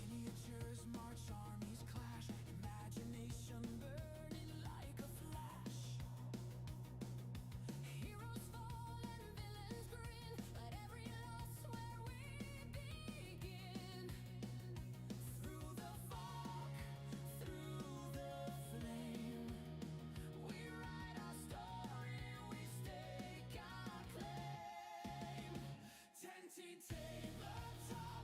Miniatures march, armies clash, imagination burning like a flash. Heroes fall and villains grin, but every loss where we begin. Through the fog, through the flame, we write our story, we stake our claim. Tenty tabletop,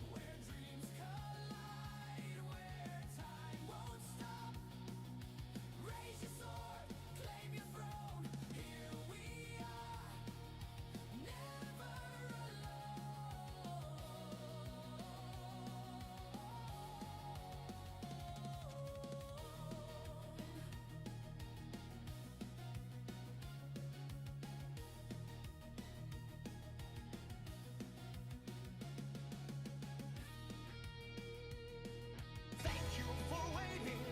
where dreams collide, where time won't stop. Raise your sword, claim your throne. Here we are, never Thank you for waiting,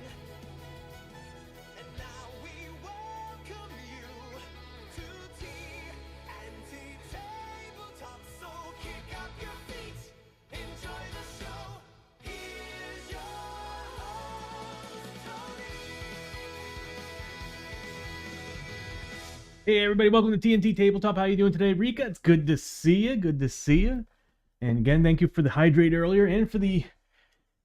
and now we welcome you to TNT Tabletop. So kick up your feet, enjoy the show. Here's your host, Tony. Hey everybody, welcome to TNT Tabletop. How you doing today, Rika? It's good to see you. Good to see you. And again, thank you for the hydrate earlier and for the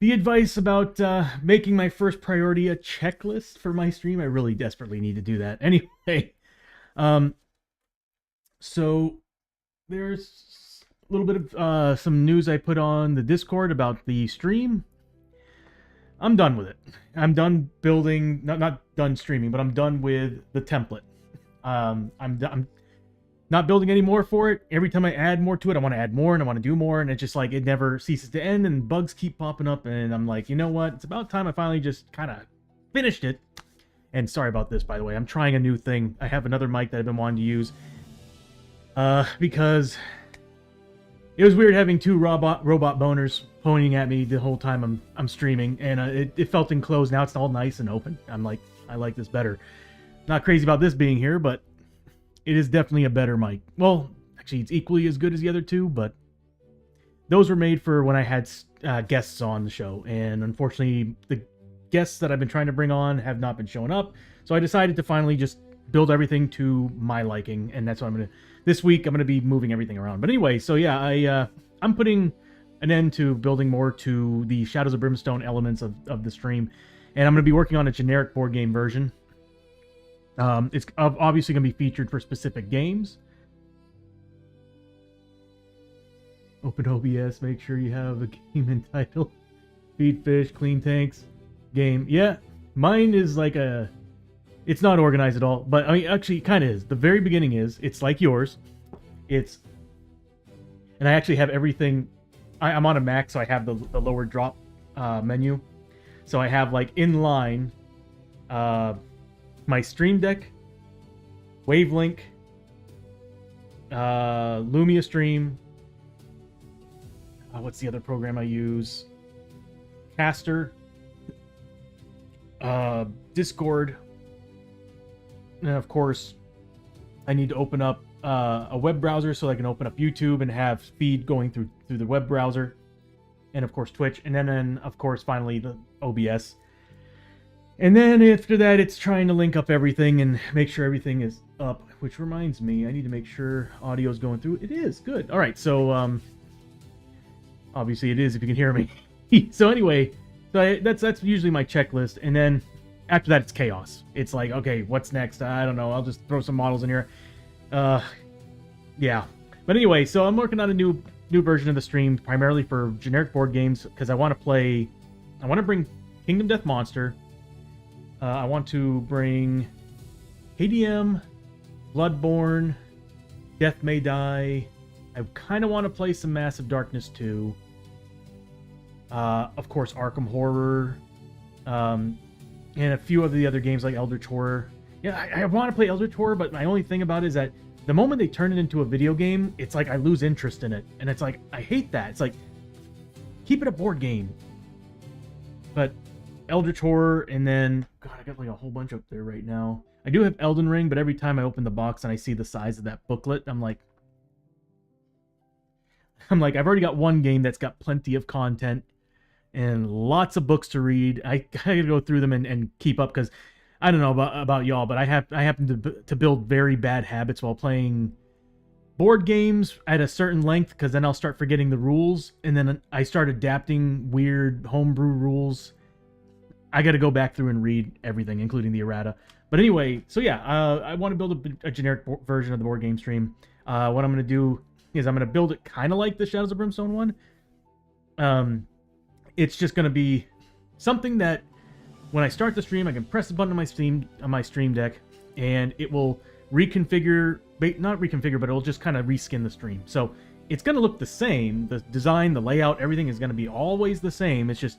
advice about making my first priority a checklist for my stream. I really desperately need to do that. Anyway, so there's a little bit of some news I put on the Discord about the stream. I'm done with it. I'm done building, not done streaming, but I'm done with the template. I'm not building any more for it. Every time I add more to it, I want to add more and I want to do more, and it's just like it never ceases to end, and bugs keep popping up, and I'm like, you know what? It's about time I finally just kind of finished it. And sorry about this, by the way. I'm trying a new thing. I have another mic that I've been wanting to use because it was weird having two robot boners pointing at me the whole time I'm streaming, and it felt enclosed. Now it's all nice and open. I'm like, I like this better. Not crazy about this being here, but it is definitely a better mic. Well, actually, it's equally as good as the other two, but those were made for when I had guests on the show. And unfortunately, the guests that I've been trying to bring on have not been showing up. So I decided to finally just build everything to my liking. And that's what I'm going to... This week, I'm going to be moving everything around. But anyway, so yeah, I'm putting an end to building more to the Shadows of Brimstone elements of the stream. And I'm going to be working on a generic board game version. It's obviously going to be featured for specific games. Open OBS, make sure you have a game entitled Feed Fish, Clean Tanks, Game. Yeah, mine is like a... It's not organized at all, but I mean, actually, it kind of is. The very beginning is, it's like yours. It's... And I actually have everything... I'm on a Mac, so I have the lower drop menu. So I have, like, in line... my Stream Deck, Wavelink, Lumia Stream. What's the other program I use? Caster, Discord, and of course, I need to open up a web browser so I can open up YouTube and have feed going through the web browser, and of course Twitch, and then of course finally the OBS. And then after that, it's trying to link up everything and make sure everything is up. Which reminds me, I need to make sure audio is going through. It is. Good. All right. So, obviously it is if you can hear me. So anyway, that's usually my checklist. And then after that, it's chaos. It's like, okay, what's next? I don't know. I'll just throw some models in here. Yeah. But anyway, so I'm working on a new version of the stream, primarily for generic board games, because I want to bring Kingdom Death Monster. I want to bring KDM, Bloodborne, Death May Die. I kind of want to play some Massive Darkness 2. Of course, Arkham Horror. And a few of the other games like Eldritch Horror. Yeah, I want to play Eldritch Horror, but my only thing about it is that the moment they turn it into a video game, it's like I lose interest in it. And it's like, I hate that. It's like, keep it a board game. But Eldritch Horror, and then... God, I got like a whole bunch up there right now. I do have Elden Ring, but every time I open the box and I see the size of that booklet, I'm like... I'm like, I've already got one game that's got plenty of content and lots of books to read. I gotta go through them and keep up, because I don't know about y'all, but I happen to build very bad habits while playing board games at a certain length, because then I'll start forgetting the rules, and then I start adapting weird homebrew rules. I got to go back through and read everything, including the errata. But anyway, so yeah, I want to build a generic version of the board game stream. What I'm going to do is I'm going to build it kind of like the Shadows of Brimstone one. It's just going to be something that when I start the stream, I can press the button on my stream deck, and it will reconfigure, not reconfigure, but it'll just kind of reskin the stream. So it's going to look the same. The design, the layout, everything is going to be always the same. It's just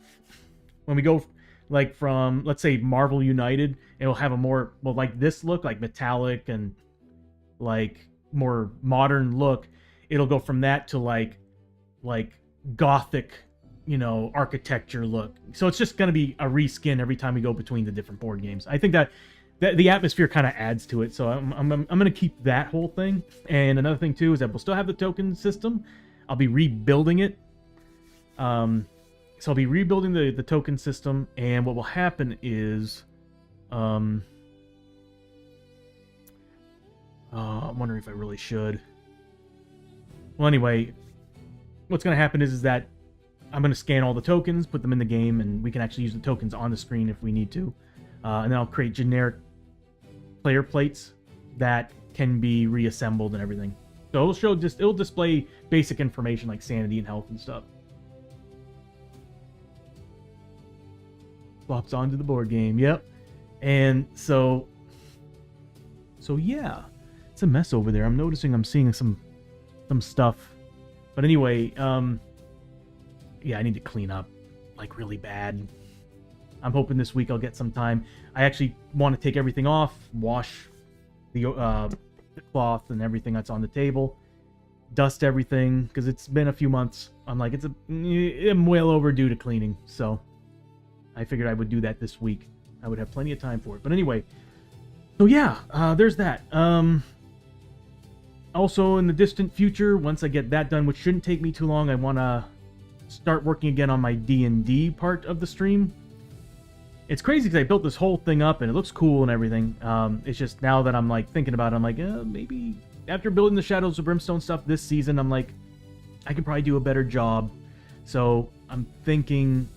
when we go like from, let's say, Marvel United, it'll have a more, well, like this look, like metallic and like more modern look. It'll go from that to like gothic, you know, architecture look. So it's just going to be a reskin every time we go between the different board games. I think that the atmosphere kind of adds to it. So I'm going to keep that whole thing. And another thing too is that we'll still have the token system. I'll be rebuilding it. So I'll be rebuilding the token system, and what will happen is, I'm wondering if I really should. Well, anyway, what's going to happen is that I'm going to scan all the tokens, put them in the game, and we can actually use the tokens on the screen if we need to. And then I'll create generic player plates that can be reassembled and everything. So it'll display basic information like sanity and health and stuff. Flops onto the board game, yep. And so yeah, it's a mess over there. I'm seeing some stuff. But anyway, yeah, I need to clean up like really bad. I'm hoping this week I'll get some time. I actually want to take everything off, wash the cloth and everything that's on the table, dust everything, because it's been a few months. I'm like, I'm well overdue to cleaning, so I figured I would do that this week. I would have plenty of time for it. But anyway, so yeah, there's that. Also, in the distant future, once I get that done, which shouldn't take me too long, I want to start working again on my D&D part of the stream. It's crazy because I built this whole thing up and it looks cool and everything. It's just now that I'm like thinking about it, I'm like, maybe after building the Shadows of Brimstone stuff this season, I'm like, I could probably do a better job. So I'm thinking,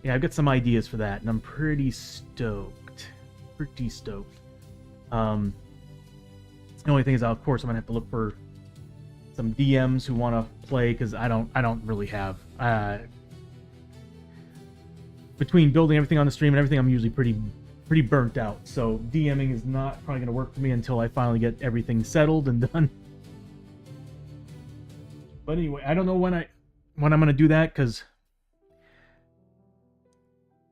yeah, I've got some ideas for that, and I'm pretty stoked. Pretty stoked. The only thing is, of course, I'm gonna have to look for some DMs who want to play, because I don't really have. Between building everything on the stream and everything, I'm usually pretty burnt out. So DMing is not probably gonna work for me until I finally get everything settled and done. But anyway, I don't know when I'm gonna do that, because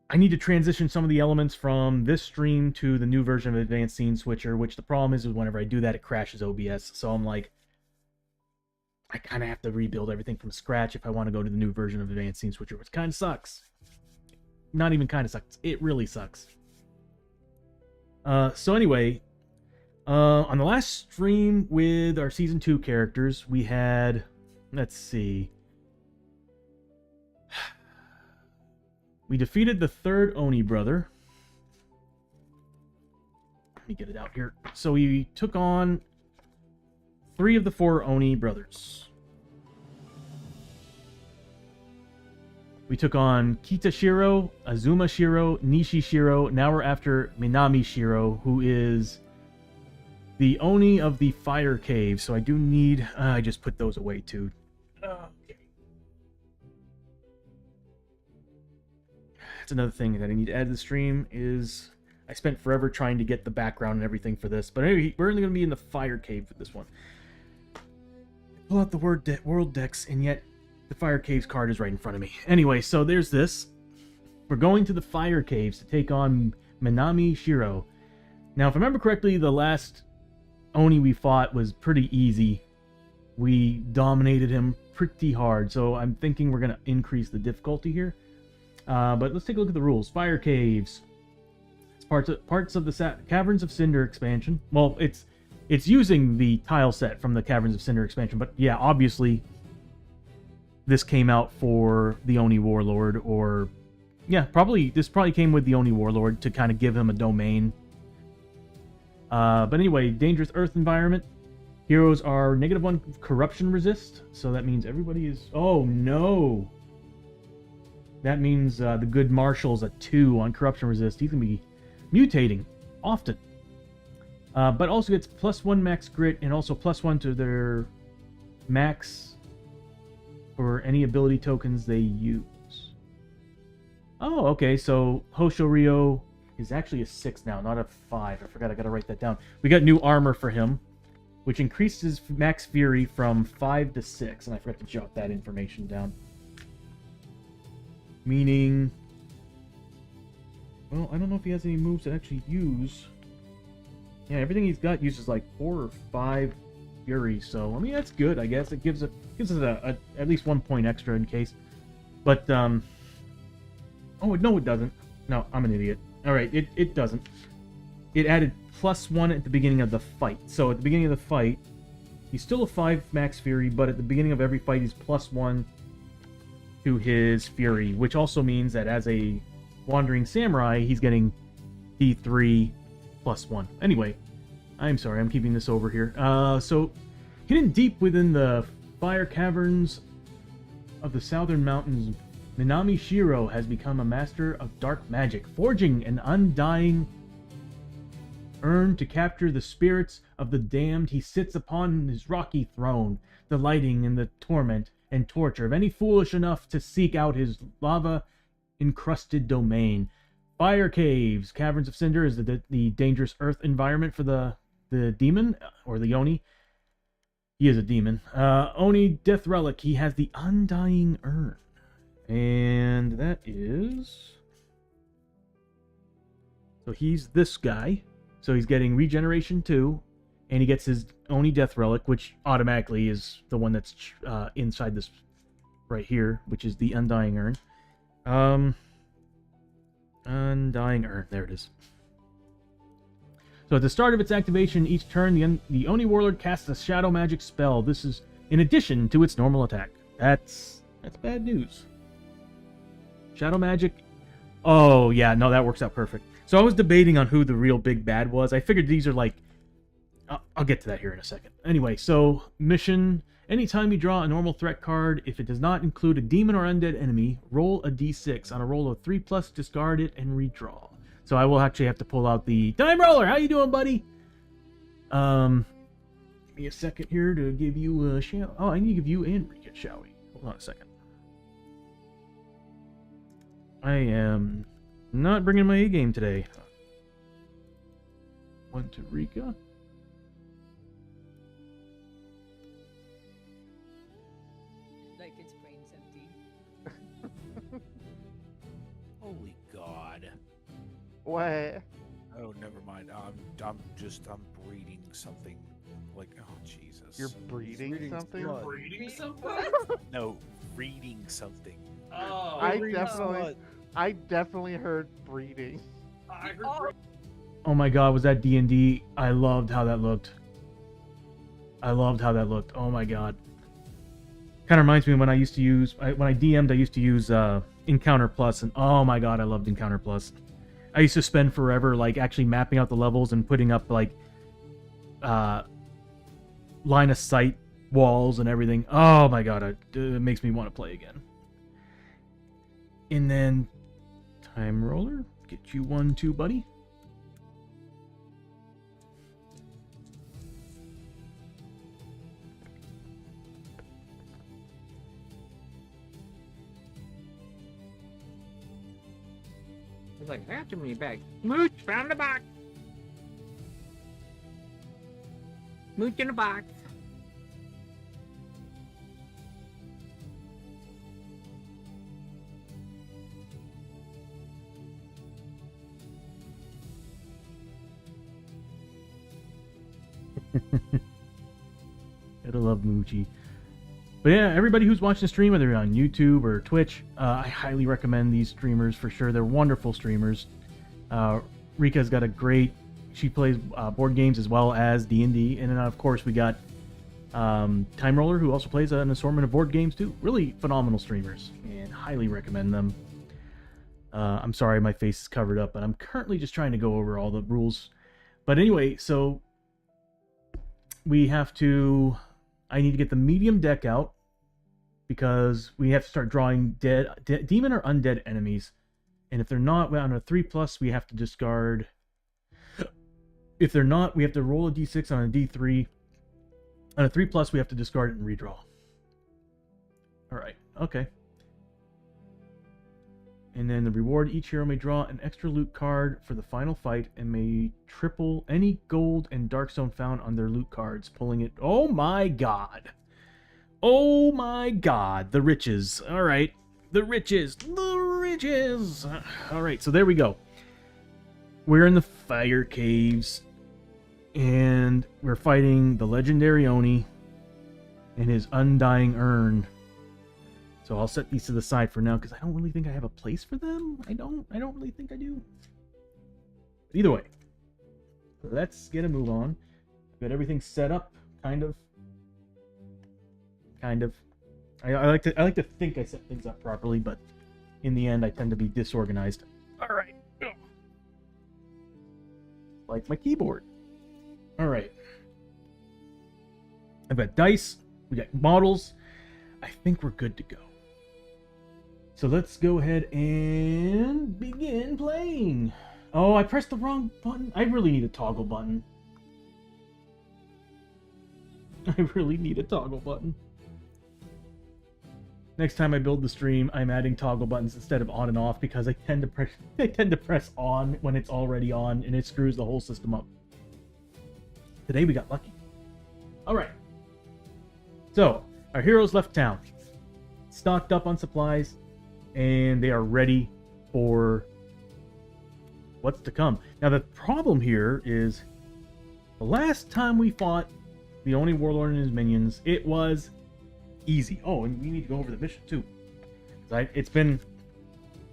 I need to transition some of the elements from this stream to the new version of Advanced Scene Switcher, which the problem is whenever I do that, it crashes OBS. So I'm like, I kind of have to rebuild everything from scratch if I want to go to the new version of Advanced Scene Switcher, which kind of sucks. Not even kind of sucks. It really sucks. So anyway, on the last stream with our Season 2 characters, we had, let's see, we defeated the third Oni brother. Let me get it out here. So we took on 3 of the 4 Oni brothers. We took on Kita Shiro, Azuma Shiro, Nishi Shiro. Now we're after Minami Shiro, who is the Oni of the Fire Cave. So I do need... I just put those away too. Okay. That's another thing that I need to add to the stream is... I spent forever trying to get the background and everything for this. But anyway, we're only going to be in the Fire Cave for this one. Pull out the world decks, and yet the Fire Caves card is right in front of me. Anyway, so there's this. We're going to the Fire Caves to take on Minami Shiro. Now, if I remember correctly, the last Oni we fought was pretty easy. We dominated him pretty hard, so I'm thinking we're going to increase the difficulty here. But let's take a look at the rules. Fire Caves. It's parts of the Caverns of Cinder expansion. Well, it's using the tile set from the Caverns of Cinder expansion, but yeah, obviously this came out for the Oni Warlord, or yeah, this probably came with the Oni Warlord to kind of give him a domain. But anyway, dangerous Earth environment. Heroes are -1 corruption resist, so that means everybody is... Oh no! That means the good Marshall's a 2 on corruption resist. He's gonna be mutating often. But also gets +1 max grit and also +1 to their max for any ability tokens they use. Oh, okay, so Hosho Ryo is actually a 6 now, not a 5. I forgot, I gotta write that down. We got new armor for him, which increases max fury from 5 to 6, and I forgot to jot that information down. Meaning... Well, I don't know if he has any moves that actually use... Yeah, everything he's got uses like 4 or 5 fury, so I mean that's good, I guess. It gives us at least 1 point extra in case. But oh no, it doesn't. No, I'm an idiot. All right, it doesn't. It added +1 at the beginning of the fight. So at the beginning of the fight, he's still a 5 max fury, but at the beginning of every fight, he's +1 to his fury, which also means that as a wandering samurai, he's getting D3 +1. Anyway, I'm sorry, I'm keeping this over here. So, hidden deep within the fire caverns of the southern mountains, Minami Shiro has become a master of dark magic, forging an undying urn to capture the spirits of the damned. He sits upon his rocky throne, delighting in the torment and torture of any foolish enough to seek out his lava-encrusted domain. Fire caves, caverns of cinder is the dangerous earth environment for the demon, or the Oni. He is a demon. Oni Death Relic, he has the Undying Urn. And that is... So he's this guy. So he's getting Regeneration 2, and he gets his Oni Death Relic, which automatically is the one that's inside this right here, which is the Undying Urn. Undying Urn, there it is. So at the start of its activation, each turn, the Oni Warlord casts a shadow magic spell. This is in addition to its normal attack. That's bad news. Shadow magic. Oh yeah, no, that works out perfect. So I was debating on who the real big bad was. I figured these are like... I'll get to that here in a second. Anyway, so mission... Anytime you draw a normal threat card, if it does not include a demon or undead enemy, roll a d6. On a roll of 3+, discard it and redraw. So I will actually have to pull out the Time Roller. How you doing, buddy? Give me a second here to give you a shout. Oh, I need to give you and Rika, shall we? Hold on a second. I am not bringing my A game today. One to Rika. Like its brain's empty. Holy God. What? Oh, never mind. I'm breeding something. Like, oh Jesus. You're breeding something? blood. Reading something? No, reading something. Oh, I definitely heard breeding. I heard Oh my god, was that D&D? I loved how that looked. Oh my god. Kind of reminds me when I used to use... when I DM'd, I used to use Encounter Plus, and oh my god, I loved Encounter Plus. I used to spend forever, like, actually mapping out the levels and putting up, like, line of sight walls and everything. Oh my god, it makes me want to play again. And then... Time Roller. Get you 1, 2, buddy. It's like, I got too many bags. Mooch, found the box. Mooch in a box. Gotta love Moochie. But yeah, everybody who's watching the stream, whether you're on YouTube or Twitch, I highly recommend these streamers for sure. They're wonderful streamers. Rika's got a great... She plays board games as well as D&D. And then, of course, we got Time Roller, who also plays an assortment of board games too. Really phenomenal streamers, and highly recommend them. I'm sorry my face is covered up, but I'm currently just trying to go over all the rules. But anyway, so we have to... I need to get the medium deck out, because we have to start drawing demon or undead enemies. And if they're not, on a 3+, we have to discard... If they're not, we have to roll a d6 on a d3. On a 3+, we have to discard it and redraw. Alright, okay. And then the reward, each hero may draw an extra loot card for the final fight and may triple any gold and darkstone found on their loot cards, pulling it... Oh my god! Oh my god, the riches. Alright, the riches. The riches! Alright, so there we go. We're in the fire caves, and we're fighting the Legendary Oni and his undying urn. So I'll set these to the side for now, because I don't really think I have a place for them. I don't really think I do. But either way, let's get a move on. Got everything set up, kind of. I like to think I set things up properly, but in the end, I tend to be disorganized. All right. Like my keyboard. All right. I've got dice. We got models. I think we're good to go. So let's go ahead and begin playing. Oh, I pressed the wrong button. I really need a toggle button. I really need a toggle button. Next time I build the stream, I'm adding toggle buttons instead of on and off, because I tend to press on when it's already on, and it screws the whole system up. Today we got lucky. All right. So our heroes left town, stocked up on supplies, and they are ready for what's to come. Now the problem here is, the last time we fought the Oni Warlord and his minions, it was easy. Oh, and we need to go over the mission too. It's been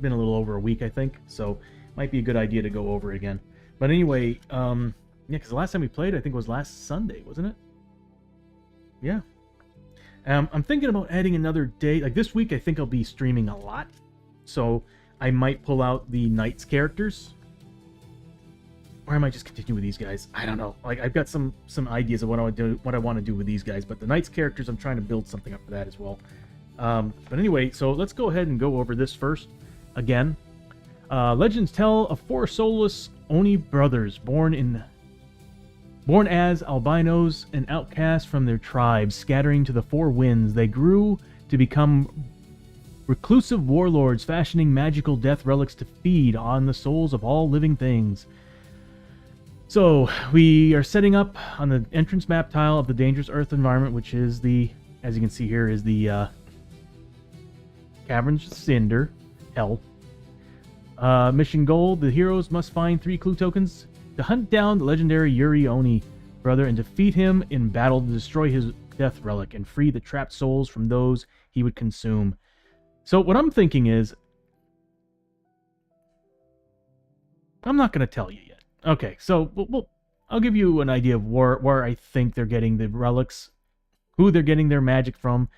a little over a week, I think, so might be a good idea to go over it again. But anyway, yeah, because the last time we played, I think it was last Sunday, wasn't it? Yeah. I'm thinking about adding another day. Like this week, I think I'll be streaming a lot, so I might pull out the Knights characters, or I might just continue with these guys. I don't know. Like I've got some ideas of what I want to do with these guys, but the Knights characters, I'm trying to build something up for that as well. But anyway, so let's go ahead and go over this first. Again, legends tell of four soulless Oni brothers born as albinos and outcasts from their tribes, scattering to the four winds. They grew to become reclusive warlords, fashioning magical death relics to feed on the souls of all living things. So, we are setting up on the entrance map tile of the Dangerous Earth environment, which is the, as you can see here, is the Caverns of Cinder, Hell. Mission goal, the heroes must find 3 clue tokens to hunt down the legendary Yuri Oni brother and defeat him in battle to destroy his death relic and free the trapped souls from those he would consume. So what I'm thinking is, I'm not going to tell you yet. Okay, so I'll give you an idea of where I think they're getting the relics, who they're getting their magic from.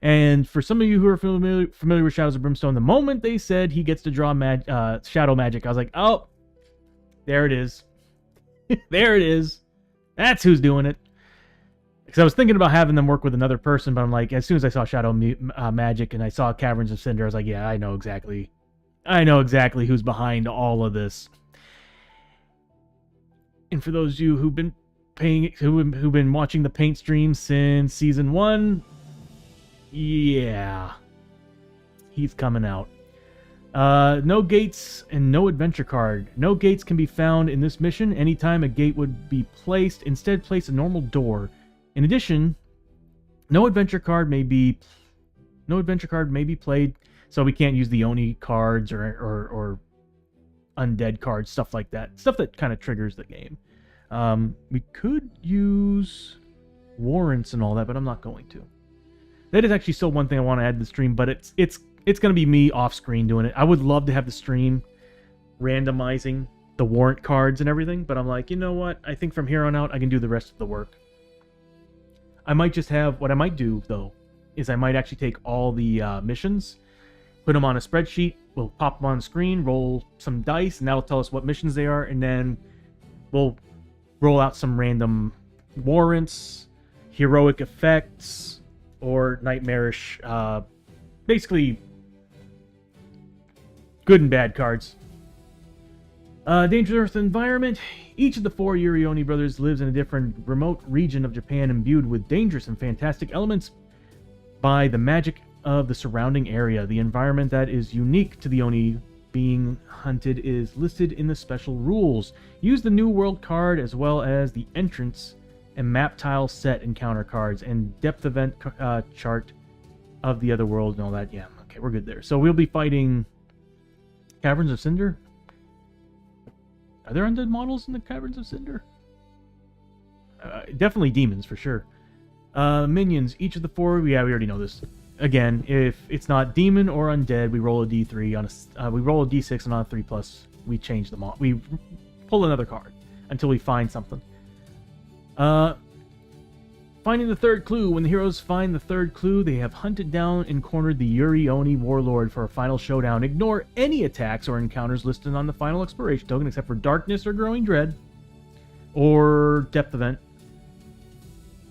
And for some of you who are familiar with Shadows of Brimstone, the moment they said he gets to draw shadow magic, I was like, oh, there it is. There it is. That's who's doing it. Because I was thinking about having them work with another person, but I'm like, as soon as I saw shadow magic and I saw Caverns of Cinder, I was like, yeah, I know exactly who's behind all of this. And for those of you who've been who've been watching the paint stream since season 1, yeah, he's coming out. No gates and no adventure card. No gates can be found in this mission. Anytime a gate would be placed, instead place a normal door. In addition, no adventure card may be played, so we can't use the Oni cards or undead cards, stuff like that. Stuff that kind of triggers the game. We could use warrants and all that, but I'm not going to. That is actually still one thing I want to add to the stream, but it's going to be me off-screen doing it. I would love to have the stream randomizing the warrant cards and everything, but I'm like, you know what? I think from here on out, I can do the rest of the work. I might just have, what I might do, though, is I might actually take all the missions, put them on a spreadsheet, we'll pop them on the screen, roll some dice, and that'll tell us what missions they are, and then we'll roll out some random warrants, heroic effects, or nightmarish, basically good and bad cards. Dangerous environment. Each of the 4 Yuri Oni brothers lives in a different remote region of Japan imbued with dangerous and fantastic elements by the magic of the surrounding area. The environment that is unique to the Oni being hunted is listed in the special rules. Use the New World card as well as the entrance and map tile set encounter cards and depth event chart of the other world and all that. Yeah, okay, we're good there. So we'll be fighting Caverns of Cinder. Are there undead models in the Caverns of Cinder? Definitely demons for sure. Minions. Each of the 4. Yeah, we already know this. Again, if it's not demon or undead, we roll a d3 on a. We roll a d6 and on a 3+, we change them all. We pull another card until we find something. Finding the 3rd clue. When the heroes find the 3rd clue, they have hunted down and cornered the Yuri Oni Warlord for a final showdown. Ignore any attacks or encounters listed on the final exploration token except for Darkness or Growing Dread or Depth Event.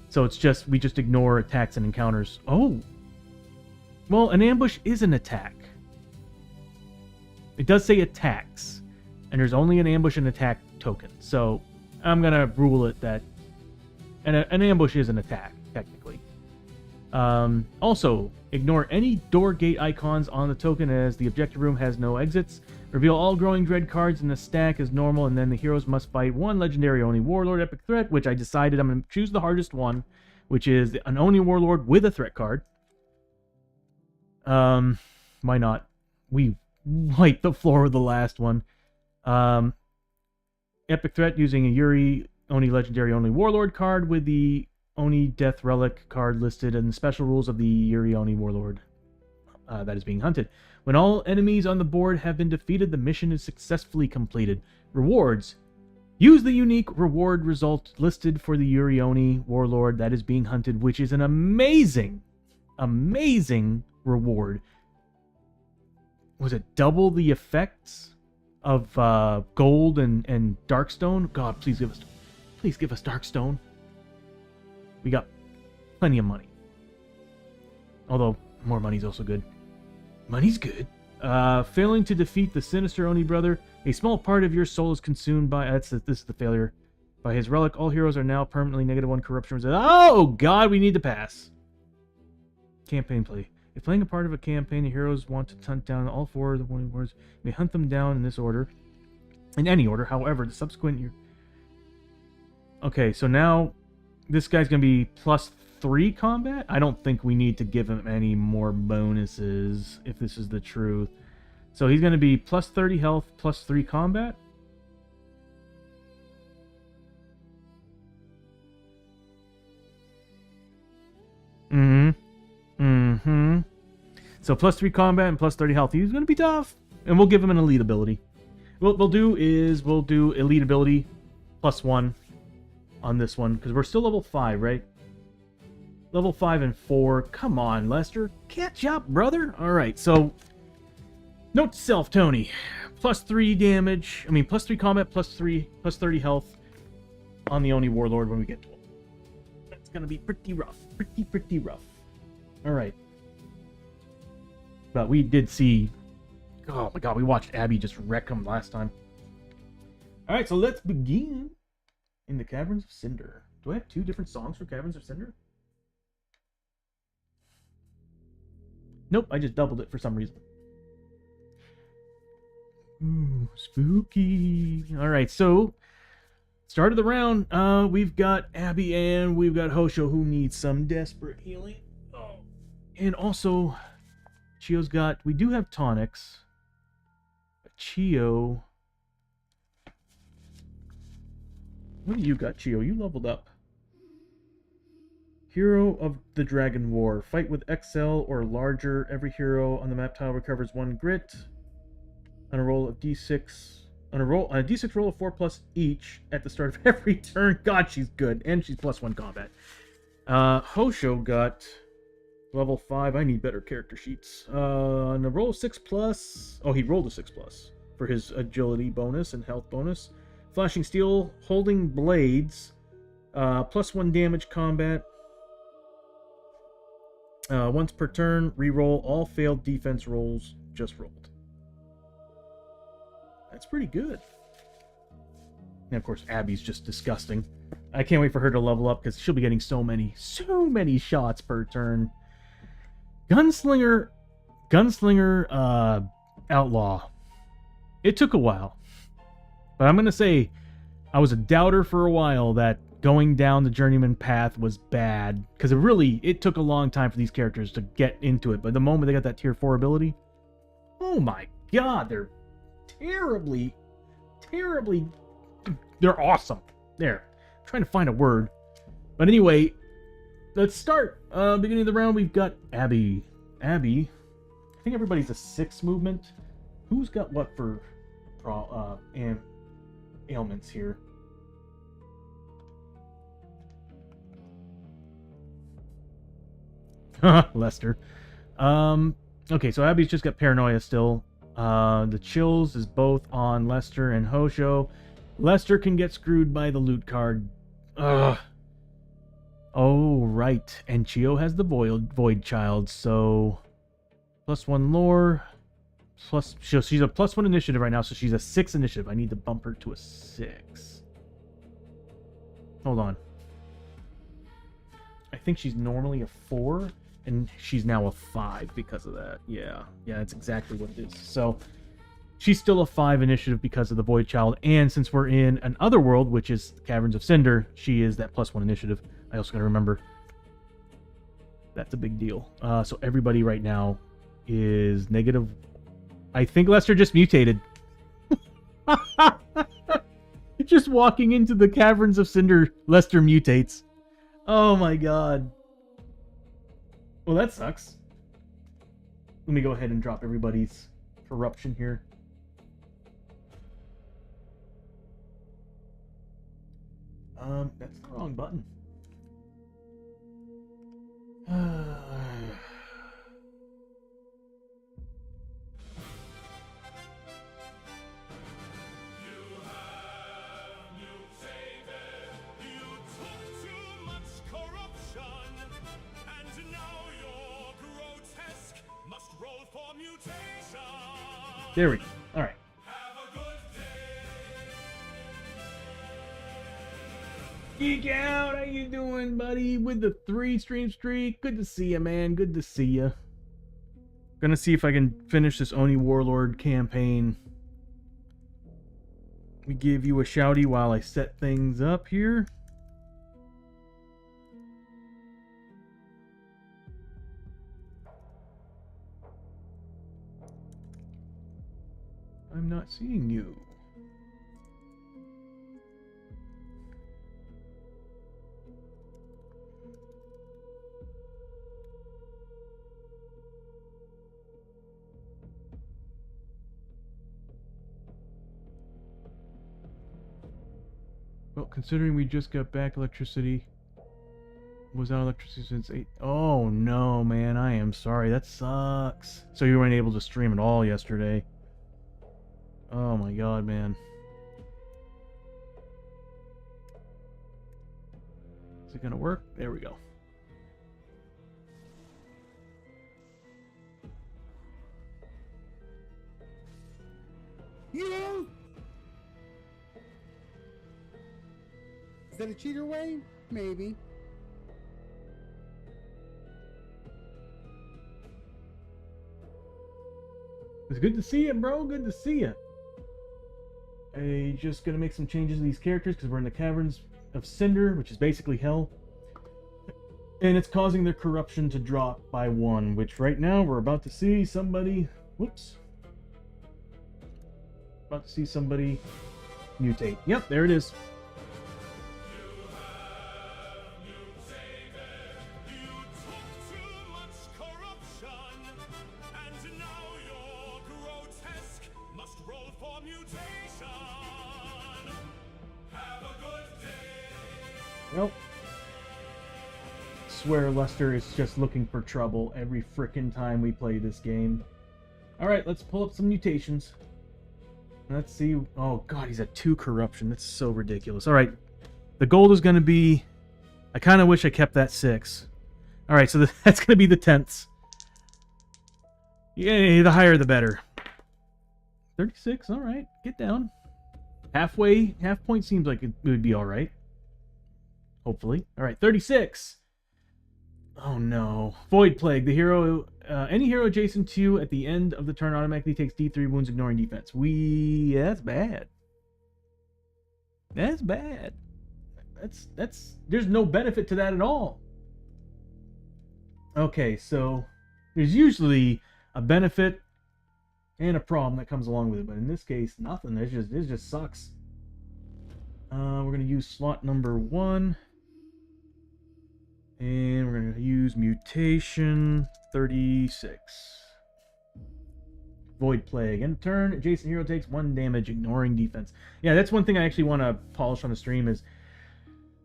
So it's just, we just ignore attacks and encounters. Oh! Well, an ambush is an attack. It does say attacks, and there's only an ambush and attack token. So I'm gonna rule it that an ambush is an attack, technically. Also, ignore any door gate icons on the token as the objective room has no exits. Reveal all Growing Dread cards in the stack as normal, and then the heroes must fight 1 Legendary Oni Warlord Epic Threat, which I decided I'm going to choose the hardest one, which is an Oni Warlord with a threat card. Why not? We wiped the floor with the last one. Epic Threat using a Yuri Oni Legendary Oni Warlord card with the Oni Death Relic card listed in the special rules of the Yuri Oni Warlord that is being hunted. When all enemies on the board have been defeated, the mission is successfully completed. Rewards. Use the unique reward result listed for the Yuri Oni Warlord that is being hunted, which is an amazing, amazing reward. Was it double the effects of gold and Darkstone? God, please give us Darkstone. We got plenty of money. Although, more money's also good. Money's good. Failing to defeat the sinister Oni brother, a small part of your soul is consumed by... this is the failure. By his relic, all heroes are now permanently -1 corruption. Oh, God, we need to pass. Campaign play. If playing a part of a campaign, the heroes want to hunt down all 4 of the Oni warlords. You may hunt them down in this order. In any order, however, the subsequent... Okay, so now... This guy's going to be +3 combat? I don't think we need to give him any more bonuses, if this is the truth. So he's going to be +30 health, +3 combat? So +3 combat and +30 health. He's going to be tough. And we'll give him an elite ability. What we'll do is we'll do elite ability +1 on this one, because we're still level 5, right? Level 5 and 4. Come on, Lester. Catch up, brother. Alright, so... Note to self, Tony. +3 damage. I mean, +3 combat, +30 health on the Oni Warlord when we get to him. That's going to be pretty rough. Pretty rough. Alright. But we did see... Oh my god, we watched Abby just wreck him last time. Alright, so let's begin in the Caverns of Cinder. Do I have 2 different songs for Caverns of Cinder? Nope, I just doubled it for some reason. Ooh, spooky. Alright, so... Start of the round, we've got Abby and we've got Hosho who needs some desperate healing. Oh. And also, Chio's got... We do have tonics. But Chio... What do you got, Chio? You leveled up. Hero of the Dragon War. Fight with XL or larger. Every hero on the map tile recovers 1 grit. On a roll of D6. On a D6 roll of 4+ each at the start of every turn. God, she's good. And she's +1 combat. Hosho got level 5. I need better character sheets. And a roll of 6+. Oh, he rolled a 6+ for his agility bonus and health bonus. Flashing steel, holding blades, +1 damage combat. Once per turn, reroll all failed defense rolls just rolled. That's pretty good. And of course, Abby's just disgusting. I can't wait for her to level up because she'll be getting so many shots per turn. Gunslinger, Outlaw. It took a while, but I'm gonna say I was a doubter for a while that going down the journeyman path was bad because it took a long time for these characters to get into it. But the moment they got that tier 4 ability, oh my god, they're terribly, they're awesome. There, I'm trying to find a word. But anyway, let's start. Beginning of the round, we've got Abby. I think everybody's a 6 movement. Who's got what for ailments here? Lester. Okay, so Abby's just got paranoia still. The chills is both on Lester and Hosho. Lester can get screwed by the loot card. Ugh. Oh, right. And Chio has the Void Child, so +1 lore. She's a +1 initiative right now, so she's a 6 initiative. I need to bump her to a 6. Hold on. I think she's normally a 4, and she's now a 5 because of that. Yeah, that's exactly what it is. So she's still a 5 initiative because of the Void Child, and since we're in an other world, which is Caverns of Cinder, she is that +1 initiative. I also got to remember that's a big deal. So everybody right now is negative. I think Lester just mutated. Just walking into the Caverns of Cinder, Lester mutates. Oh my god. Well, that sucks. Let me go ahead and drop everybody's corruption here. That's the wrong button. There we go. All right. Geek out, how you doing, buddy? With the 3-stream streak. Good to see you, man. Good to see you. Gonna see if I can finish this Oni Warlord campaign. Let me give you a shouty while I set things up here. I'm not seeing you. Well, considering we just got back electricity, was out electricity since 8. Oh no, man, I am sorry. That sucks. So you weren't able to stream at all yesterday. Oh my god, man. Is it gonna work? There we go. You? Is that a cheater way? Maybe. It's good to see you, bro. Good to see you. I just gonna make some changes to these characters because we're in the Caverns of Cinder, which is basically hell. And it's causing their corruption to drop by 1, which right now we're about to see somebody... Whoops. About to see somebody mutate. Yep, there it is. Well, swear Lester is just looking for trouble every frickin' time we play this game. Alright, let's pull up some mutations. Let's see. Oh god, he's at 2 corruption. That's so ridiculous. Alright, the gold is going to be... I kind of wish I kept that 6. Alright, so that's going to be the 10ths. Yay, the higher the better. 36, alright, get down. Half point seems like it would be alright. Hopefully. Alright, 36. Oh no. Void Plague. The hero, any hero adjacent to you at the end of the turn automatically takes D3 wounds ignoring defense. That's bad. That's bad. There's no benefit to that at all. Okay, so there's usually a benefit and a problem that comes along with it, but in this case, nothing. It just sucks. We're gonna use slot number 1. And we're going to use mutation 36. Void Plague. End of turn, adjacent hero takes 1 damage, ignoring defense. Yeah, that's one thing I actually want to polish on the stream is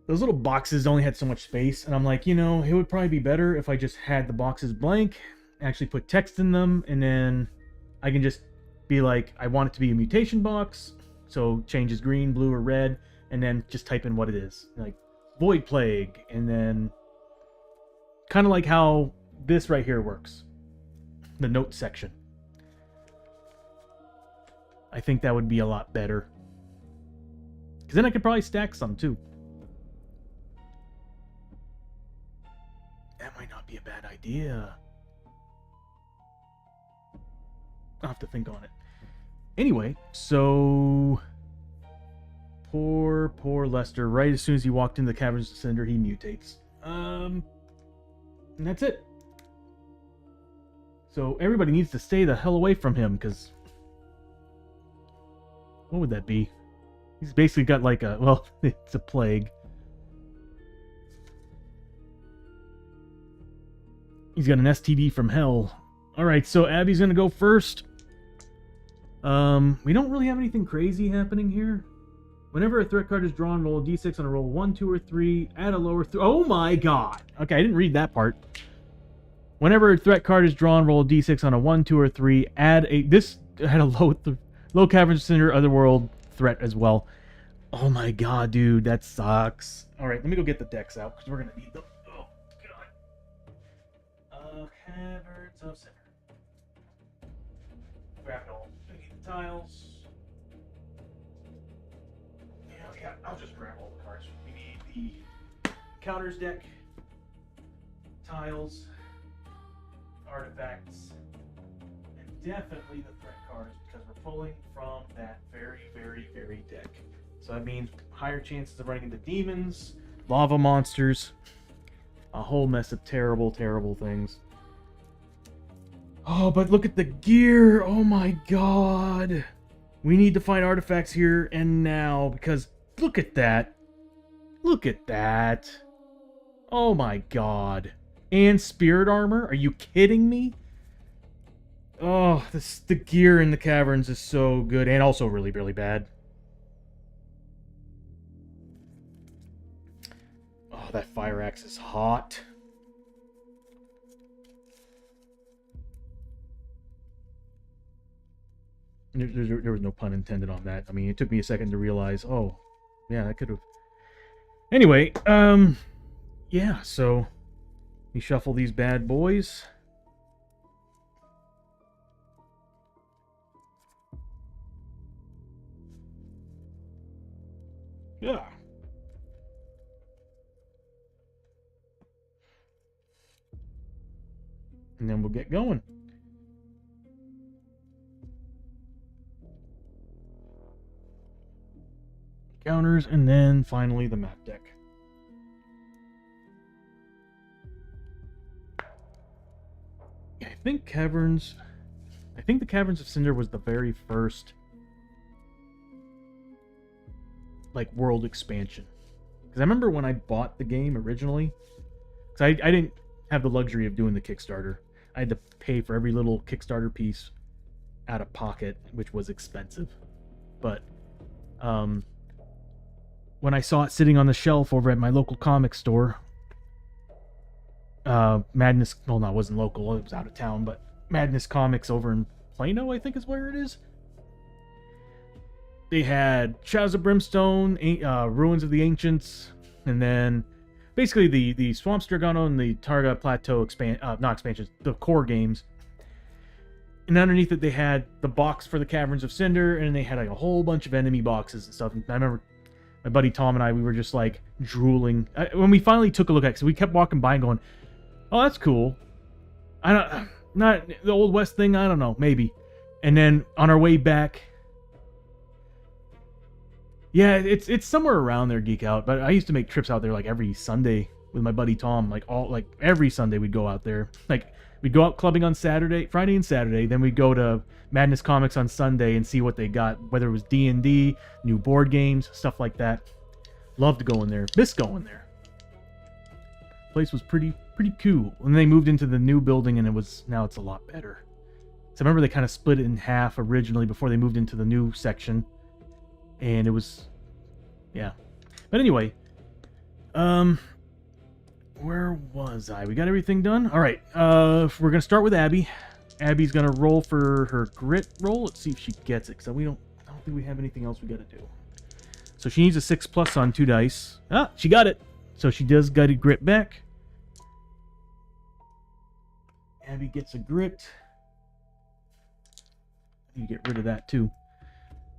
those little boxes only had so much space. And I'm like, you know, it would probably be better if I just had the boxes blank, actually put text in them, and then I can just be like, I want it to be a mutation box. So changes green, blue, or red, and then just type in what it is. Like Void Plague, and then... kind of like how this right here works. The note section. I think that would be a lot better. Because then I could probably stack some too. That might not be a bad idea. I'll have to think on it. Anyway, so... Poor Lester. Right as soon as he walked into the Caverns of Cinder, he mutates. And that's it. So everybody needs to stay the hell away from him, because... what would that be? He's basically got like a... well, it's a plague. He's got an STD from hell. Alright, so Abby's gonna go first. We don't really have anything crazy happening here. Whenever a threat card is drawn, roll a d6 on a roll 1, 2, or 3. Add a lower... oh my god! Okay, I didn't read that part. Whenever a threat card is drawn, roll a d6 on a 1, 2, or 3. Add a... this had a low Caverns Cinder Otherworld threat as well. Oh my god, dude, that sucks. Alright, let me go get the decks out, because we're going to need them. Oh, god. Caverns of Cinder. Grab it all. We need the tiles. Yeah, I'll just grab all the cards. We need the counters deck, tiles, artifacts, and definitely the threat cards, because we're pulling from that very deck. So that means higher chances of running into demons, lava monsters, a whole mess of terrible things. Oh, but look at the gear! Oh my god! We need to find artifacts here and now, because look at that! Look at that! Oh my god. And spirit armor? Are you kidding me? Oh, the gear in the caverns is so good, and also really bad. Oh, that fire axe is hot. There was no pun intended on that. I mean, it took me a second to realize, oh, yeah, that could have... Anyway, yeah, so we shuffle these bad boys. Yeah. And then we'll get going. Counters, and then finally the map deck. I think the Caverns of Cinder was the very first like world expansion. Because I remember when I bought the game originally, because I didn't have the luxury of doing the Kickstarter. I had to pay for every little Kickstarter piece out of pocket, which was expensive. But when I saw it sitting on the shelf over at my local comic store, Madness. Well, no, it wasn't local. It was out of town, but Madness Comics over in Plano, I think is where it is. They had Shadows of Brimstone, Ruins of the Ancients, and then basically the Swamp Dragano and the Targa Plateau not expansions, the core games. And underneath it, they had the box for the Caverns of Cinder, and they had like a whole bunch of enemy boxes and stuff. And I remember my buddy Tom and I, we were just like drooling when we finally took a look at it. So we kept walking by and going, "Oh, that's cool." Not the Old West thing. I don't know, maybe. And then on our way back, yeah, it's somewhere around there, Geek Out. But I used to make trips out there like every Sunday with my buddy Tom. Like every Sunday we'd go out there. Like we'd go out clubbing on Friday and Saturday. Then we'd go to Madness Comics on Sunday and see what they got, whether it was D&D, new board games, stuff like that. Loved going there. Miss going there. Place was pretty cool. And they moved into the new building, and now it's a lot better. So I remember they kind of split it in half originally before they moved into the new section. And it was, yeah. But anyway, where was I? We got everything done? All right, we're going to start with Abby. Abby's going to roll for her grit roll. Let's see if she gets it, because I don't think we have anything else we got to do. So she needs a 6+ on 2 dice. Ah, she got it. So she does get a grit back. Abby gets a grit. I need to get rid of that, too.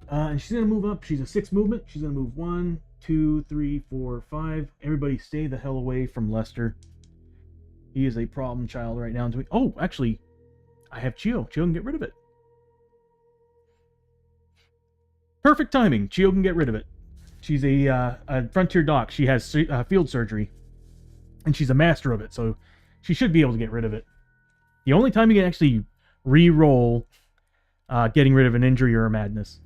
And she's going to move up. She's a 6 movement. She's going to move 1, 2, 3, 4, 5. Everybody stay the hell away from Lester. He is a problem child right now. Oh, actually, I have Chio. Chio can get rid of it. Perfect timing. Chio can get rid of it. She's a frontier doc. She has field surgery. And she's a master of it, so she should be able to get rid of it. The only time you can actually re-roll getting rid of an injury or a madness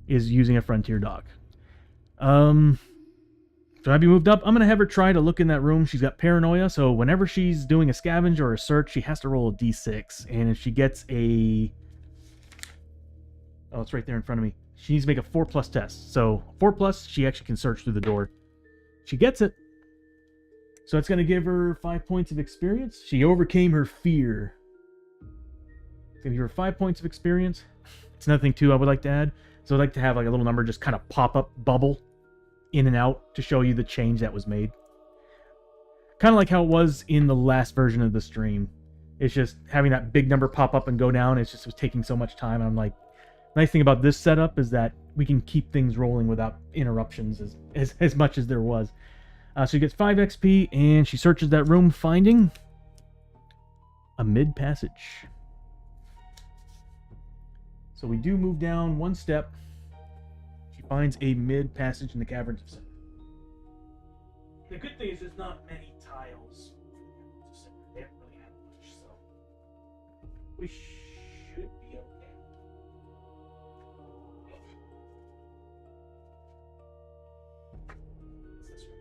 is using a frontier doc. So Abby moved up. I'm going to have her try to look in that room. She's got paranoia, so whenever she's doing a scavenge or a search, she has to roll a d6. And if she gets a... Oh, it's right there in front of me. She needs to make a 4+ test. So 4+, she actually can search through the door. She gets it. So it's going to give her 5 points of experience. She overcame her fear. It's going to give her 5 points of experience. It's another thing, too, I would like to add. So I'd like to have like a little number just kind of pop up, bubble in and out to show you the change that was made. Kind of like how it was in the last version of the stream. It's just having that big number pop up and go down. It was taking so much time. And I'm like, nice thing about this setup is that we can keep things rolling without interruptions as much as there was. So she gets 5 XP and she searches that room, finding a mid-passage. So we do move down 1 step. She finds a mid-passage in the Caverns of Cinder. The good thing is there's not many tiles. They don't really have much, so we should be okay. It's this one.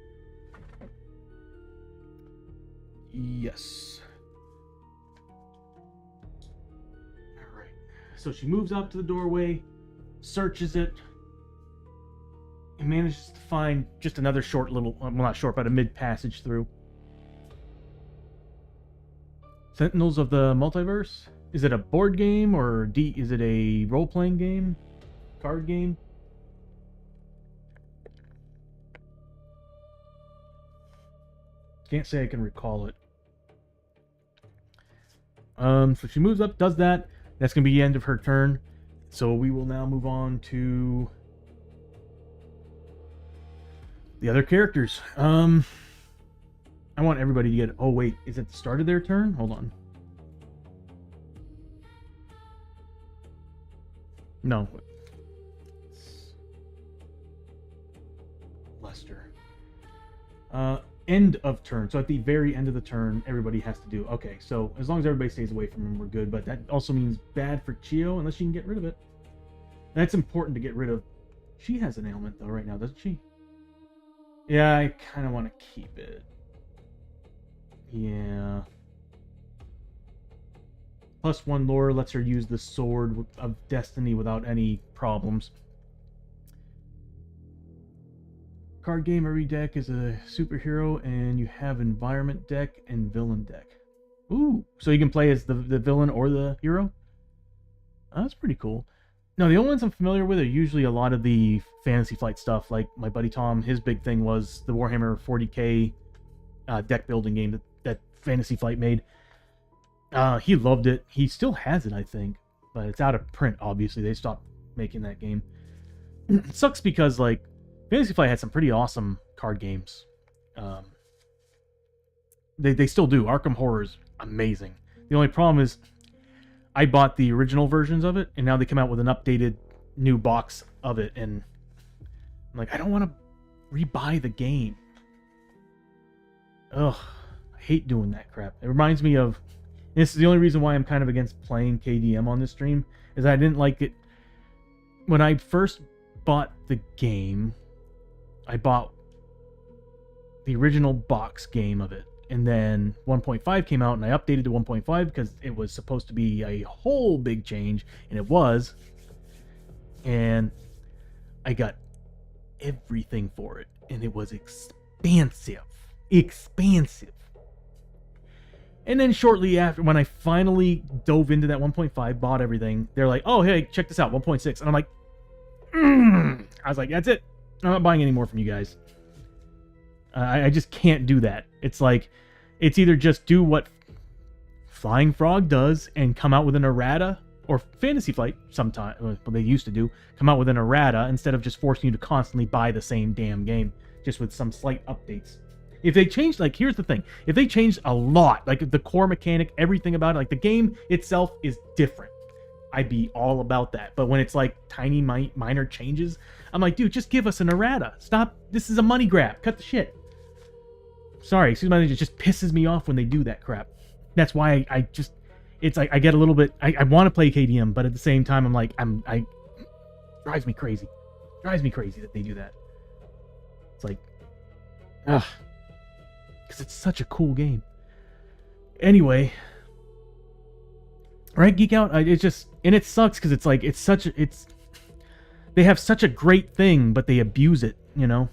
Yes. Alright. So she moves up to the doorway, searches it, and manages to find just another short little, well, not short, but a mid-passage through. Sentinels of the Multiverse? Is it a board game, or is it a role-playing game? Card game? Can't say I can recall it. So she moves up, does that. That's going to be the end of her turn. So we will now move on to the other characters. I want everybody to get... Oh, wait. Is it the start of their turn? Hold on. No. Lester. End of turn. So at the very end of the turn, everybody has to do... Okay, so as long as everybody stays away from him, we're good. But that also means bad for Chio, unless she can get rid of it. That's important to get rid of. She has an ailment, though, right now, doesn't she? Yeah, I kind of want to keep it. Yeah. +1 lore lets her use the Sword of Destiny without any problems. card game. Every deck is a superhero, and you have environment deck and villain deck. Ooh, so you can play as the villain or the hero? Oh, that's pretty cool. No, the only ones I'm familiar with are usually a lot of the Fantasy Flight stuff. Like my buddy Tom, his big thing was the Warhammer 40k deck building game that Fantasy Flight made. He loved it. He still has it, I think, but it's out of print, obviously. They stopped making that game. It sucks because, like, Fantasy Flight had some pretty awesome card games. They still do. Arkham Horror is amazing. The only problem is I bought the original versions of it, and now they come out with an updated new box of it, and I'm like, I don't want to rebuy the game. Ugh, I hate doing that crap. It reminds me of... This is the only reason why I'm kind of against playing KDM on this stream, is I didn't like it. When I first bought the game, I bought the original box game of it. And then 1.5 came out, and I updated to 1.5 because it was supposed to be a whole big change, and it was. And I got everything for it, and it was expansive. Expansive. And then shortly after, when I finally dove into that 1.5, bought everything, they're like, oh, hey, check this out, 1.6. And I'm like, I was like, that's it. I'm not buying any more from you guys. I just can't do that. It's like, it's either just do what Flying Frog does and come out with an errata, or Fantasy Flight sometimes, well, they used to do, come out with an errata instead of just forcing you to constantly buy the same damn game, just with some slight updates. If they changed, like, here's the thing. If they changed a lot, like the core mechanic, everything about it, like the game itself is different, I'd be all about that. But when it's like tiny minor changes, I'm like, dude, just give us an errata. Stop. This is a money grab. Cut the shit. Sorry, excuse my language. It just pisses me off when they do that crap. That's why I just, it's like I get a little bit, I want to play KDM, but at the same time, I'm like, drives me crazy. Drives me crazy that they do that. It's like, ugh. Because it's such a cool game. Anyway, right, Geek Out? It just, and it sucks because it's like, they have such a great thing, but they abuse it, you know?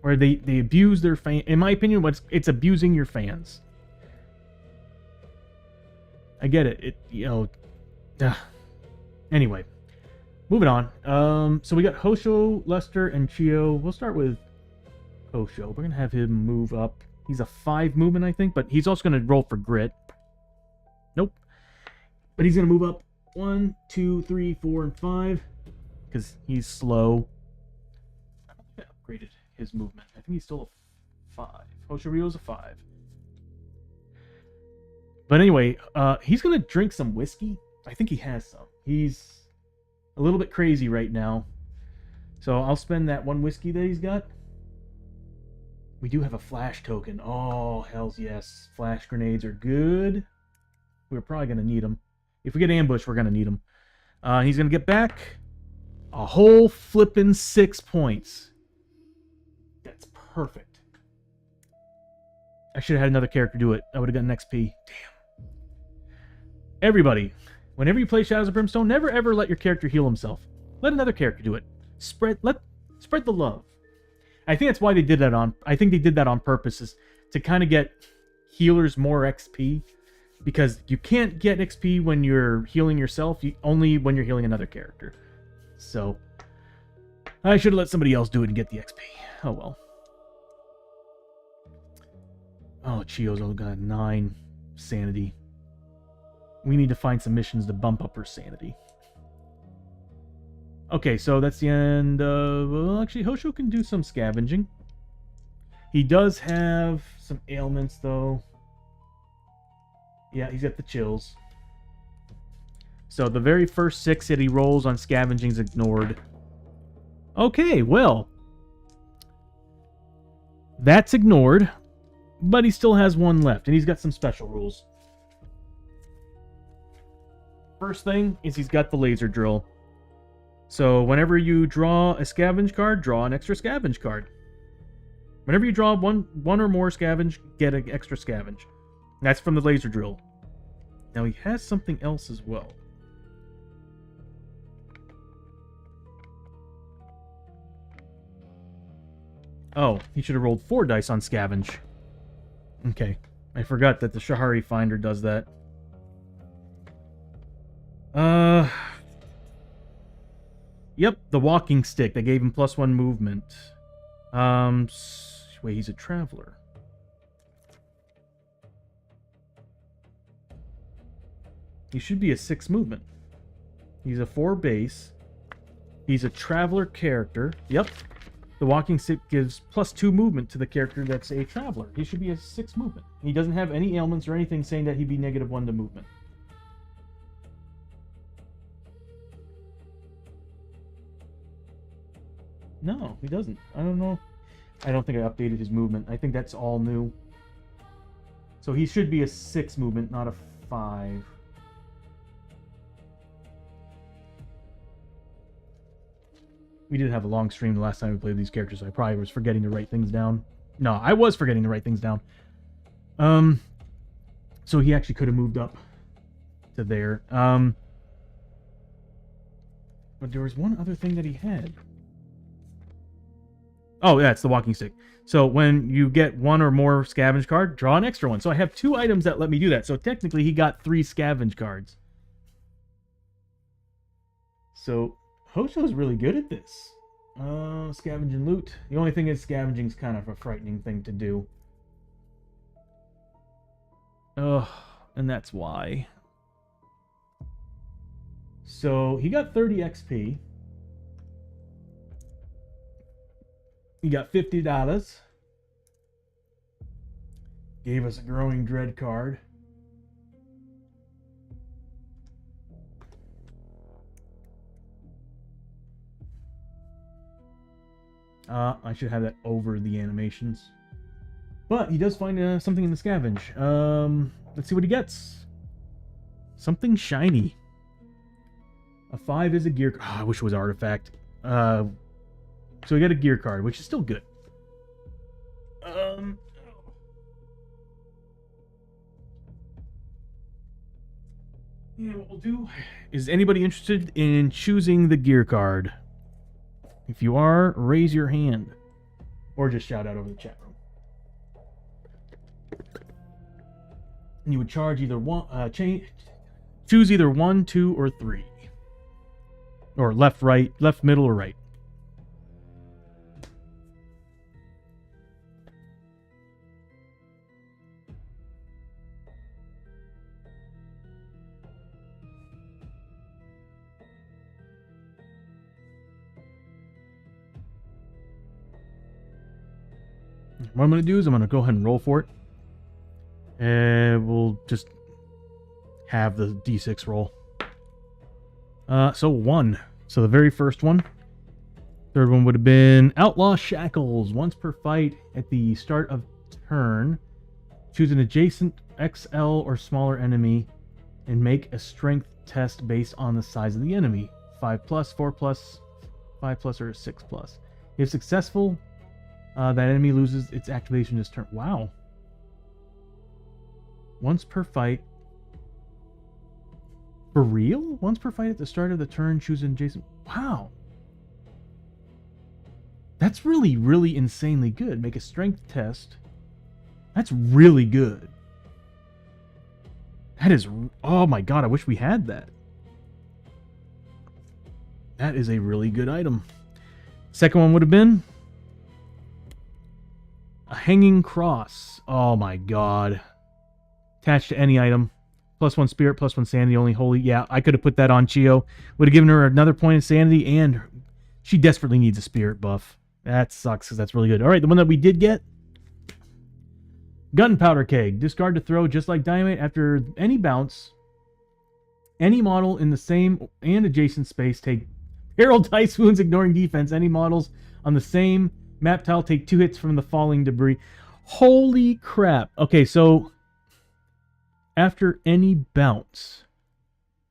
Or they abuse their fan. In my opinion, it's abusing your fans. I get it. Anyway, moving on. So we got Hosho, Lester, and Chio. We'll start with Hosho. We're gonna have him move up. He's a 5 movement, I think, but he's also gonna roll for grit. Nope. But he's gonna move up 1, 2, 3, 4, and 5 because he's slow. I don't think I upgraded his movement. I think he's still a 5. Hosho-ryo's a 5. But anyway, he's gonna drink some whiskey. I think he has some. He's a little bit crazy right now. So I'll spend that 1 whiskey that he's got. We do have a flash token. Oh, hells yes. Flash grenades are good. We're probably gonna need them. If we get ambushed, we're gonna need them. He's gonna get back a whole flippin' 6 points. That's perfect. I should have had another character do it. I would have gotten XP. Damn. Everybody, whenever you play Shadows of Brimstone, never ever let your character heal himself. Let another character do it. Spread the love. I think that's why they did that I think they did that on purpose, is to kind of get healers more XP. Because you can't get XP when you're healing yourself, only when you're healing another character. So, I should have let somebody else do it and get the XP. Oh well. Oh, Chio's only got 9 sanity. We need to find some missions to bump up her sanity. Okay, so that's the end of... Well, actually, Hosho can do some scavenging. He does have some ailments, though. Yeah, he's got the chills. So the very first 6 that he rolls on scavenging is ignored. Okay, well. That's ignored. But he still has 1 left, and he's got some special rules. First thing is he's got the laser drill. So whenever you draw a scavenge card, draw an extra scavenge card. Whenever you draw one or more scavenge, get an extra scavenge. That's from the laser drill. Now he has something else as well. Oh, he should have rolled 4 dice on scavenge. Okay. I forgot that the Shahari Finder does that. Yep, the walking stick. They gave him +1 movement. Wait, he's a traveler. He should be a 6 movement. He's a 4 base. He's a traveler character. Yep. The walking stick gives +2 movement to the character that's a traveler. He should be a 6 movement. He doesn't have any ailments or anything saying that he'd be -1 to movement. No, he doesn't. I don't know. I don't think I updated his movement. I think that's all new. So he should be a 6 movement, not a 5. We did have a long stream the last time we played these characters, so I probably was forgetting to write things down. No, I was forgetting to write things down. So he actually could have moved up to there. But there was one other thing that he had. Oh, yeah, it's the walking stick. So when you get 1 or more scavenge card, draw an extra one. So I have 2 items that let me do that. So technically he got 3 scavenge cards. So Hosho's really good at this. Scavenge and loot. The only thing is scavenging's kind of a frightening thing to do. Ugh, and that's why. So he got 30 XP. He got $50. Gave us a Growing Dread card. I should have that over the animations. But he does find something in the scavenge. Let's see what he gets. Something shiny. A 5 is a gear card. Oh, I wish it was artifact. So we got a gear card, which is still good. Yeah, what we'll do... Is anybody interested in choosing the gear card? If you are, raise your hand. Or just shout out over the chat room. And you would charge either one... choose either 1, 2, or 3. Or left, right, left, middle, or right. What I'm going to do is I'm going to go ahead and roll for it. And we'll just have the D6 roll. So 1. So the very first one. Third one would have been Outlaw Shackles. Once per fight at the start of turn, choose an adjacent XL or smaller enemy and make a strength test based on the size of the enemy. 5+, 4+, 5+, or 6+. If successful, that enemy loses its activation this turn. Wow. Once per fight. For real? Once per fight at the start of the turn, choose an adjacent... Wow. That's really, really insanely good. Make a strength test. That's really good. That is... Oh my god, I wish we had that. That is a really good item. Second one would have been... A Hanging Cross. Oh my god. Attached to any item. +1 spirit, +1 sanity, only holy. Yeah, I could have put that on Chio. Would have given her another point of sanity, and she desperately needs a spirit buff. That sucks, because that's really good. Alright, the one that we did get. Gunpowder Keg. Discard to throw just like dynamite after any bounce. Any model in the same and adjacent space take peril dice wounds, ignoring defense. Any models on the same map tile take 2 hits from the falling debris. Holy crap. Okay, so after any bounce.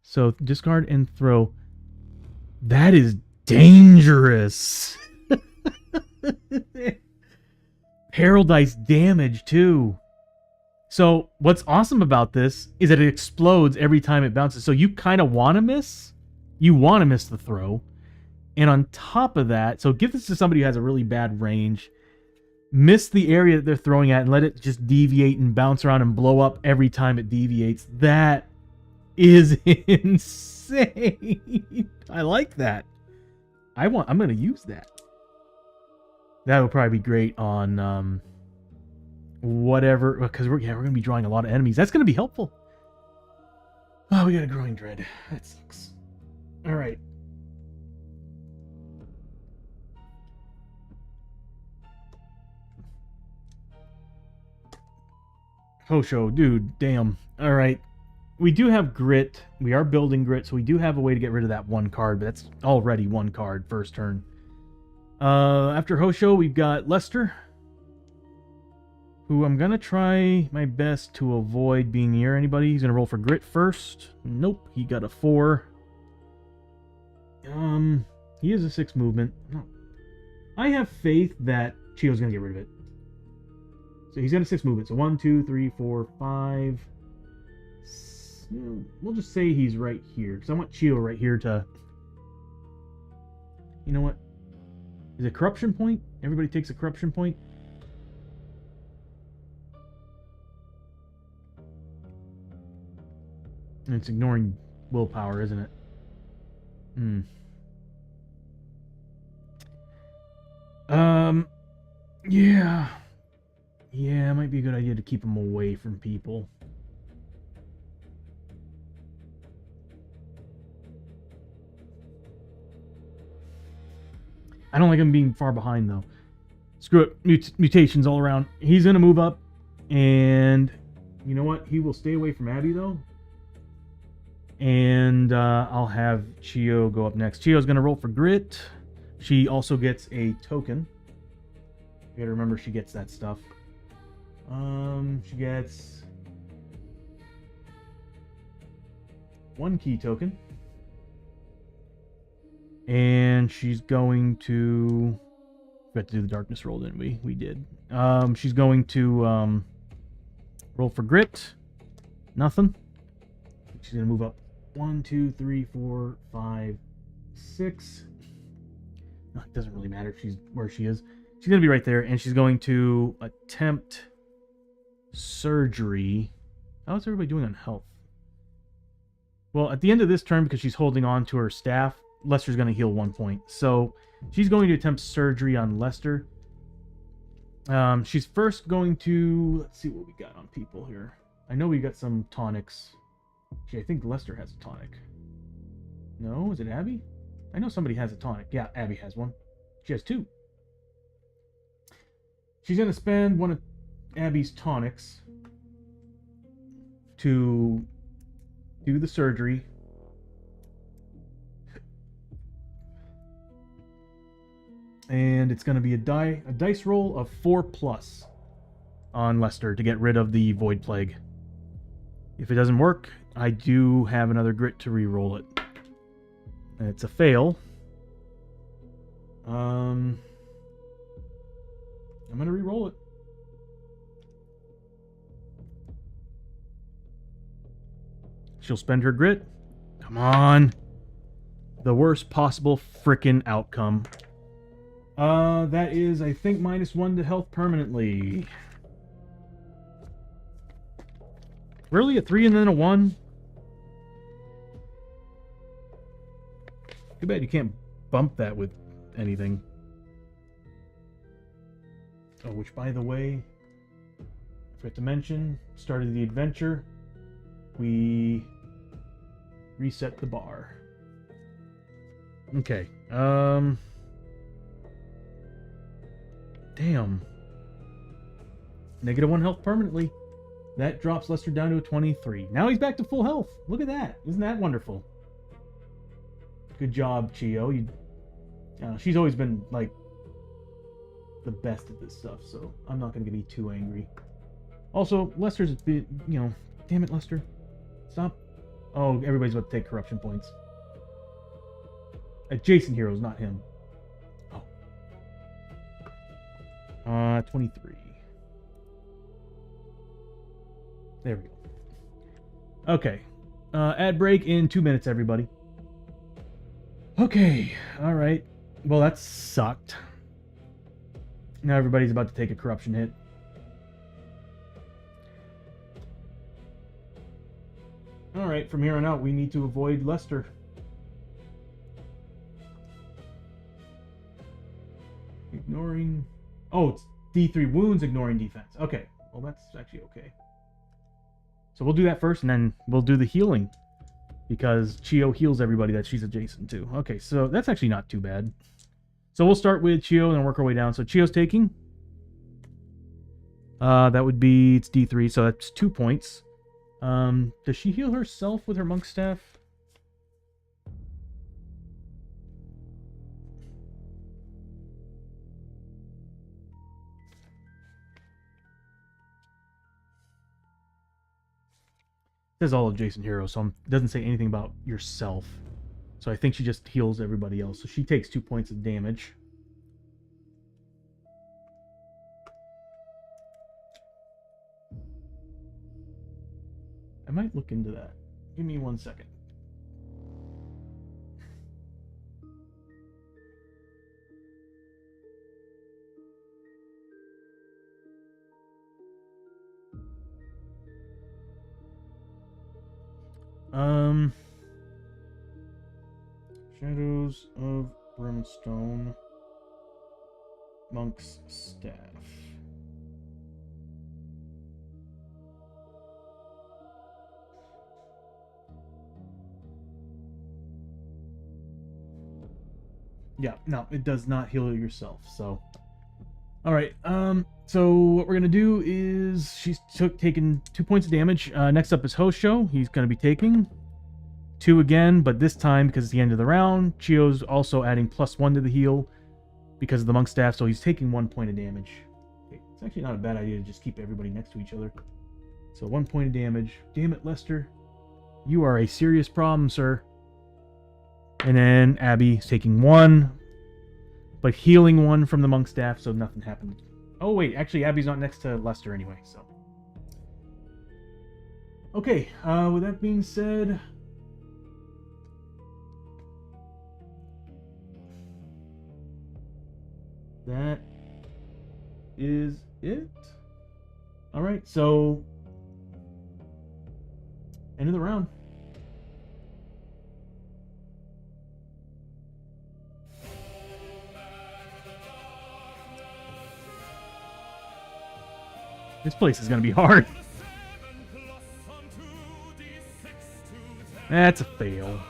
So discard and throw. That is dangerous. Peril dice damage too. So what's awesome about this is that it explodes every time it bounces. So you kind of want to miss. You want to miss the throw. And on top of that, so give this to somebody who has a really bad range. miss the area that they're throwing at and let it just deviate and bounce around and blow up every time it deviates. That is insane. I like that. I'm going to use that. That would probably be great on whatever, because we're going to be drawing a lot of enemies. That's going to be helpful. Oh, we got a growing dread. That sucks. All right. Hosho, dude, damn. All right. We do have grit. We are building grit, so we do have a way to get rid of that one card, but that's already one card first turn. After Hosho, we've got Lester, who I'm going to try my best to avoid being near anybody. He's going to roll for grit first. Nope, he got a 4. He is a 6 movement. No. I have faith that Chio's going to get rid of it. So he's got a 6 movement. So 1, 2, 3, 4, 5. We'll just say he's right here, because I want Chio right here to... You know what? Is it corruption point? Everybody takes a corruption point. And it's ignoring willpower, isn't it? Yeah. Yeah, it might be a good idea to keep him away from people. I don't like him being far behind, though. Screw it. Mutations all around. He's going to move up. And you know what? He will stay away from Abby, though. And I'll have Chio go up next. Chio's going to roll for grit. She also gets a token. You gotta remember she gets that stuff. She gets 1 key token. And she's going to... We had to do the darkness roll, didn't we? We did. She's going to roll for grit. Nothing. She's going to move up 1, 2, 3, 4, 5, 6. No, it doesn't really matter if she's where she is. She's going to be right there, and she's going to attempt surgery. How's everybody doing on health? Well, at the end of this turn, because she's holding on to her staff, Lester's going to heal 1 point. So she's going to attempt surgery on Lester. She's first going to... Let's see what we got on people here. I know we got some tonics. Actually, I think Lester has a tonic. No, is it Abby? I know somebody has a tonic. Yeah, Abby has one. She has 2. She's going to spend one of Abby's tonics to do the surgery. And it's going to be a dice roll of 4+ on Lester to get rid of the Void Plague. If it doesn't work, I do have another grit to re-roll it. And it's a fail. I'm going to re-roll it. She'll spend her grit. Come on. The worst possible frickin' outcome. That is, I think, -1 to health permanently. Really? A 3 and then a 1? Too bad you can't bump that with anything. Oh, which, by the way, I forgot to mention, started the adventure, we reset the bar. Okay, damn. -1 health permanently. That drops Lester down to a 23. Now he's back to full health. Look at that. Isn't that wonderful? Good job, Chio. She's always been, like, the best at this stuff, so I'm not going to be too angry. Also, Lester's a bit, damn it, Lester. Stop. Oh, everybody's about to take corruption points. Adjacent heroes, not him. Oh. 23. There we go. Okay. Ad break in 2 minutes, everybody. Okay. Alright. Well, that sucked. Now everybody's about to take a corruption hit. Alright, from here on out, we need to avoid Lester. Ignoring... Oh, it's D3 wounds, ignoring defense. Okay, well that's actually okay. So we'll do that first, and then we'll do the healing. Because Chio heals everybody that she's adjacent to. Okay, so that's actually not too bad. So we'll start with Chio and work our way down. So Chio's taking. That would be... It's D3, so that's 2 points. Does she heal herself with her monk staff? It says all adjacent heroes, so it doesn't say anything about yourself. So I think she just heals everybody else. So she takes 2 points of damage. I might look into that. Give me 1 second. Shadows of Brimstone. Monk's Staff. Yeah, no, it does not heal yourself, so... Alright, so what we're gonna do is... She's taken 2 points of damage. Next up is Hosho. He's gonna be taking 2 again, but this time, because it's the end of the round, Chio's also adding +1 to the heal because of the monk staff, so he's taking 1 point of damage. Okay, it's actually not a bad idea to just keep everybody next to each other. So 1 point of damage. Damn it, Lester. You are a serious problem, sir. And then Abby's taking 1, but healing 1 from the monk staff, so nothing happened. Oh wait, actually Abby's not next to Lester anyway, so. Okay, with that being said... That is it. Alright, so... End of the round. This place is going to be hard. That's a fail.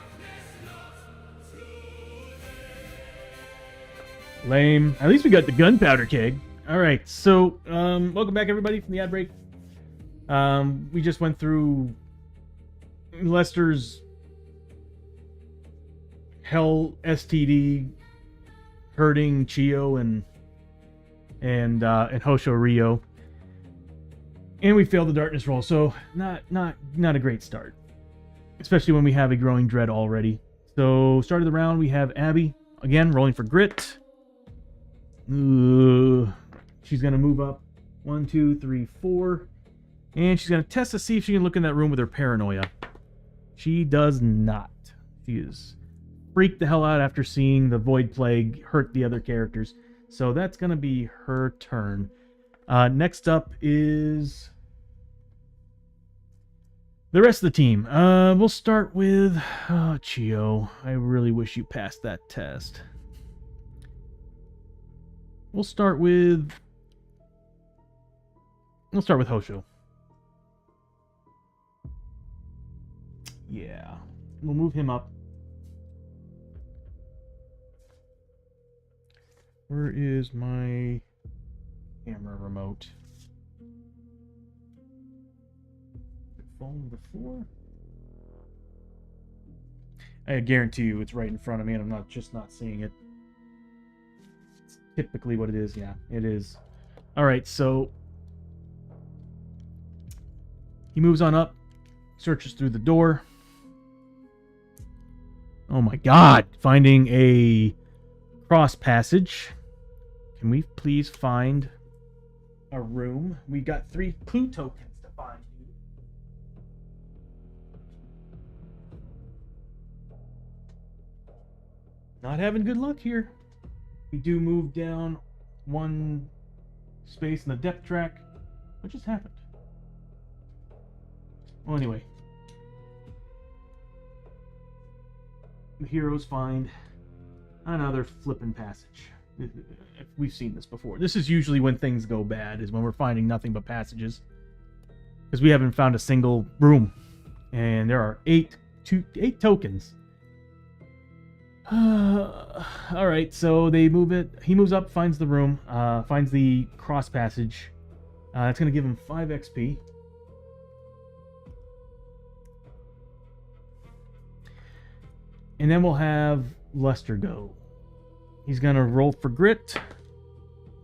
Lame. At least we got the gunpowder keg. Alright, so, welcome back everybody from the ad break. We just went through Lester's Hell STD hurting Chio and Hosho Rio. And we failed the darkness roll, so not a great start. Especially when we have a growing dread already. So, start of the round, we have Abby, again, rolling for grit. She's going to move up 1, 2, 3, 4. And she's going to test to see if she can look in that room with her paranoia. She does not. She is freaked the hell out after seeing the Void Plague hurt the other characters. So that's going to be her turn. Next up is the rest of the team. We'll start with Chio. I really wish you passed that test. We'll start with Hosho. Yeah, we'll move him up. Where is my camera remote? Phone before? I guarantee you it's right in front of me and I'm not seeing it. It's typically what it is. Yeah, it is. Alright, so he moves on up, searches through the door. Oh my god, finding a cross passage. Can we please find a room? We got 3 clue tokens to find. Not having good luck here. We do move down 1 space in the depth track. What just happened? Well, anyway. The heroes find another flippin' passage. We've seen this before. This is usually when things go bad, is when we're finding nothing but passages. Because we haven't found a single room. And there are eight tokens. Alright, so they move it. He moves up, finds the room, finds the cross passage. That's going to give him 5 XP. And then we'll have Lester go. He's going to roll for grit.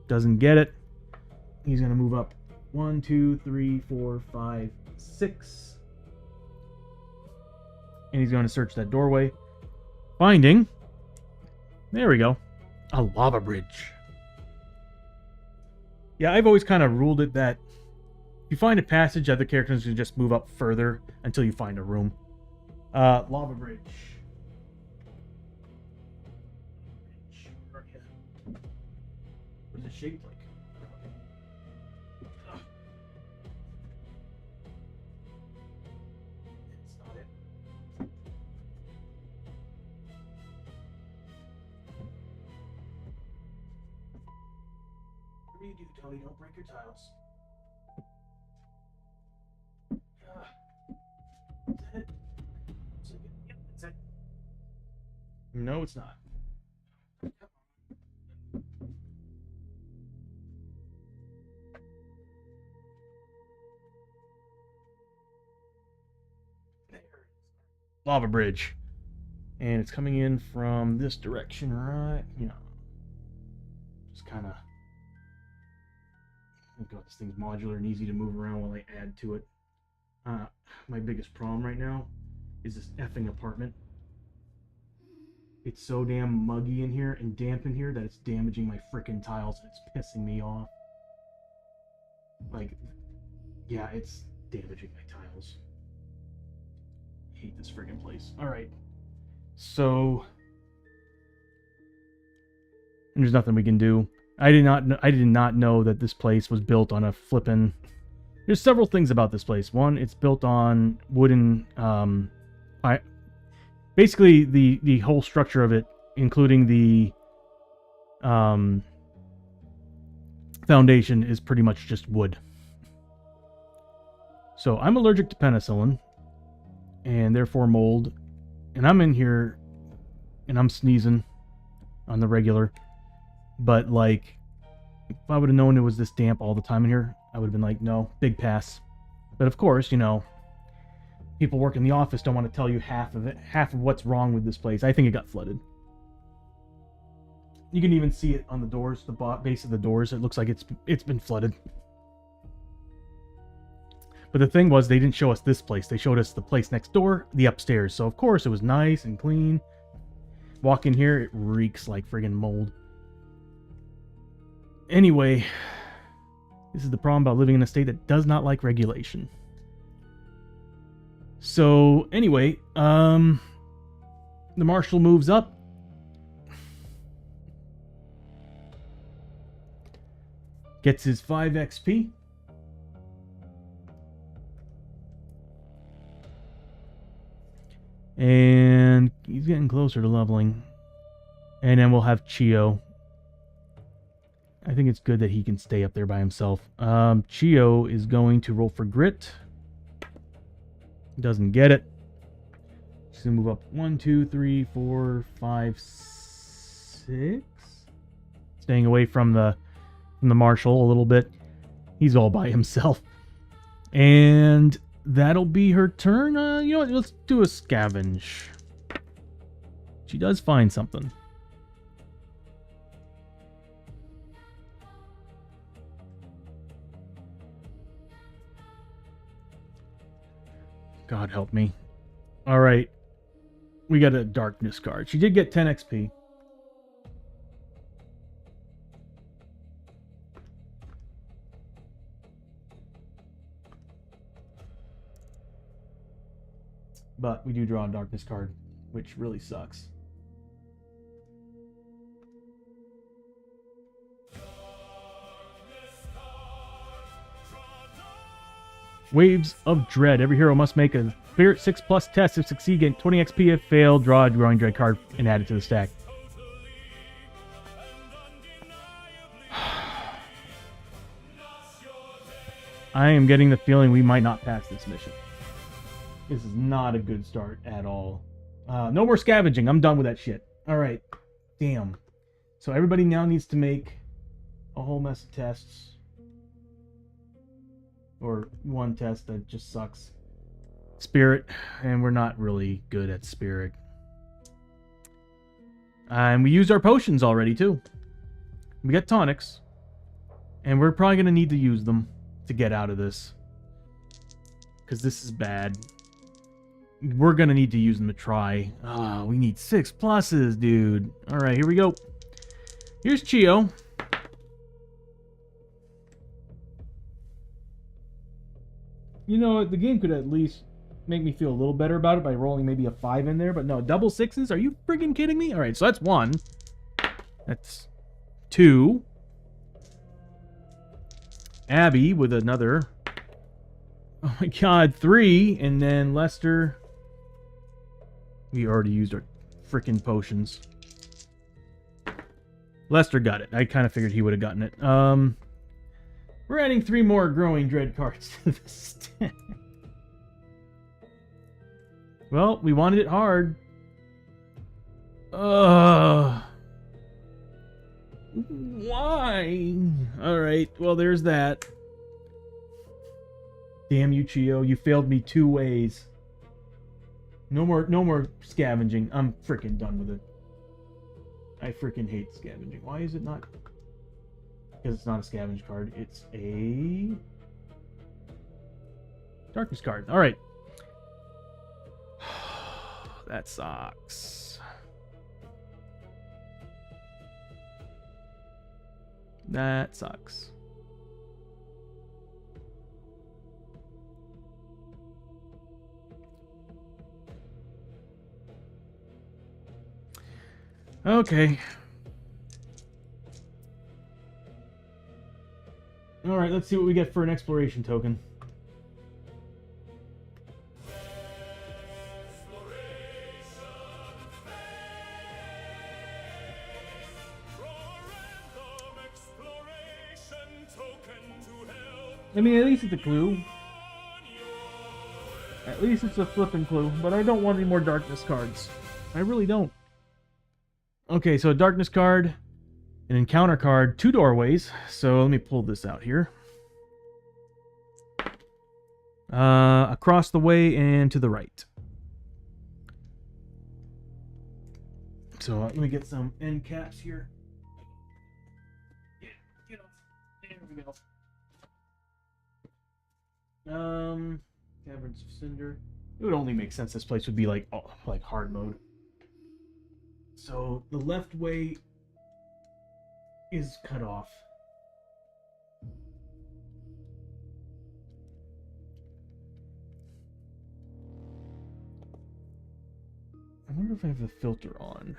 Doesn't get it. He's going to move up 1, 2, 3, 4, 5, 6. And he's going to search that doorway. Finding, there we go, a lava bridge. Yeah, I've always kind of ruled it that if you find a passage, other characters can just move up further until you find a room. Lava bridge. What is it shaped like? It's not it. Whatever you do, Tony, don't break your tiles. Is that it? Yep, that's it. No, it's not. Lava bridge. And it's coming in from this direction, right? You know. Just kind of. Thank God this thing's modular and easy to move around while I add to it. My biggest problem right now is this effing apartment. It's so damn muggy in here and damp in here that it's damaging my frickin' tiles and it's pissing me off. Like, yeah, it's damaging my tiles. I hate this friggin' place. Alright. So there's nothing we can do. I did not know that this place was built on a flippin'. There's several things about this place. One, it's built on wooden basically the whole structure of it, including the foundation, is pretty much just wood. So I'm allergic to penicillin and therefore mold, and I'm in here and I'm sneezing on the regular. But like, if I would have known it was this damp all the time in here, I would have been like, no, big pass. But of course, you know, people work in the office don't want to tell you half of what's wrong with this place. I think it got flooded. You can even see it on the doors, the base of the doors. It looks like it's been flooded. But the thing was, they didn't show us this place. They showed us the place next door, the upstairs. So of course it was nice and clean. Walk in here, it reeks like friggin' mold. Anyway, this is the problem about living in a state that does not like regulation. So anyway, the marshal moves up. Gets his 5 XP. And he's getting closer to leveling. And then we'll have Chio. I think it's good that he can stay up there by himself. Chio is going to roll for grit. Doesn't get it. She's going to move up 1, 2, 3, 4, 5, 6. Staying away from the marshal a little bit. He's all by himself. And that'll be her turn. You know what? Let's do a scavenge. She does find something. God help me. Alright. We got a darkness card. She did get 10 XP. But we do draw a darkness card, which really sucks. Waves of Dread. Every hero must make a Spirit 6+ test. If succeed, get 20 XP. If fail, draw a Growing Dread card and add it to the stack. I am getting the feeling we might not pass this mission. This is not a good start at all. No more scavenging. I'm done with that shit. Alright. Damn. So everybody now needs to make a whole mess of tests. Or one test that just sucks. Spirit. And we're not really good at Spirit. And we used our potions already, too. We got tonics. And we're probably going to need to use them to get out of this. Because this is bad. We're going to need to use them to try. Ah, we need 6 pluses, dude. Alright, here we go. Here's Chio. You know what? The game could at least make me feel a little better about it by rolling maybe a 5 in there. But no, double 6s? Are you friggin' kidding me? Alright, so that's 1. That's 2. Abby with another. Oh my god, 3. And then Lester. We already used our frickin' potions. Lester got it. I kind of figured he would have gotten it. We're adding 3 more Growing Dread cards to the stack. Well, we wanted it hard. Why? Alright, well there's that. Damn you, Chio. You failed me 2 ways. No more scavenging. I'm freaking done with it. I freaking hate scavenging. Why is it not? Because it's not a scavenge card. It's a darkness card. Alright. That sucks. That sucks. Okay. Alright, let's see what we get for an exploration token. I mean, at least it's a clue. At least it's a flipping clue, but I don't want any more darkness cards. I really don't. Okay, so a darkness card, an encounter card, 2 doorways. So let me pull this out here. Across the way and to the right. So let me get some end caps here. Yeah, get off. There we go. Caverns of Cinder. It would only make sense this place would be like hard mode. So the left way is cut off. I wonder if I have the filter on.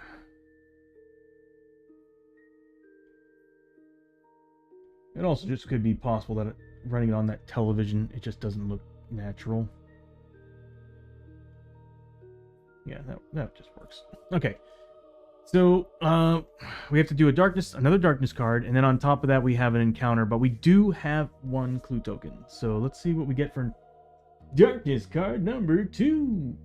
It also just could be possible that running it on that television, it just doesn't look natural. Yeah, that just works. Okay. So, we have to do another darkness card, and then on top of that we have an encounter, but we do have 1 clue token. So let's see what we get for darkness card number 2.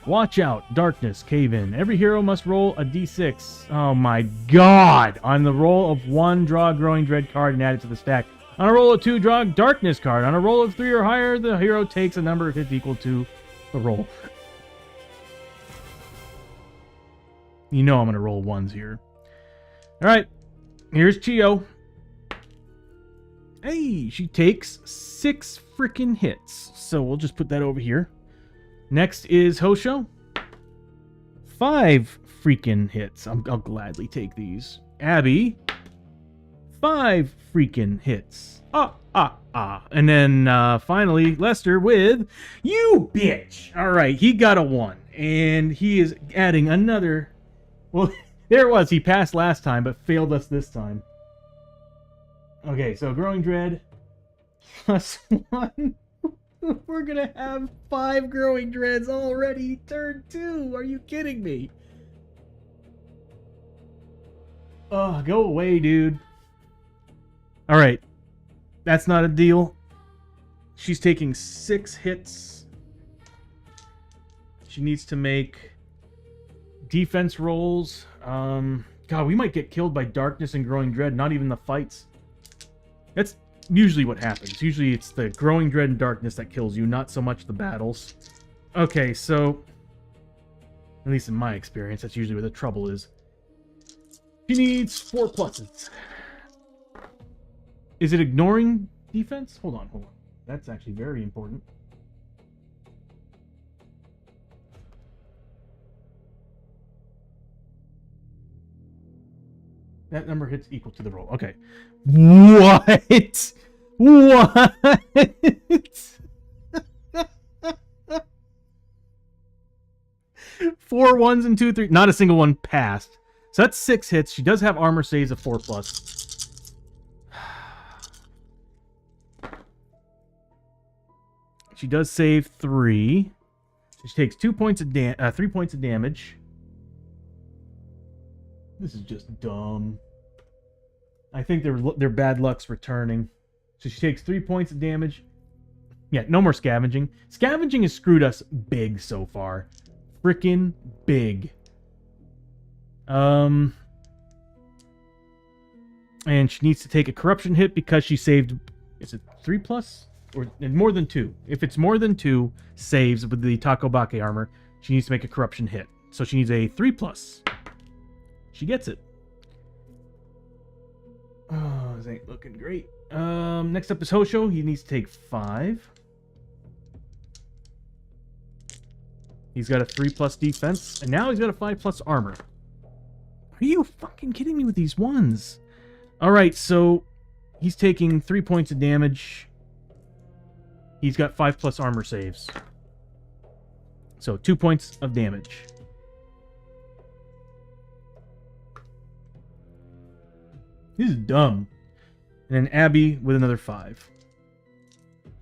Watch out, darkness, cave in. Every hero must roll a d6. Oh my god! On the roll of 1, draw a Growing Dread card and add it to the stack. On a roll of 2, draw a darkness card. On a roll of 3 or higher, the hero takes a number of hits equal to the roll. You know I'm gonna roll 1s here. Alright, here's Chio. Hey, she takes 6 freaking hits. So we'll just put that over here. Next is Hosho. 5 freaking hits. I'll gladly take these. Abby. 5 freaking hits. And then finally Lester with you bitch. All right, he got a 1. And he is adding another... Well, there it was. He passed last time, but failed us this time. Okay, so Growing Dread +1. We're gonna have 5 Growing Dreads already. Turn 2. Are you kidding me? Oh, go away, dude. Alright. That's not a deal. She's taking 6 hits. She needs to make defense rolls. God, we might get killed by Darkness and Growing Dread, not even the fights. That's usually what happens. Usually it's the Growing Dread and Darkness that kills you, not so much the battles. Okay, so... At least in my experience, that's usually where the trouble is. She needs 4 pluses. Is it ignoring defense? Hold on. That's actually very important. That number hits equal to the roll. Okay. What? What? 4 1s and 2 3. Not a single one passed. So that's 6 hits. She does have armor saves of 4+. She does save 3. So she takes 3 points of damage. This is just dumb. I think their bad luck's returning. So she takes 3 points of damage. Yeah, no more scavenging. Scavenging has screwed us big so far. Frickin' big. And she needs to take a corruption hit because she saved... Is it 3+? Or more than 2. If it's more than 2 saves with the Takobake armor, she needs to make a corruption hit. So she needs a 3+. She gets it. Oh, this ain't looking great. Next up is Hosho. He needs to take 5. He's got a 3+ defense, and now he's got a 5+ armor. Are you fucking kidding me with these ones? Alright, so he's taking 3 points of damage. He's got 5+ armor saves. So 2 points of damage. This is dumb. And then Abby with another 5.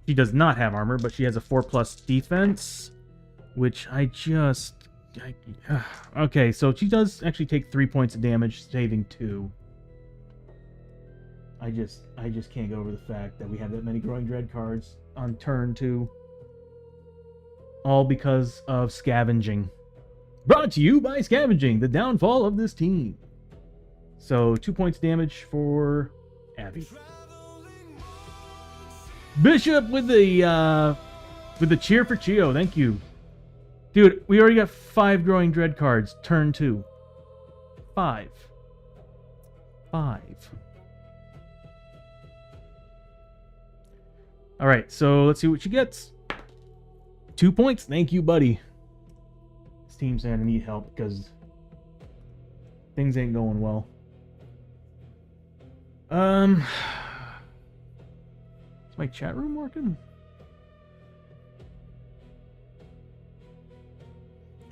She does not have armor, but she has a 4+ defense, which okay, so she does actually take 3 points of damage, saving 2. I just can't get over the fact that we have that many Growing Dread cards on turn 2. All because of scavenging. Brought to you by Scavenging, the downfall of this team. So 2 points damage for Abby. Bishop with the cheer for Chio. Thank you. Dude, we already got 5 Growing Dread cards. Turn 2. 5. Alright, so let's see what she gets. 2 points. Thank you, buddy. This team's gonna need help because things ain't going well. Is my chat room working?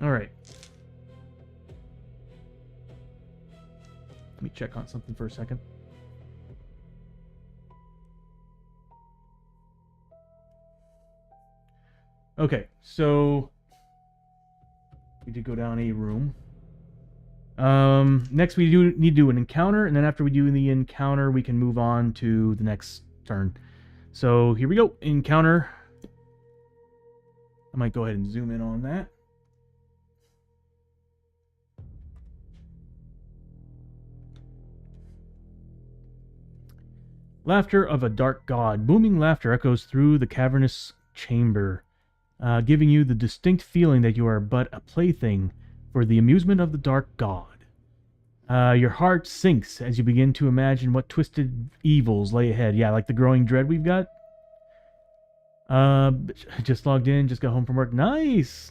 Alright. Let me check on something for a second. Okay, so we did go down a room. Next we need to do an encounter, and then after we do the encounter, we can move on to the next turn. So here we go, encounter. I might go ahead and zoom in on that. Laughter of a dark god. Booming laughter echoes through the cavernous chamber, giving you the distinct feeling that you are but a plaything for the amusement of the dark god. Your heart sinks as you begin to imagine what twisted evils lay ahead. Yeah, like the Growing Dread we've got. Just logged in, just got home from work. Nice.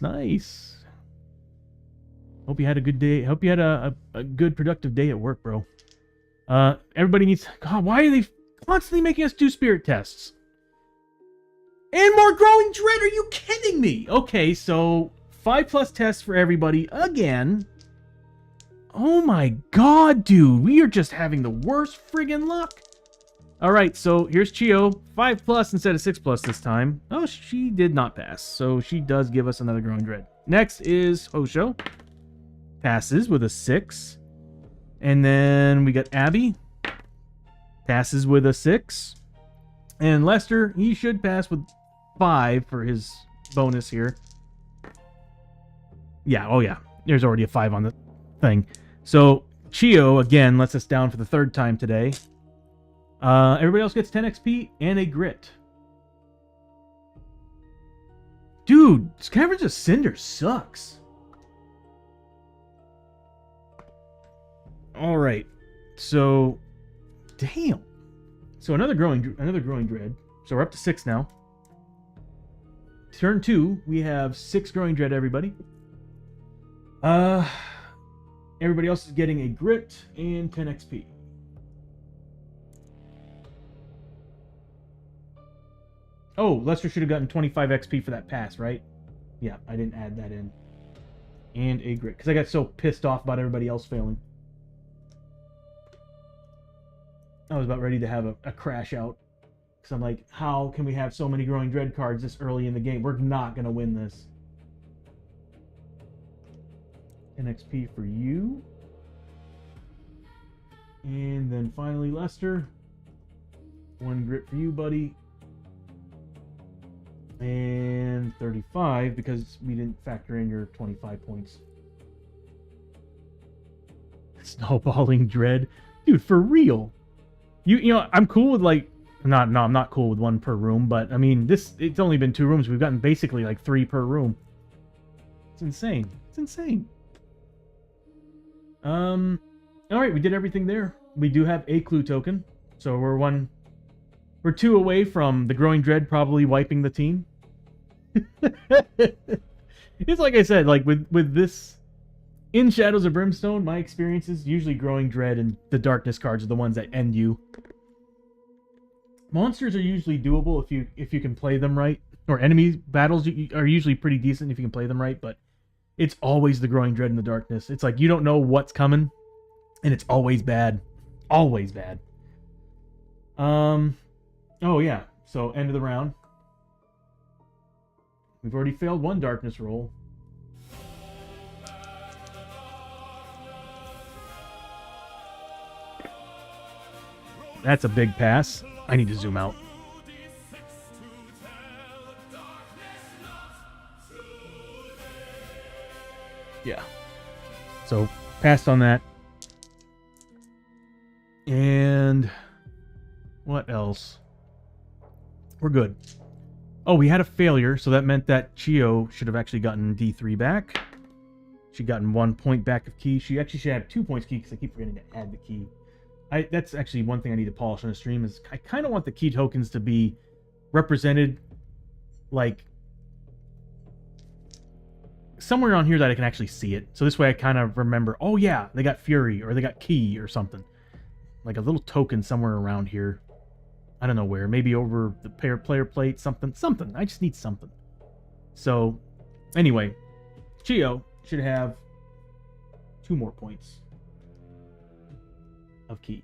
Hope you had a good day. Hope you had a good, productive day at work, bro. Everybody needs... God, why are they constantly making us do spirit tests? And more Growing Dread? Are you kidding me? Okay, so 5+ tests for everybody again. Oh my god, dude. We are just having the worst friggin' luck. Alright, so here's Chio. 5+ instead of 6+ this time. Oh, she did not pass. So she does give us another Growing Dread. Next is Hosho. Passes with a 6. And then we got Abby. Passes with a 6. And Lester, he should pass with 5 for his bonus here. Yeah, oh yeah. There's already a 5 on the thing. So, Chio, again, lets us down for the 3rd time today. Everybody else gets 10 XP and a grit. Dude, Caverns of Cinder sucks. Alright. So, damn. So another growing dread. So we're up to 6 now. Turn 2, we have 6 growing dread, everybody. Everybody else is getting a grit and 10 XP. Oh, Lester should have gotten 25 XP for that pass, right? Yeah, I didn't add that in. And a grit, because I got so pissed off about everybody else failing. I was about ready to have a crash out. Because I'm like, how can we have so many growing dread cards this early in the game? We're not going to win this. 10 XP for you. And then finally, Lester. 1 grit for you, buddy. And 35, because we didn't factor in your 25 points. Snowballing dread. Dude, for real. You know, I'm cool with like... No, I'm not cool with 1 per room, but I mean, it's only been 2 rooms. We've gotten basically like 3 per room. It's insane. It's insane. Alright, we did everything there. We do have a clue token. So we're 2 away from the Growing Dread probably wiping the team. It's like I said, like with this in Shadows of Brimstone, my experience is usually Growing Dread and the Darkness cards are the ones that end you. Monsters are usually doable if you can play them right, or enemy battles are usually pretty decent if you can play them right, but it's always the Growing Dread and the Darkness. It's like you don't know what's coming, and it's always bad. Always bad. Oh yeah, so end of the round. We've already failed 1 Darkness roll. That's a big pass. I need to zoom out. Yeah. So, passed on that. And what else? We're good. Oh, we had a failure, so that meant that Chio should have actually gotten D3 back. She'd gotten 1 point back of key. She actually should have 2 points key because I keep forgetting to add the key. That's actually one thing I need to polish on the stream is I kind of want the key tokens to be represented like somewhere on here that I can actually see it. So this way I kind of remember, oh yeah, they got Fury or they got Key or something. Like a little token somewhere around here. I don't know where. Maybe over the player plate, something. I just need something. So, anyway, Chio should have 2 more points of key.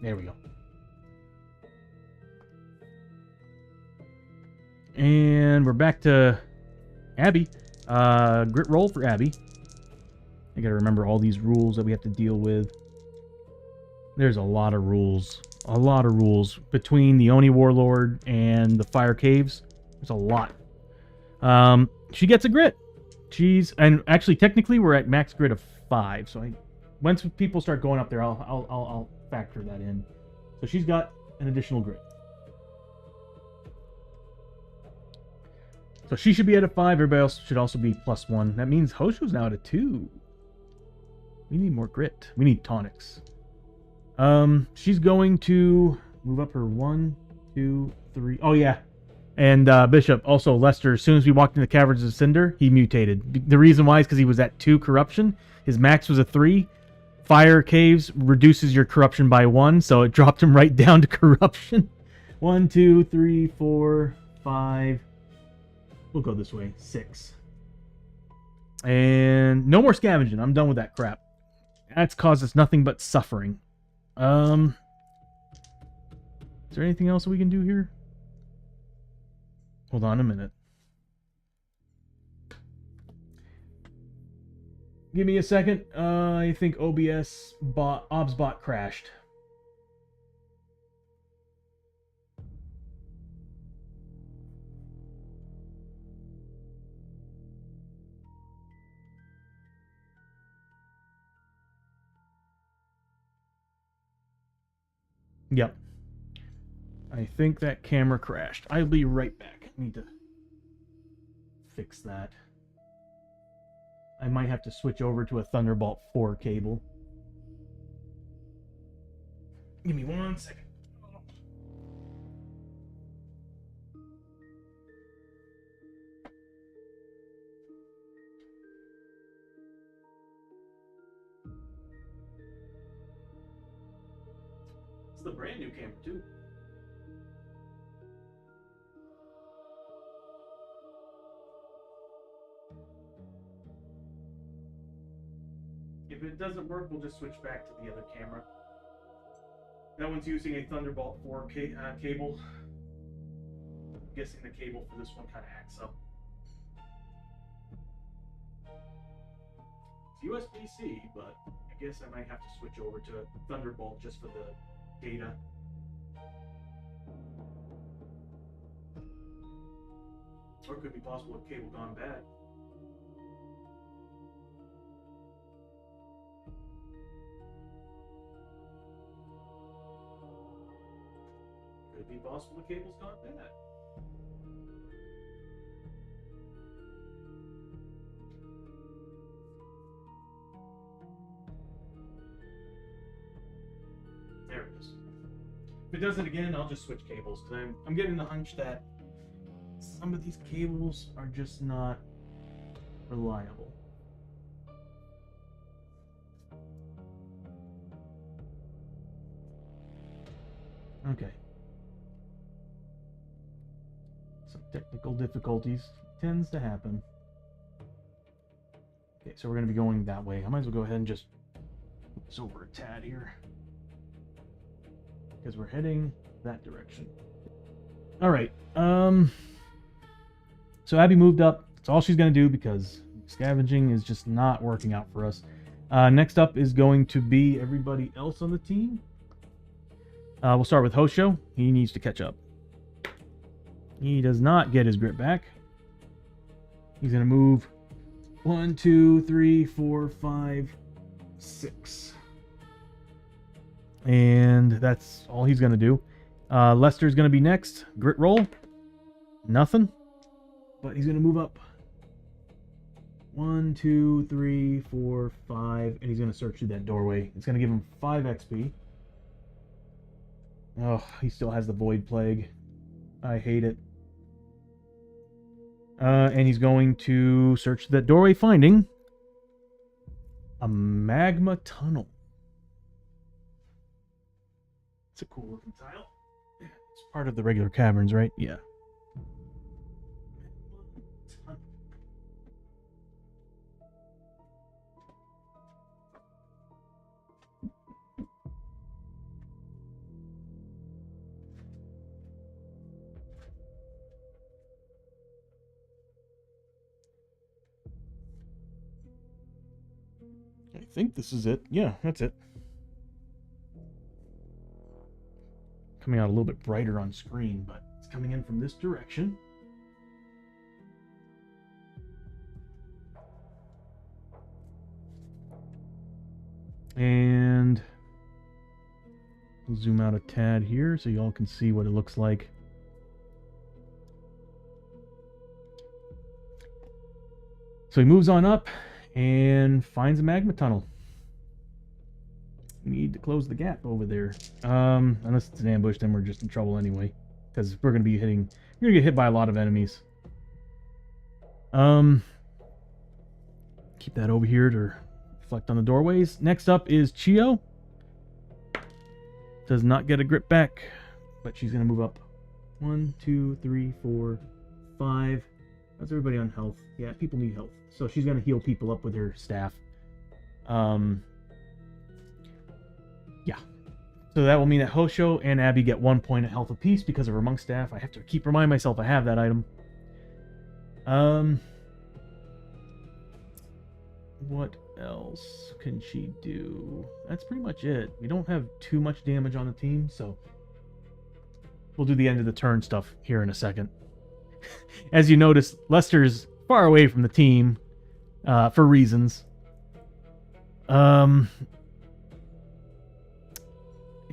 There we go. And we're back to Abby. Grit roll for Abby. I gotta remember all these rules that we have to deal with. There's a lot of rules. A lot of rules. Between the Oni Warlord and the Fire Caves, there's a lot. She gets a grit. And actually, technically, we're at max grit of 5. So once people start going up there, I'll factor that in. So she's got an additional grit. So she should be at a 5. Everybody else should also be +1. That means Hosho's now at a 2. We need more grit. We need tonics. She's going to move up her 1, 2, 3. Oh, yeah. And Bishop, also Lester, as soon as we walked in the Caverns of Cinder, he mutated. The reason why is because he was at 2 corruption. His max was a 3. fire caves reduces your corruption by 1, so it dropped him right down to corruption. 1, 2, 3, 4, 5. We'll go this way. 6. And no more scavenging. I'm done with that crap. That's caused us nothing but suffering. Is there anything else we can do here? Hold on a minute. Give me a second. I think OBS bot crashed. Yep. I think that camera crashed. I'll be right back. I need to fix that. I might have to switch over to a Thunderbolt 4 cable. Give me 1 second. It's the brand new camera too. If it doesn't work, we'll just switch back to the other camera. That one's using a Thunderbolt 4 cable. I'm guessing the cable for this one kind of acts up. It's USB-C, but I guess I might have to switch over to a Thunderbolt just for the data. Or it could be possible with cable gone bad. Could be possible the cable's gone bad. There it is. If it does it again, I'll just switch cables, because I'm getting the hunch that some of these cables are just not reliable. Okay. Some technical difficulties tends to happen. Okay, so we're going to be going that way. I might as well go ahead and just move this over a tad here, because we're heading that direction. All right. So Abby moved up. That's all she's going to do, because scavenging is just not working out for us. Next up is going to be everybody else on the team. We'll start with Hosho. He needs to catch up. He does not get his grip back. He's going to move 1, 2, 3, 4, 5, 6. And that's all he's going to do. Lester's going to be next. Grit roll. Nothing. But he's going to move up 1, 2, 3, 4, 5. And he's going to search through that doorway. It's going to give him 5 XP. Oh, he still has the Void Plague. I hate it. And he's going to search that doorway, finding a magma tunnel. It's a cool looking tile. It's part of the regular caverns, right? Yeah. I think this is it. Yeah, that's it. Coming out a little bit brighter on screen, but it's coming in from this direction. And we'll zoom out a tad here so you all can see what it looks like. So he moves on up and finds a magma tunnel. We need to close the gap over there. Unless it's an ambush, then we're just in trouble anyway. Because we're going to be hitting... We're going to get hit by a lot of enemies. Keep that over here to reflect on the doorways. Next up is Chio. Does not get a grip back, but she's going to move up. 1, 2, 3, 4, 5. How's everybody on health? Yeah, people need health. So she's going to heal people up with her staff. Yeah. So that will mean that Hosho and Abby get 1 point of health apiece because of her monk staff. I have to keep reminding myself I have that item. What else can she do? That's pretty much it. We don't have too much damage on the team, so we'll do the end of the turn stuff here in a second. As you notice, Lester's far away from the team for reasons.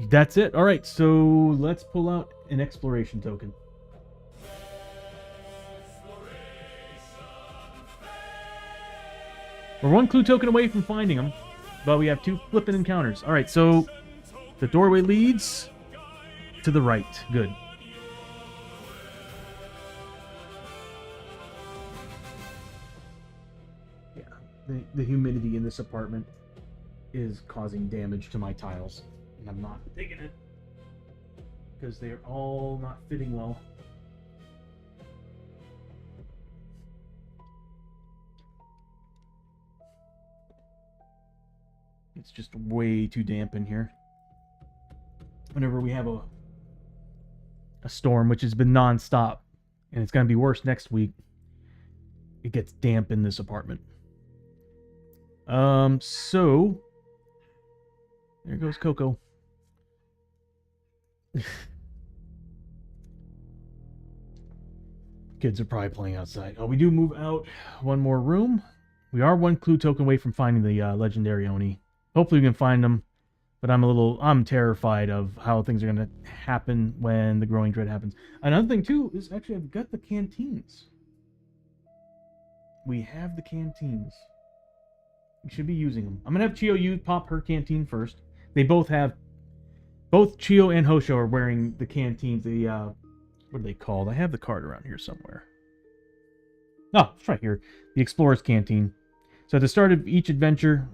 That's it. All right, so let's pull out an exploration token. We're 1 clue token away from finding them, but we have 2 flipping encounters. All right, so the doorway leads to the right. Good. Yeah, the humidity in this apartment is causing damage to my tiles, and I'm not digging it because they're all not fitting well. It's just way too damp in here. Whenever we have a storm, which has been non-stop, and it's going to be worse next week, it gets damp in this apartment. So there goes Coco. Kids are probably playing outside. Oh, we do move out 1 more room. We are 1 clue token away from finding the Legendary Oni. Hopefully we can find them, but I'm terrified of how things are going to happen when the Growing Dread happens. Another thing, too, is actually I've got the canteens. We have the canteens. We should be using them. I'm going to have Chio pop her canteen first. They both Chio and Hosho are wearing the canteens. What are they called? I have the card around here somewhere. Oh, it's right here. The Explorer's Canteen. So at the start of each adventure,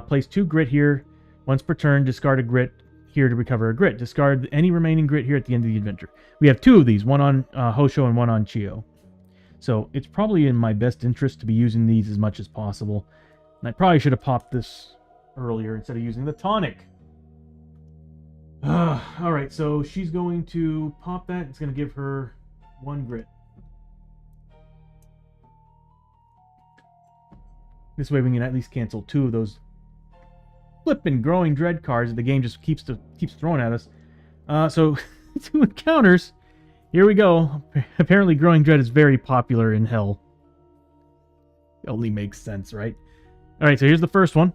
place 2 grit here. Once per turn, discard a grit here to recover a grit. Discard any remaining grit here at the end of the adventure. We have 2 of these, one on Hosho and one on Chio. So it's probably in my best interest to be using these as much as possible. And I probably should have popped this earlier instead of using the tonic. Alright, so she's going to pop that. It's going to give her 1 grit. This way we can at least cancel 2 of those flippin' Growing Dread cards that the game just keeps throwing at us. So 2 encounters. Here we go. Apparently Growing Dread is very popular in Hell. It only makes sense, right? Alright, so here's the first one.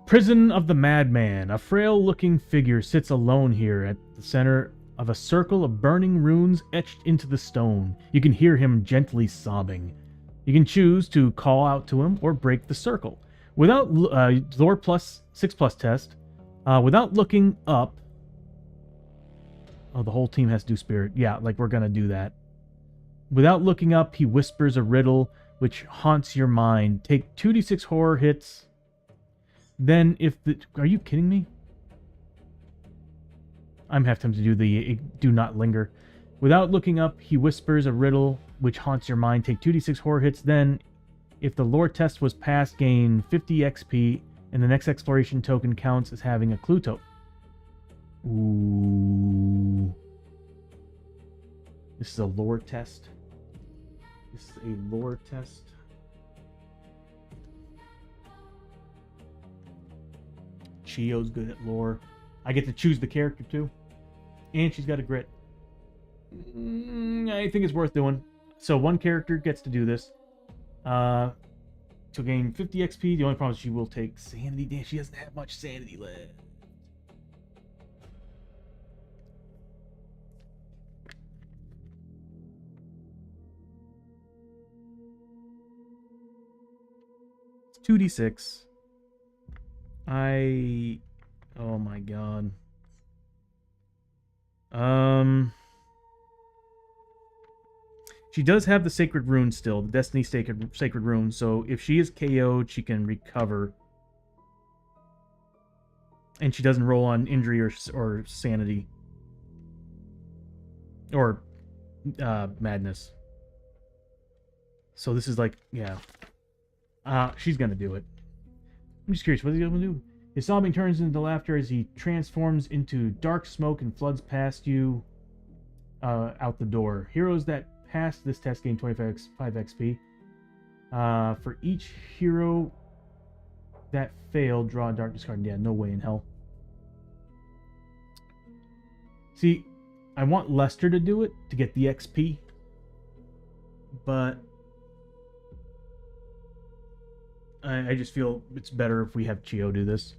Prison of the Madman. A frail-looking figure sits alone here at the center of a circle of burning runes etched into the stone. You can hear him gently sobbing. You can choose to call out to him or break the circle. Without lore plus 6+ test, without looking up. Oh, the whole team has to do spirit. Yeah, like we're gonna do that. Without looking up, he whispers a riddle which haunts your mind. Take 2d6 horror hits. Then if the... Are you kidding me? I'm half tempted to do the do not linger. Without looking up, he whispers a riddle which haunts your mind. Take 2d6 horror hits. Then, if the lore test was passed, gain 50 XP, and the next exploration token counts as having a clue token. Ooh. This is a lore test. This is a lore test. Chio's good at lore. I get to choose the character too. And she's got a grit. I think it's worth doing. So 1 character gets to do this. To gain 50 XP. The only problem is she will take sanity. Damn, she doesn't have much sanity left. It's 2d6. I Oh my god. She does have the Sacred Rune still, the Destiny Sacred Rune, so if she is KO'd, she can recover. And she doesn't roll on injury or sanity. Or madness. So this is like, yeah. She's gonna do it. I'm just curious, what's he gonna do? His sobbing turns into laughter as he transforms into dark smoke and floods past you out the door. Heroes that pass this test gain 25 XP. For each hero that failed, draw a darkness card. Yeah, no way in hell. See, I want Lester to do it to get the XP. But I just feel it's better if we have Chio do this.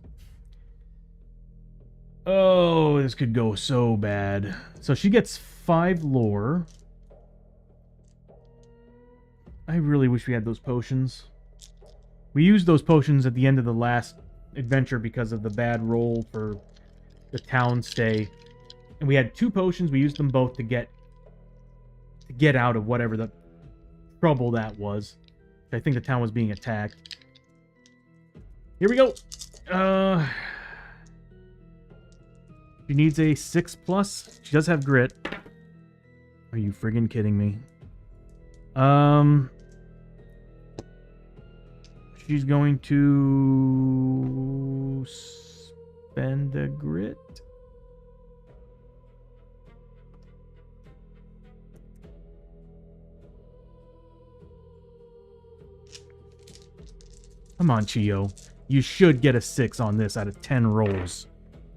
Oh, this could go so bad. So she gets 5 lore. I really wish we had those potions. We used those potions at the end of the last adventure because of the bad roll for the town stay. And we had 2 potions. We used them both to get out of whatever the trouble that was. I think the town was being attacked. Here we go. She needs a 6+. She does have grit. Are you friggin' kidding me? She's going to spend a grit. Come on, Chio. You should get a 6 on this out of 10 rolls.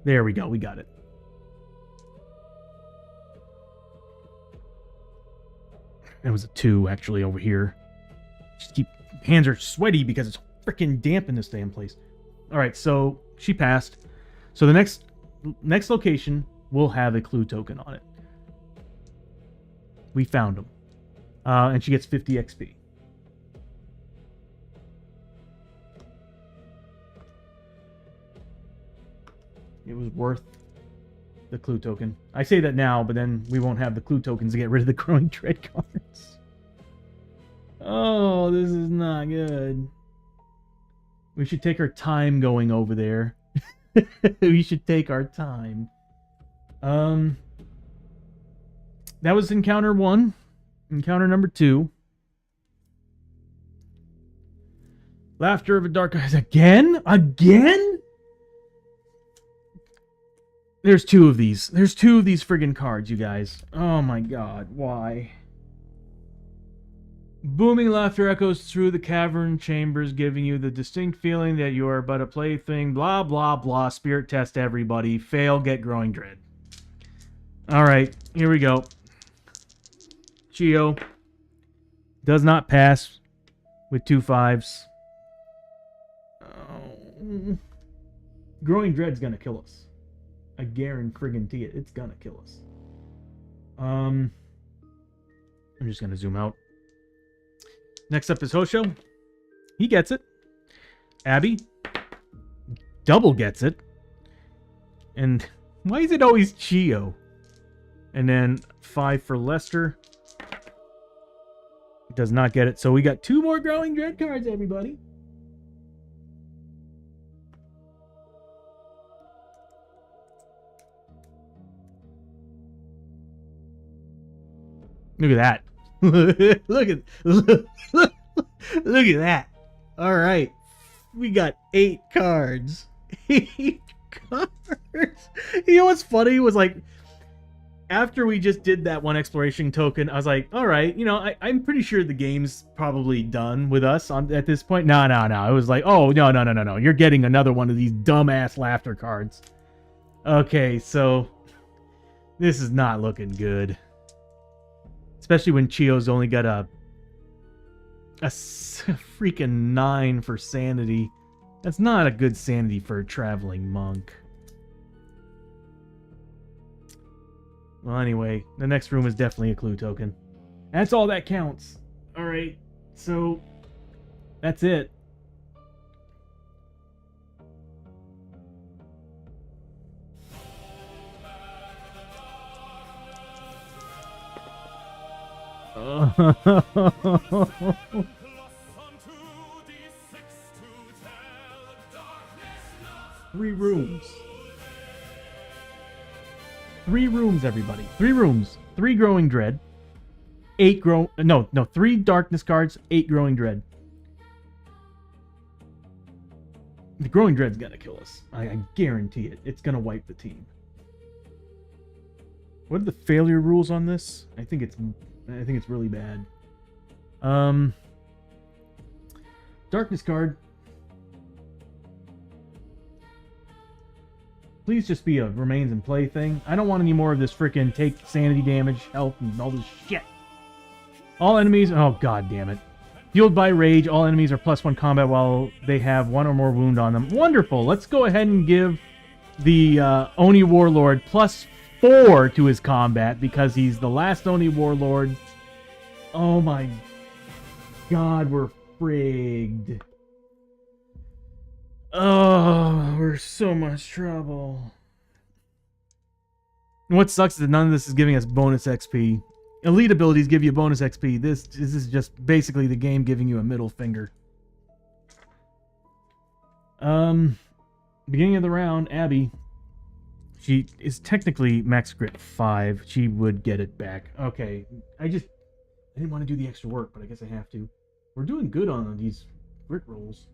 There we go. We got it. It was a 2, actually, over here. Just hands are sweaty because it's freaking damp in this damn place. All right, so she passed. So the next location will have a clue token on it. We found them. And she gets 50 XP. It was worth the clue token. I say that now, but then we won't have the clue tokens to get rid of the Growing Dread cards. Oh, this is not good. We should take our time going over there. We should take our time. That was encounter 1. Encounter number 2. Laughter of a Dark Eyes. Again? Again? There's 2 of these. There's 2 of these friggin' cards, you guys. Oh my god, why? Booming laughter echoes through the cavern chambers, giving you the distinct feeling that you are but a plaything. Blah, blah, blah. Spirit test, everybody. Fail, get Growing Dread. Alright, here we go. Chio does not pass with 2 5s. Oh. Growing Dread's gonna kill us. I guarantee it. It's gonna kill us. I'm just gonna zoom out. Next up is Hosho. He gets it. Abby double gets it. And why is it always Chio? And then 5 for Lester. Does not get it. So we got 2 more Growing Dread cards, everybody. Look at that. look at that. All right. We got 8 cards. 8 cards. You know what's funny was like after we just did that one exploration token, I was like, all right, you know, I'm pretty sure the game's probably done with us at this point. No. It was like, oh, no. You're getting another one of these dumbass laughter cards. Okay, so this is not looking good. Especially when Chio's only got a freaking 9 for sanity. That's not a good sanity for a traveling monk. Well, anyway, the next room is definitely a clue token. That's all that counts. Alright, so that's it. Three rooms. 3 rooms, everybody. 3 rooms. 3 growing dread. 3 darkness cards, 8 growing dread. The growing dread's gonna kill us. I guarantee it. It's gonna wipe the team. What are the failure rules on this? I think it's really bad. Darkness card. Please just be a remains in play thing. I don't want any more of this freaking take sanity damage, health, and all this shit. All enemies... Oh, god damn it. Fueled by rage, all enemies are +1 combat while they have 1 or more wound on them. Wonderful! Let's go ahead and give the Oni Warlord +4 to his combat because he's the last Oni Warlord. Oh my god, we're frigged. Oh, we're so much trouble. And what sucks is that none of this is giving us bonus XP. Elite abilities give you bonus XP. This is just basically the game giving you a middle finger. Beginning of the round, Abby. She is technically max grit 5. She would get it back. Okay, I didn't want to do the extra work, but I guess I have to. We're doing good on these grit rolls.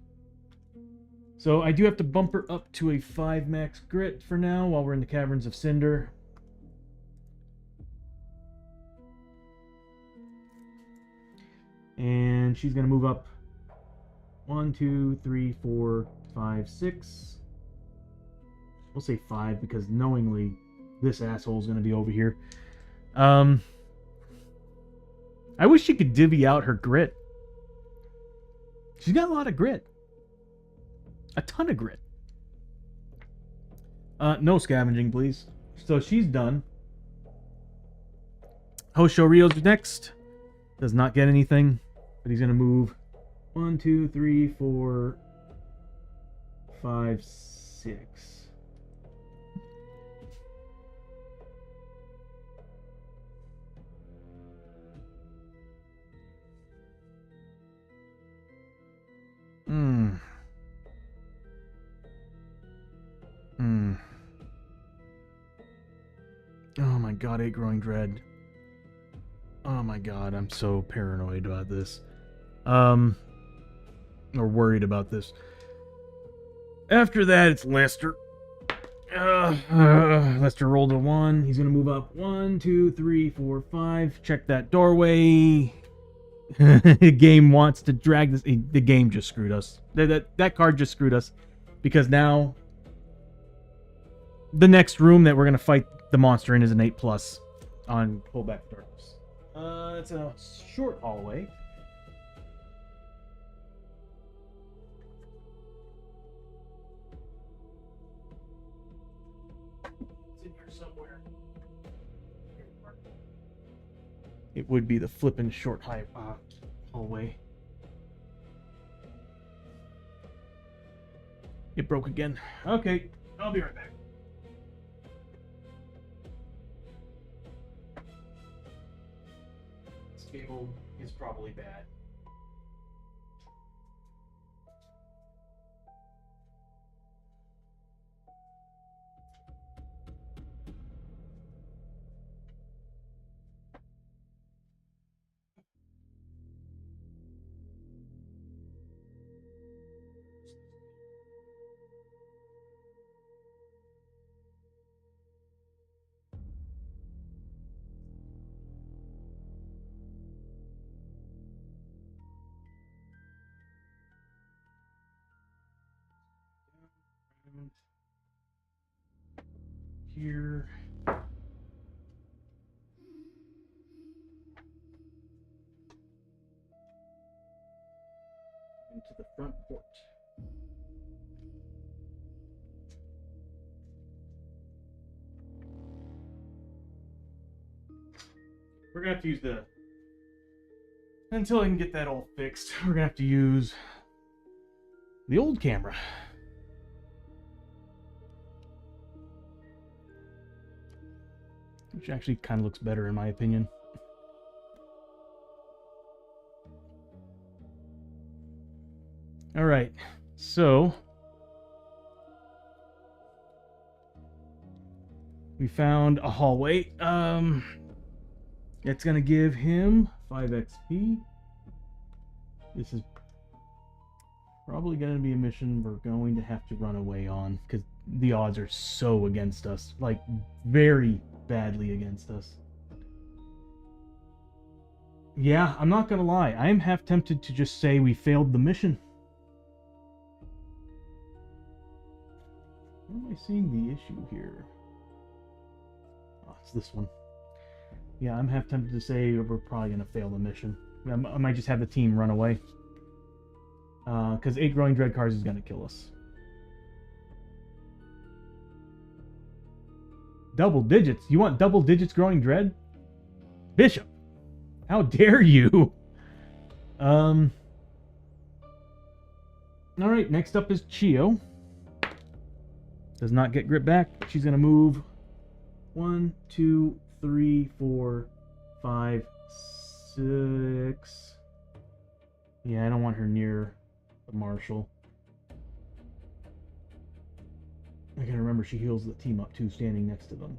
So I do have to bump her up to a 5 max grit for now while we're in the Caverns of Cinder. And she's going to move up 1, 2, 3, 4, 5, 6. We'll say 5 because knowingly this asshole is going to be over here. I wish she could divvy out her grit. She's got a lot of grit. A ton of grit. No scavenging, please. So she's done. Hosho Rio's next. Does not get anything, but he's going to move 1, 2, 3, 4, 5, 6. Oh my god, 8 growing dread. Oh my god, I'm so paranoid about this. Or worried about this. After that, it's Lester. Lester rolled a 1. He's gonna move up 1, 2, 3, 4, 5. Check that doorway. The game wants to drag this. The game just screwed us. That card just screwed us. Because now the next room that we're gonna fight the monster in is an 8+ on Pull Back the Darkness. It's a short hallway. It's in here somewhere. It would be the flippin' short hallway. It broke again. Okay, I'll be right back. This cable is probably bad. Here. Into the front port. We're gonna have to use until I can get that all fixed, we're gonna have to use the old camera. Which actually kind of looks better in my opinion. right. So we found a hallway. It's gonna give him 5 XP. This is probably gonna be a mission we're going to have to run away on because the odds are so against us, like very badly against us. Yeah, I'm not gonna lie. I am half tempted to just say we failed the mission. Where am I seeing the issue here? Oh, it's this one. Yeah, I'm half tempted to say we're probably gonna fail the mission. I might just have the team run away. Because 8 growing dread cards is gonna kill us. Double digits? You want double digits growing dread? Bishop! How dare you? Alright, next up is Chio. Does not get grip back. She's gonna move 1, 2, 3, 4, 5, 6. Yeah, I don't want her near the Marshal. I gotta remember she heals the team up too, standing next to them.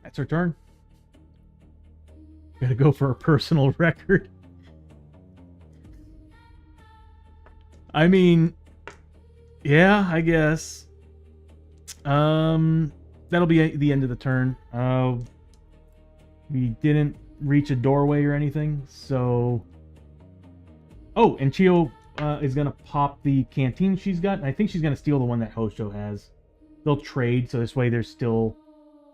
That's her turn. Gotta go for a personal record. I mean, yeah, I guess. That'll be the end of the turn. We didn't reach a doorway or anything, so... Oh, and Chio is gonna pop the canteen she's got, and I think she's gonna steal the one that Hosho has. They'll trade, so this way there's still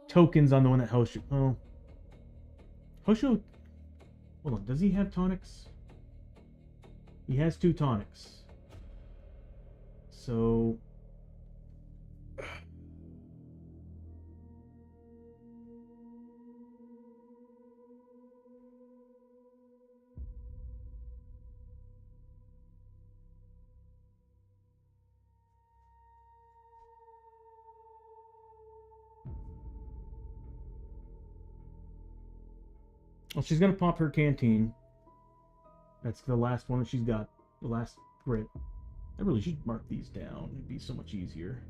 tokens on the one that Hosho... Oh. Hosho... Hold on, does he have tonics? He has 2 tonics. So... Well, she's gonna pop her canteen. That's the last one that she's got. The last grit. I really should mark these down. It'd be so much easier.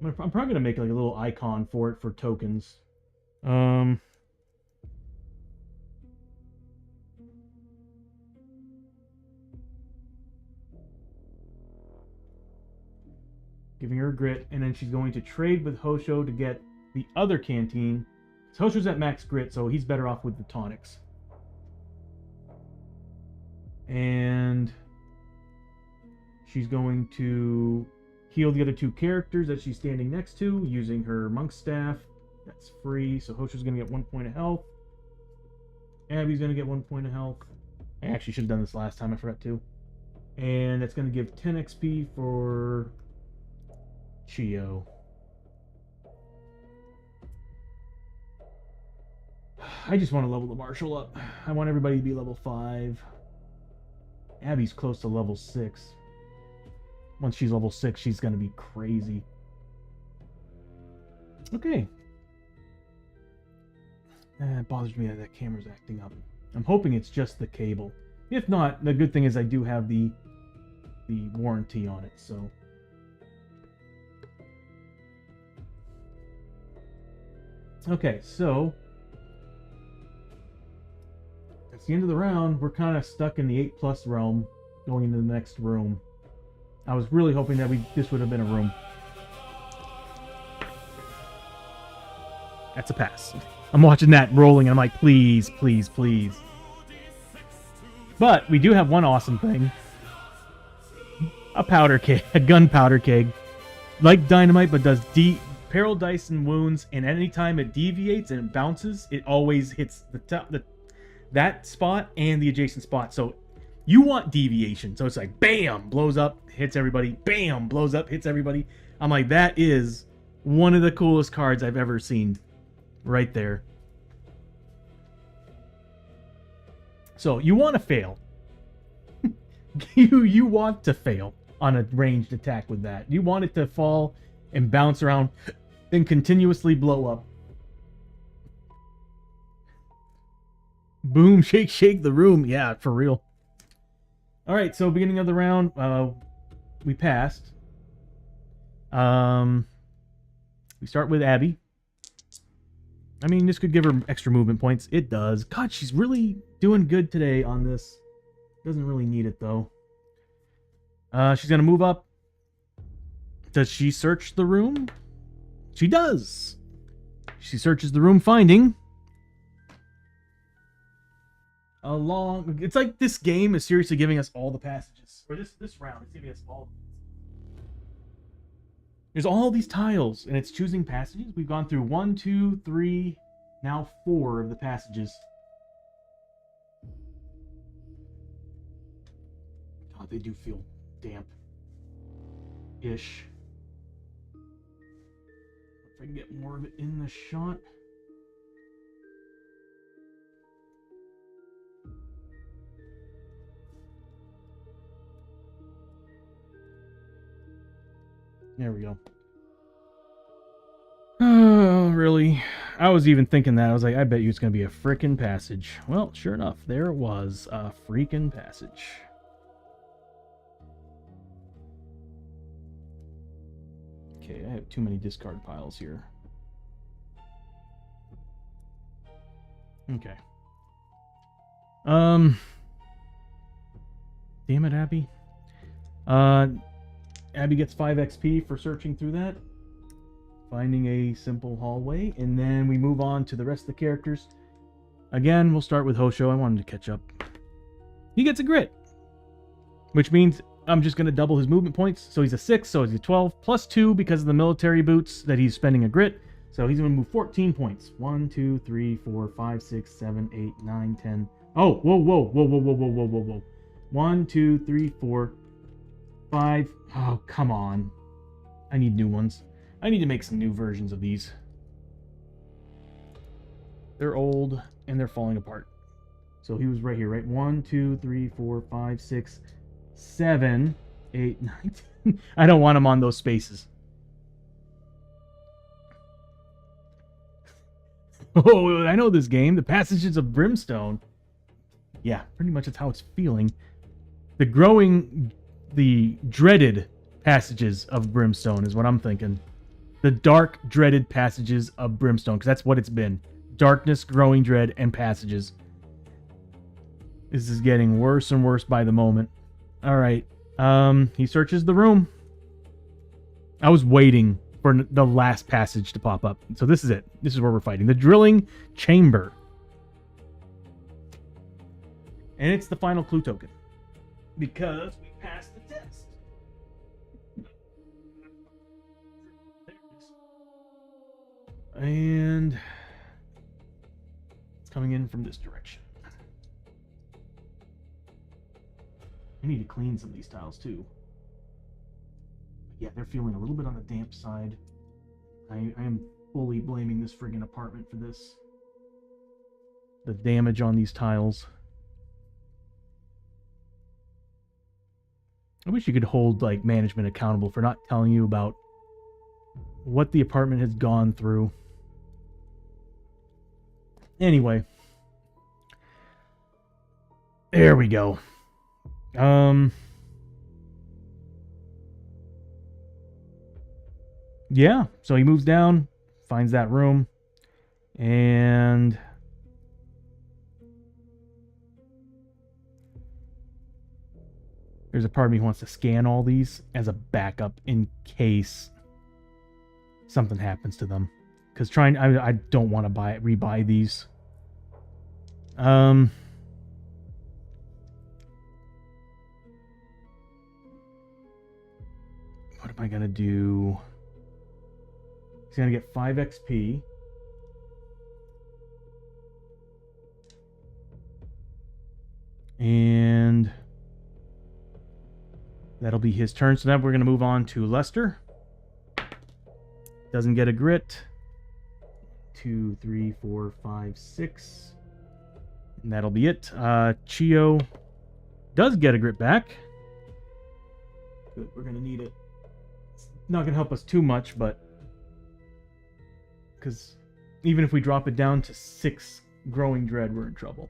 I'm probably gonna make like a little icon for it for tokens. Giving her a grit, and then she's going to trade with Hosho to get the other canteen. So Hosho's at max grit, so he's better off with the tonics. And she's going to heal the other 2 characters that she's standing next to using her monk staff. That's free, so Hosho's going to get 1 point of health. Abby's going to get 1 point of health. I actually should have done this last time, I forgot to. And that's going to give 10 XP for Chio. I just want to level the Marshal up. I want everybody to be level 5. Abby's close to level 6. Once she's level 6, she's going to be crazy. Okay. It bothers me that that camera's acting up. I'm hoping it's just the cable. If not, the good thing is I do have the warranty on it, so... Okay, so... It's the end of the round. We're kind of stuck in the 8+ realm, going into the next room. I was really hoping that this would have been a room. That's a pass. I'm watching that rolling, and I'm like, please, please, please. But we do have one awesome thing. A powder keg, a gunpowder keg. Like dynamite, but does peril dice and wounds, and anytime it deviates and it bounces, it always hits the top, that spot and the adjacent spot. So you want deviation. So it's like, bam, blows up, hits everybody. Bam, blows up, hits everybody. I'm like, that is one of the coolest cards I've ever seen. Right there. So you want to fail. you want to fail on a ranged attack with that. You want it to fall and bounce around and continuously blow up. Boom, shake, shake the room. Yeah, for real. All right, so beginning of the round, we passed. We start with Abby. I mean, this could give her extra movement points. It does. God, she's really doing good today on this. Doesn't really need it, though. She's going to move up. Does she search the room? She does. She searches the room, finding a long... It's like this game is seriously giving us all the passages. Or this round, it's giving us all. There's all these tiles, and it's choosing passages. We've gone through 1, 2, 3, now 4 of the passages. God, they do feel damp-ish. If I can get more of it in the shot. There we go. Oh, really? I was even thinking that. I was like, I bet you it's going to be a frickin' passage. Well, sure enough, there it was. A freaking passage. Okay, I have too many discard piles here. Okay. Damn it, Abby. Abby gets 5 XP for searching through that. Finding a simple hallway. And then we move on to the rest of the characters. Again, we'll start with Hosho. I wanted to catch up. He gets a grit. Which means I'm just going to double his movement points. So he's a 6, so he's a 12. Plus 2 because of the military boots that he's spending a grit. So he's going to move 14 points. 1, 2, 3, 4, 5, 6, 7, 8, 9, 10. Oh, whoa, whoa, whoa, whoa, whoa, whoa, whoa, whoa, whoa. 1, 2, 3, 4, 5. Oh, come on. I need new ones. I need to make some new versions of these. They're old and they're falling apart. So he was right here, right? 1, 2, 3, 4, 5, 6, 7, 8, 9, 10. I don't want him on those spaces. Oh, I know this game. The Passages of Brimstone. Yeah, pretty much that's how it's feeling. The dreaded passages of Brimstone is what I'm thinking. The dark, dreaded passages of Brimstone, because that's what it's been. Darkness, growing dread, and passages. This is getting worse and worse by the moment. Alright. He searches the room. I was waiting for the last passage to pop up. So this is it. This is where we're fighting. The Drilling Chamber. And it's the final clue token. Because we passed the test. There it is. And it's coming in from this direction. I need to clean some of these tiles too. Yeah, they're feeling a little bit on the damp side. I am fully blaming this friggin' apartment for this. The damage on these tiles. I wish you could hold like management accountable for not telling you about what the apartment has gone through. Anyway. There we go. Yeah, so he moves down, finds that room, and there's a part of me who wants to scan all these as a backup in case something happens to them. Because I don't want to rebuy these. What am I gonna do? He's gonna get 5 XP. And that'll be his turn. So now we're gonna move on to Lester. Doesn't get a grit. 2, 3, 4, 5, 6. And that'll be it. Chio does get a grit back. Good, we're gonna need it. It's not gonna help us too much, but because even if we drop it down to 6 growing dread, we're in trouble.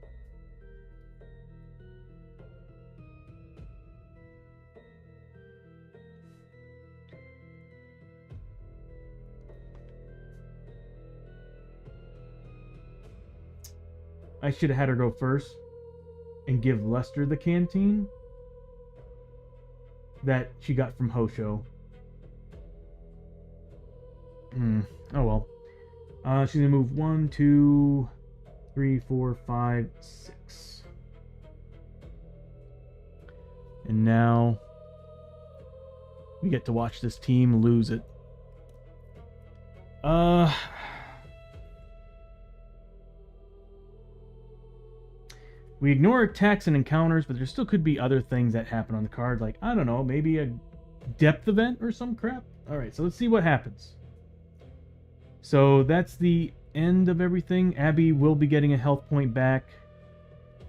I should have had her go first and give Lester the canteen that she got from Hosho. Oh well. She's gonna move 1, 2, 3, 4, 5, 6. And now we get to watch this team lose it. We ignore attacks and encounters, but there still could be other things that happen on the card. Like, I don't know, maybe a depth event or some crap. Alright, so let's see what happens. So that's the end of everything. Abby will be getting a health point back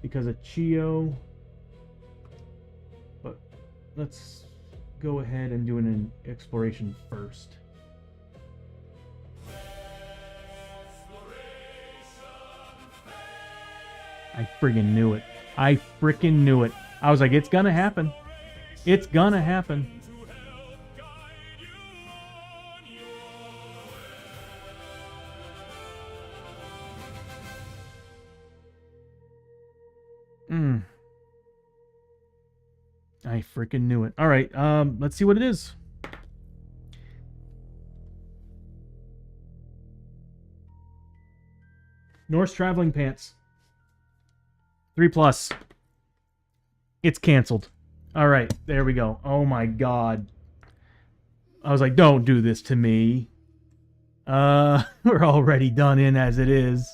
because of Chio. But let's go ahead and do an exploration first. I friggin' knew it. I frickin' knew it. I was like, it's gonna happen. It's gonna happen. I freaking knew it. All right, let's see what it is. Norse traveling pants. 3+. It's canceled. All right, there we go. Oh my god. I was like, don't do this to me. We're already done in as it is.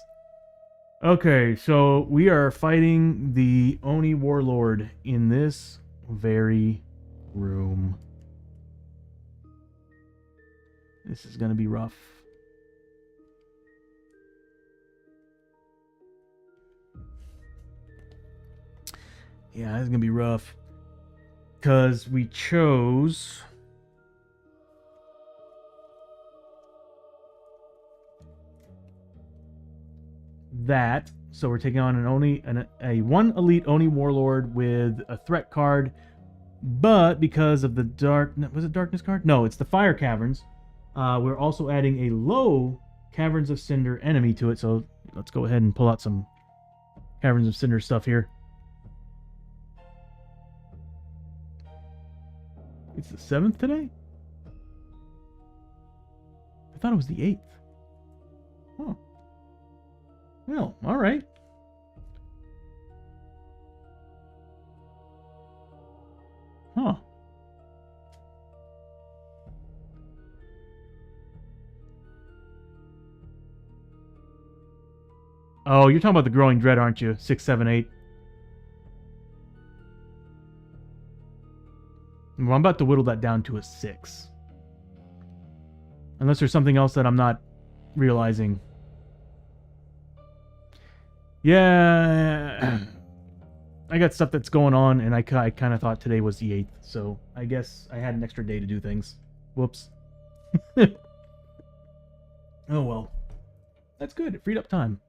Okay, so we are fighting the Oni Warlord in this very room. This is gonna be rough. Yeah, this is gonna be rough. Because we chose that. So we're taking on a one elite Oni Warlord with a threat card, but because of the darkness card? No, it's the Fire Caverns. We're also adding a low Caverns of Cinder enemy to it. So let's go ahead and pull out some Caverns of Cinder stuff here. It's the 7th today? I thought it was the 8th. Huh. Well, alright. Huh. Oh, you're talking about the Growing Dread, aren't you? 6, 7, 8. Well, I'm about to whittle that down to a 6. Unless there's something else that I'm not realizing. Yeah, I got stuff that's going on, and I kind of thought today was the 8th, so I guess I had an extra day to do things. Whoops. Oh well. That's good. It freed up time.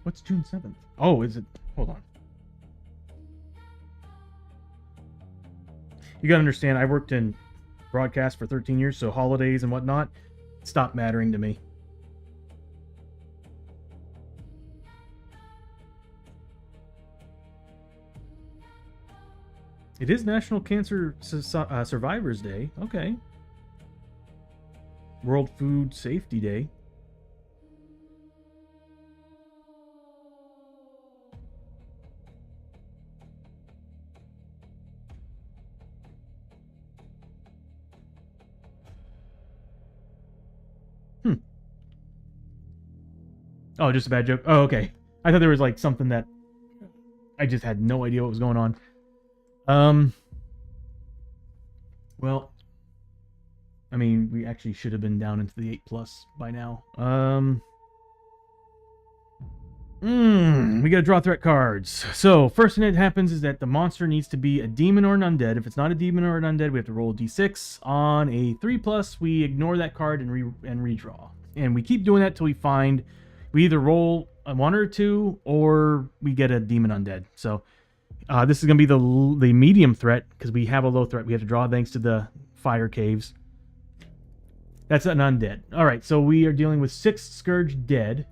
What's June 7th? Oh, is it? Hold on. You gotta understand, I worked in broadcast for 13 years, so holidays and whatnot stopped mattering to me. It is National Cancer Survivors Day. Okay. World Food Safety Day. Oh, just a bad joke? Oh, okay. I thought there was like something that I just had no idea what was going on. Well, I mean, we actually should have been down into the 8+ by now. We gotta draw threat cards. So, first thing that happens is that the monster needs to be a demon or an undead. If it's not a demon or an undead, we have to roll a d6. On a 3+, we ignore that card and redraw. And we keep doing that till we find... We either roll a 1 or 2, or we get a demon undead. So, This is going to be the medium threat, because we have a low threat. We have to draw thanks to the fire caves. That's an undead. Alright, so we are dealing with 6 Scourge dead.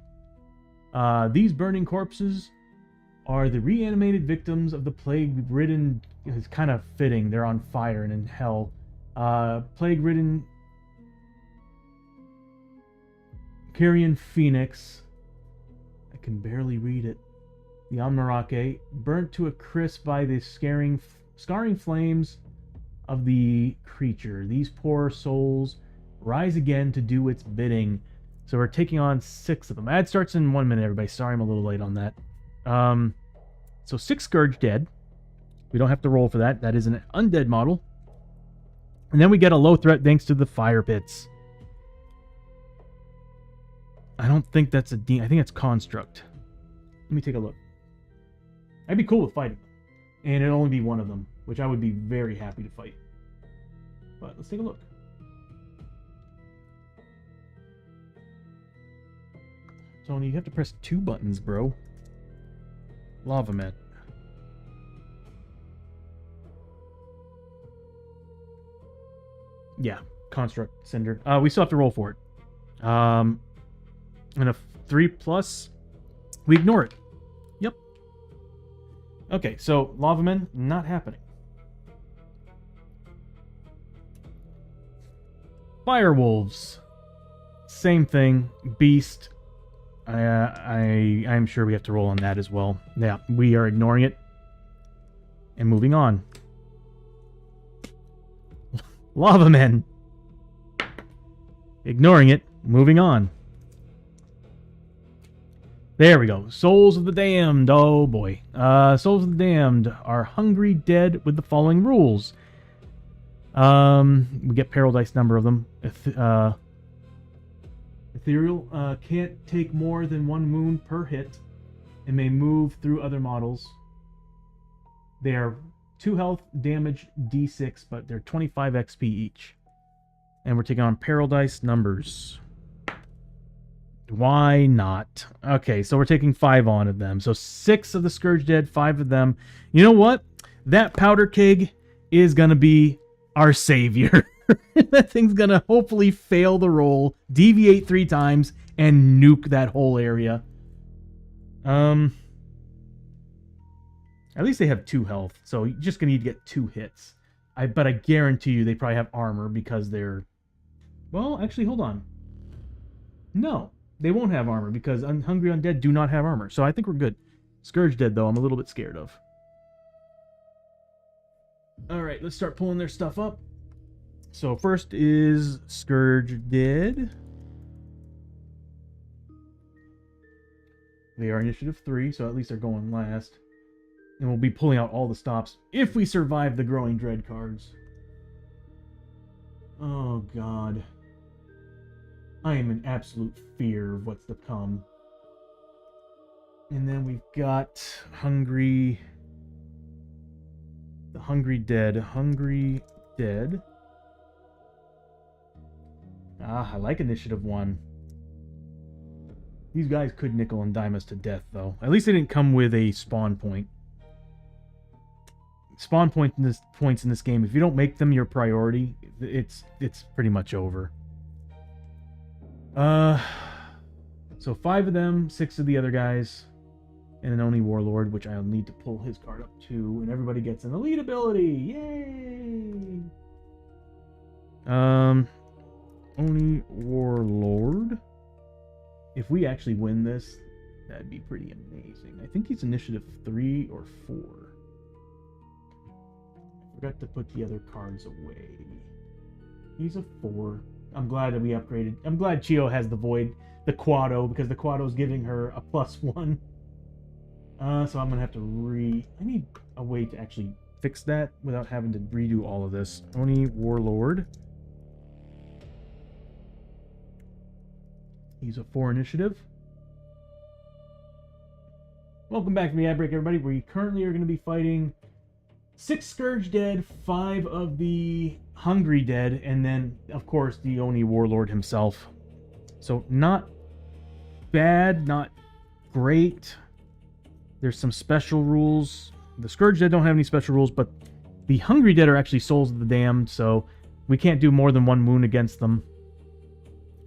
These burning corpses are the reanimated victims of the plague-ridden... It's kind of fitting. They're on fire and in hell. Plague-ridden... Carrion Phoenix. I can barely read it. The Amnarake, burnt to a crisp by the scarring flames of the creature. These poor souls rise again to do its bidding. So we're taking on 6 of them. Ad starts in 1 minute, everybody. Sorry I'm a little late on that. So 6 Scourge dead. We don't have to roll for that. That is an undead model. And then we get a low threat thanks to the fire pits. I don't think that's a I think it's construct. Let me take a look. I'd be cool with fighting. And it'd only be one of them, which I would be very happy to fight. But let's take a look. Tony, you have to press 2 buttons, bro. Lava Man. Yeah, construct cinder. We still have to roll for it. And a 3+, we ignore it. Yep. Okay, so Lava Men, not happening. Firewolves. Same thing. Beast. I'm sure we have to roll on that as well. Yeah, we are ignoring it. And moving on. Lava Men. Ignoring it. Moving on. There we go. Souls of the Damned. Oh boy. Souls of the Damned are hungry dead with the following rules. We get peril dice number of them. Ethereal can't take more than 1 wound per hit and may move through other models. They are 2 health, damage, d6, but they're 25 XP each. And we're taking on peril dice numbers. Why not? Okay, so we're taking 5 on of them. So 6 of the Scourge dead, 5 of them. You know what? That powder keg is going to be our savior. That thing's going to hopefully fail the roll, deviate 3 times, and nuke that whole area. At least they have 2 health, so you're just going to need to get 2 hits. But I guarantee you they probably have armor because they're... Well, actually, hold on. No, they won't have armor because Hungry Undead do not have armor. So I think we're good. Scourge Dead, though, I'm a little bit scared of. Alright, let's start pulling their stuff up. So first is Scourge Dead. They are initiative 3, so at least they're going last. And we'll be pulling out all the stops if we survive the Growing Dread cards. Oh god. I am in absolute fear of what's to come. And then we've got Hungry... The Hungry Dead. Hungry Dead. Ah, I like Initiative 1. These guys could nickel and dime us to death, though. At least they didn't come with a spawn point. Spawn points in this game, if you don't make them your priority, it's pretty much over. So 5 of them, 6 of the other guys, and an Oni Warlord, which I'll need to pull his card up too, and everybody gets an elite ability! Yay! Oni Warlord. If we actually win this, that'd be pretty amazing. I think he's initiative 3 or 4. Forgot to put the other cards away. He's a 4. I'm glad that we upgraded. I'm glad Chio has the Void, the Quado, because the Quado's giving her a +1. So I'm gonna have to I need a way to actually fix that without having to redo all of this. Oni Warlord. He's a 4 initiative. Welcome back to the ad break, everybody. We currently are going to be fighting 6 Scourge Dead, 5 of the Hungry Dead, and then, of course, the Oni Warlord himself. So, not bad, not great. There's some special rules The Scourge Dead don't have any special rules, but the Hungry Dead are actually Souls of the Damned, so we can't do more than one wound against them.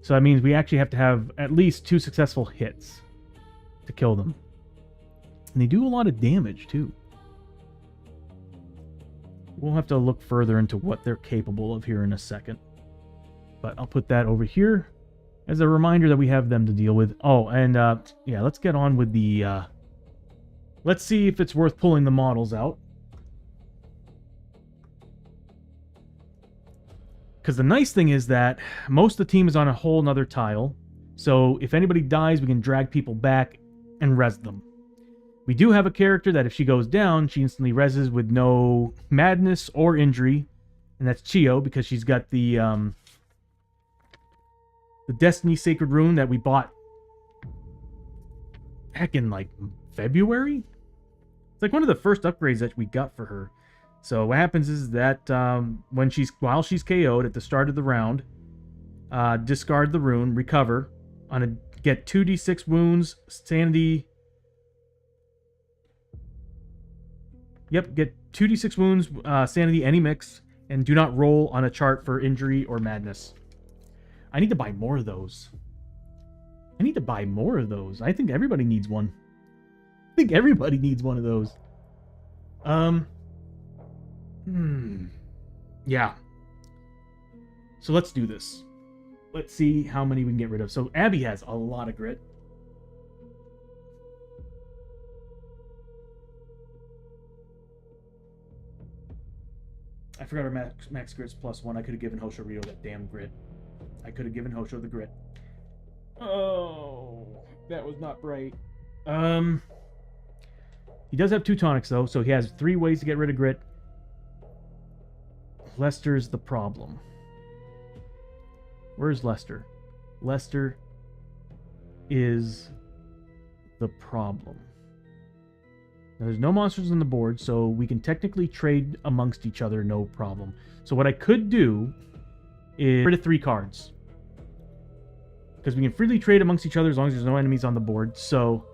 So that means we actually have to have at least 2 successful hits to kill them. And they do a lot of damage, too. We'll have to look further into what they're capable of here in a second. But I'll put that over here as a reminder that we have them to deal with. Oh, and yeah, let's get on with the... let's see if it's worth pulling the models out. Because the nice thing is that most of the team is on a whole nother tile. So if anybody dies, we can drag people back and res them. We do have a character that if she goes down, she instantly reses with no madness or injury. And that's Chio, because she's got the Destiny Sacred Rune that we bought back in, like, February? It's like one of the first upgrades that we got for her. So what happens is that while she's KO'd at the start of the round, discard the rune, recover, get 2d6 wounds, sanity. Yep, get 2d6 wounds, sanity, any mix, and do not roll on a chart for injury or madness. I need to buy more of those. I think everybody needs one. I think everybody needs one of those. Yeah. So let's do this. Let's see how many we can get rid of. So Abby has a lot of grit. I forgot our max grit's +1. I could have given Hosho Rio that damn grit. I could have given Hosho the grit. Oh, that was not bright. He does have 2 tonics, though, so he has 3 ways to get rid of grit. Lester's the problem. Where's Lester? Lester is the problem. Now, there's no monsters on the board, so we can technically trade amongst each other, no problem. So what I could do is get rid of 3 cards. Because we can freely trade amongst each other as long as there's no enemies on the board, so...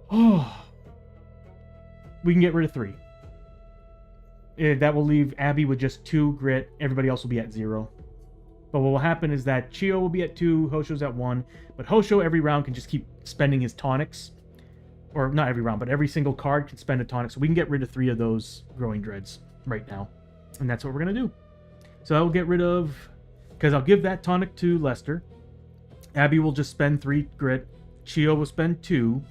Oh, we can get rid of 3. That will leave Abby with just 2 grit. Everybody else will be at 0. But what will happen is that Chio will be at 2, Hosho's at 1. But Hosho every round can just keep spending his tonics. Or not every round, but every single card can spend a tonic. So we can get rid of 3 of those Growing Dreads right now. And that's what we're going to do. So I will get rid of... Because I'll give that tonic to Lester. Abby will just spend 3 grit. Chio will spend 2.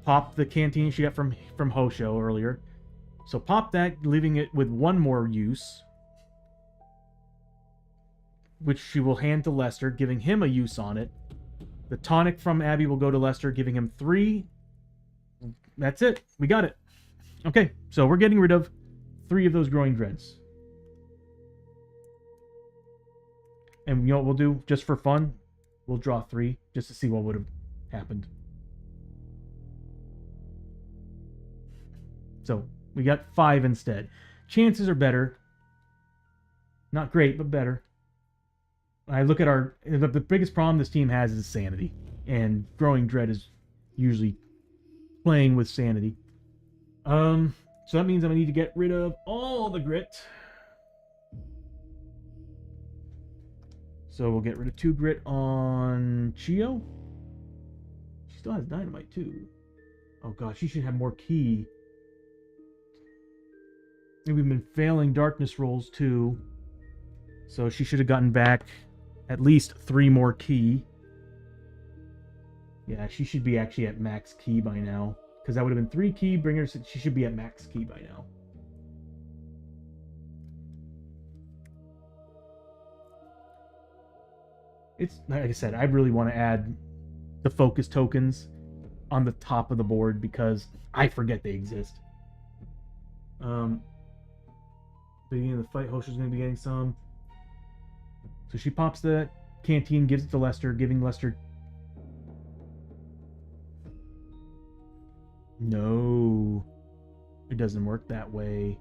Pop the canteen she got from Hosho earlier. So pop that, leaving it with 1 more use. Which she will hand to Lester, giving him a use on it. The tonic from Abby will go to Lester, giving him 3. That's it. We got it. Okay, so we're getting rid of 3 of those Growing Dreads. And you know what we'll do? Just for fun, we'll draw 3, just to see what would have happened. So, we got 5 instead. Chances are better. Not great, but better. I look at the biggest problem this team has is sanity. And Growing Dread is usually playing with sanity. So that means I'm going to need to get rid of all the grit. So we'll get rid of 2 grit on Chio. She still has dynamite too. Oh god, she should have more ki. And we've been failing darkness rolls too. So she should have gotten back at least 3 more ki. Yeah, she should be actually at max ki by now. Because that would have been 3 ki, bring her, she should be at max ki by now. It's, like I said, I really want to add the focus tokens on the top of the board because I forget they exist. Beginning of the fight, Hosho's going to be getting some. So she pops the canteen, gives it to Lester, giving Lester... No. It doesn't work that way.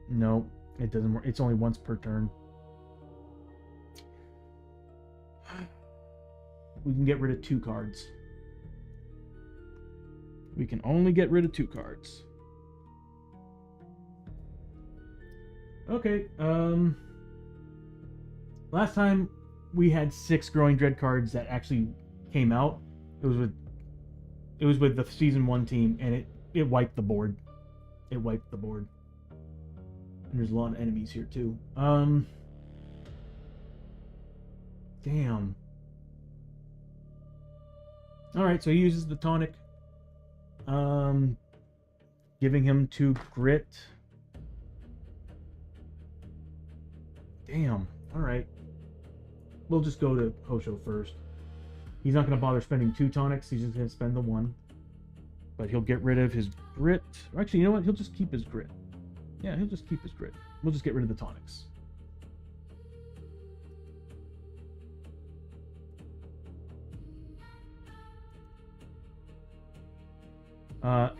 No, it doesn't work. It's only once per turn. We can get rid of 2 cards. We can only get rid of 2 cards. Okay, last time we had 6 Growing Dread cards that actually came out. It was with the Season 1 team, and it wiped the board. It wiped the board. And there's a lot of enemies here, too. Damn. Alright, so he uses the tonic. Giving him 2 grit. Damn. Alright. We'll just go to Hosho first. He's not going to bother spending 2 tonics. He's just going to spend the 1. But he'll get rid of his grit. Or actually, you know what? He'll just keep his grit. Yeah, he'll just keep his grit. We'll just get rid of the tonics.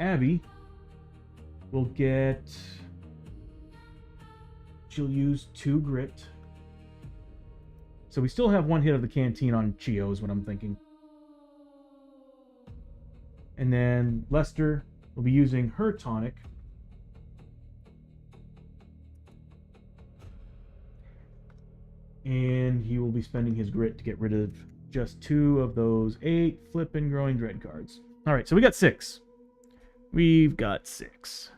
Abby will get... She'll use 2 grit. So we still have 1 hit of the canteen on Chio is what I'm thinking. And then Lester will be using her tonic. And he will be spending his grit to get rid of just 2 of those 8 flippin' Growing Dread cards. Alright, so we got 6. We've got 6.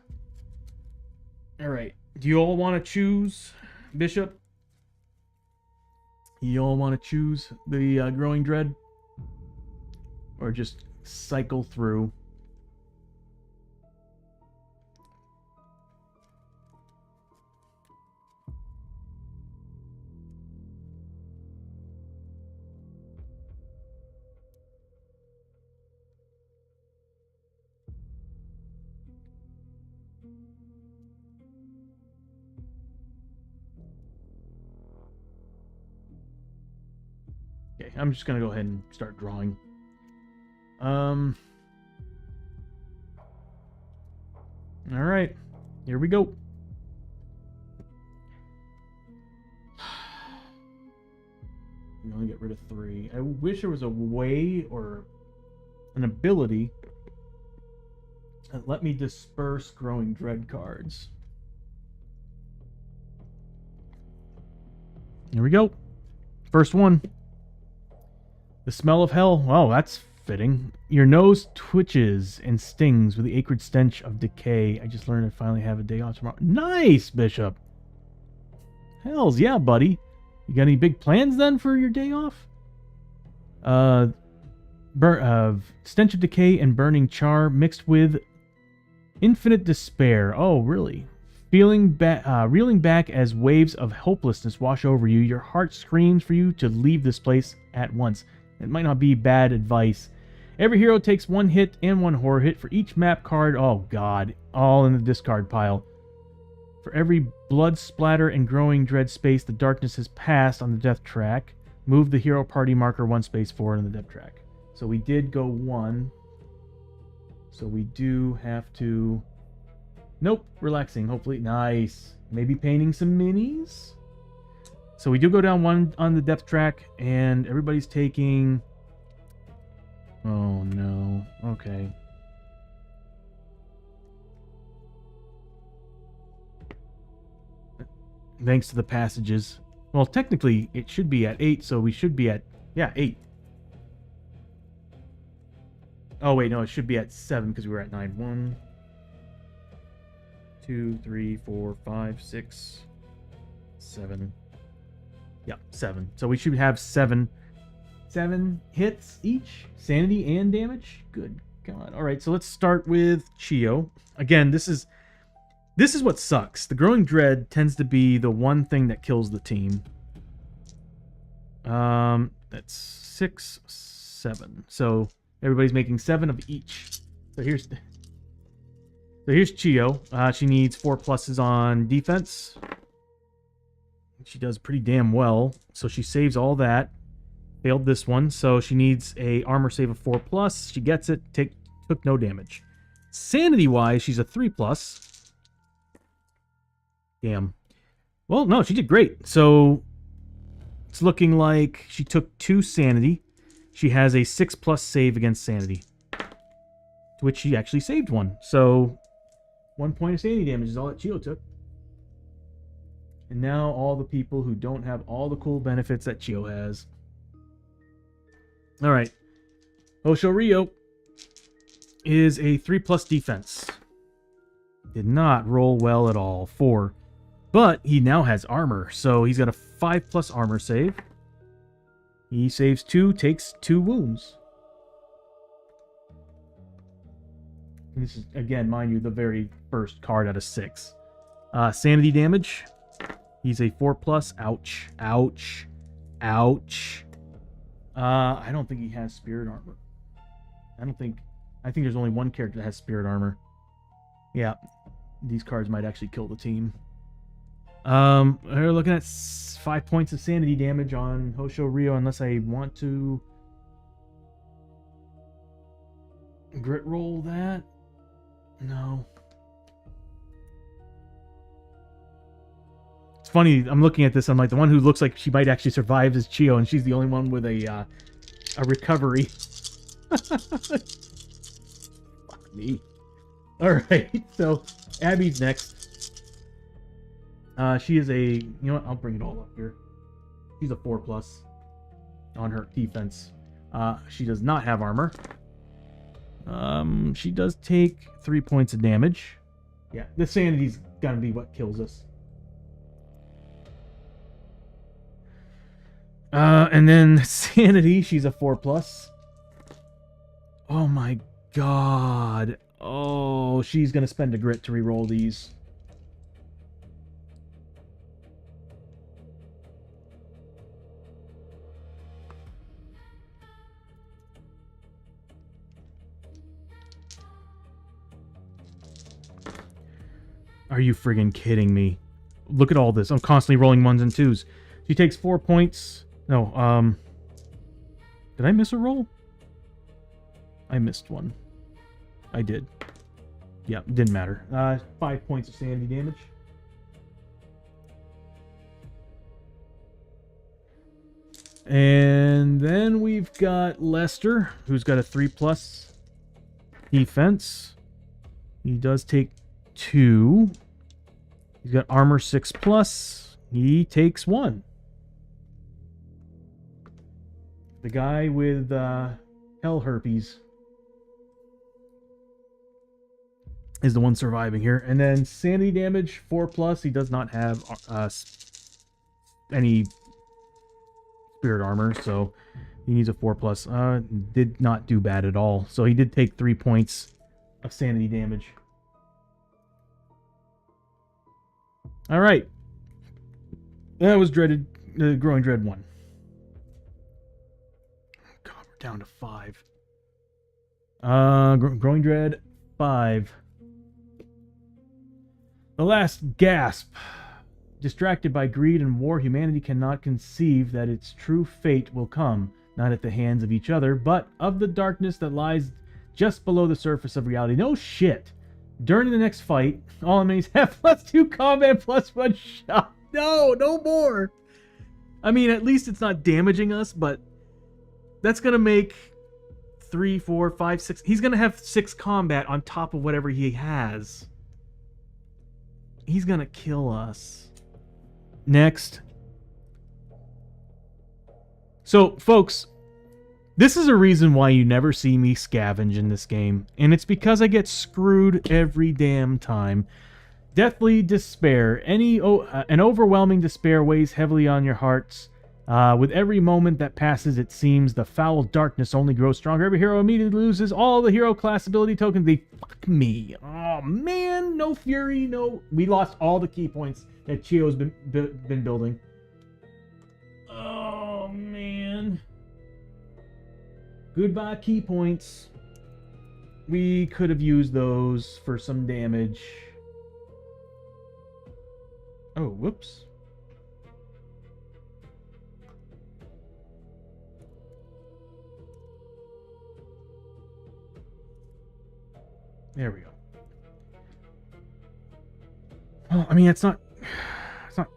Alright. Do you all want to choose Bishop? You all want to choose the Growing Dread? Or just cycle through? Okay, I'm just going to go ahead and start drawing. Alright, here we go. We only get rid of 3. I wish there was a way or an ability that let me disperse Growing Dread cards. Here we go. First one. The smell of hell. Wow, that's fitting. Your nose twitches and stings with the acrid stench of decay. I just learned I finally have a day off tomorrow. Nice, Bishop. Hells yeah, buddy. You got any big plans then for your day off? Stench of decay and burning char mixed with infinite despair. Oh, really? Reeling back as waves of hopelessness wash over you, your heart screams for you to leave this place at once. It might not be bad advice. Every hero takes 1 hit and 1 horror hit for each map card. Oh god, all in the discard pile. For every blood splatter and Growing Dread space the darkness has passed on the death track, move the hero party marker 1 space forward on the death track. So we did go 1. So we do have to... Nope, relaxing, hopefully. Nice. Maybe painting some minis? So we do go down 1 on the depth track, and everybody's taking... Oh, no. Okay. Thanks to the passages. Well, technically, it should be at 8, so we should be at... Yeah, 8. Oh, wait, no, it should be at 7, because we were at 9. 1, 2, 3, 4, 5, 6, 7... Yeah, 7. So we should have 7 hits each. Sanity and damage. Good God. Alright, so let's start with Chio. Again, this is what sucks. The Growing Dread tends to be the one thing that kills the team. That's 6, 7. So everybody's making 7 of each. So here's Chio. She needs 4 pluses on defense. She does pretty damn well, so she saves all that. Failed this one, so she needs a armor save of 4+. She gets it. Took no damage. Sanity-wise, she's a 3+. Damn. Well, no, she did great. So it's looking like she took 2 sanity. She has a 6+ save against sanity. to which she actually saved one. So 1 point of sanity damage is all that Chio took. And now all the people who don't have all the cool benefits that Chio has. All right. Hosho Ryo is a 3+ defense. Did not roll well at all. 4. But he now has armor. So he's got a 5+ armor save. He saves 2, takes 2 wounds. And this is, again, mind you, the very first card out of 6. Sanity damage. He's a 4+. Ouch. Ouch. Ouch. I don't think he has spirit armor. I think there's only one character that has spirit armor. Yeah. These cards might actually kill the team. We're looking at 5 points of sanity damage on Hosho Ryo, unless I want to grit roll that. No. It's funny, I'm looking at this, I'm like, the one who looks like she might actually survive is Chio, and she's the only one with a recovery. Fuck me. Alright, so Abby's next. She is a, you know what, I'll bring it all up here. She's a 4+ on her defense. She does not have armor. She does take 3 points of damage. Yeah, the sanity's gonna be what kills us. And then sanity, she's a 4+. Oh my god. Oh, she's gonna spend a grit to reroll these. Are you friggin' kidding me? Look at all this. I'm constantly rolling 1s and 2s. She takes 4 points. No, did I miss a roll? I missed one. I did. Yeah, didn't matter. 5 points of sanity damage. And then we've got Lester, who's got a 3+ defense. He does take 2. He's got armor 6+. He takes 1. The guy with hell herpes is the one surviving here. And then sanity damage 4+. He does not have any spirit armor, so he needs a 4+. Did not do bad at all. So he did take 3 points of sanity damage. All right. That was dreaded. Growing Dread 1. God, we're down to 5. Growing Dread 5. The last gasp. Distracted by greed and war, humanity cannot conceive that its true fate will come, not at the hands of each other, but of the darkness that lies just below the surface of reality. No shit. During the next fight, all enemies have +2 combat +1 shot. No, no more. I mean, at least it's not damaging us, but that's going to make 3, 4, 5, 6. He's going to have 6 combat on top of whatever he has. He's going to kill us. Next. So, folks, this is a reason why you never see me scavenge in this game, and it's because I get screwed every damn time. Deathly despair. An overwhelming despair weighs heavily on your hearts. With every moment that passes, it seems the foul darkness only grows stronger. Every hero immediately loses all the hero class ability tokens. They fuck me. Oh man, no fury, no. We lost all the key points that Chio's been building. Oh man. Goodbye key points. We could have used those for some damage. Oh, whoops. There we go. Well, I mean, it's not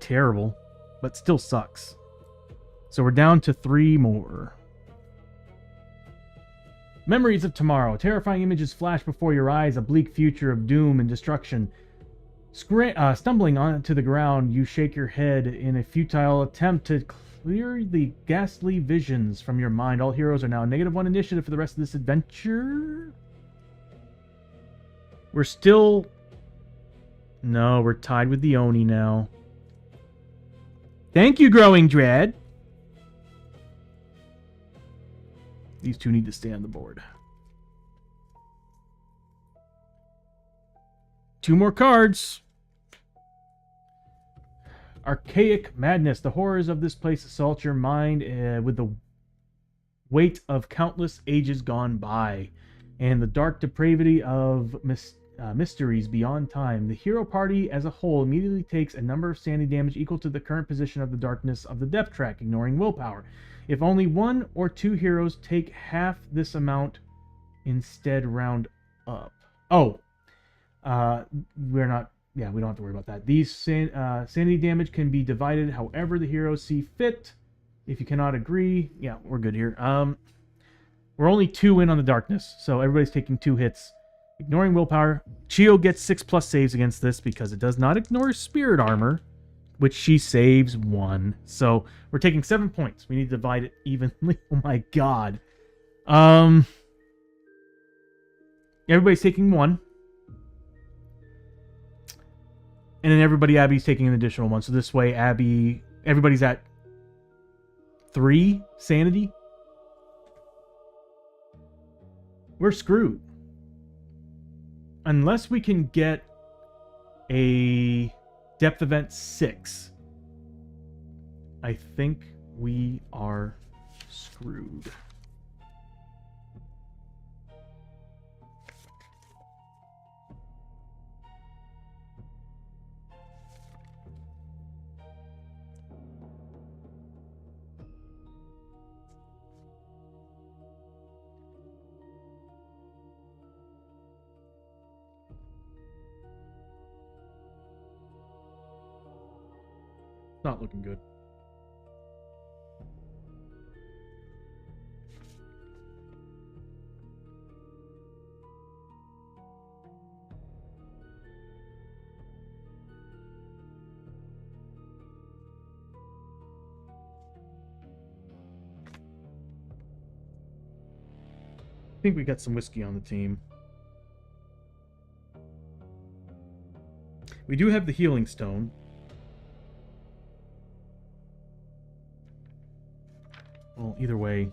terrible, but still sucks. So we're down to 3 more. Memories of tomorrow. Terrifying images flash before your eyes. A bleak future of doom and destruction. Stumbling onto the ground, you shake your head in a futile attempt to clear the ghastly visions from your mind. All heroes are now -1 initiative for the rest of this adventure. We're still... No, we're tied with the Oni now. Thank you, Growing Dread. These two need to stay on the board. 2 more cards. Archaic Madness. The horrors of this place assault your mind with the weight of countless ages gone by and the dark depravity of mysteries beyond time. The hero party as a whole immediately takes a number of sanity damage equal to the current position of the darkness of the depth track, ignoring willpower. If only 1 or 2 heroes take half this amount, instead round up. Oh, we're not... Yeah, we don't have to worry about that. These sanity damage can be divided however the heroes see fit. If you cannot agree, yeah, we're good here. We're only 2 in on the darkness, so everybody's taking 2 hits. Ignoring willpower. Chio gets 6+ saves against this because it does not ignore spirit armor, which she saves 1. So we're taking 7 points. We need to divide it evenly. Oh my god. Everybody's taking 1. And then Abby's taking an additional 1. So this way, everybody's at 3 sanity. We're screwed. Unless we can get a depth event 6, I think we are screwed. Not looking good. I think we got some whiskey on the team. We do have the healing stone. Well, either way,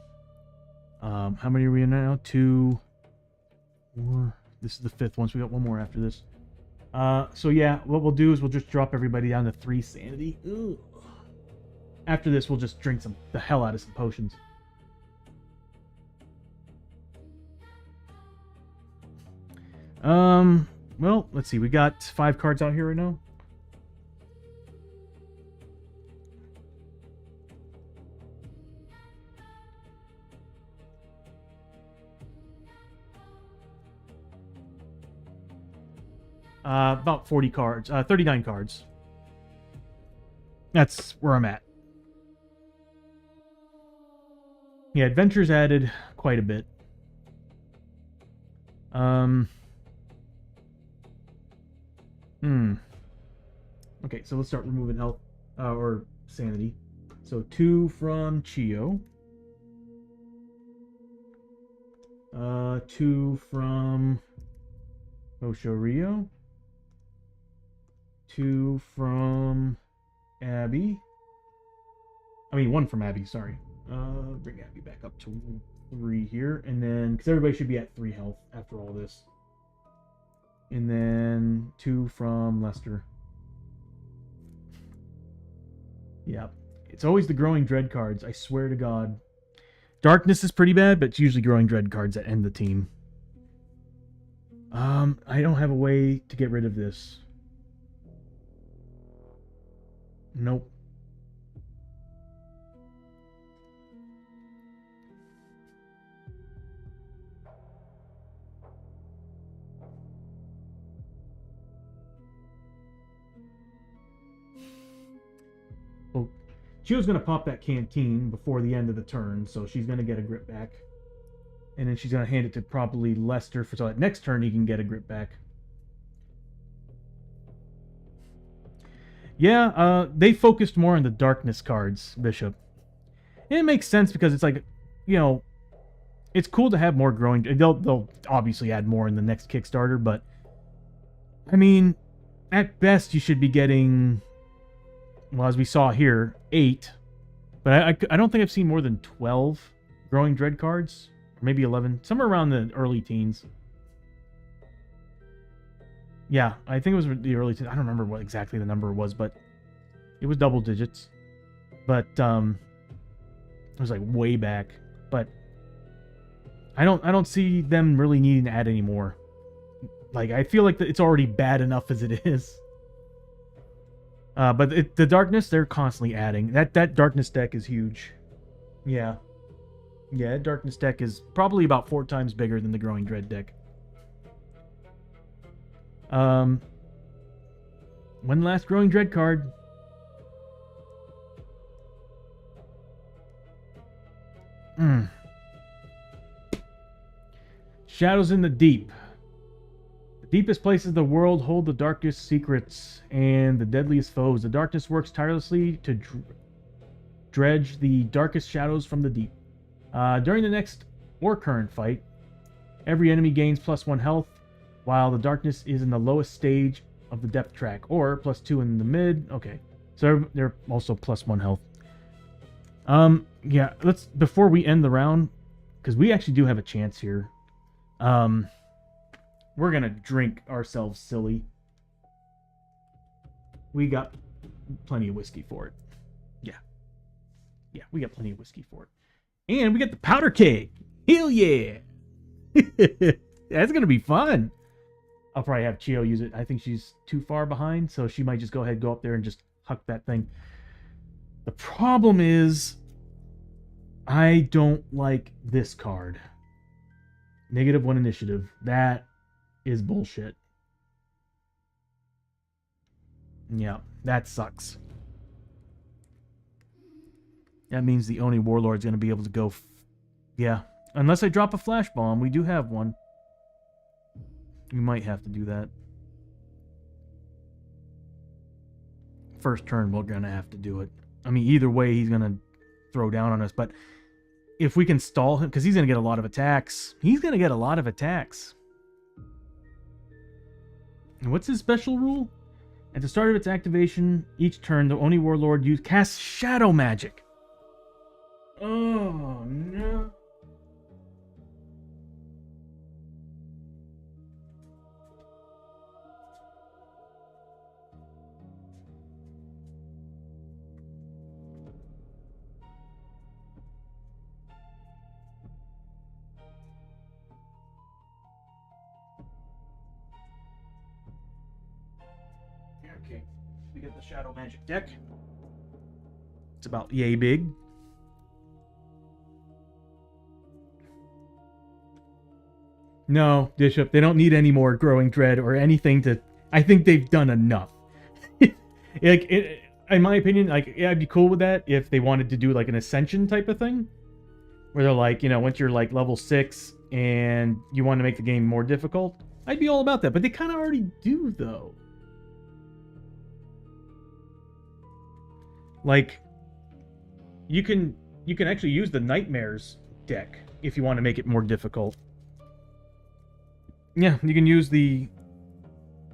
how many are we in now? 2, 4. This is the 5th one, so we got 1 more after this. So yeah, what we'll do is we'll just drop everybody down to 3 sanity. Ugh. After this, we'll just drink the hell out of some potions. Well, let's see. We got 5 cards out here right now. About 40 cards. 39 cards. That's where I'm at. Yeah, adventures added quite a bit. Okay, so let's start removing health, or sanity. So 2 from Chio. 2 from Oshorio. 2 from Abby. I mean, 1 from Abby, sorry. Bring Abby back up to 3 here. And then, because everybody should be at 3 health after all this. And then 2 from Lester. Yep. It's always the Growing Dread cards, I swear to God. Darkness is pretty bad, but it's usually Growing Dread cards that end the team. I don't have a way to get rid of this. Nope. Well, she was going to pop that canteen before the end of the turn, so she's going to get a grip back. And then she's going to hand it to probably Lester so that next turn he can get a grip back. Yeah, they focused more on the darkness cards, Bishop. And it makes sense because it's like, you know, it's cool to have more growing. They'll obviously add more in the next Kickstarter, but I mean, at best you should be getting, well, as we saw here, 8. But I don't think I've seen more than 12 growing dread cards, or maybe 11, somewhere around the early teens. Yeah, I think it was the early teens. I don't remember what exactly the number was, but it was double digits. But it was like way back. But I don't see them really needing to add any more. Like, I feel like it's already bad enough as it is. But the darkness, they're constantly adding. That darkness deck is huge. Yeah. Yeah, that darkness deck is probably about 4 times bigger than the growing dread deck. One last growing dread card. Shadows in the Deep. The deepest places of the world hold the darkest secrets and the deadliest foes. The darkness works tirelessly to dredge the darkest shadows from the deep. During the next or current fight, every enemy gains +1 health, while the darkness is in the lowest stage of the depth track, or +2 in the mid. Okay, so they're also +1 health. Yeah, let's, before we end the round, because we actually do have a chance here. We're gonna drink ourselves silly. We got plenty of whiskey for it. Yeah, we got plenty of whiskey for it. And we got the powder keg. Hell yeah! That's gonna be fun. I'll probably have Chio use it. I think she's too far behind, so she might just go ahead, go up there, and just huck that thing. The problem is, I don't like this card. -1 initiative. That is bullshit. Yeah, that sucks. That means the Oni Warlord's going to be able to go... yeah, unless I drop a flash bomb. We do have one. We might have to do that. First turn, we're going to have to do it. I mean, either way, he's going to throw down on us. But if we can stall him, because he's going to get a lot of attacks. He's going to get a lot of attacks. And what's his special rule? At the start of its activation, each turn, the Oni Warlord casts Shadow Magic. Oh, no. Okay, we get the Shadow Magic deck. It's about yay big. No, Bishop, they don't need any more Growing Dread or anything to... I think they've done enough. In my opinion, like, yeah, I'd be cool with that if they wanted to do like an Ascension type of thing. Where they're like, you know, once you're like level 6 and you want to make the game more difficult, I'd be all about that. But they kind of already do, though. Like, you can actually use the Nightmares deck if you want to make it more difficult. Yeah, you can use the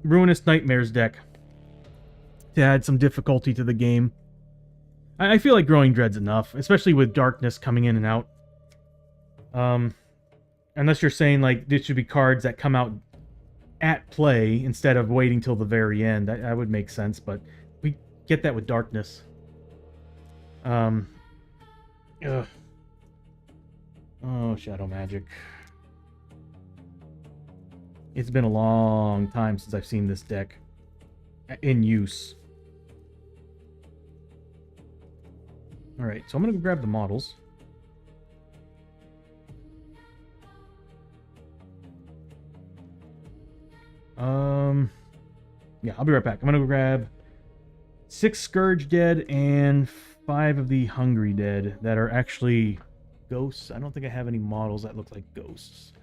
Ruinous Nightmares deck to add some difficulty to the game. I feel like Growing Dread's enough, especially with Darkness coming in and out. Unless you're saying, like, this should be cards that come out at play instead of waiting till the very end. That would make sense, but we get that with Darkness. Ugh. Oh, Shadow Magic. It's been a long time since I've seen this deck in use. Alright, so I'm going to go grab the models. Yeah, I'll be right back. I'm going to go grab 6 Scourge Dead and 5 of the Hungry Dead that are actually ghosts. I don't think I have any models that look like ghosts.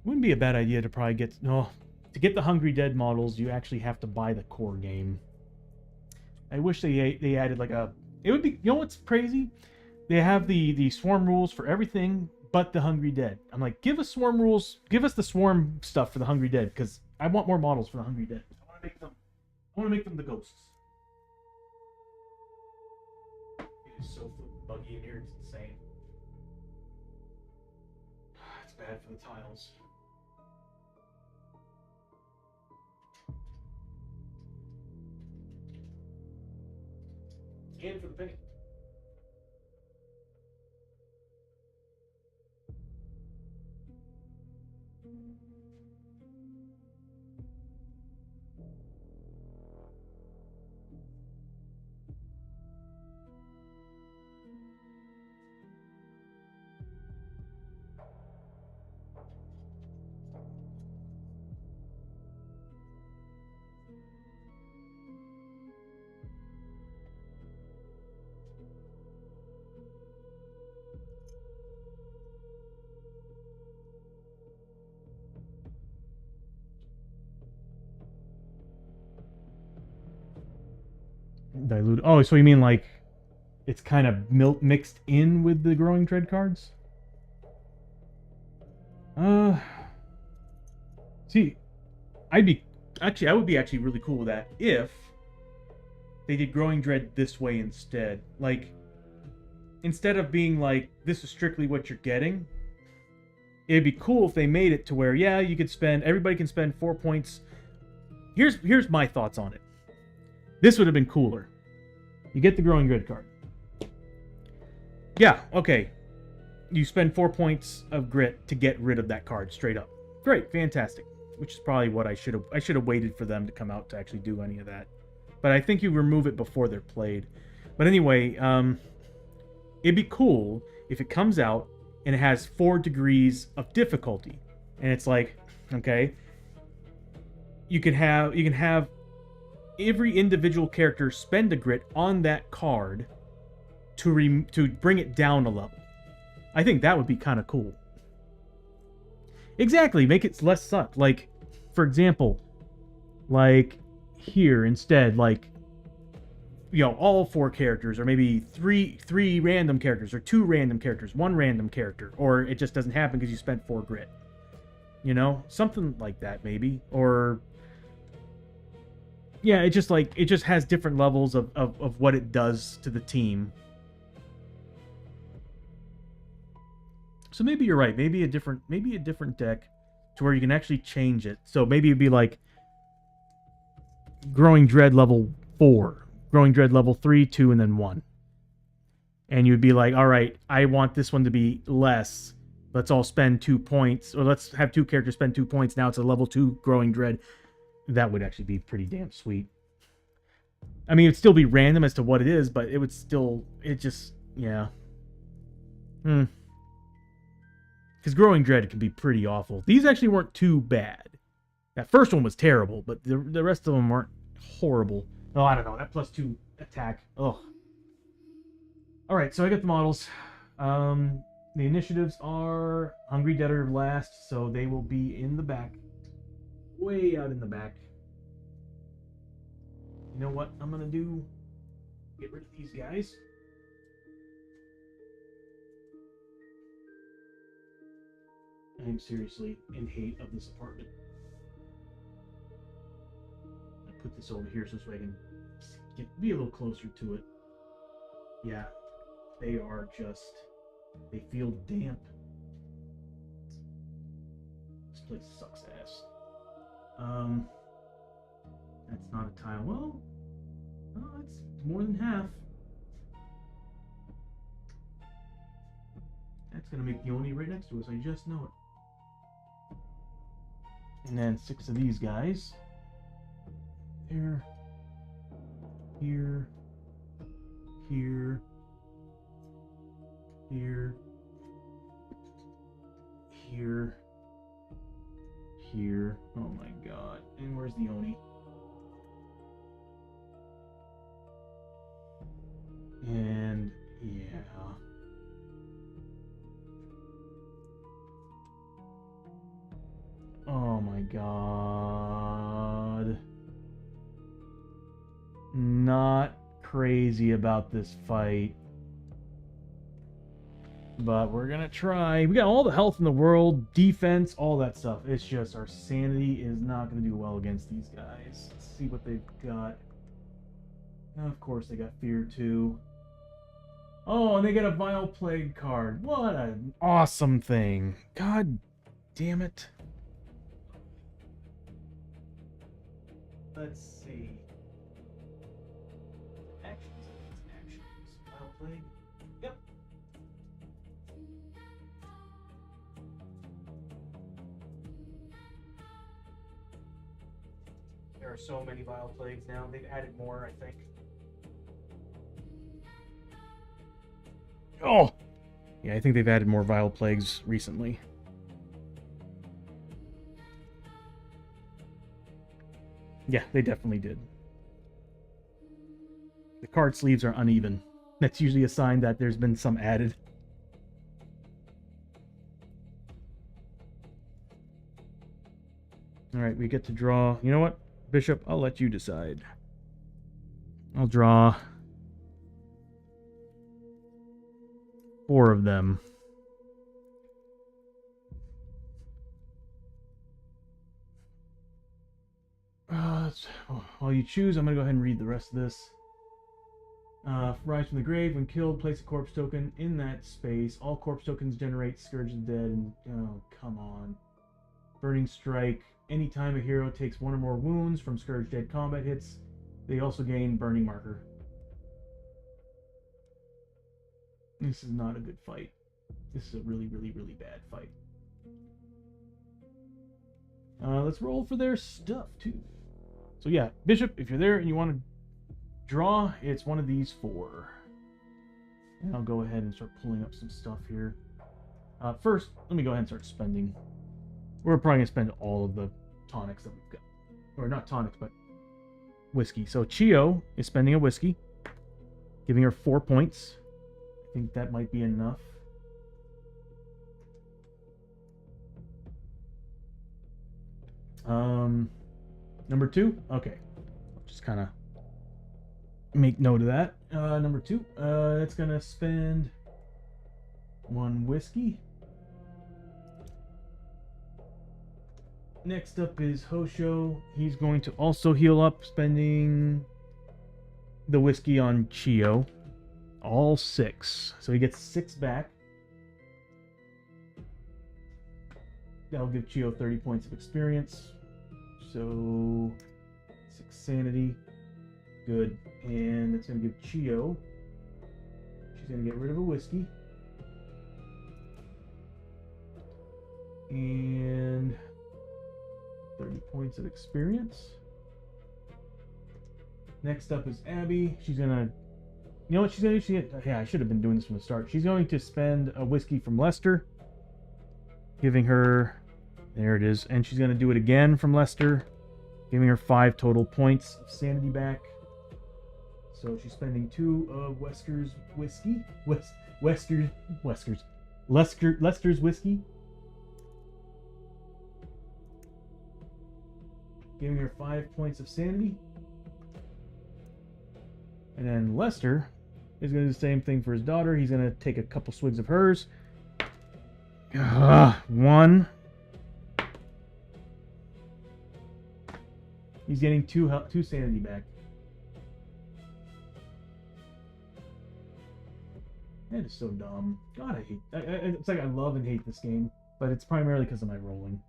Wouldn't be a bad idea to probably get... No, to get the Hungry Dead models, you actually have to buy the core game. I wish they added like a... It would be... You know what's crazy? They have the swarm rules for everything but the Hungry Dead. I'm like, give us swarm rules. Give us the swarm stuff for the Hungry Dead, because I want more models for the Hungry Dead. I want to make them the ghosts. It is so buggy in here. It's insane. It's bad for the tiles. And for the paint. Dilute. Oh, so you mean like it's kind of mixed in with the growing dread cards? See, I would be actually really cool with that if they did growing dread this way instead. Like, instead of being like, this is strictly what you're getting, it'd be cool if they made it to where, yeah, you could spend, everybody can spend 4 points. Here's my thoughts on it. This would have been cooler. You get the growing grid card. Yeah, okay. You spend 4 points of grit to get rid of that card straight up. Great, fantastic. Which is probably what I should have waited for them to come out to actually do any of that. But I think you remove it before they're played. But anyway, it'd be cool if it comes out and it has 4 degrees of difficulty. And it's like, okay, you can have every individual character spend a grit on that card to bring it down a level. I think that would be kind of cool. Exactly, make it less suck. Like, for example, like here instead, like, you know, all 4 characters, or maybe three random characters, or 2 random characters, 1 random character, or it just doesn't happen because you spent 4 grit. You know, something like that maybe, or yeah, it just has different levels of what it does to the team. So maybe you're right. Maybe a different deck to where you can actually change it. So maybe it'd be like Growing Dread level 4, Growing Dread level 3, 2, and then 1. And you'd be like, all right, I want this one to be less. Let's all spend 2 points, or let's have 2 characters spend 2 points. Now it's a level 2 Growing Dread. That would actually be pretty damn sweet. I mean, it'd still be random as to what it is, but it would still, yeah. Because Growing Dread can be pretty awful. These actually weren't too bad. That first one was terrible, but the rest of them weren't horrible. Oh, I don't know. That +2 attack. Ugh. Alright, so I got the models. The initiatives are Hungry Dead are last, so they will be in the back. Way out in the back. You know what I'm going to do? Get rid of these guys. I am seriously in hate of this apartment. I put this over here so I can be a little closer to it. Yeah, they are just, they feel damp. This place sucks ass. That's not a tile. Well, it's more than half. That's gonna make the Oni right next to us. I just know it. And then 6 of these guys. There. Here. Here. Here. Here. Here. Oh my god. And where's the Oni? And yeah. my god. Not crazy about this fight. But we're gonna try. We got all the health in the world, defense, all that stuff. It's just our sanity is not gonna do well against these guys. Let's see what they've got. Of course, they got fear too. Oh, and they got a Vile Plague card. What an awesome thing. God damn it. Let's see. Actions. Actions. Vile Plague. Yep. There are so many Vile Plagues now. They've added more, I think. Oh! Yeah, I think they've added more Vile Plagues recently. Yeah, they definitely did. The card sleeves are uneven. That's usually a sign that there's been some added. Alright, we get to draw. You know what? Bishop, I'll let you decide. I'll draw 4 of them. While you choose, I'm going to go ahead and read the rest of this. Rise from the grave. When killed, place a corpse token in that space. All corpse tokens generate Scourge of the Dead. And, oh, come on. Burning Strike. Anytime a hero takes 1 or more wounds from Scourge Dead combat hits, they also gain Burning Marker. This is not a good fight. This is a really, really, really bad fight. Let's roll for their stuff, too. So yeah, Bishop, if you're there and you want to draw, it's one of these 4. And I'll go ahead and start pulling up some stuff here. First, let me go ahead and start spending. We're probably going to spend all of the tonics that we've got. Or not tonics, but whiskey. So Chio is spending a whiskey, giving her 4 points. I think that might be enough. Number 2? Okay. I'll just kind of make note of that. Number 2, it's going to spend 1 whiskey. Next up is Hosho. He's going to also heal up, spending the whiskey on Chio. All 6. So he gets 6 back. That'll give Chio 30 points of experience. So 6 sanity. Good. And it's going to give Chio. She's going to get rid of a whiskey. And 30 points of experience. Next up is Abby. She's going to... You know what she's going to do? Yeah, I should have been doing this from the start. She's going to spend a whiskey from Lester, giving her... There it is. And she's going to do it again from Lester, giving her 5 total points of sanity back. So she's spending 2 of Wesker's whiskey. Lester's whiskey. Giving her 5 points of sanity. And then Lester is going to do the same thing for his daughter. He's going to take a couple swigs of hers. 1. He's getting 2 sanity back. That is so dumb. God, I hate... it's like I love and hate this game, but it's primarily because of my rolling.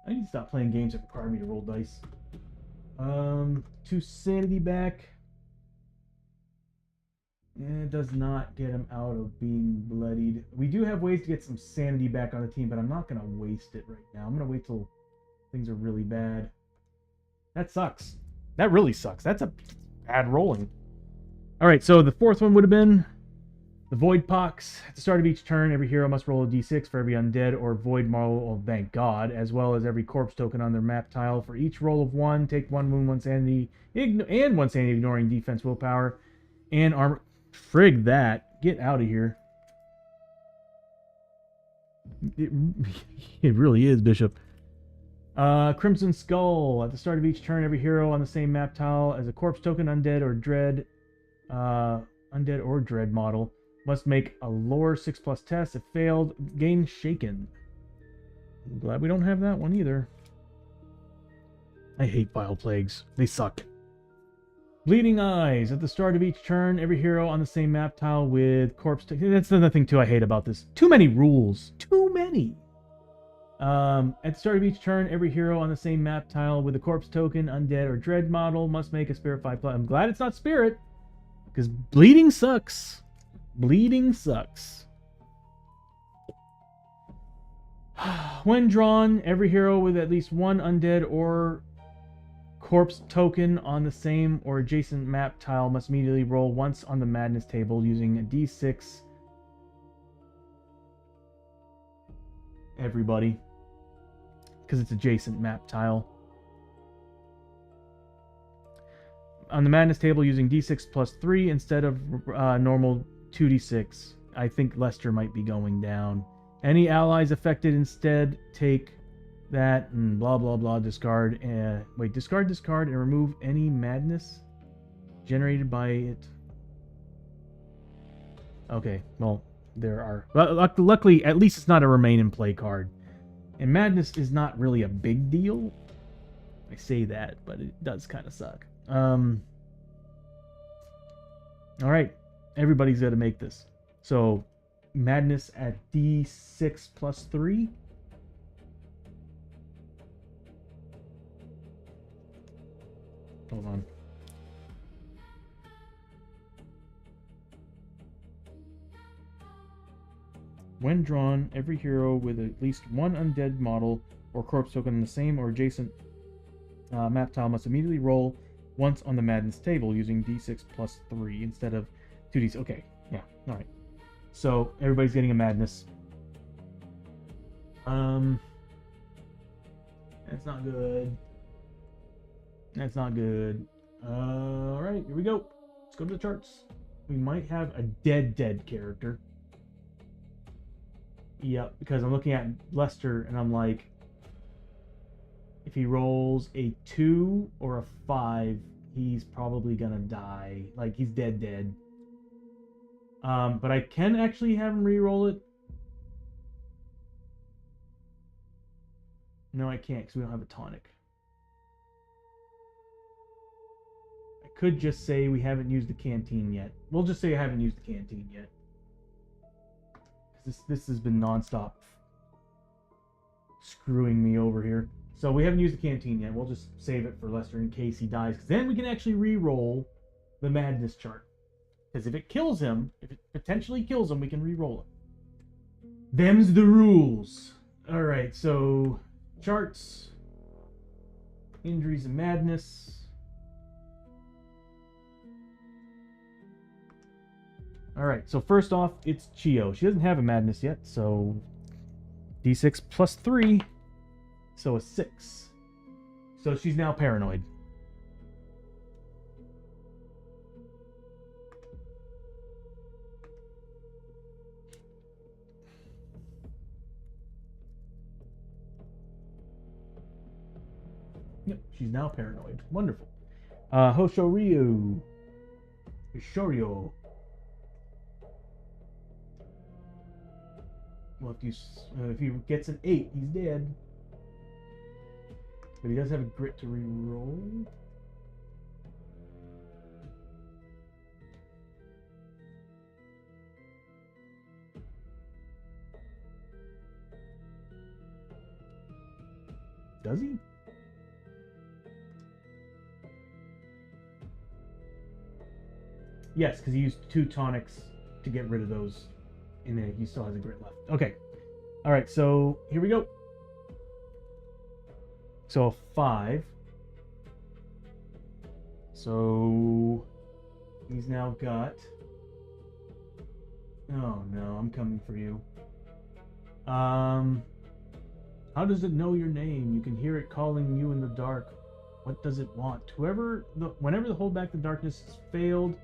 I need to stop playing games that require me to roll dice. 2 sanity back. And it does not get him out of being bloodied. We do have ways to get some sanity back on the team, but I'm not going to waste it right now. I'm going to wait till things are really bad. That sucks. That really sucks. That's a bad rolling. Alright, so the 4th one would have been the Void Pox. At the start of each turn, every hero must roll a d6 for every undead or void marvel, oh, thank God, as well as every corpse token on their map tile. For each roll of 1, take 1 wound, 1 sanity, and 1 sanity ignoring defense, willpower, and armor. Frig that. Get out of here. It really is, Bishop. Crimson Skull. At the start of each turn, every hero on the same map tile as a corpse token, undead or dread model must make a lore 6+ test. If failed, gain shaken. I'm glad we don't have that one either. I hate Vile Plagues. They suck. Bleeding Eyes. At the start of each turn, every hero on the same map tile with corpse token. That's another thing too I hate about this. Too many rules. Too many. At the start of each turn, every hero on the same map tile with a corpse token, undead, or dread model must make a spirit 5+. I'm glad it's not spirit, because bleeding sucks. Bleeding sucks. When drawn, every hero with at least one undead or corpse token on the same or adjacent map tile must immediately roll once on the madness table using a d6. Everybody. Because it's adjacent map tile. On the madness table using d6 plus 3 instead of normal 2d6. I think Lester might be going down. Any allies affected instead take that and blah blah blah. Discard and discard and remove any madness generated by it. Okay, well there are. Luckily, at least it's not a remain in play card. And madness is not really a big deal. I say that, but it does kind of suck. All right, everybody's got to make this. So, madness at d6 plus 3. Hold on. When drawn, every hero with at least one undead model or corpse token on the same or adjacent map tile must immediately roll once on the madness table using d6 plus 3 instead of 2d6. Okay, yeah, alright. So, everybody's getting a madness. That's not good. That's not good. Alright, here we go. Let's go to the charts. We might have a dead character. Yep, because I'm looking at Lester and I'm like, if he rolls a 2 or a 5, he's probably gonna die. Like, he's dead. But I can actually have him re-roll it. No, I can't because we don't have a tonic. I could just say we haven't used the canteen yet. We'll just say I haven't used the canteen yet. This has been nonstop screwing me over here. So we haven't used the canteen yet. We'll just save it for Lester in case he dies. Because then we can actually re-roll the madness chart. Because if it kills him, if it potentially kills him, we can re-roll it. Them's the rules. Alright, so charts. Injuries and madness. Alright, so first off, it's Chio. She doesn't have a madness yet, so d6 plus 3, so a 6. So she's now paranoid. Yep, she's now paranoid. Wonderful. Hoshoryu. Hoshoryu. Well, if he gets an 8, he's dead. But he does have a grit to re-roll. Does he? Yes, because he used 2 tonics to get rid of those. And then he still has a grit left. Okay. Alright, so here we go. So a 5. So he's now got... Oh no, I'm coming for you. How does it know your name? You can hear it calling you in the dark. What does it want? Whenever the hold back the darkness has failed,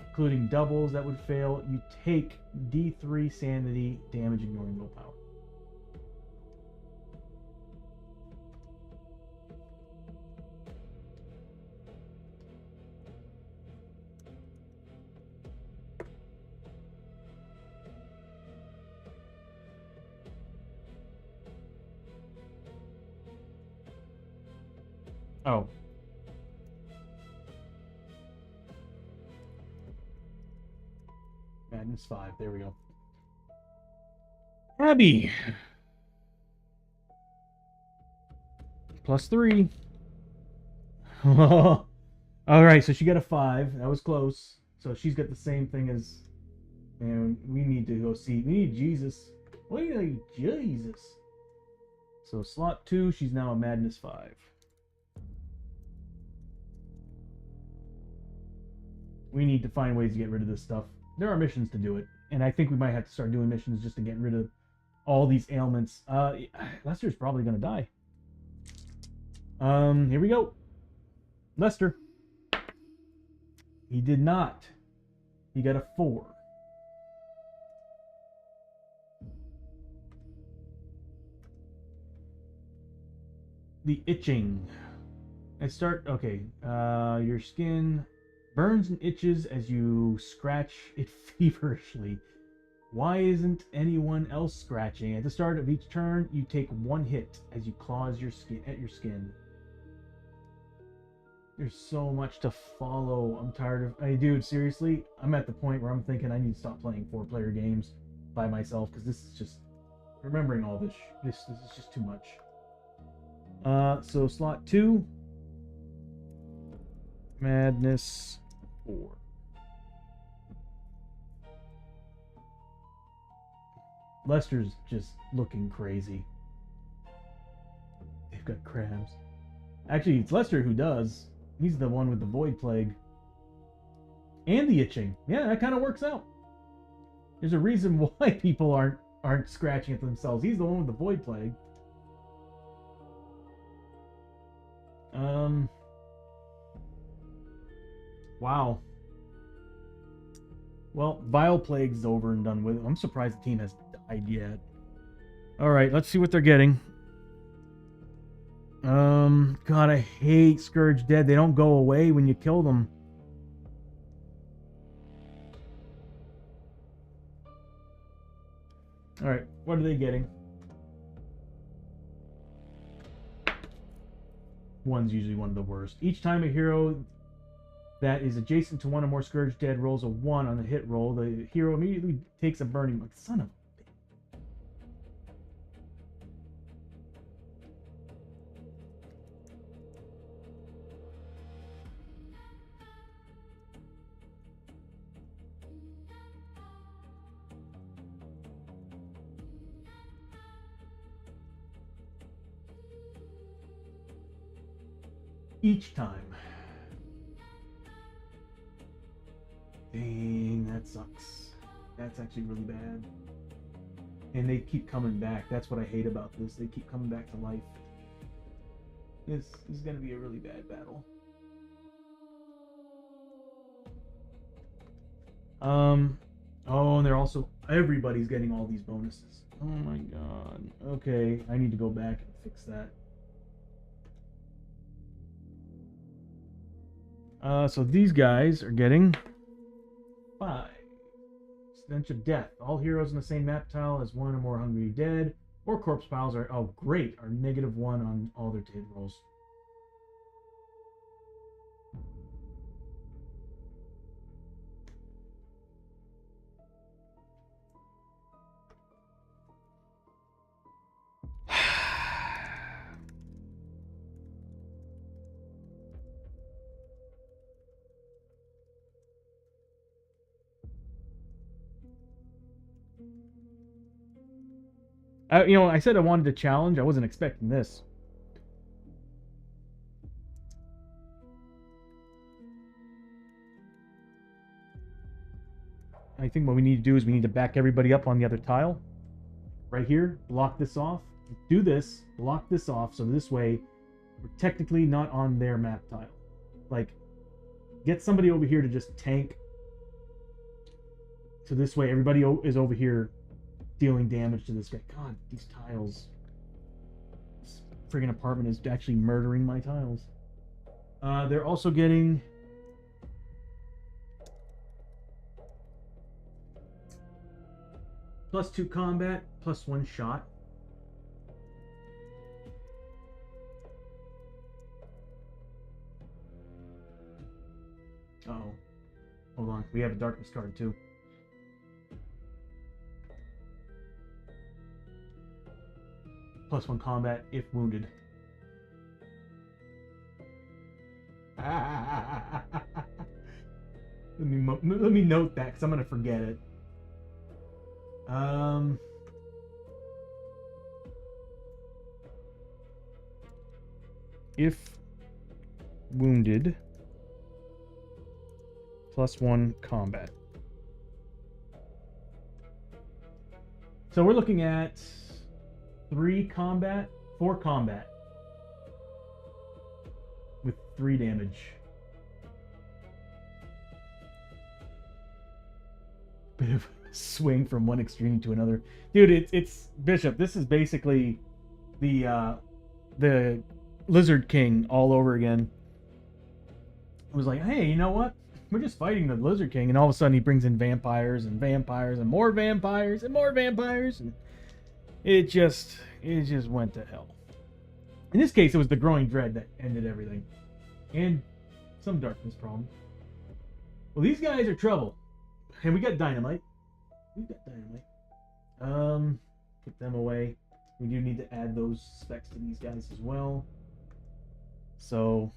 including doubles that would fail, you take D3 sanity damage ignoring willpower. Oh. Madness 5. There we go. Abby. +3. All right, so she got a 5. That was close. So she's got the same thing as. And we need to go see. We need Jesus. We need Jesus. So slot 2, she's now a Madness 5. We need to find ways to get rid of this stuff. There are missions to do it, and I think we might have to start doing missions just to get rid of all these ailments. Lester's probably gonna die. Here we go. Lester. He did not. He got a 4. The itching. Okay. Your skin burns and itches as you scratch it feverishly. Why isn't anyone else scratching? At the start of each turn, you take 1 hit as you claws your skin at your skin. There's so much to follow. I'm tired of. Hey, dude, seriously, I'm at the point where I'm thinking I need to stop playing 4-player games by myself because this is just remembering all this. This is just too much. So slot 2, Madness 4. Lester's just looking crazy. They've got crabs. Actually, it's Lester who does. He's the one with the void plague. And the itching. Yeah, that kind of works out. There's a reason why people aren't scratching at themselves. He's the one with the void plague. Wow. Well, Vile Plague's over and done with. I'm surprised the team hasn't died yet. Alright, let's see what they're getting. God, I hate Scourge Dead. They don't go away when you kill them. Alright, what are they getting? 1's usually one of the worst. Each time a hero that is adjacent to 1 or more Scourge Dead rolls a 1 on the hit roll, the hero immediately takes a burning. Like, son of a bitch. Each time. Dang, that sucks. That's actually really bad. And they keep coming back. That's what I hate about this. They keep coming back to life. This is going to be a really bad battle. Oh, and they're also... Everybody's getting all these bonuses. Oh my god. Okay, I need to go back and fix that. So these guys are getting 5. Stench of Death. All heroes in the same map tile as 1 or more hungry dead or corpse piles are, oh great, are -1 on all their hit rolls. I said I wanted a challenge. I wasn't expecting this. I think what we need to do is we need to back everybody up on the other tile. Right here, block this off. Do this, block this off, so this way we're technically not on their map tile. Like, get somebody over here to just tank. So this way everybody is over here dealing damage to this guy. God, these tiles. This friggin' apartment is actually murdering my tiles. They're also getting... +2 combat, +1 shot. Uh-oh. Hold on. We have a darkness card, too. +1 combat if wounded. Let me note that, because I'm going to forget it. If wounded, +1 combat. So we're looking at 3 combat, 4 combat with 3 damage. Bit of a swing from one extreme to another, dude. It's Bishop. This is basically the Lizard King all over again. It was like, hey, you know what? We're just fighting the Lizard King, and all of a sudden he brings in vampires and vampires and more vampires and more vampires, and it just went to hell. In this case, it was the growing dread that ended everything, and some darkness problem. Well, these guys are trouble, and we got dynamite. Put them away. We do need to add those specs to these guys as well. So.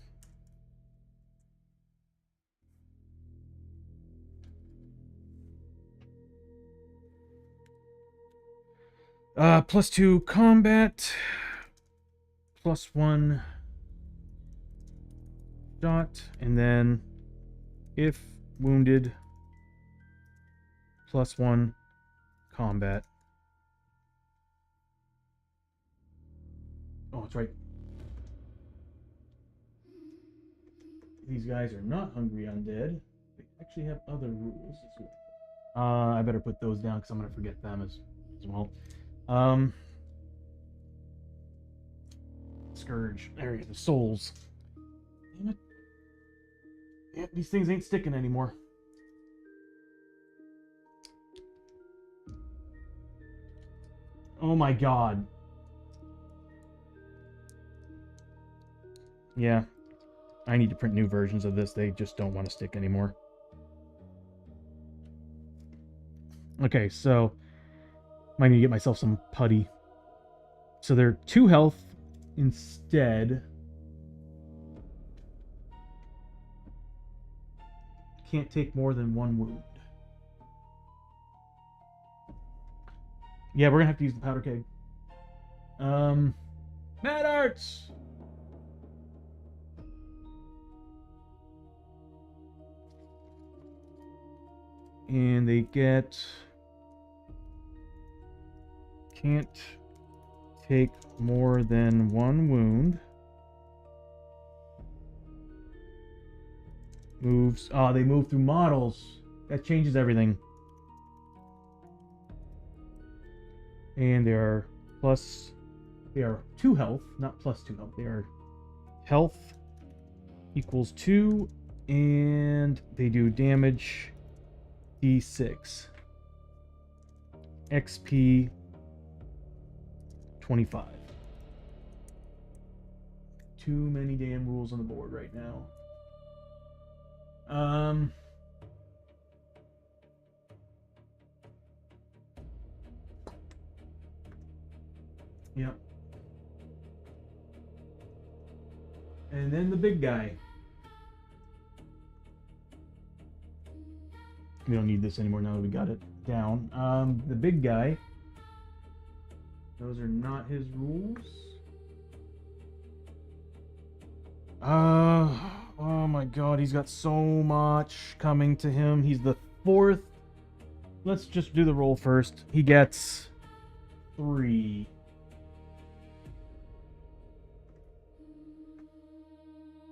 +2 combat, +1 shot, and then if wounded, +1 combat. Oh, that's right. These guys are not hungry undead. They actually have other rules as well. I better put those down because I'm going to forget them as well. Scourge. There you go. The souls. Damn it. Yep, these things ain't sticking anymore. Oh my god. Yeah. I need to print new versions of this. They just don't want to stick anymore. Okay, so might need to get myself some putty. So they're 2 health instead. Can't take more than 1 wound. Yeah, we're gonna have to use the powder keg. Mad Arts! And they get... Can't take more than 1 wound. Moves. Oh, they move through models. That changes everything. And they are 2 health, not +2 health. They are health equals 2, and they do damage D6. XP 25. Too many damn rules on the board right now. Yep. And then the big guy. We don't need this anymore now that we got it down. The big guy. Those are not his rules. Oh my god, he's got so much coming to him. He's the 4th. Let's just do the roll first. He gets 3.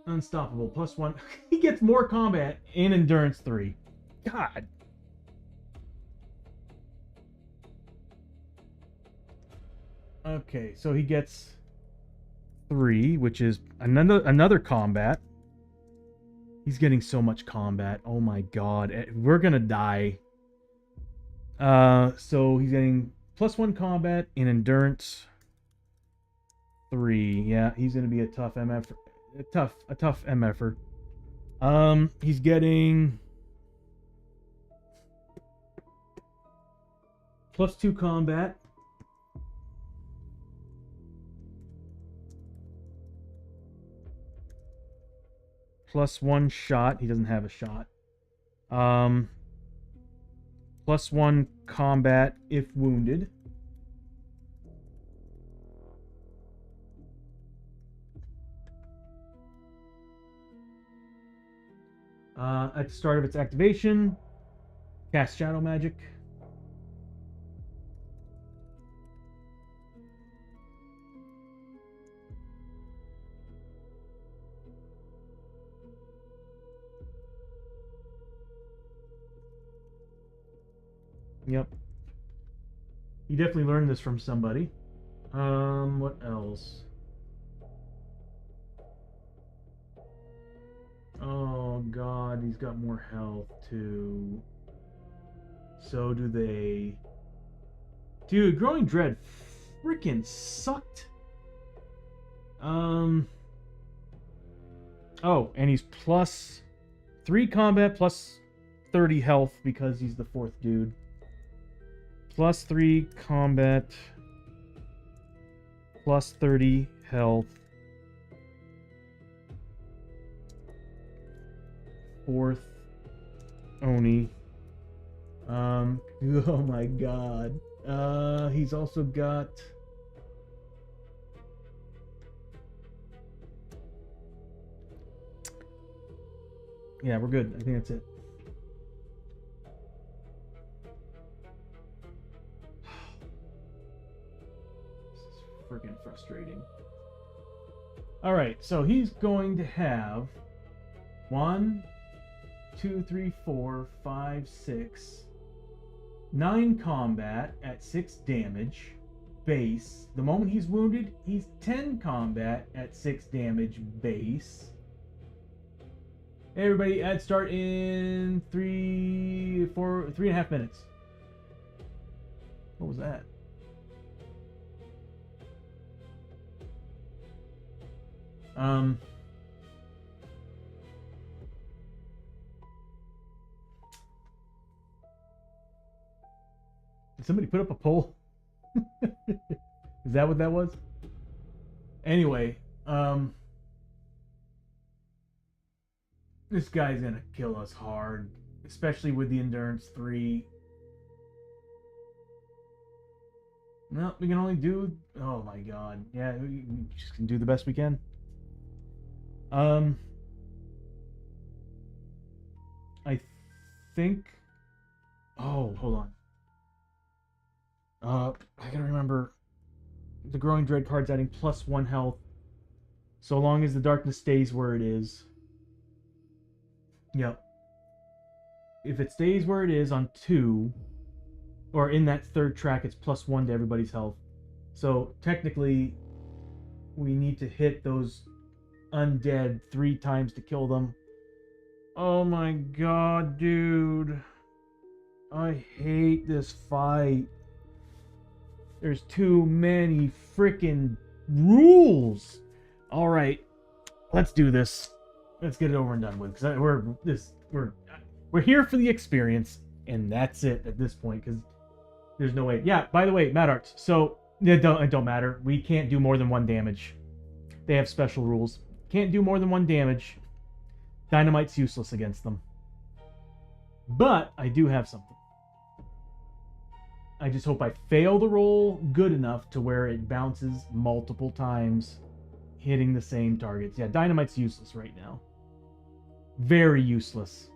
Unstoppable, +1. He gets more combat and endurance 3. God. Okay, so he gets 3, which is another combat. He's getting so much combat. Oh my god. We're gonna die. So he's getting +1 combat and endurance 3. Yeah, he's gonna be a tough MF. A tough MFer. He's getting +2 combat. +1 shot. He doesn't have a shot. +1 combat if wounded. At the start of its activation, cast Shadow Magic. Yep. You definitely learned this from somebody. What else? Oh god, he's got more health too. So do they. Dude, Growing Dread freaking sucked. Oh, and he's +3 combat, +30 health because he's the 4th dude. +3 combat, +30 health. 4th Oni. Oh my god. He's also got yeah, we're good. I think that's it. This is freaking frustrating. Alright, so he's going to have 1, 2, 3, 4, 5, 6, 9 combat at 6 damage base. The moment he's wounded, he's 10 combat at 6 damage base. Hey everybody, ad start in 3.5 minutes. What was that? Did somebody put up a poll? Is that what that was? Anyway, this guy's gonna kill us hard, especially with the Endurance 3. No, we can only do... Oh my god. Yeah, we just can do the best we can. I think... Oh, hold on. I gotta remember... The Growing Dread card's adding +1 health. So long as the darkness stays where it is. Yep. If it stays where it is on 2, or in that 3rd track, it's +1 to everybody's health. So technically, we need to hit those undead 3 times to kill them. Oh my god, dude. I hate this fight. There's too many freaking rules. All right, let's do this. Let's get it over and done with. Because we're here for the experience, and that's it at this point. Because there's no way. Yeah. By the way, Mad Arts. So it don't matter. We can't do more than 1 damage. They have special rules. Can't do more than 1 damage. Dynamite's useless against them. But I do have something. I just hope I fail the roll good enough to where it bounces multiple times, hitting the same targets. Yeah, Dynamite's useless right now. Very useless.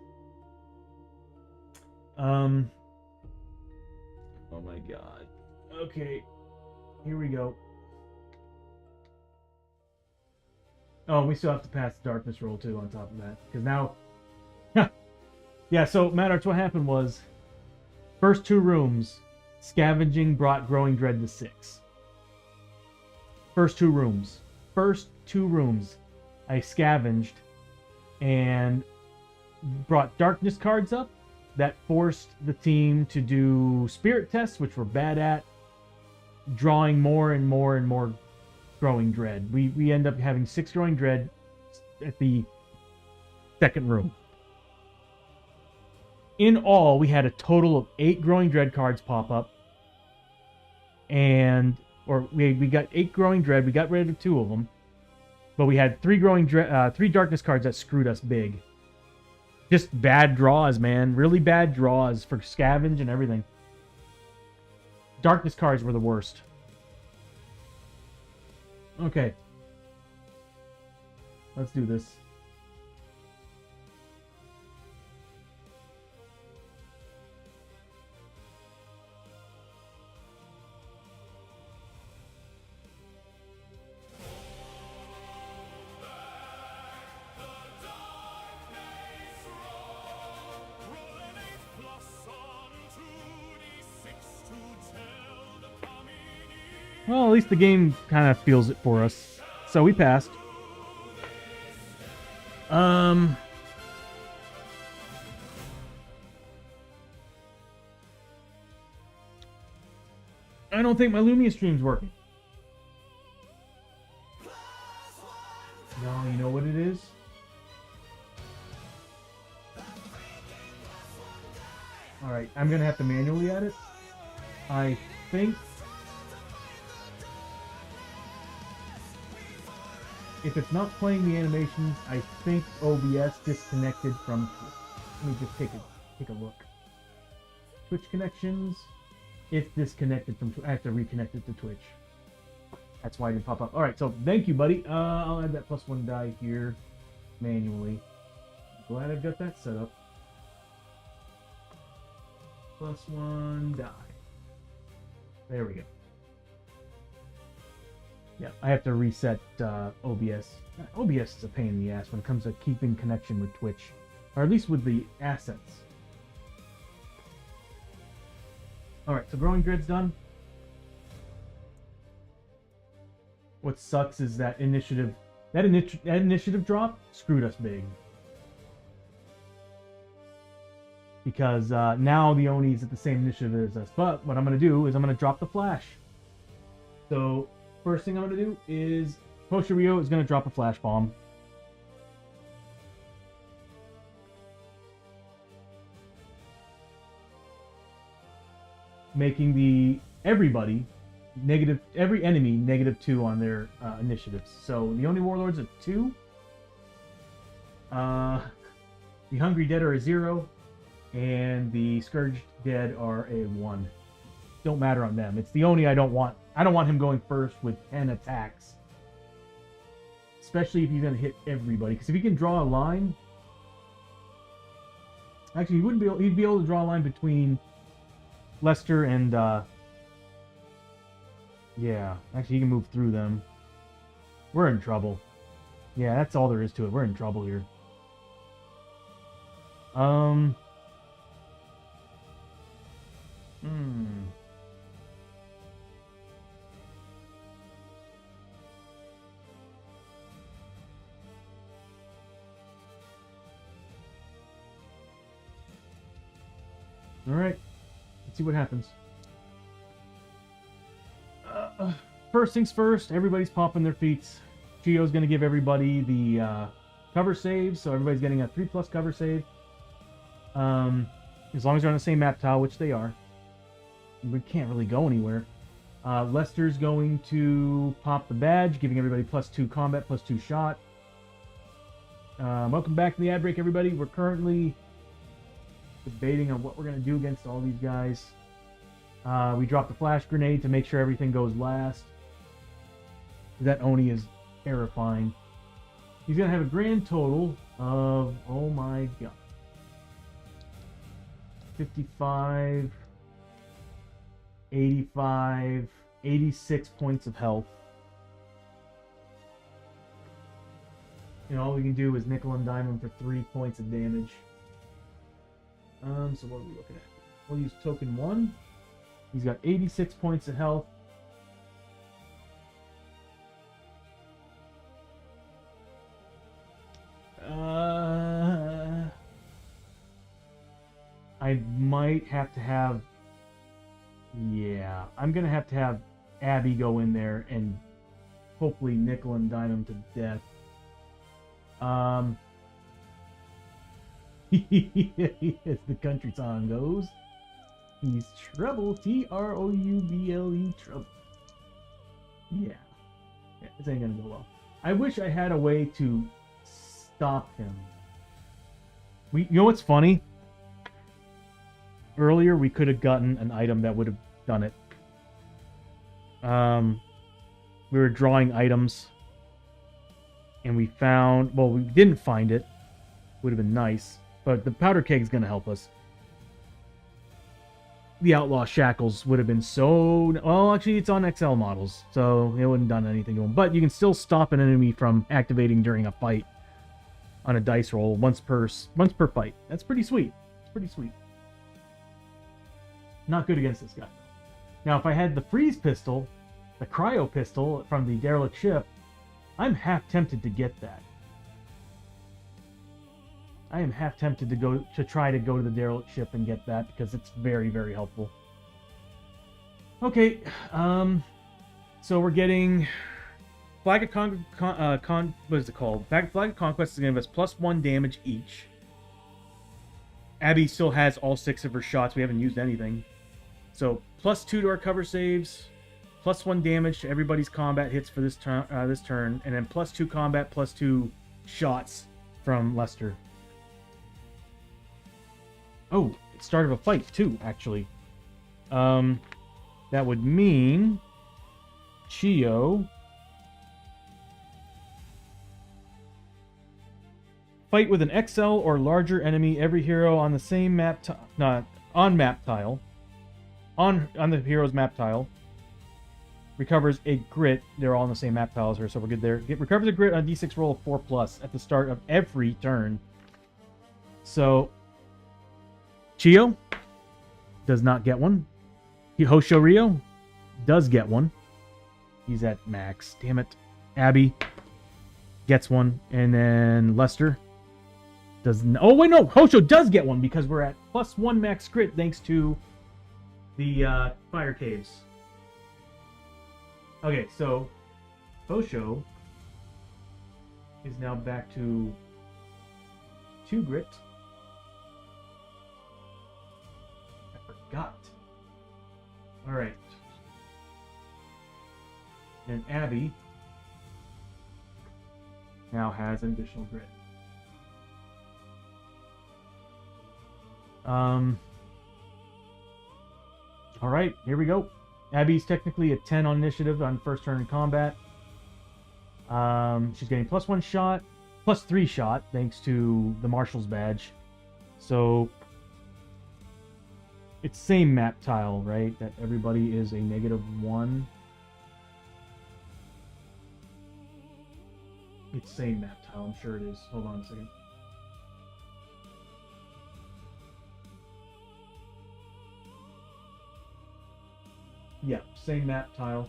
Oh my god. Okay. Here we go. Oh, we still have to pass the darkness roll too on top of that. Because now... yeah, so, Mad Arts, what happened was... First 2 rooms... Scavenging brought Growing Dread to 6. First 2 rooms. First 2 rooms. I scavenged and brought darkness cards up. That forced the team to do spirit tests, which we're bad at. Drawing more and more and more Growing Dread. We end up having 6 Growing Dread at the second room. In all, we had a total of 8 Growing Dread cards pop up. We got 8 Growing Dread. We got rid of 2 of them. But we had 3 3 Darkness cards that screwed us big. Just bad draws, man. Really bad draws for scavenge and everything. Darkness cards were the worst. Okay. Let's do this. Well, at least the game kind of feels it for us. So we passed. I don't think my Lumia stream's working. No, you know what it is? Alright, I'm gonna have to manually edit. I think if it's not playing the animations, I think OBS disconnected from Twitch. Let me just take a look. Twitch connections. It's disconnected from Twitch. I have to reconnect it to Twitch. That's why it didn't pop up. Alright, so thank you, buddy. I'll add that +1 die here manually. Glad I've got that set up. +1 die. There we go. Yeah, I have to reset OBS. OBS is a pain in the ass when it comes to keeping connection with Twitch. Or at least with the assets. Alright, so Growing Dread's done. What sucks is that initiative drop screwed us big. Because now the Oni's at the same initiative as us. But what I'm going to do is I'm going to drop the flash. So first thing I'm going to do is Poshirio is going to drop a flash bomb. Making every enemy -2 on their initiatives. So the Oni Warlord's a 2. The Hungry Dead are a 0. And the Scourged Dead are a 1. Don't matter on them. It's the Oni I don't want. I don't want him going first with 10 attacks. Especially if he's going to hit everybody. Because if he can draw a line... Actually, he wouldn't be able... He'd be able to draw a line between Lester and... Yeah. Actually, he can move through them. We're in trouble. Yeah, that's all there is to it. We're in trouble here. Alright. Let's see what happens. First things first, everybody's popping their feet. Chio's going to give everybody the cover saves, so everybody's getting a 3+ cover save. As long as they're on the same map tile, which they are. We can't really go anywhere. Lester's going to pop the badge, giving everybody +2 combat, +2 shot. Welcome back to the ad break, everybody. We're currently debating on what we're going to do against all these guys. We dropped the flash grenade to make sure everything goes last. That Oni is terrifying. He's going to have a grand total of, oh my god, 55, 85, 86 points of health. And all we can do is nickel and dime him for 3 points of damage. So what are we looking at? We'll use token 1. He's got 86 points of health. I might have to have... Yeah, I'm going to have Abby go in there and hopefully nickel and dime him to death. As the country song goes, he's trouble. Trouble. Trouble. Yeah. Yeah, this ain't gonna go well. I wish I had a way to stop him. You know what's funny? Earlier, we could have gotten an item that would have done it. We were drawing items, and we found... Well, we didn't find it. Would have been nice. But the powder keg's gonna help us. The Outlaw Shackles would have been so... Well, actually, it's on XL models, so it wouldn't have done anything to them. But you can still stop an enemy from activating during a fight on a dice roll once per fight. That's pretty sweet. It's pretty sweet. Not good against this guy. Now, if I had the freeze pistol, the cryo pistol from the derelict ship, I'm half tempted to get that. I am half tempted to try to go to the derelict ship and get that because it's very, very helpful. Okay, so we're getting Flag of what is it called? Flag of Conquest is going to give us +1 damage each. Abby still has all 6 of her shots. We haven't used anything. So +2 to our cover saves, +1 damage to everybody's combat hits for this turn, and then +2 combat, +2 shots from Lester. Oh, it started a fight too, actually. That would mean Chio fight with an XL or larger enemy. Every hero on the same map, map tile, on the hero's map tile, recovers a grit. They're all on the same map tile as her, so we're good there. It recovers a grit on a D6 roll of 4+ at the start of every turn. So Chio does not get one. Hosho Rio does get one. He's at max. Damn it. Abby gets one. And then Lester doesn't. Oh, wait, no. Hosho does get one because we're at +1 max crit thanks to the fire caves. Okay, so Hosho is now back to 2 grit. Got. Alright. And Abby now has an additional grit. Alright, here we go. Abby's technically a 10 on initiative on first turn in combat. She's getting +1 shot, +3 shot, thanks to the Marshal's badge. So it's same map tile, right? That everybody is a -1. It's same map tile, I'm sure it is. Hold on a second. Yeah, same map tile.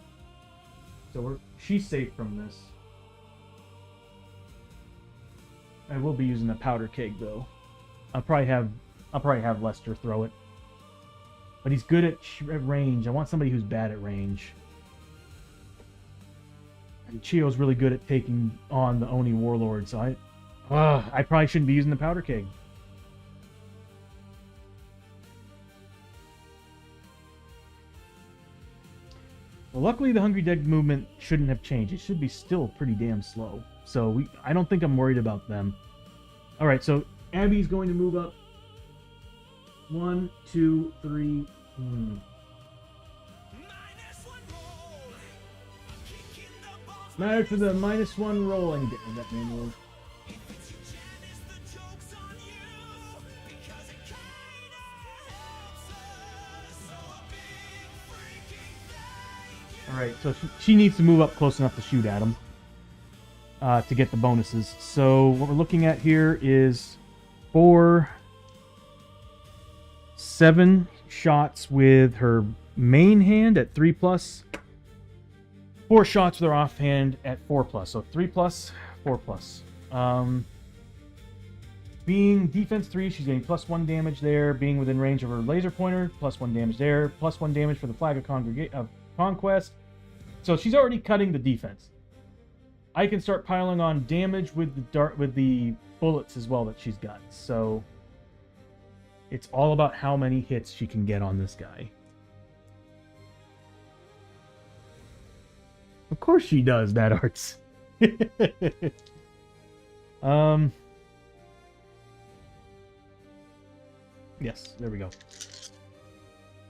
So she's safe from this. I will be using the powder keg though. I'll probably have Lester throw it. But he's good at range. I want somebody who's bad at range. And Chio's really good at taking on the Oni Warlord, so I probably shouldn't be using the powder keg. Well, luckily the Hungry Dead movement shouldn't have changed. It should be still pretty damn slow. So I don't think I'm worried about them. Alright, so Abby's going to move up 1, 2, 3. Matter for the -1 roll. I need to end that manually. Alright, so she needs to move up close enough to shoot at him to get the bonuses. So what we're looking at here is 7 shots with her main hand at 3+, 4 shots with her offhand at 4+. So 3+, 4+. Being defense 3, she's getting +1 damage there. Being within range of her laser pointer, +1 damage there. +1 damage for the Flag of Conquest. So she's already cutting the defense. I can start piling on damage with the bullets as well that she's got. So It's all about how many hits she can get on this guy. Of course she does, Mad Arts. Yes, there we go.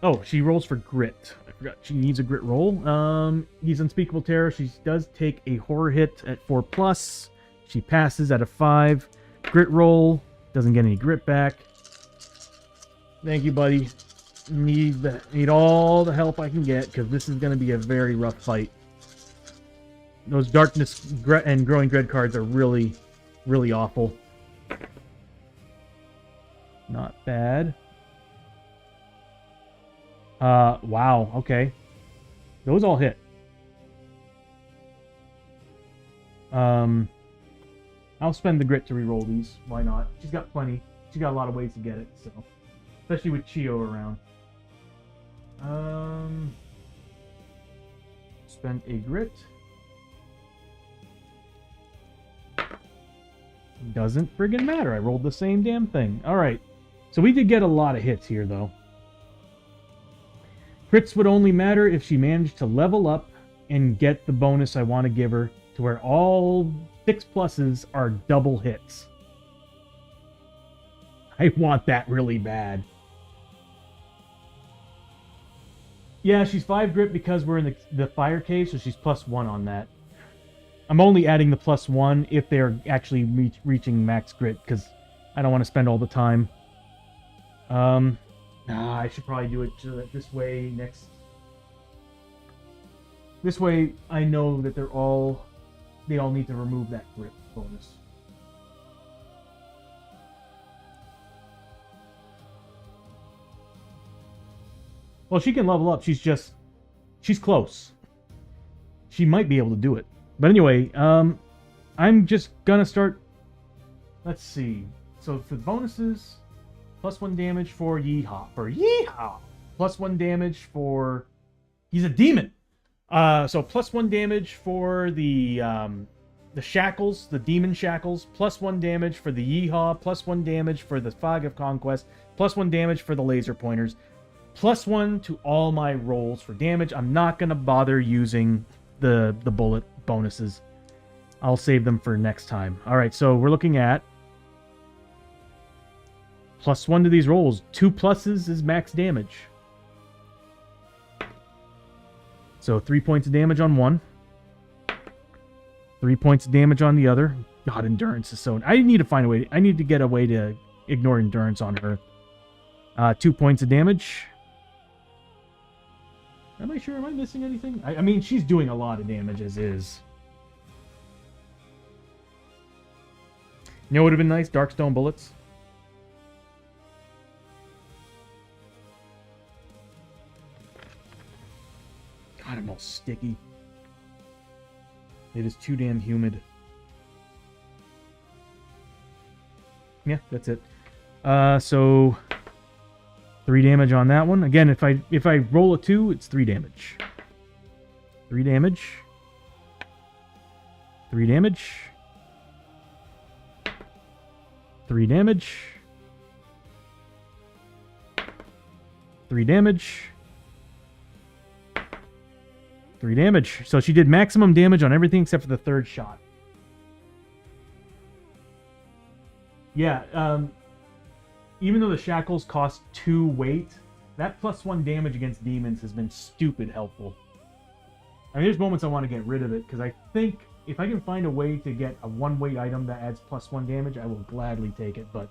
Oh, she rolls for grit. I forgot she needs a grit roll. He's Unspeakable Terror. She does take a horror hit at 4+. She passes at a 5. Grit roll. Doesn't get any grit back. Thank you, buddy. Need all the help I can get, because this is going to be a very rough fight. Those Darkness and Growing Dread cards are really, really awful. Not bad. Wow, okay. Those all hit. I'll spend the grit to reroll these. Why not? She's got plenty. She's got a lot of ways to get it, so. Especially with Chio around. Spend a grit. Doesn't friggin' matter. I rolled the same damn thing. Alright. So we did get a lot of hits here, though. Crits would only matter if she managed to level up and get the bonus I want to give her, to where all 6+ are double hits. I want that really bad. Yeah, she's 5 grit because we're in the fire cave, so she's +1 on that. I'm only adding the +1 if they're actually reaching max grit, because I don't want to spend all the time. I should probably do it this way next. This way, I know that they all need to remove that grit bonus. Well, she can level up. She's close. She might be able to do it. But anyway, I'm just gonna start. Let's see. So for the bonuses, +1 damage for Yeehaw. +1 damage for. He's a demon. So +1 damage for the shackles, the demon shackles. +1 damage for the Yeehaw. +1 damage for the Fog of Conquest. +1 damage for the laser pointers. +1 to all my rolls for damage. I'm not gonna bother using the bullet bonuses. I'll save them for next time. Alright, so we're looking at +1 to these rolls. 2 pluses is max damage. So 3 points of damage on one. 3 points of damage on the other. God, endurance is so... I need to find a way... I need to get a way to ignore endurance on her. 2 points of damage. Am I sure? Am I missing anything? I mean, she's doing a lot of damage as is. You know what would have been nice? Darkstone bullets. God, I'm all sticky. It is too damn humid. Yeah, that's it. So 3 damage on that one. Again, if I roll a 2, it's 3 damage. 3 damage. 3 damage. 3 damage. 3 damage. 3 damage. So she did maximum damage on everything except for the third shot. Yeah, even though the shackles cost 2 weight, that +1 damage against demons has been stupid helpful. I mean, there's moments I want to get rid of it, because I think if I can find a way to get a 1 weight item that adds +1 damage, I will gladly take it, but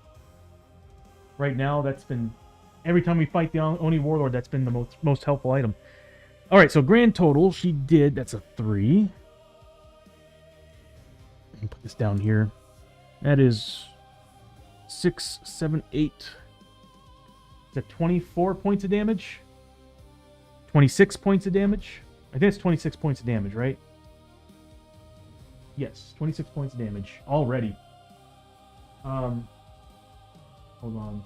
right now, that's been... Every time we fight the Oni Warlord, that's been the most helpful item. Alright, so grand total, she did... That's a 3. Let me put this down here. That is 6, 7, 8. Is that 24 points of damage? 26 points of damage? I think it's 26 points of damage, right? Yes, 26 points of damage already. Hold on.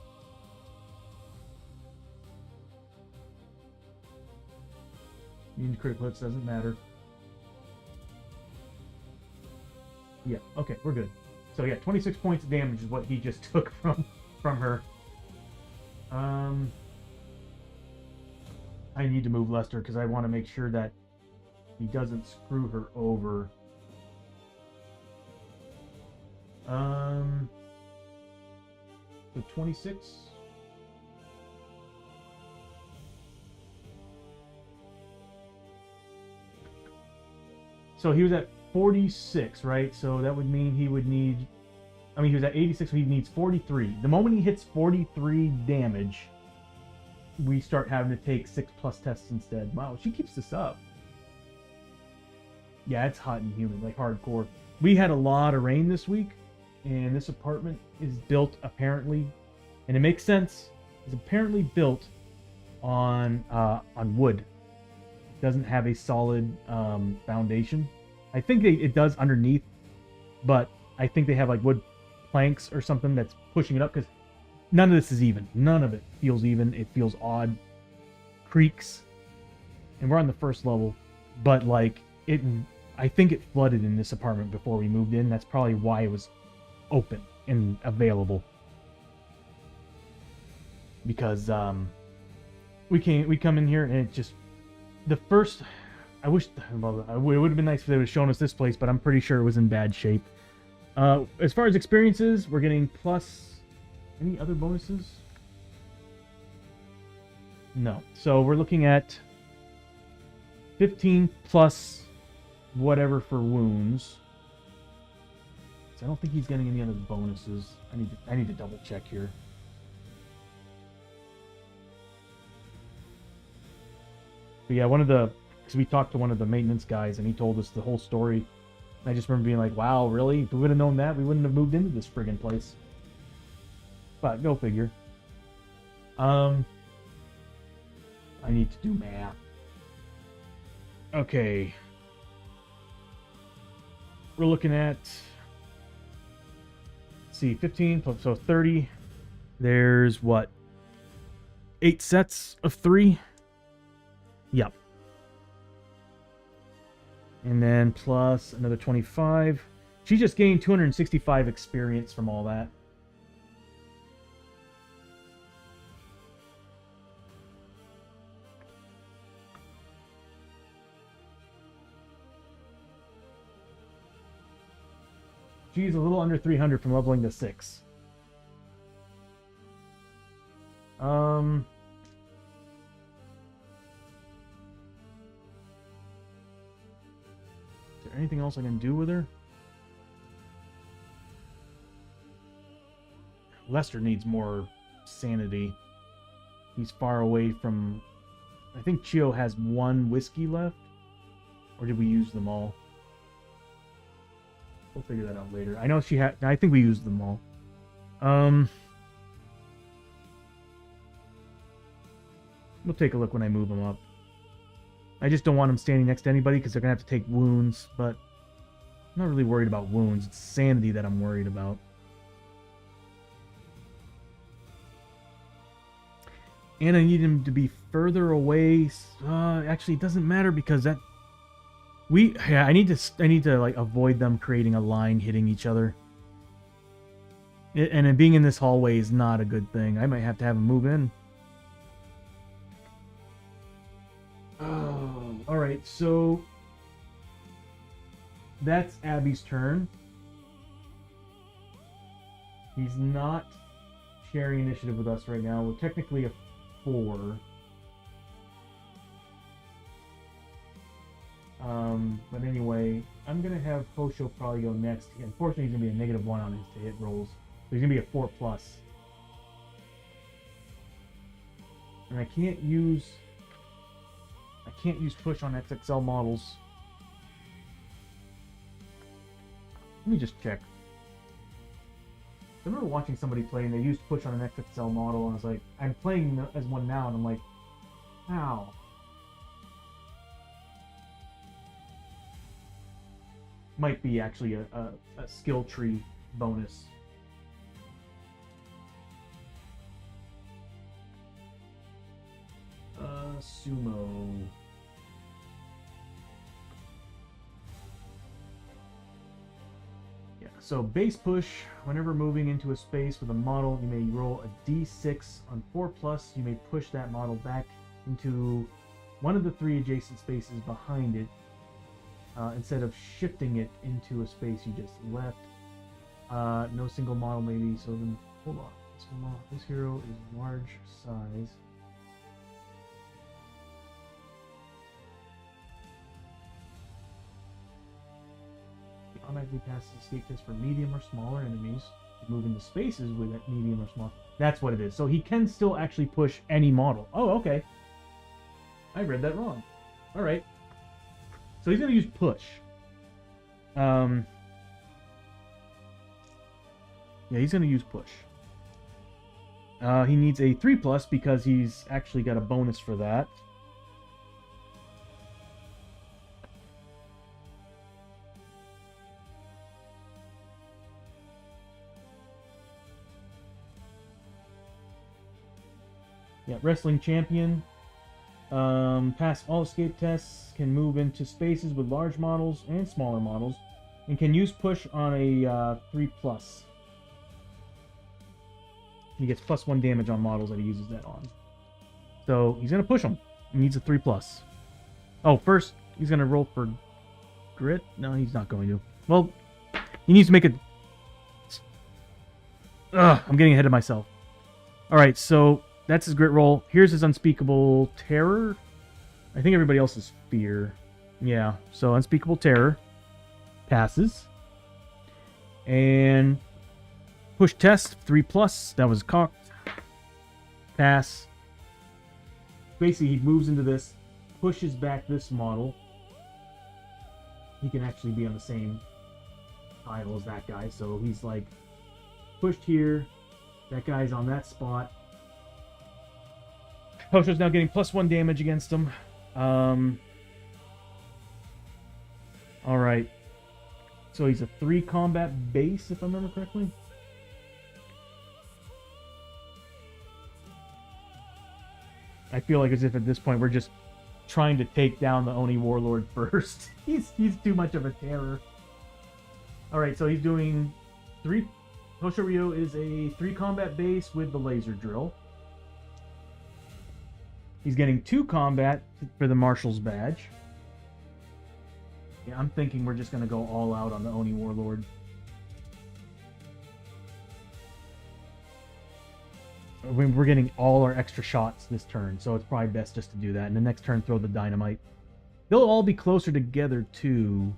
Means critical hits doesn't matter. Yeah, okay, we're good. So yeah, 26 points of damage is what he just took from her. I need to move Lester because I want to make sure that he doesn't screw her over. So 26. So he was at 46, right? So that would mean he would need... I mean, he was at 86, so he needs 43. The moment he hits 43 damage, we start having to take 6+ tests instead. Wow, she keeps this up. Yeah, it's hot and humid, like hardcore. We had a lot of rain this week, and this apartment is built apparently, and it makes sense, is apparently built on wood. It doesn't have a solid foundation. I think it does underneath, but I think they have like wood planks or something that's pushing it up, because none of this is even. None of it feels even. It feels odd. Creaks. And we're on the first level, but like I think it flooded in this apartment before we moved in. That's probably why it was open and available. Because we come in here and it just, the first, I wish, well, it would have been nice if they would have shown us this place, but I'm pretty sure it was in bad shape. As far as experiences, we're getting plus, any other bonuses? No. So we're looking at 15 plus whatever for wounds. So I don't think he's getting any other bonuses. I need to double check here. But yeah, because we talked to one of the maintenance guys and he told us the whole story. And I just remember being like, wow, really? If we would have known that, we wouldn't have moved into this friggin' place. But go figure. I need to do math. Okay. We're looking at, let's see, 15 plus, so 30. There's what? 8 sets of 3? Yep. And then plus another 25. She just gained 265 experience from all that. She's a little under 300 from leveling to 6. Is there anything else I can do with her? Lester needs more sanity. He's far away from... I think Chio has 1 whiskey left. Or did we use them all? We'll figure that out later. I know she had... I think we used them all. We'll take a look when I move them up. I just don't want them standing next to anybody because they're going to have to take wounds, but I'm not really worried about wounds. It's sanity that I'm worried about. And I need him to be further away. Actually, it doesn't matter because that... I need to like avoid them creating a line hitting each other. And being in this hallway is not a good thing. I might have to have him move in. Oh, all right. So that's Abby's turn. He's not sharing initiative with us right now. We're technically a 4. But anyway, I'm going to have Posho probably go next. Unfortunately, he's going to be a -1 on his to hit rolls. So he's going to be a 4+. And I can't use push on XXL models. Let me just check. I remember watching somebody play and they used push on an XXL model, and I was like, I'm playing as one now, and I'm like, how? Might be actually a skill tree bonus. Sumo. Yeah, so base push, whenever moving into a space with a model, you may roll a d6 on 4+, you may push that model back into one of the 3 adjacent spaces behind it, instead of shifting it into a space you just left. No single model maybe, so then, hold on. This hero is large size. Automatically passes escape test for medium or smaller enemies. Move into spaces with that medium or small. That's what it is. So he can still actually push any model. Oh, okay. I read that wrong. All right. So he's gonna use push. Yeah, he's gonna use push. He needs a 3+ because he's actually got a bonus for that. Yeah, wrestling champion. Pass all escape tests, can move into spaces with large models and smaller models, and can use push on a 3+. He gets +1 damage on models that he uses that on. So he's gonna push him. He needs a 3+. Oh, first he's gonna roll for grit. No, he's not going to. Well, he needs to make a. I'm getting ahead of myself. All right, so that's his grit roll. Here's his unspeakable terror. I think everybody else is fear. Yeah, so unspeakable terror passes. And push test 3+. That was cocked. Pass. Basically, he moves into this, pushes back this model. He can actually be on the same tile as that guy, so he's like pushed here. That guy's on that spot. Hosho's now getting +1 damage against him. Alright. So he's a 3 combat base, if I remember correctly. I feel like as if at this point we're just trying to take down the Oni Warlord first. He's too much of a terror. Alright, so he's doing 3... Hosho Ryo is a 3 combat base with the laser drill. He's getting 2 combat for the Marshal's badge. Yeah, I'm thinking we're just going to go all out on the Oni Warlord. I mean, we're getting all our extra shots this turn, so it's probably best just to do that. And the next turn, throw the dynamite. They'll all be closer together, too.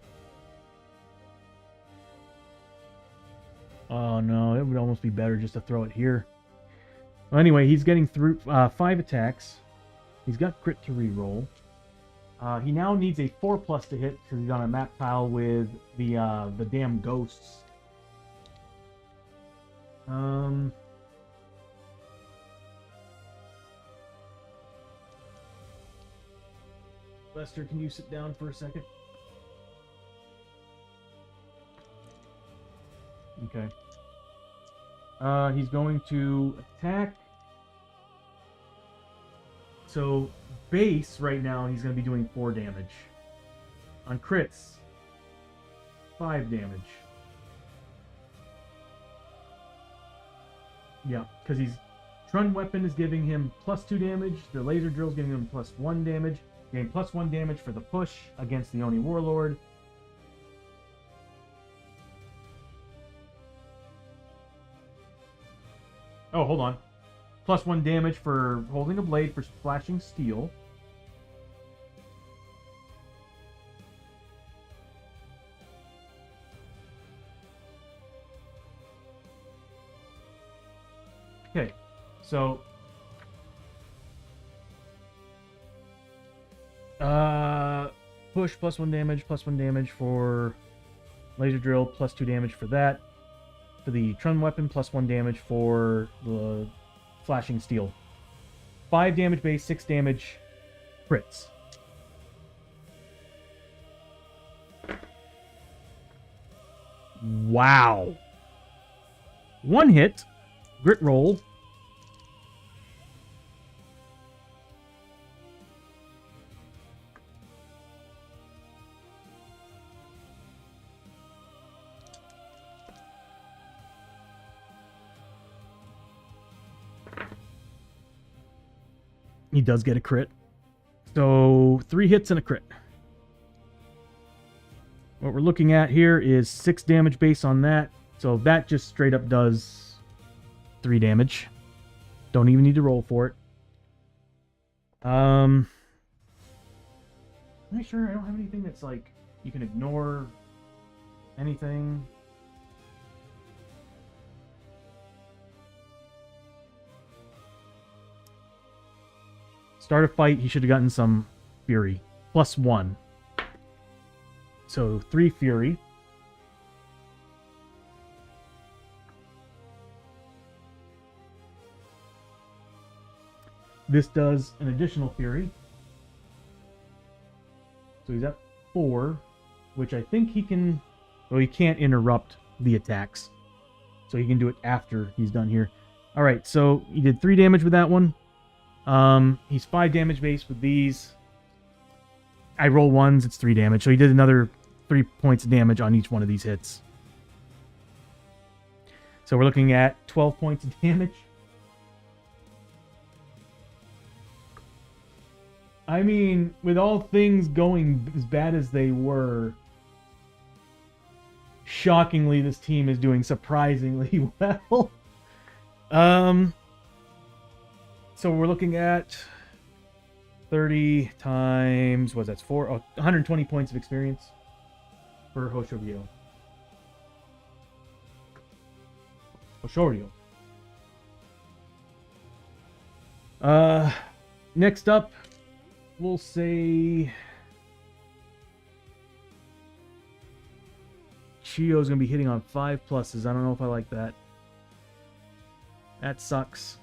Oh, no, it would almost be better just to throw it here. Well, anyway, he's getting through 5 attacks. He's got crit to reroll. He now needs a 4+ to hit because he's on a map tile with the damn ghosts. Lester, can you sit down for a second? Okay. He's going to attack. So, base right now, he's going to be doing 4 damage. On crits, 5 damage. Yeah, because he's... Trun Weapon is giving him +2 damage. The Laser Drill is giving him +1 damage. Getting +1 damage for the push against the Oni Warlord. Oh, hold on. +1 damage for holding a blade for flashing steel. Okay, so push +1 damage, +1 damage for laser drill, +2 damage for that. For the Trun Weapon, +1 damage for the flashing steel. 5 damage base, 6 damage crits. Wow. 1 hit. Grit roll. he does get a crit. So 3 hits and a crit. What we're looking at here is 6 damage base on that. So that just straight up does 3 damage. Don't even need to roll for it. I'm not sure. I don't have anything that's like you can ignore anything. Start a fight, he should have gotten some fury. +1. So 3 fury. This does an additional fury. So he's at 4, which I think he can... Well, he can't interrupt the attacks. So he can do it after he's done here. Alright, so he did 3 damage with that one. He's 5 damage base with these. I roll 1s, it's 3 damage. So he did another 3 points of damage on each one of these hits. So we're looking at 12 points of damage. I mean, with all things going as bad as they were, shockingly, this team is doing surprisingly well. So we're looking at 30 times, what's that, 4? Oh, 120 points of experience for Hoshoryu. Next up, we'll say Chio's gonna be hitting on 5 pluses. I don't know if I like that. That sucks.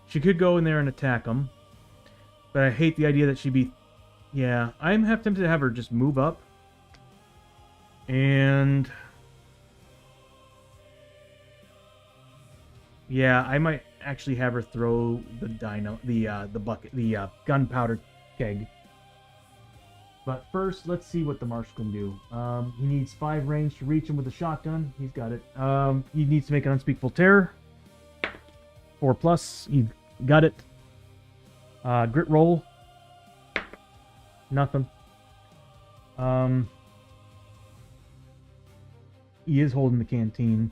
She could go in there and attack him, but I hate the idea that she'd be... Yeah, I'm half tempted to have her just move up. And... Yeah, I might actually have her throw the gunpowder keg. But first, let's see what the Marshal can do. He needs 5 range to reach him with a shotgun. He's got it. He needs to make an Unspeakable Terror. 4+. He got it. Grit roll. Nothing. He is holding the canteen.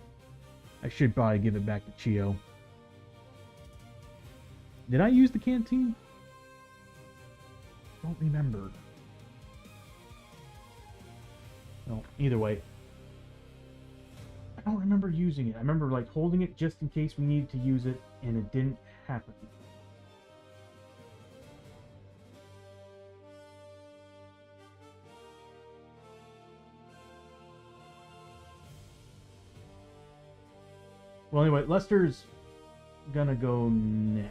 I should probably give it back to Chio. Did I use the canteen? Don't remember. No, either way. I don't remember using it. I remember like holding it just in case we needed to use it, and it didn't happen. Well, anyway, Lester's gonna go next.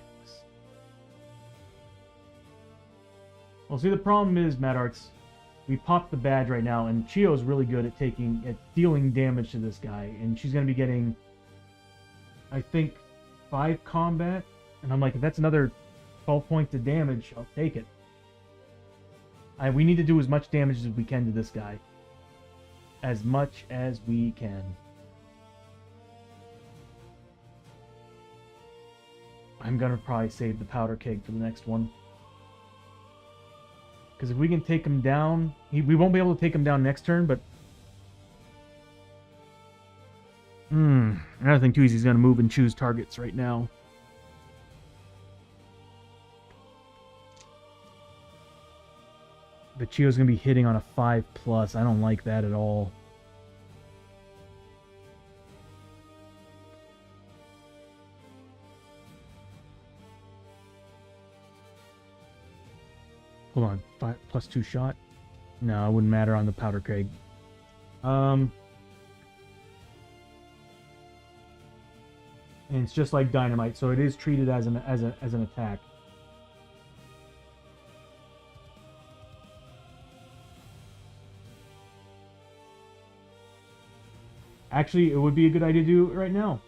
Well, see, the problem is, Mad Arts, we popped the badge right now, and Chio's really good at dealing damage to this guy, and she's gonna be getting, I think, 5 combat, and I'm like, if that's another 12 points of damage, I'll take it. We need to do as much damage as we can to this guy. As much as we can. I'm gonna probably save the powder keg for the next one. Because if we can take him down... we won't be able to take him down next turn, but... Another thing too is he's gonna move and choose targets right now. But Chio's gonna be hitting on a 5+. I don't like that at all. Hold on, 5+2 shot? No, it wouldn't matter on the powder keg. And it's just like dynamite, so it is treated as an attack. Actually, it would be a good idea to do it right now.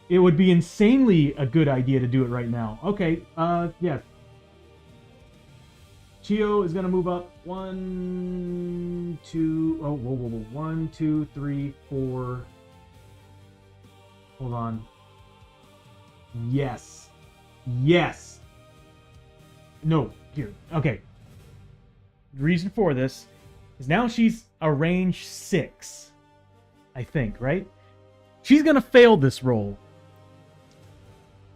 It would be insanely a good idea to do it right now. Okay, yeah. Chio is gonna move up 1, 2. Oh, whoa, whoa, whoa. 1, 2, 3, 4. Hold on. Yes. Yes. No. Here. Okay. The reason for this is now she's a range 6. I think, right? She's gonna fail this roll.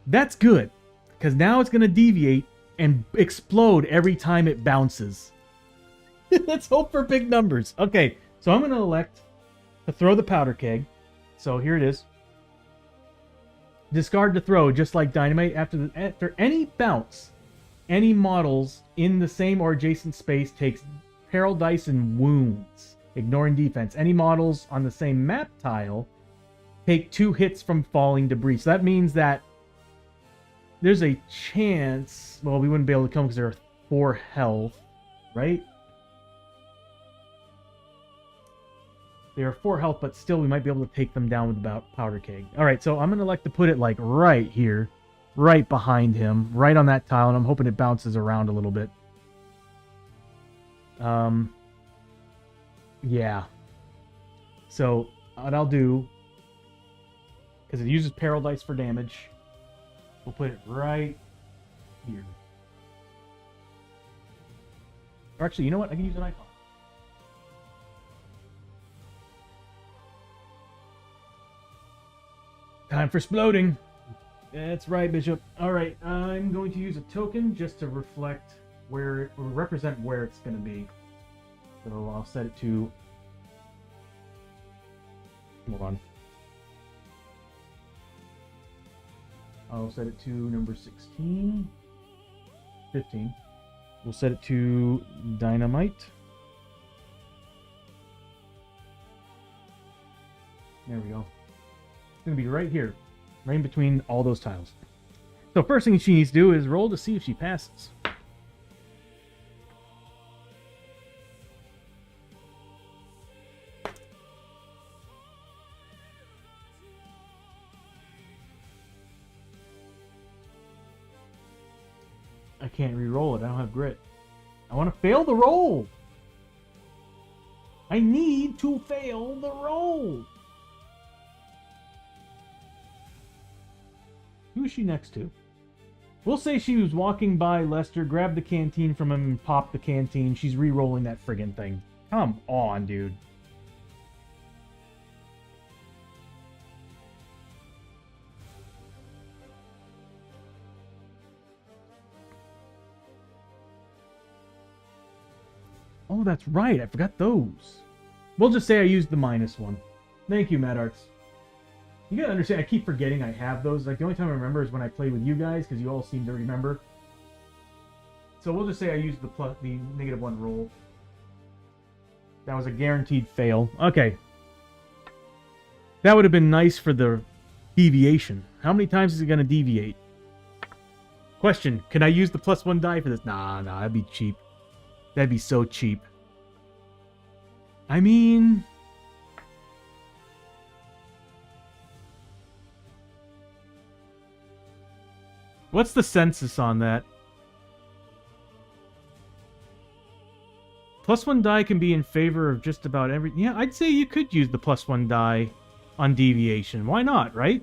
That's good, because now it's gonna deviate and explode every time it bounces. Let's hope for big numbers. Okay, so I'm gonna elect to throw the powder keg. So here it is. Discard to throw, just like dynamite. After any bounce, any models in the same or adjacent space takes peril dice and wounds, ignoring defense. Any models on the same map tile take 2 hits from falling debris. So that means that there's a chance... Well, we wouldn't be able to come because there are 4 health, right? They are 4 health, but still we might be able to take them down with the powder keg. Alright, so I'm going to like to put it like right here. Right behind him. Right on that tile, and I'm hoping it bounces around a little bit. Yeah. So, what I'll do... Because it uses peril dice for damage. We'll put it right here. Or actually, you know what? I can use an icon. Time for exploding. That's right, Bishop. Alright, I'm going to use a token just to reflect or represent where it's going to be. So I'll set it to... Hold on. I'll set it to number 16. 15. We'll set it to dynamite. There we go. It's going to be right here. Right in between all those tiles. So first thing she needs to do is roll to see if she passes. I can't re-roll it. I don't have grit. I want to fail the roll. I need to fail the roll. Who is she next to? We'll say she was walking by Lester, grabbed the canteen from him, and popped the canteen. She's re-rolling that friggin' thing. Come on, dude. Oh, that's right. I forgot those. We'll just say I used the -1. Thank you, Mad Arts. You gotta understand, I keep forgetting I have those. Like, the only time I remember is when I play with you guys, because you all seem to remember. So we'll just say I used the -1 roll. That was a guaranteed fail. Okay. That would have been nice for the deviation. How many times is it gonna deviate? Question, can I use the +1 die for this? Nah, that'd be cheap. That'd be so cheap. I mean... What's the census on that? +1 die can be in favor of just about every... Yeah, I'd say you could use the +1 die on deviation. Why not, right?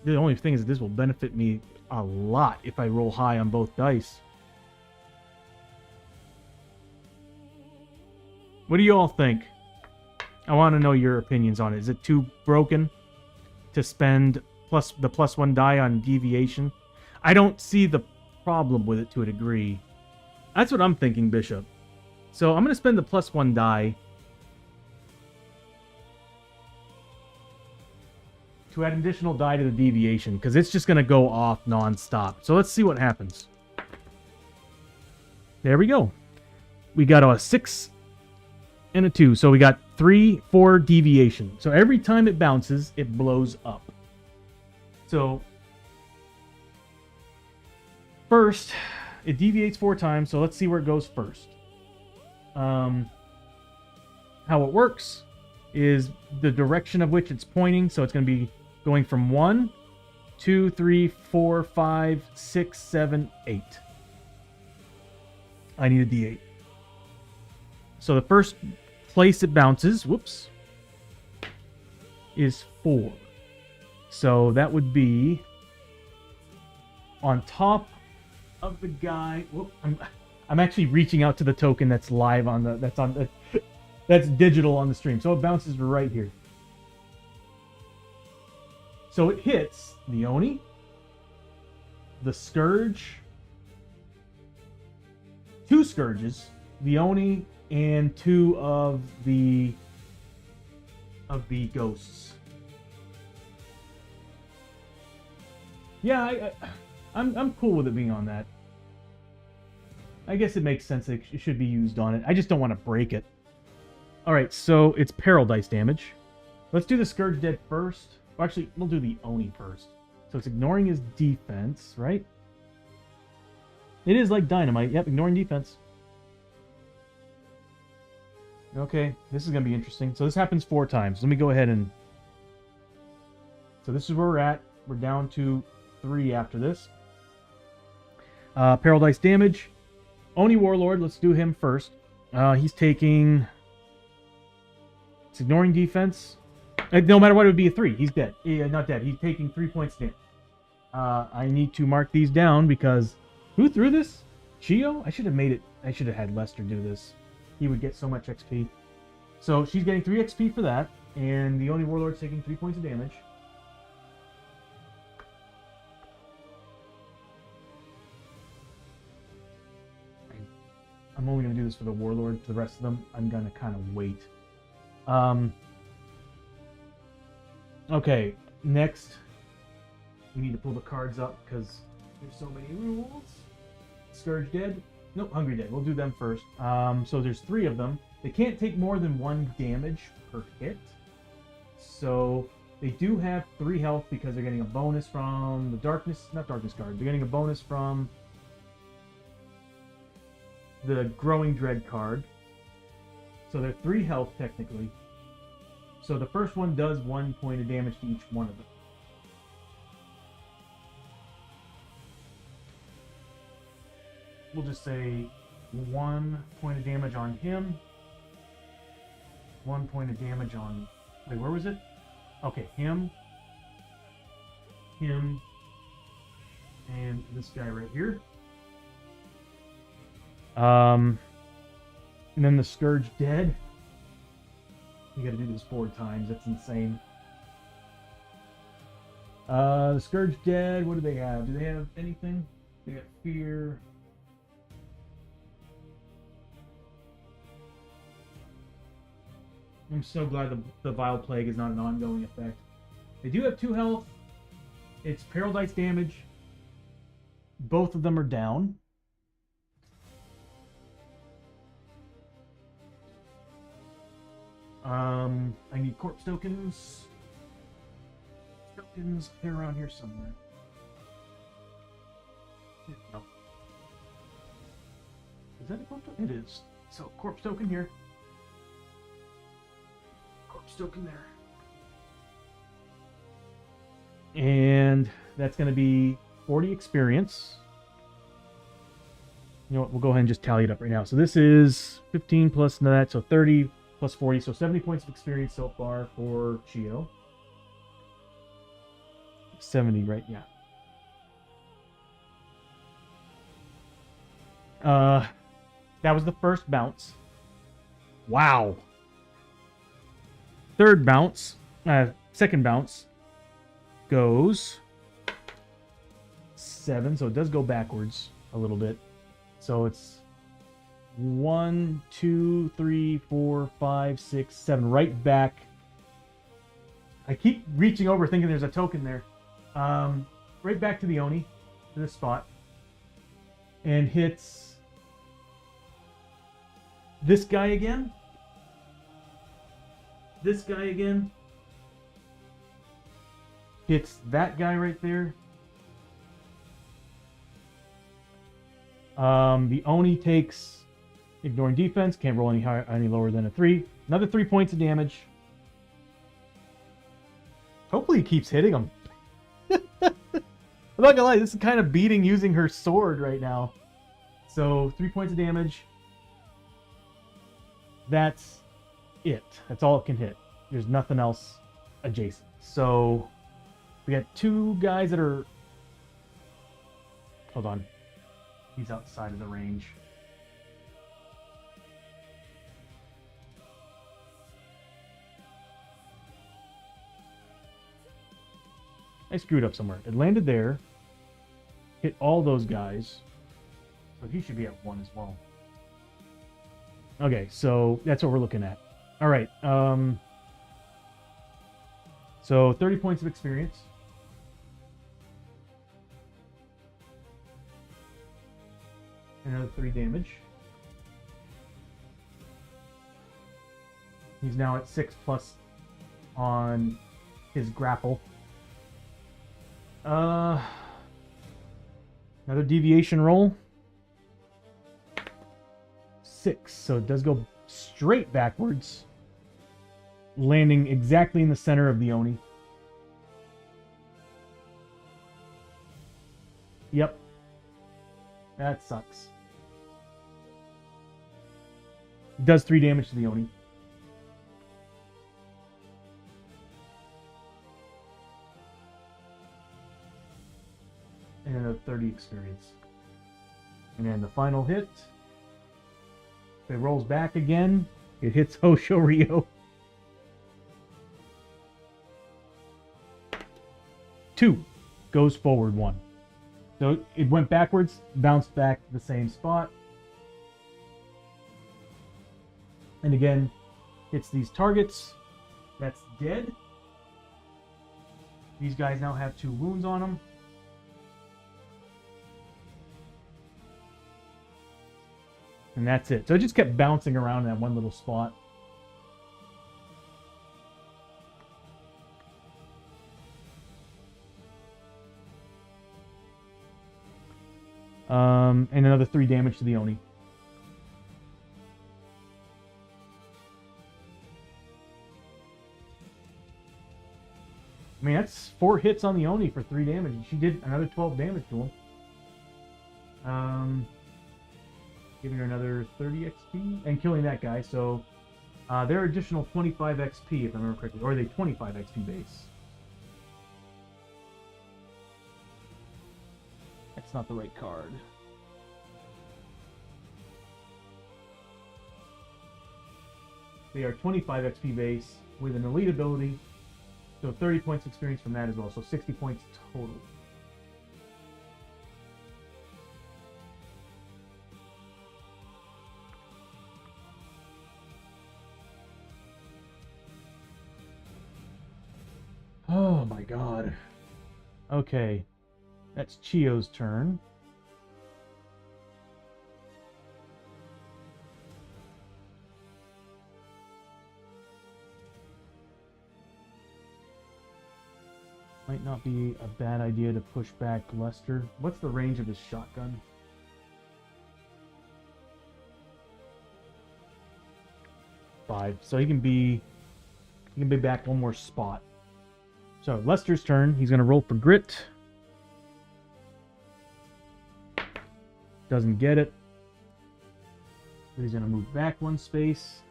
The only thing is this will benefit me a lot if I roll high on both dice. What do you all think? I want to know your opinions on it. Is it too broken to spend the +1 die on deviation? I don't see the problem with it to a degree. That's what I'm thinking, Bishop. So I'm going to spend the +1 die to add an additional die to the deviation, because it's just going to go off non-stop. So let's see what happens. There we go. We got a 6 and a 2. So we got 3, 4 deviation. So every time it bounces, it blows up. So first, it deviates 4 times. So let's see where it goes first. How it works is the direction of which it's pointing. So it's going to be going from 1 2, 3, 4, 5, 6, 7, 8. I need a D8. So the first place it bounces, whoops, is 4. So that would be on top of the guy. Whoop, I'm actually reaching out to the token that's live on the that's digital on the stream. So it bounces right here. So it hits the Oni, the Scourge, 2 Scourges, the Oni, and 2 of the ghosts. Yeah, I'm cool with it being on that. I guess it makes sense that it should be used on it. I just don't want to break it. Alright, so it's peril dice damage. Let's do the Scourge Dead first. Well, actually, we'll do the Oni first. So it's ignoring his defense, right? It is like dynamite. Yep, ignoring defense. Okay, this is going to be interesting. So this happens 4 times. Let me go ahead and... So this is where we're at. We're down to 3 after this. Peril dice damage. Oni Warlord, let's do him first. He's taking... It's ignoring defense. No matter what, it would be a 3. He's dead. Not dead. He's taking 3 points damage. I need to mark these down because... Who threw this? Chio? I should have made it... I should have had Lester do this. He would get so much XP. So she's getting 3 XP for that. And the Oni Warlord's taking 3 points of damage. I'm only going to do this for the Warlord. For the rest of them, I'm going to kind of wait. Okay, next, we need to pull the cards up because there's so many rules. Scourge Dead. Nope, Hungry Dead. We'll do them first. So there's 3 of them. They can't take more than 1 damage per hit. So they do have 3 health because they're getting a bonus from the Darkness... Not Darkness card. They're getting a bonus from the Growing Dread card. So they're 3 health technically. So the first one does 1 point of damage to each one of them. We'll just say 1 point of damage on him. 1 point of damage on... Wait, where was it? Okay, him. Him. And this guy right here. And then the Scourge Dead. You gotta do this 4 times, that's insane. The Scourge Dead, what do they have? Do they have anything? They got Fear. I'm so glad the Vile Plague is not an ongoing effect. They do have 2 health. It's Peril Dice damage. Both of them are down. I need corpse tokens. Tokens, they're around here somewhere. No. Is that a corpse token? It is. So, corpse token here. Corpse token there. And that's going to be 40 experience. You know what? We'll go ahead and just tally it up right now. So this is 15 plus that, so 30 plus 40. So 70 points of experience so far for Chio. 70, right? Yeah. That was the first bounce. Wow. Third bounce, second bounce goes 7, so it does go backwards a little bit. So it's 1, 2, 3, 4, 5, 6, 7, right back. I keep reaching over thinking there's a token there. Right back to the Oni, to this spot, and hits this guy again. This guy again. Hits that guy right there. The Oni takes, ignoring defense, can't roll any lower than a 3. Another 3 points of damage. Hopefully he keeps hitting him. I'm not gonna lie, this is kind of beating using her sword right now. So 3 points of damage. That's it. That's all it can hit. There's nothing else adjacent. So we got two guys that are... Hold on. He's outside of the range. I screwed up somewhere. It landed there. Hit all those guys. So he should be at 1 as well. Okay, so that's what we're looking at. All right. So 30 points of experience. Another 3 damage. He's now at 6 plus on his grapple. Another deviation roll. 6, so it does go straight backwards, landing exactly in the center of the Oni. Yep. That sucks. Does 3 damage to the Oni. And another 30 experience. And then the final hit. If it rolls back again, it hits Hosho Ryo. 2. Goes forward 1. So it went backwards, bounced back to the same spot. And again, hits these targets. That's dead. These guys now have 2 wounds on them. And that's it. So it just kept bouncing around in that one little spot. And another 3 damage to the Oni. I mean, that's 4 hits on the Oni for 3 damage. She did another 12 damage to him. Giving her another 30 XP and killing that guy. So they're additional 25 XP, if I remember correctly. Or are they 25 XP base? That's not the right card. They are 25 XP base with an elite ability. So 30 points experience from that as well. So 60 points total. Oh my god. Okay. That's Chio's turn. Might not be a bad idea to push back Lester. What's the range of his shotgun? Five. So he can be back one more spot. So Lester's turn. He's gonna roll for grit. Doesn't get it. But he's gonna move back 1 space.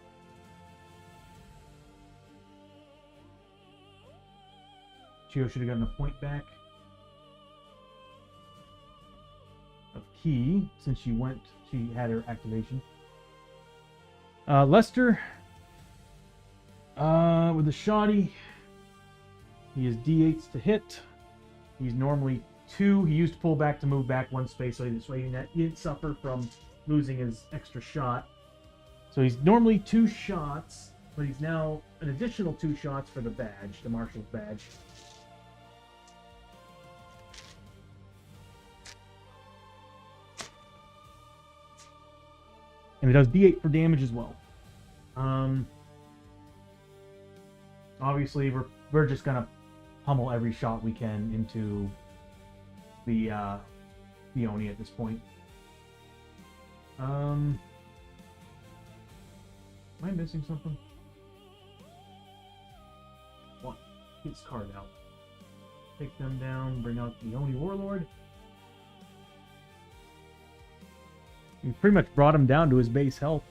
Chio should have gotten a point back of key since she had her activation. Lester, with the shoddy, he is D8s to hit. He's normally 2. He used pull back to move back 1 space, so he didn't suffer from losing his extra shot. So he's normally 2 shots, but he's now an additional 2 shots for the badge, the Marshal's badge. And it does D8 for damage as well. Obviously, we're just gonna pummel every shot we can into the Oni at this point. Am I missing something? What? His card out. Take them down, bring out the Oni Warlord. We pretty much brought him down to his base health.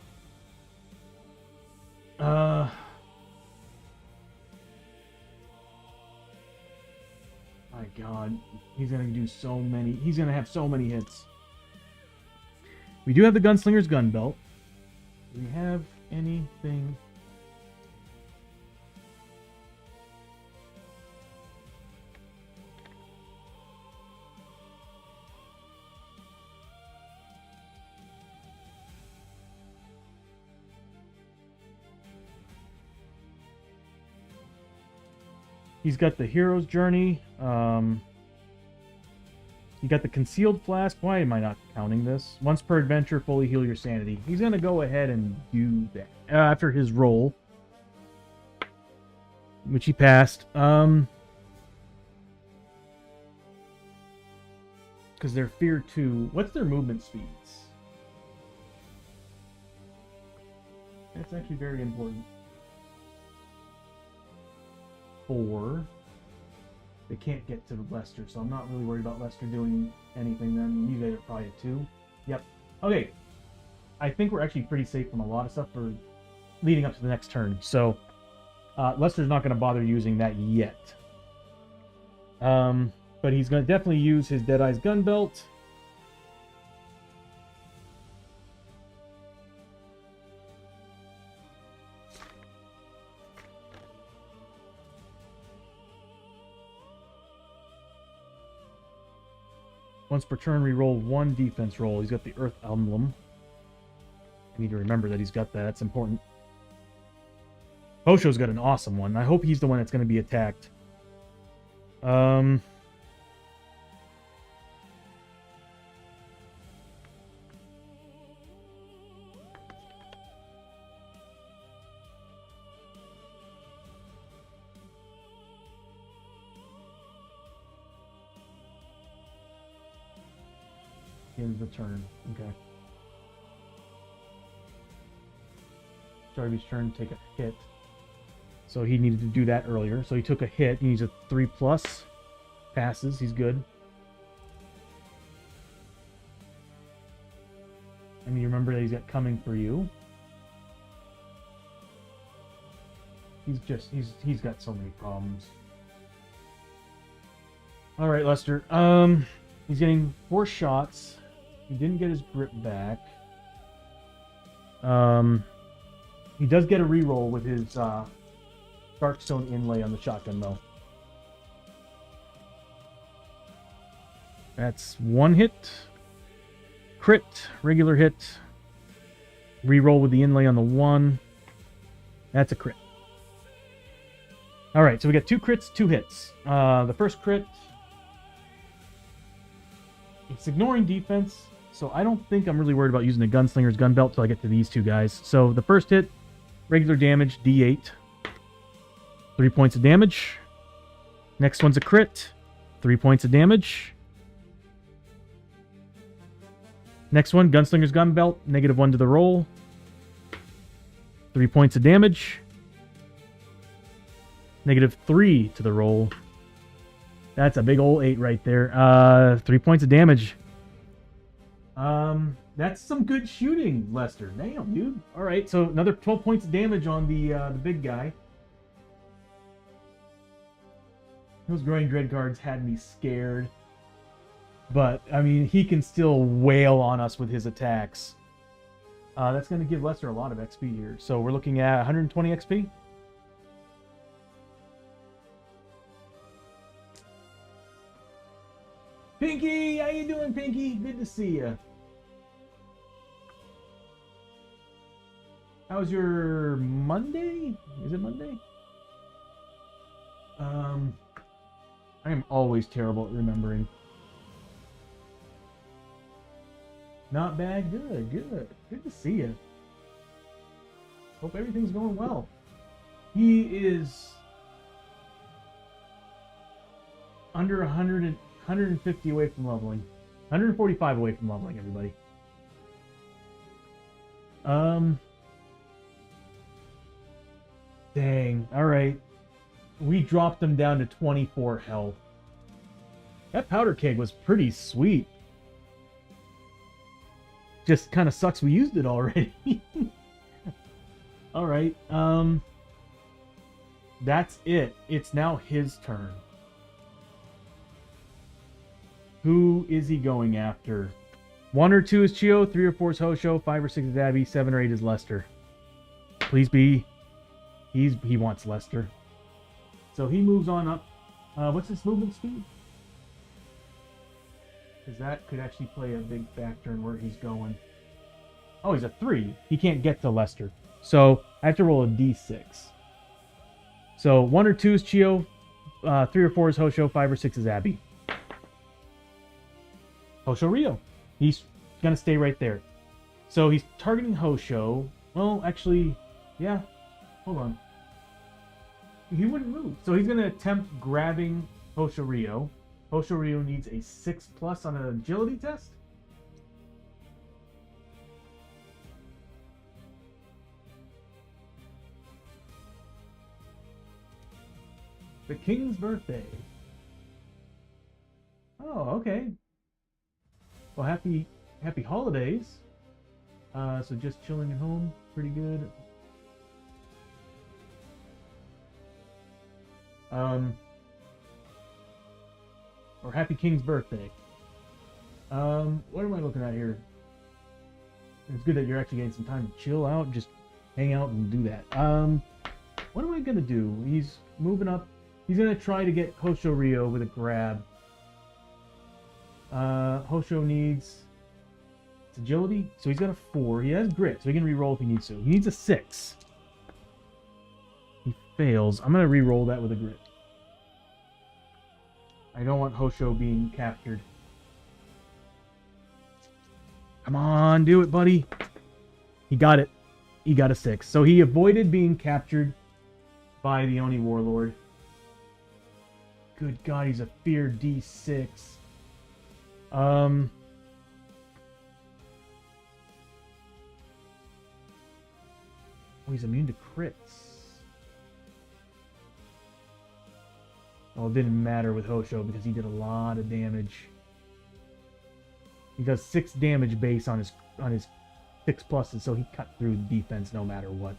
My God, he's gonna do so many. He's gonna have so many hits. We do have the Gunslinger's gun belt. Do we have anything? He's got the Hero's Journey. You got the Concealed Flask. Why am I not counting this? Once per adventure, fully heal your sanity. He's going to go ahead and do that after his roll, which he passed. Because they're Fear 2. What's their movement speeds? That's actually very important. 4. They can't get to Lester, so I'm not really worried about Lester doing anything then. You guys are probably at 2. Yep. Okay. I think we're actually pretty safe from a lot of stuff for leading up to the next turn. So Lester's not going to bother using that yet. But he's going to definitely use his Deadeye's gun belt. Once per turn, reroll 1 defense roll. He's got the Earth Emblem. I need to remember that he's got that. That's important. Bosho's got an awesome one. I hope he's the one that's going to be attacked. End of the turn. Okay. Jarvy's turn to take a hit. So he needed to do that earlier. So he took a hit. He needs a 3+. Passes. He's good. And you remember that he's got coming for you. He's got so many problems. All right, Lester. He's getting 4 shots. He didn't get his grip back. He does get a reroll with his Darkstone inlay on the shotgun, though. That's 1 hit. Crit, regular hit. Reroll with the inlay on the 1. That's a crit. Alright, so we got 2 crits, 2 hits. The first crit, it's ignoring defense, so I don't think I'm really worried about using the Gunslinger's gun belt till I get to these 2 guys. So the first hit, regular damage, D8. 3 points of damage. Next one's a crit. 3 points of damage. Next one, Gunslinger's gun belt, -1 to the roll. 3 points of damage. -3 to the roll. That's a big old 8 right there. 3 points of damage. That's some good shooting, Lester. Damn, dude. All right, so another 12 points of damage on the big guy. Those growing dread guards had me scared. But, I mean, he can still wail on us with his attacks. That's going to give Lester a lot of XP here. So we're looking at 120 XP. Pinky, how you doing, Pinky? Good to see you. How was your Monday? Is it Monday? I am always terrible at remembering. Not bad. Good, good. Good to see you. Hope everything's going well. He is under 150 away from leveling. 145 away from leveling, everybody. Dang. Alright. We dropped him down to 24 health. That powder keg was pretty sweet. Just kind of sucks we used it already. All right. That's it. It's now his turn. Who is he going after? 1 or 2 is Chio, 3 or 4 is Hosho, 5 or 6 is Abby, 7 or 8 is Lester. Please be. He wants Lester. So he moves on up. What's his movement speed? Because that could actually play a big factor in where he's going. Oh, he's a 3. He can't get to Lester. So I have to roll a d6. So 1 or 2 is Chio, 3 or 4 is Hosho, 5 or 6 is Abby. Hosho Rio. He's going to stay right there. So he's targeting Hosho. Well, actually, yeah. Hold on. He wouldn't move. So he's going to attempt grabbing Hosho Rio. Hosho Rio needs a 6+ on an agility test. The king's birthday. Oh, okay. Well, happy holidays. So just chilling at home, pretty good. Or happy king's birthday. What am I looking at here? It's good that you're actually getting some time to chill out, just hang out and do that. What am I gonna do? He's moving up. He's gonna try to get Hosho Rio with a grab. Hosho needs agility, so he's got a 4. He has grit, so he can re-roll if he needs to. He needs a 6. He fails. I'm gonna re-roll that with a grit. I don't want Hosho being captured. Come on, do it, buddy. He got it. He got a 6. So he avoided being captured by the Oni Warlord. Good God, he's a fear D6. Oh, he's immune to crits. Oh, it didn't matter with Hosho because he did a lot of damage. He does 6 damage base on his 6+, so he cut through the defense no matter what.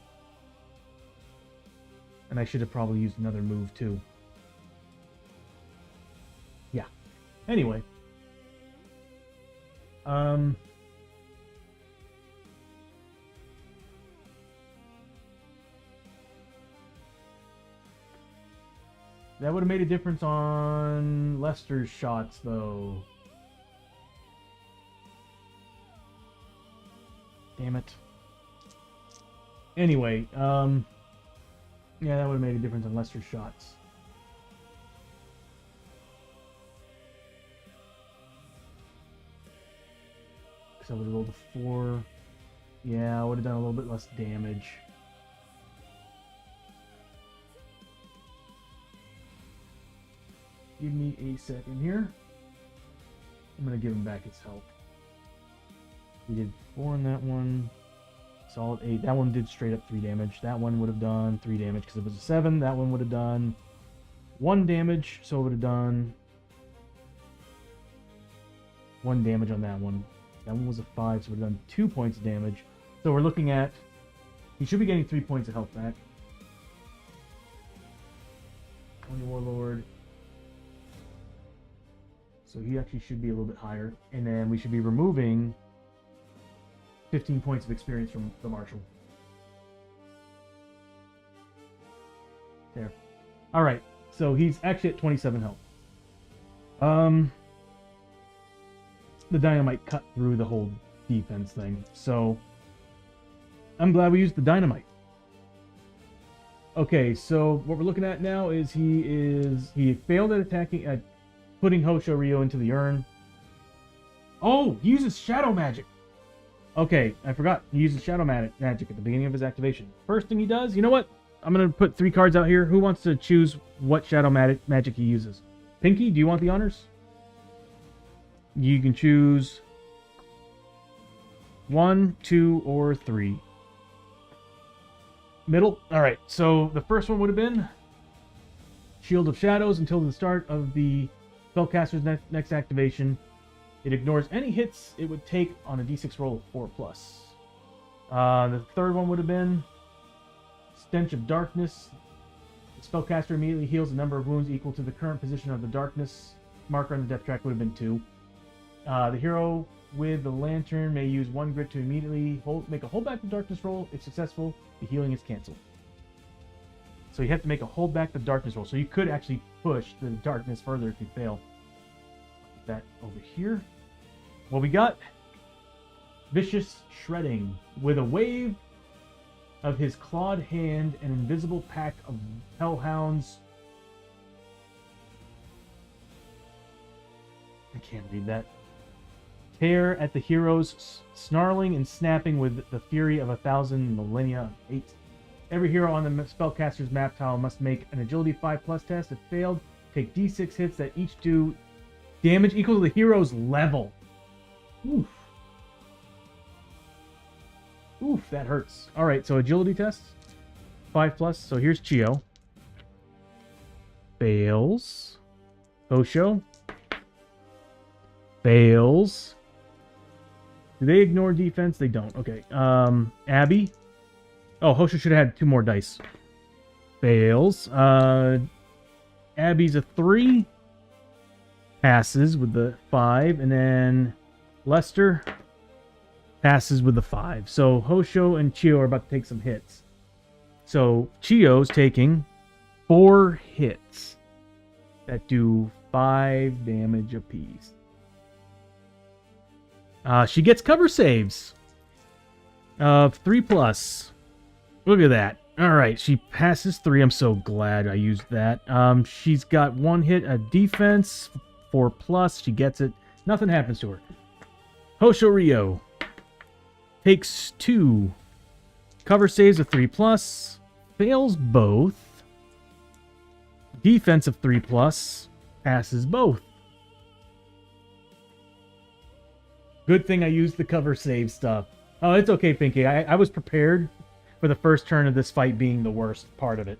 And I should have probably used another move too. Yeah. Anyway. That would have made a difference on Lester's shots, though. Damn it. Anyway, yeah, that would have made a difference on Lester's shots. Because I would have rolled a 4. Yeah, I would have done a little bit less damage. Give me a second here. I'm going to give him back his health. We did 4 on that one. Solid 8. That one did straight up 3 damage. That one would have done 3 damage because it was a 7. That one would have done 1 damage, so it would have done 1 damage on that one. That one was a 5, so it would have done 2 points of damage. So we're looking at... He should be getting 3 points of health back. Oni Warlord. So he actually should be a little bit higher. And then we should be removing 15 points of experience from the Marshal. There. Alright, so he's actually at 27 health. The dynamite cut through the whole defense thing. So I'm glad we used the dynamite. Okay, so what we're looking at now is he failed at attacking at putting Hosho Rio into the urn. Oh, he uses shadow magic. Okay, I forgot. He uses shadow magic at the beginning of his activation. First thing he does, you know what? I'm going to put 3 cards out here. Who wants to choose what shadow magic he uses? Pinky, do you want the honors? You can choose 1, 2, or 3. Middle? Alright, so the first one would have been Shield of Shadows until the start of the spellcaster's next activation. It ignores any hits it would take on a d6 roll of 4+. The third one would have been Stench of Darkness. The spellcaster immediately heals a number of wounds equal to the current position of the darkness marker on the death track would have been 2. The hero with the lantern may use 1 grit to immediately make a hold back the darkness roll. If successful, the healing is canceled. So you have to make a hold back the darkness roll. So you could actually push the darkness further if you fail. Put that over here. Well, we got Vicious Shredding with a wave of his clawed hand, an invisible pack of hellhounds. I can't read that. Tear at the heroes, snarling and snapping with the fury of 1,000 millennia. 8. Every hero on the spellcaster's map tile must make an agility 5+ test. If failed, take d6 hits that each do damage equal to the hero's level. Oof. Oof, that hurts. Alright, so agility test. 5+. So here's Chio. Fails. Osho. Fails. Do they ignore defense? They don't. Okay. Abby. Oh, Hosho should have had 2 more dice. Fails. Abby's a 3. Passes with the 5. And then Lester passes with the 5. So Hosho and Chio are about to take some hits. So Chio's taking 4 hits that do 5 damage apiece. She gets cover saves of 3+. Look at that. All right, she passes 3. I'm so glad I used that. She's got 1 hit, a defense, 4+. She gets it. Nothing happens to her. Hosho Ryo takes 2 cover saves of 3+. Fails both. Defense of 3+. Passes both. Good thing I used the cover save stuff. Oh, it's okay, Pinky. I was prepared for the first turn of this fight being the worst part of it.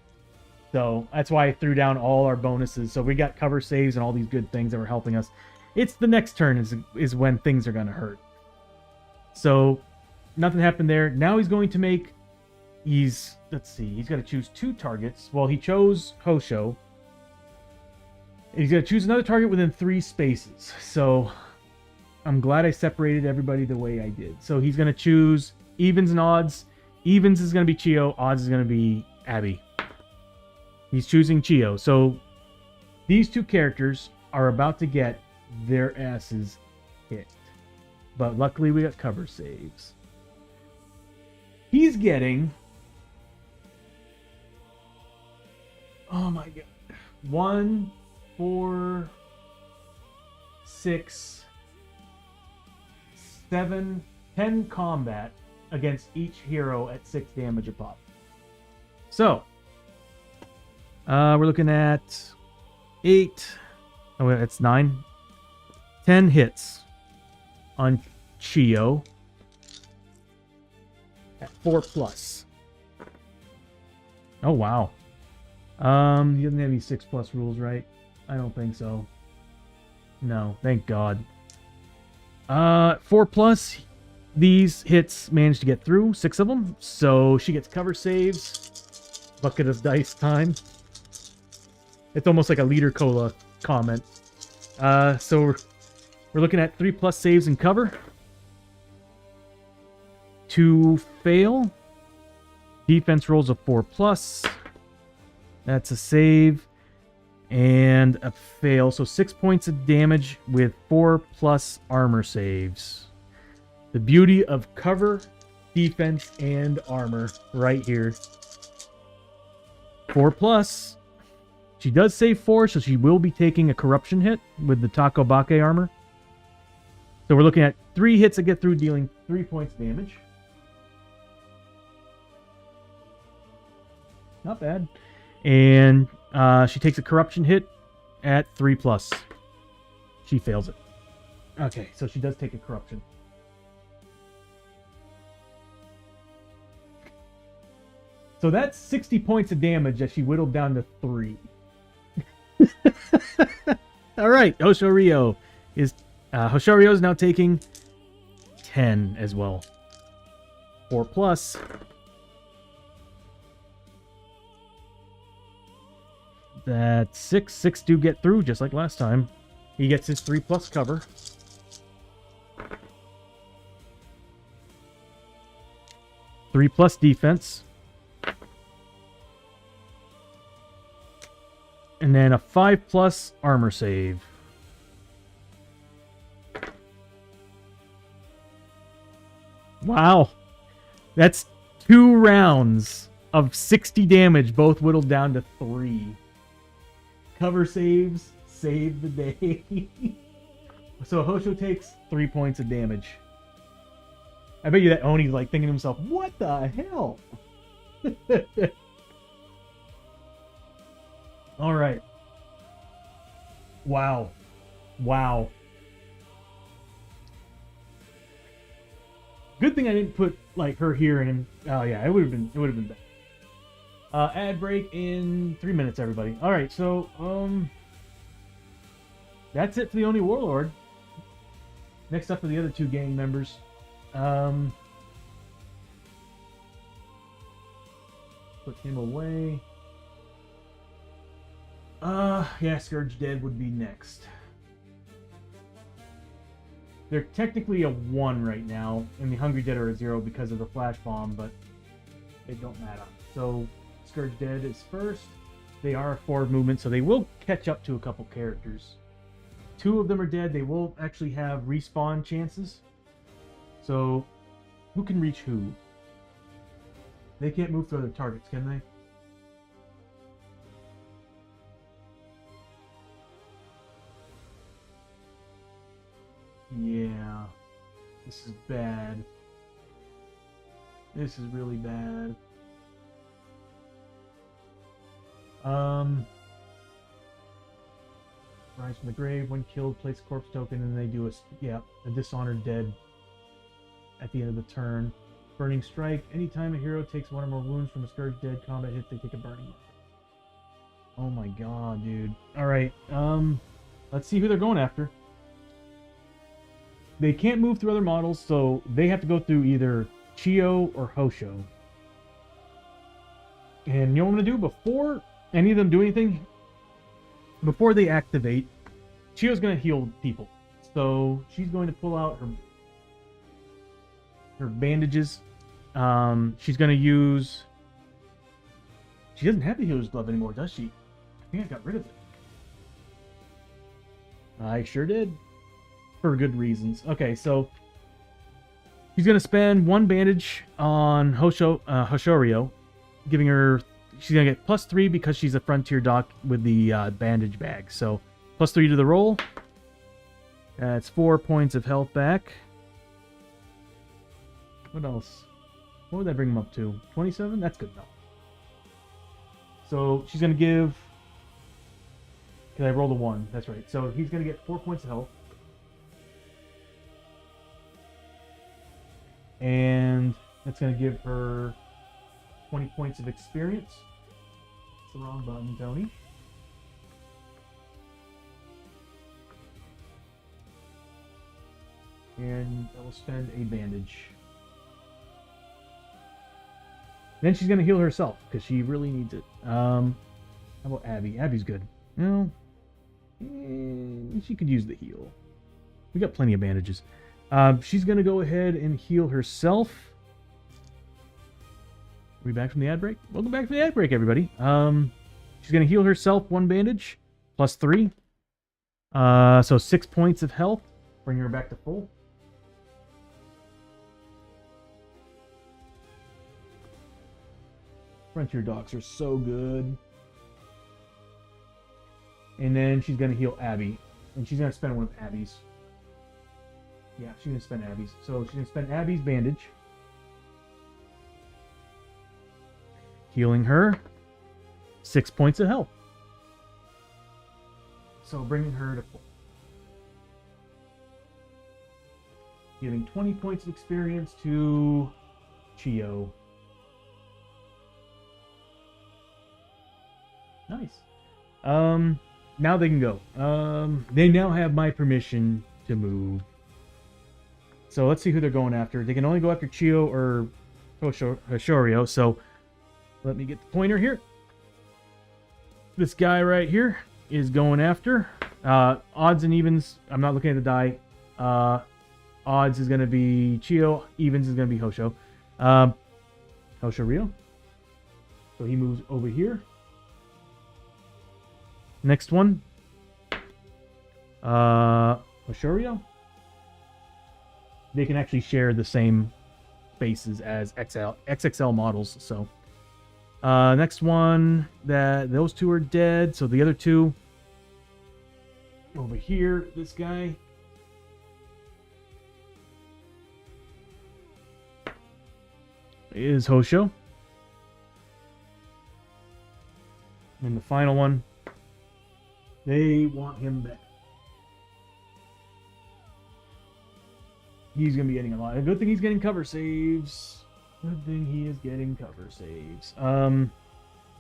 So that's why I threw down all our bonuses. So we got cover saves and all these good things that were helping us. It's the next turn is when things are going to hurt. So nothing happened there. Now he's going to make... Let's see. He's got to choose 2 targets. Well, he chose Hosho. He's going to choose another target within 3 spaces. So... I'm glad I separated everybody the way I did. So he's going to choose evens and odds. Evens is going to be Chio. Odds is going to be Abby. He's choosing Chio. So these 2 characters are about to get their asses kicked. But luckily we got cover saves. He's getting... Oh my god. 1, 4, 6... 7, 10 combat against each hero at 6 damage a pop. So, we're looking at 8. Oh, it's 9. 10 hits on Chio at 4+. Oh wow. He doesn't have any 6+ rules, right? I don't think so. No, thank God. 4+, these hits managed to get through, 6 of them. So she gets cover saves. Bucket of dice time. It's almost like a Leader Cola comment. So we're looking at 3+ saves and cover. To fail, defense rolls of 4+. That's a save. And a fail. So 6 points of damage with 4+ armor saves. The beauty of cover, defense, and armor right here. 4+. She does save 4, so she will be taking a corruption hit with the Takobake armor. So we're looking at 3 hits that get through, dealing 3 points damage. Not bad. And she takes a corruption hit at 3+. She fails it. Okay, so she does take a corruption. So that's 60 points of damage that she whittled down to 3. All right, Hoshorio is now taking 10 as well. 4 plus. That's 6. 6 do get through, just like last time. He gets his 3 plus cover. Three plus defense. And then a 5 plus armor save. Wow. That's 2 rounds of 60 damage, both whittled down to 3. Cover saves, save the day. So Hosho takes 3 points of damage. I bet you that Oni's like thinking to himself, what the hell? All right. Wow. Wow. Good thing I didn't put like her here and oh yeah, it would have been bad. Ad break in 3 minutes, everybody. All right, so that's it for the Oni Warlord. Next up are the other 2 gang members. Put him away. Yeah, Scourge Dead would be next. They're technically a 1 right now, and the Hungry Dead are a 0 because of the flash bomb, but it don't matter. So Scourge Dead is first. They are a forward movement, so they will catch up to a couple characters. 2 of them are dead. They will actually have respawn chances. So who can reach who? They can't move to other targets, can they? Yeah. This is bad. This is really bad. Rise from the grave. When killed, place a corpse token, and they do a dishonored dead at the end of the turn. Burning strike. Anytime a hero takes 1 or more wounds from a Scourge Dead combat hit, they take a burning. Oh my god, dude. Alright, let's see who they're going after. They can't move through other models, so they have to go through either Chio or Hosho. And you know what I'm going to do? Before any of them do anything, before they activate, Chio's going to heal people. So she's going to pull out her bandages. She's going to use... She doesn't have the healer's glove anymore, does she? I think I got rid of it. I sure did. For good reasons. Okay, so she's going to spend 1 bandage on Hoshorio, giving her... She's going to get +3 because she's a frontier doc with the bandage bag. So, +3 to the roll. That's 4 points of health back. What else? What would that bring him up to? 27? That's good enough. So, she's going to give... Because I rolled a 1. That's right. So, he's going to get 4 points of health. And that's going to give her 20 points of experience. That's the wrong button, Tony. And I will spend a bandage. Then she's going to heal herself, because she really needs it. How about Abby? Abby's good. No. She could use the heal. We got plenty of bandages. She's going to go ahead and heal herself. Are we back from the ad break? Welcome back from the ad break, everybody. She's going to heal herself 1 bandage, +3. So 6 points of health. Bring her back to full. Frontier docs are so good. And then she's going to heal Abby. And she's going to spend 1 of Abby's. Yeah, she's going to spend Abby's. So she's going to spend Abby's bandage. Healing her. 6 points of health. So bringing her to full. Giving 20 points of experience to Chio. Nice. now they can go. They now have my permission to move. So let's see who they're going after. They can only go after Chio or Hoshorio. So let me get the pointer here. This guy right here is going after. Odds and evens. I'm not looking at the die. Odds is going to be Chio. Evens is going to be Hosho. Hoshorio. So he moves over here. Next one. Hoshorio. They can actually share the same spaces as XXL models. So next one, those two are dead. So the other two over here, this guy. Is Hosho. And the final one, they want him back. He's going to be getting a lot. A good thing he's getting cover saves. Good thing he is getting cover saves. Kind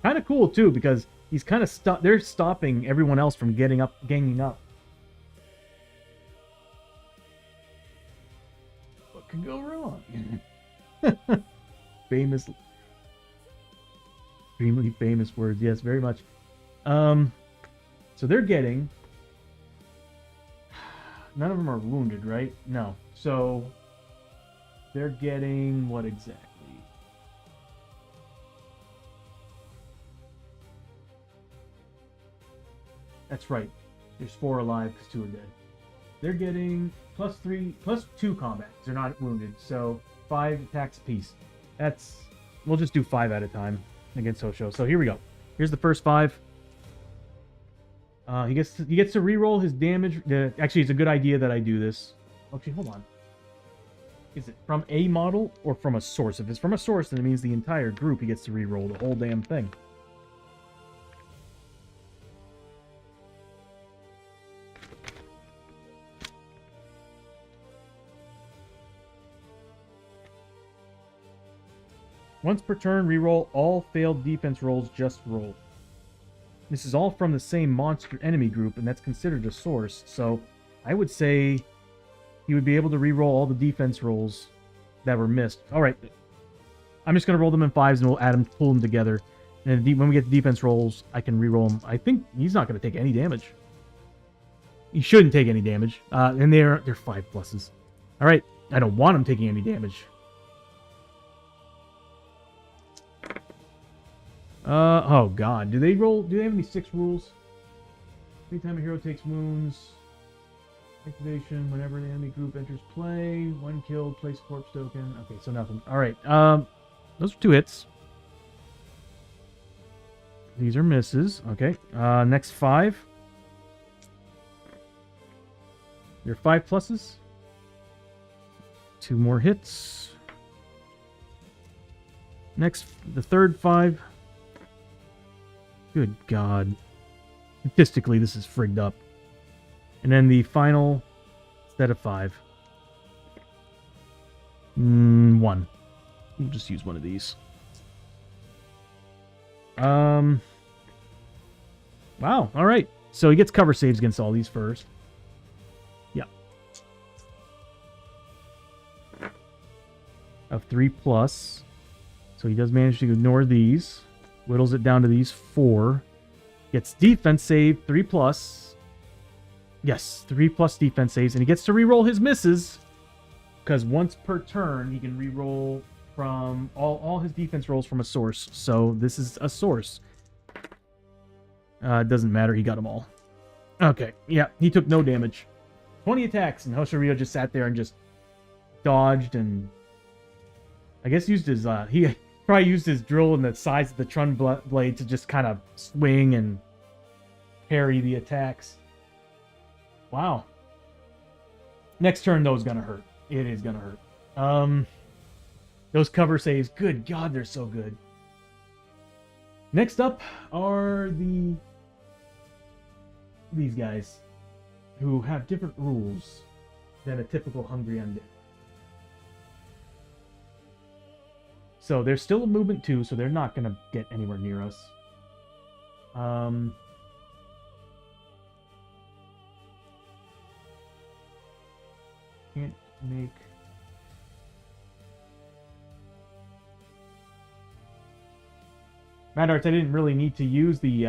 of cool, too, because he's kind of they're stopping everyone else from ganging up. What could go wrong? Famous... Extremely famous words. Yes, very much. So they're getting... None of them are wounded, right? No. So they're getting what exactly? That's right. There's 4 alive because 2 are dead. They're getting +2 combat. They're not wounded. So 5 attacks apiece. We'll just do 5 at a time against Hosho. So here we go. Here's the first 5. He gets to reroll his damage. Actually, it's a good idea that I do this. Actually, hold on. Is it from a model or from a source? If it's from a source, then it means the entire group he gets to reroll the whole damn thing. Once per turn, reroll all failed defense rolls, just roll. This is all from the same monster enemy group, and that's considered a source, so I would say he would be able to reroll all the defense rolls that were missed. Alright, I'm just going to roll them in 5s, and we'll add them, pull them together. And when we get the defense rolls, I can reroll them. I think he's not going to take any damage. He shouldn't take any damage. And they're 5 pluses. Alright, I don't want him taking any damage. Oh god. Do they have any 6 rules? Anytime a hero takes wounds, activation, whenever the enemy group enters play, 1 killed, place corpse token. Okay, so nothing. Alright, those are 2 hits. These are misses. Okay, next 5. They're 5 pluses. 2 more hits. Next, the third 5. Good God. Statistically, this is frigged up. And then the final set of 5. 1. We'll just use one of these. Wow, alright. So he gets cover saves against all these first. Yeah. Of 3 plus. So he does manage to ignore these. Whittles it down to these 4. Gets defense save, 3 plus. Yes, 3 plus defense saves. And he gets to reroll his misses. Because once per turn, he can reroll from all his defense rolls from a source. So this is a source. It doesn't matter, he got them all. Okay, yeah, he took no damage. 20 attacks, and Hoshorio just sat there and just dodged and... I guess used his... He probably used his drill and the size of the Trun blade to just kind of swing and parry the attacks. Wow. Next turn, though, is going to hurt. It is going to hurt. Those cover saves, good God, they're so good. Next up are these guys who have different rules than a typical Hungry Undead. So there's still a movement too, so they're not going to get anywhere near us. can't make... Mad Arts, I didn't really need to use the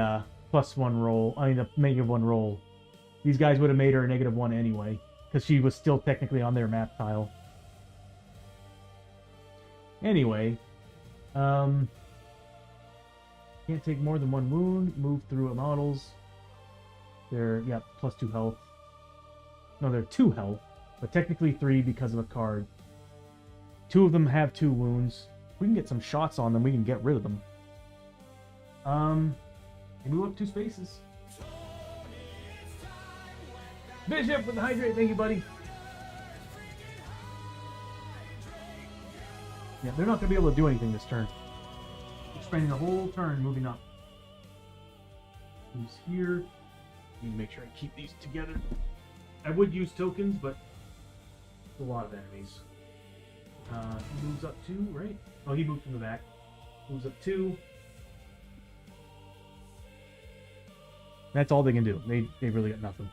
+1 roll. I mean, the -1 roll. These guys would have made her a -1 anyway, because she was still technically on their map tile. Anyway, can't take more than 1 wound. Move through models. They're, yeah, +2 health. No, they're 2 health, but technically 3 because of a card. 2 of them have 2 wounds. If we can get some shots on them, we can get rid of them. They move up 2 spaces. Bishop with the hydrate, thank you, buddy. Yeah, they're not gonna be able to do anything this turn. We're spending the whole turn moving up. Who's here? Need to make sure I keep these together. I would use tokens, but a lot of enemies. He moves up 2, right? Oh, he moved from the back. Moves up 2. That's all they can do. They really got nothing.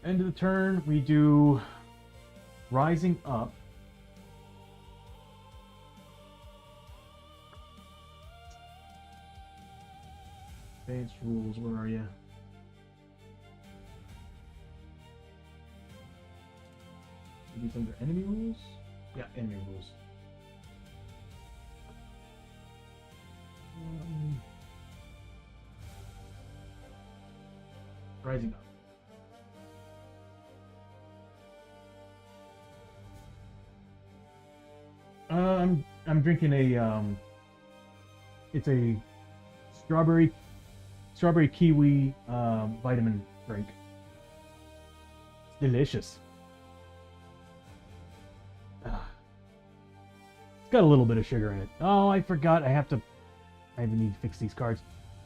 End of the turn, we do Rising Up. Advanced rules, where are you? Maybe under enemy rules? Yeah, enemy rules. Rising Up. I'm drinking a it's a strawberry kiwi vitamin drink. It's delicious. It's got a little bit of sugar in it. Oh, I forgot. I even need to fix these cards.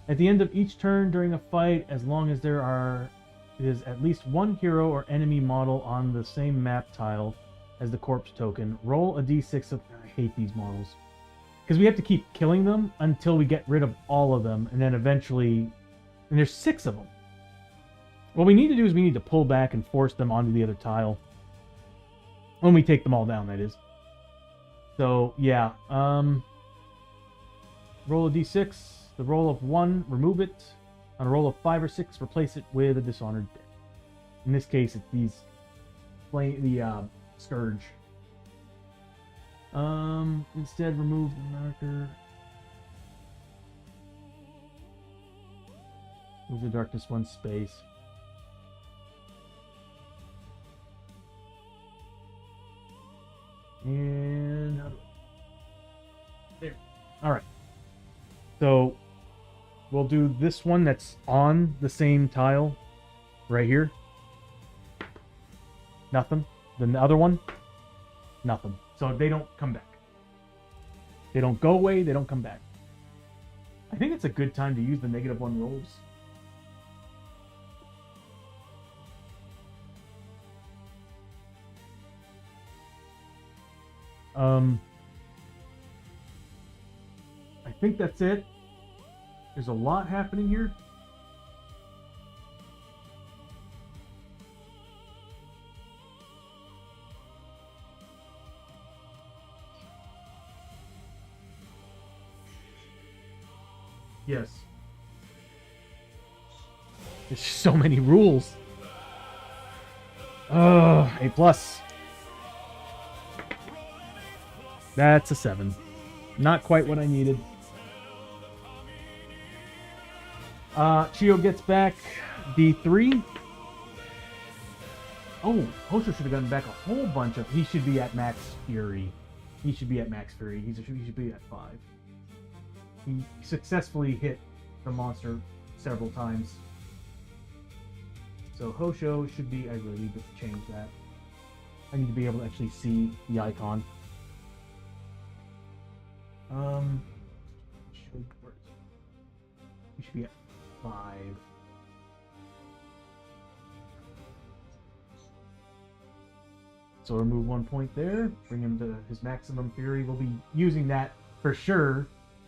At the end of each turn during a fight, as long as there is at least 1 hero or enemy model on the same map tile as the corpse token, roll a d6 of... I hate these models. Because we have to keep killing them until we get rid of all of them, and then eventually... And there's 6 of them. What we need to do is we need to pull back and force them onto the other tile. When we take them all down, that is. So, yeah. Roll a d6. The roll of 1, remove it. On a roll of 5 or 6, replace it with a Dishonored Dead. In this case, it's these... the Scourge. Instead, remove the marker. Move the darkness 1 space. And... there. Alright. So, we'll do this one that's on the same tile. Right here. Nothing. Then the other one. Nothing. So they don't come back. They don't go away, they don't come back. I think it's a good time to use the -1 rolls. I think that's it. There's a lot happening here. Yes. There's so many rules. A plus. That's a 7. Not quite what I needed. Chio gets back D3. Oh, Hosho should have gotten back a whole bunch of... He should be at max Fury. He should be at max Fury. He should be at 5. He successfully hit the monster several times. So Hosho should be... I really need to change that. I need to be able to actually see the icon. He should be at 5. So remove 1 point there. Bring him to his maximum fury. We'll be using that for sure,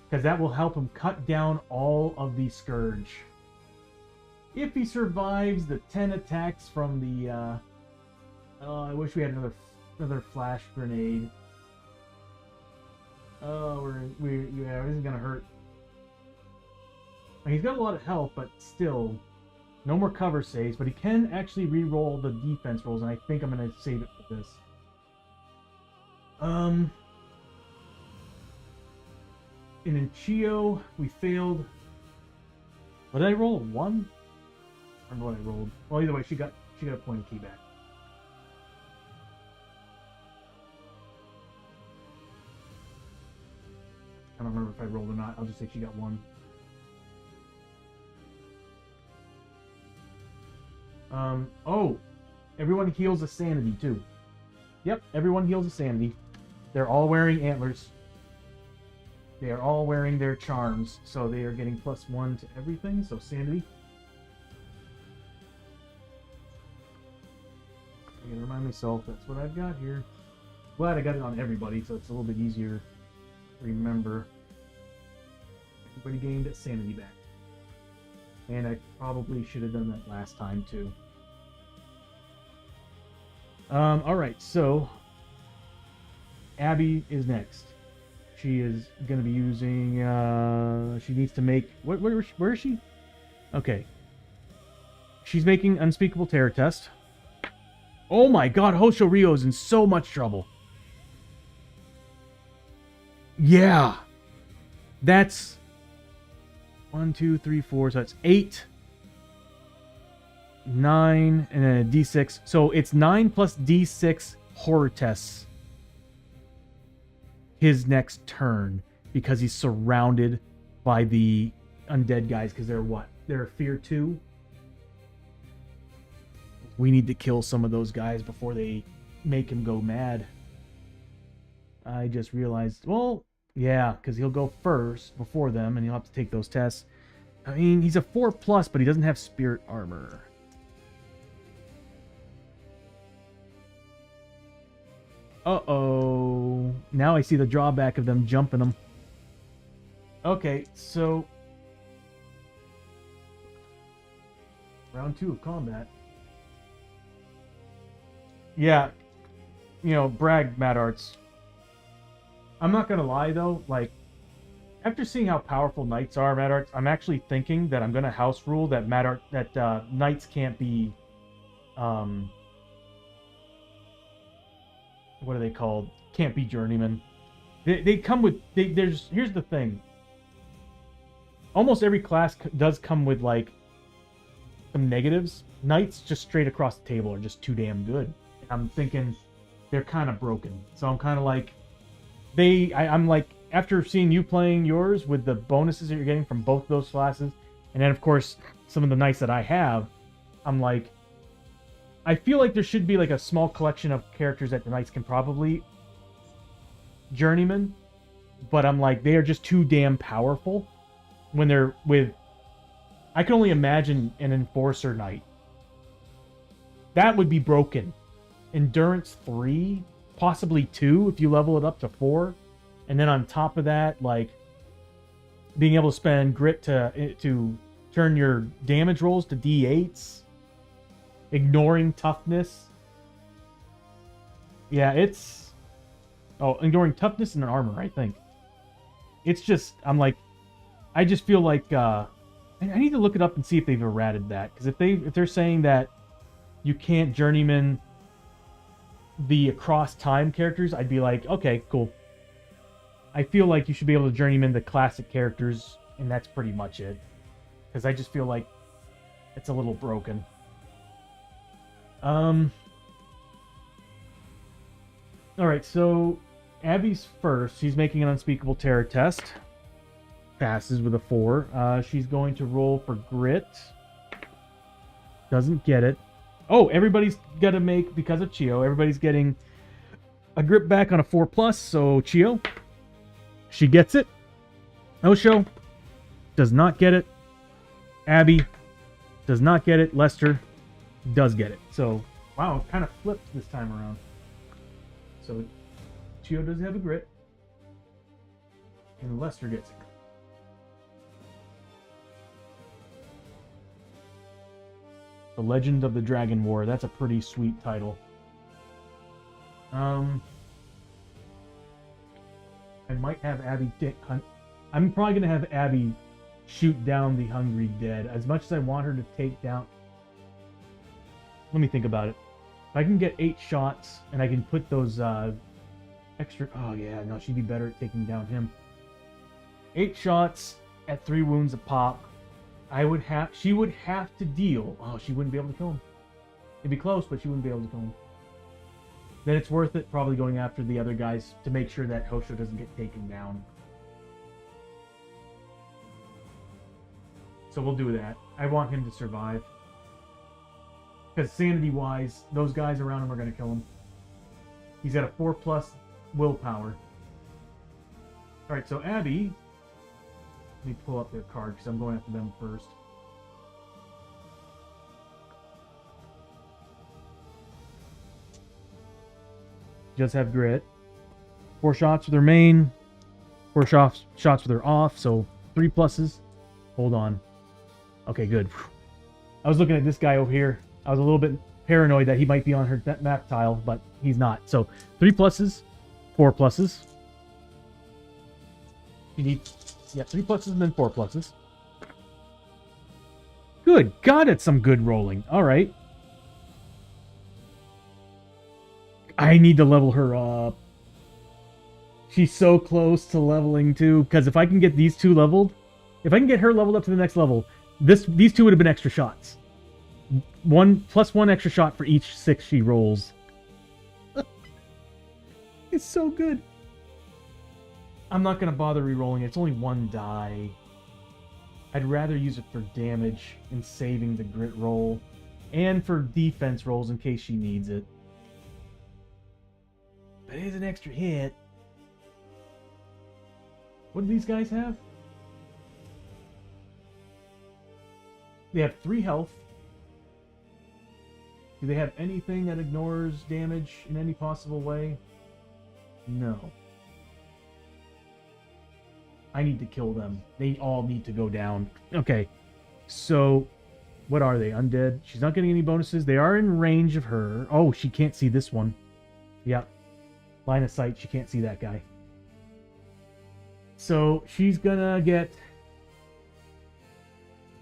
because that will help him cut down all of the Scourge. If he survives the 10 attacks from the, oh, I wish we had another flash grenade. Oh, yeah, this is gonna hurt. He's got a lot of health, but still, no more cover saves. But he can actually re-roll the defense rolls, and I think I'm gonna save it for this. In Chio, we failed. What did I roll? 1? I don't know what I rolled. Well, either way, she got a point of key back. I don't remember if I rolled or not. I'll just say she got 1. Oh, everyone heals a sanity too. Yep, everyone heals a sanity. They're all wearing antlers. They are all wearing their charms, so they are getting +1 to everything. So sanity. I gotta remind myself that's what I've got here. Glad I got it on everybody, so it's a little bit easier to remember. Everybody gained a sanity back. And I probably should have done that last time too. Alright, so Abby is next. She is going to be using, she needs to make, where is she? Okay. She's making Unspeakable Terror Test. Oh my god, Hosho Ryo is in so much trouble. Yeah. That's 1, 2, 3, 4, so that's 8, 9, and then a D6. So it's 9 plus D6 horror tests his next turn, because he's surrounded by the undead guys, because they're what? They're Fear 2. We need to kill some of those guys before they make him go mad. I just realized, well, yeah, because he'll go first before them, and he'll have to take those tests. I mean, he's a 4+, but he doesn't have spirit armor. Uh-oh. Now I see the drawback of them jumping him. Okay, so round 2 of combat. Yeah, you know, brag, Mad Arts. I'm not gonna lie though, like, after seeing how powerful knights are, Mad Arts, I'm actually thinking that I'm gonna house rule that knights can't be, what are they called? Can't be journeymen. They come with, here's the thing. Almost every class does come with, like, some negatives. Knights just straight across the table are just too damn good. I'm thinking they're kind of broken. So I'm kind of like, I'm like, after seeing you playing yours with the bonuses that you're getting from both those classes, and then of course some of the knights that I have, I'm like, I feel like there should be like a small collection of characters that the knights can probably journeyman, but I'm like, they are just too damn powerful when they're with, I can only imagine an enforcer knight. That would be broken. Endurance 3, possibly 2 if you level it up to 4. And then on top of that, like, being able to spend grit to turn your damage rolls to D8s. Ignoring toughness. Yeah, it's... Oh, ignoring toughness and armor, I think. It's just, I'm like, I just feel like, I need to look it up and see if they've errated that. Because if they're saying that you can't journeyman the across time characters, I'd be like, okay, cool. I feel like you should be able to journeyman the classic characters, and that's pretty much it. Because I just feel like it's a little broken. Alright, so Abby's first. She's making an Unspeakable Terror test. Passes with a 4. She's going to roll for grit. Doesn't get it. Oh, everybody's got to make, because of Chio, everybody's getting a grip back on a 4+, so Chio, she gets it. Osho does not get it. Abby does not get it. Lester does get it. So, wow, it kind of flipped this time around. So, Chio does have a grit, and Lester gets it. The Legend of the Dragon War. That's a pretty sweet title. I might have Abby hunt. I'm probably gonna have Abby shoot down the Hungry Dead. As much as I want her to take down. Let me think about it. If I can get 8 shots and I can put those extra. Oh yeah, no, she'd be better at taking down him. 8 shots at 3 wounds a pop. She would have to deal. Oh, she wouldn't be able to kill him. It'd be close, but she wouldn't be able to kill him. Then it's worth it probably going after the other guys to make sure that Hosho doesn't get taken down. So we'll do that. I want him to survive. Because sanity-wise, those guys around him are going to kill him. He's got a 4+ willpower. Alright, so Abby... Let me pull up their card, because I'm going after them first. Does have grit. 4 shots with her main. 4 shots with her off, so 3 pluses. Hold on. Okay, good. I was looking at this guy over here. I was a little bit paranoid that he might be on her map tile, but he's not. So 3 pluses, 4 pluses. You need 3 pluses and then 4 pluses. Good God, it's some good rolling. All right. I need to level her up. She's so close to leveling too. Because if I can get these 2 leveled, if I can get her leveled up to the next level, these 2 would have been extra shots. 1 + 1 extra shot for each 6 she rolls. It's so good. I'm not going to bother re-rolling it. It's only 1 die. I'd rather use it for damage and saving the grit roll. And for defense rolls in case she needs it. But it is an extra hit. What do these guys have? They have 3 health. Do they have anything that ignores damage in any possible way? No. I need to kill them. They all need to go down. Okay. So, what are they? Undead? She's not getting any bonuses. They are in range of her. Oh, she can't see this one. Yep. Line of sight. She can't see that guy. So, she's gonna get...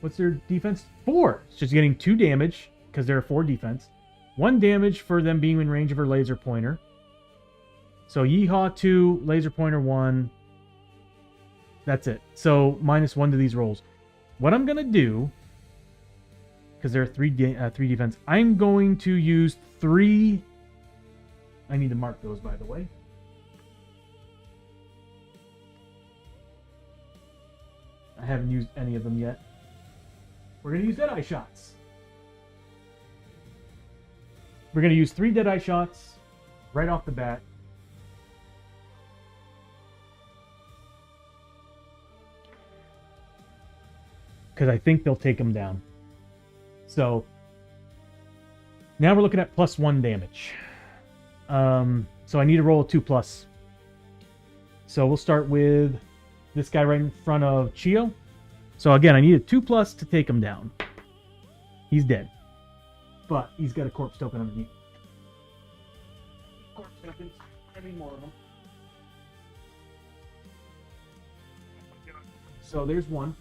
What's their defense? 4! She's getting 2 damage, because they're 4 defense. 1 damage for them being in range of her laser pointer. So, Yeehaw 2, laser pointer 1. That's it. So, -1 to these rolls. What I'm going to do, because there are 3 defense, I'm going to use 3... I need to mark those, by the way. I haven't used any of them yet. We're going to use Deadeye shots. We're going to use 3 Deadeye shots right off the bat. Because I think they'll take them down. So, now we're looking at +1 damage. So I need to roll a 2+. So we'll start with this guy right in front of Chio. So again, I need a 2+ to take him down. He's dead. But he's got a corpse token underneath. Corpse tokens. I need more of them. So there's 1.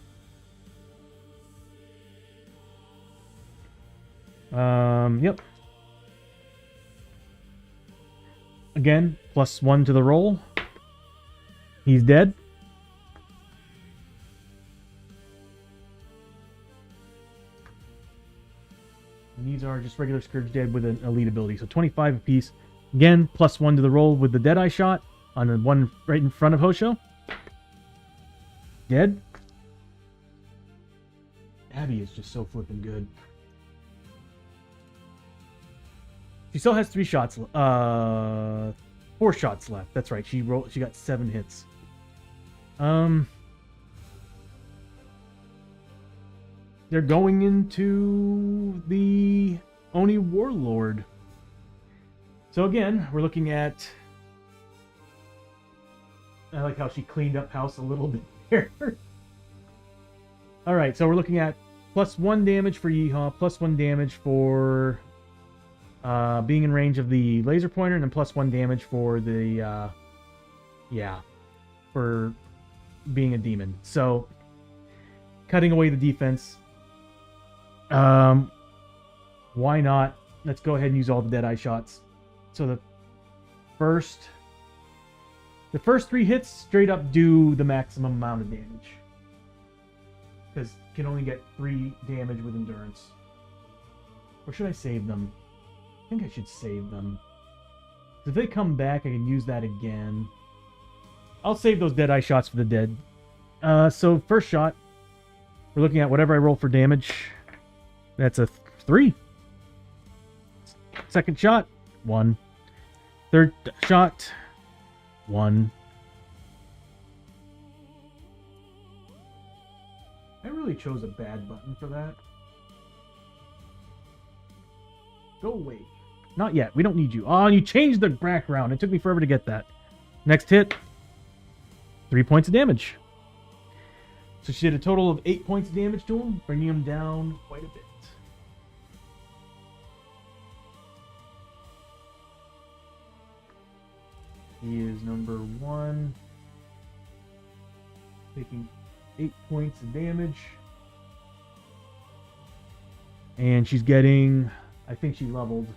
Yep. Again, +1 to the roll. He's dead. And these are just regular Scourge Dead with an elite ability. So 25 apiece. Again, +1 to the roll with the Deadeye shot on the one right in front of Hosho. Dead. Abby is just so flipping good. She still has 3 shots. 4 shots left. That's right. She got 7 hits. They're going into the Oni Warlord. So again, we're looking at... I like how she cleaned up house a little bit here. Alright, so we're looking at +1 damage for Yeehaw, +1 damage for being in range of the laser pointer, and then +1 damage for the for being a demon. So cutting away the defense. Why not? Let's go ahead and use all the Deadeye shots. So the first 3 hits straight up do the maximum amount of damage. Because can only get 3 damage with endurance. Or should I save them? I think I should save them. If they come back, I can use that again. I'll save those Deadeye shots for the dead. So first shot, we're looking at whatever I roll for damage. That's a 3. Second shot, 1. Third shot, 1. I really chose a bad button for that. Go away. Not yet. We don't need you. Oh, you changed the background. It took me forever to get that. Next hit, 3 points of damage. So she did a total of 8 points of damage to him, bringing him down quite a bit. He is number 1, taking 8 points of damage. And she's getting, I think she leveled.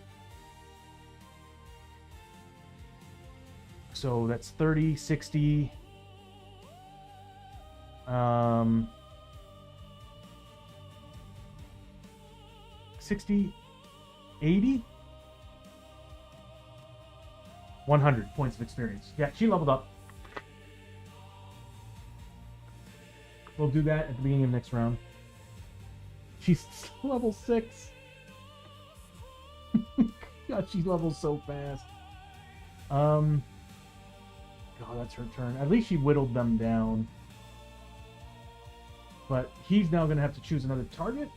So that's 30, 60, 60, 80, 100 points of experience. Yeah, she leveled up. We'll do that at the beginning of next round. She's level 6. God, she levels so fast. God, that's her turn. At least she whittled them down. But he's now going to have to choose another target.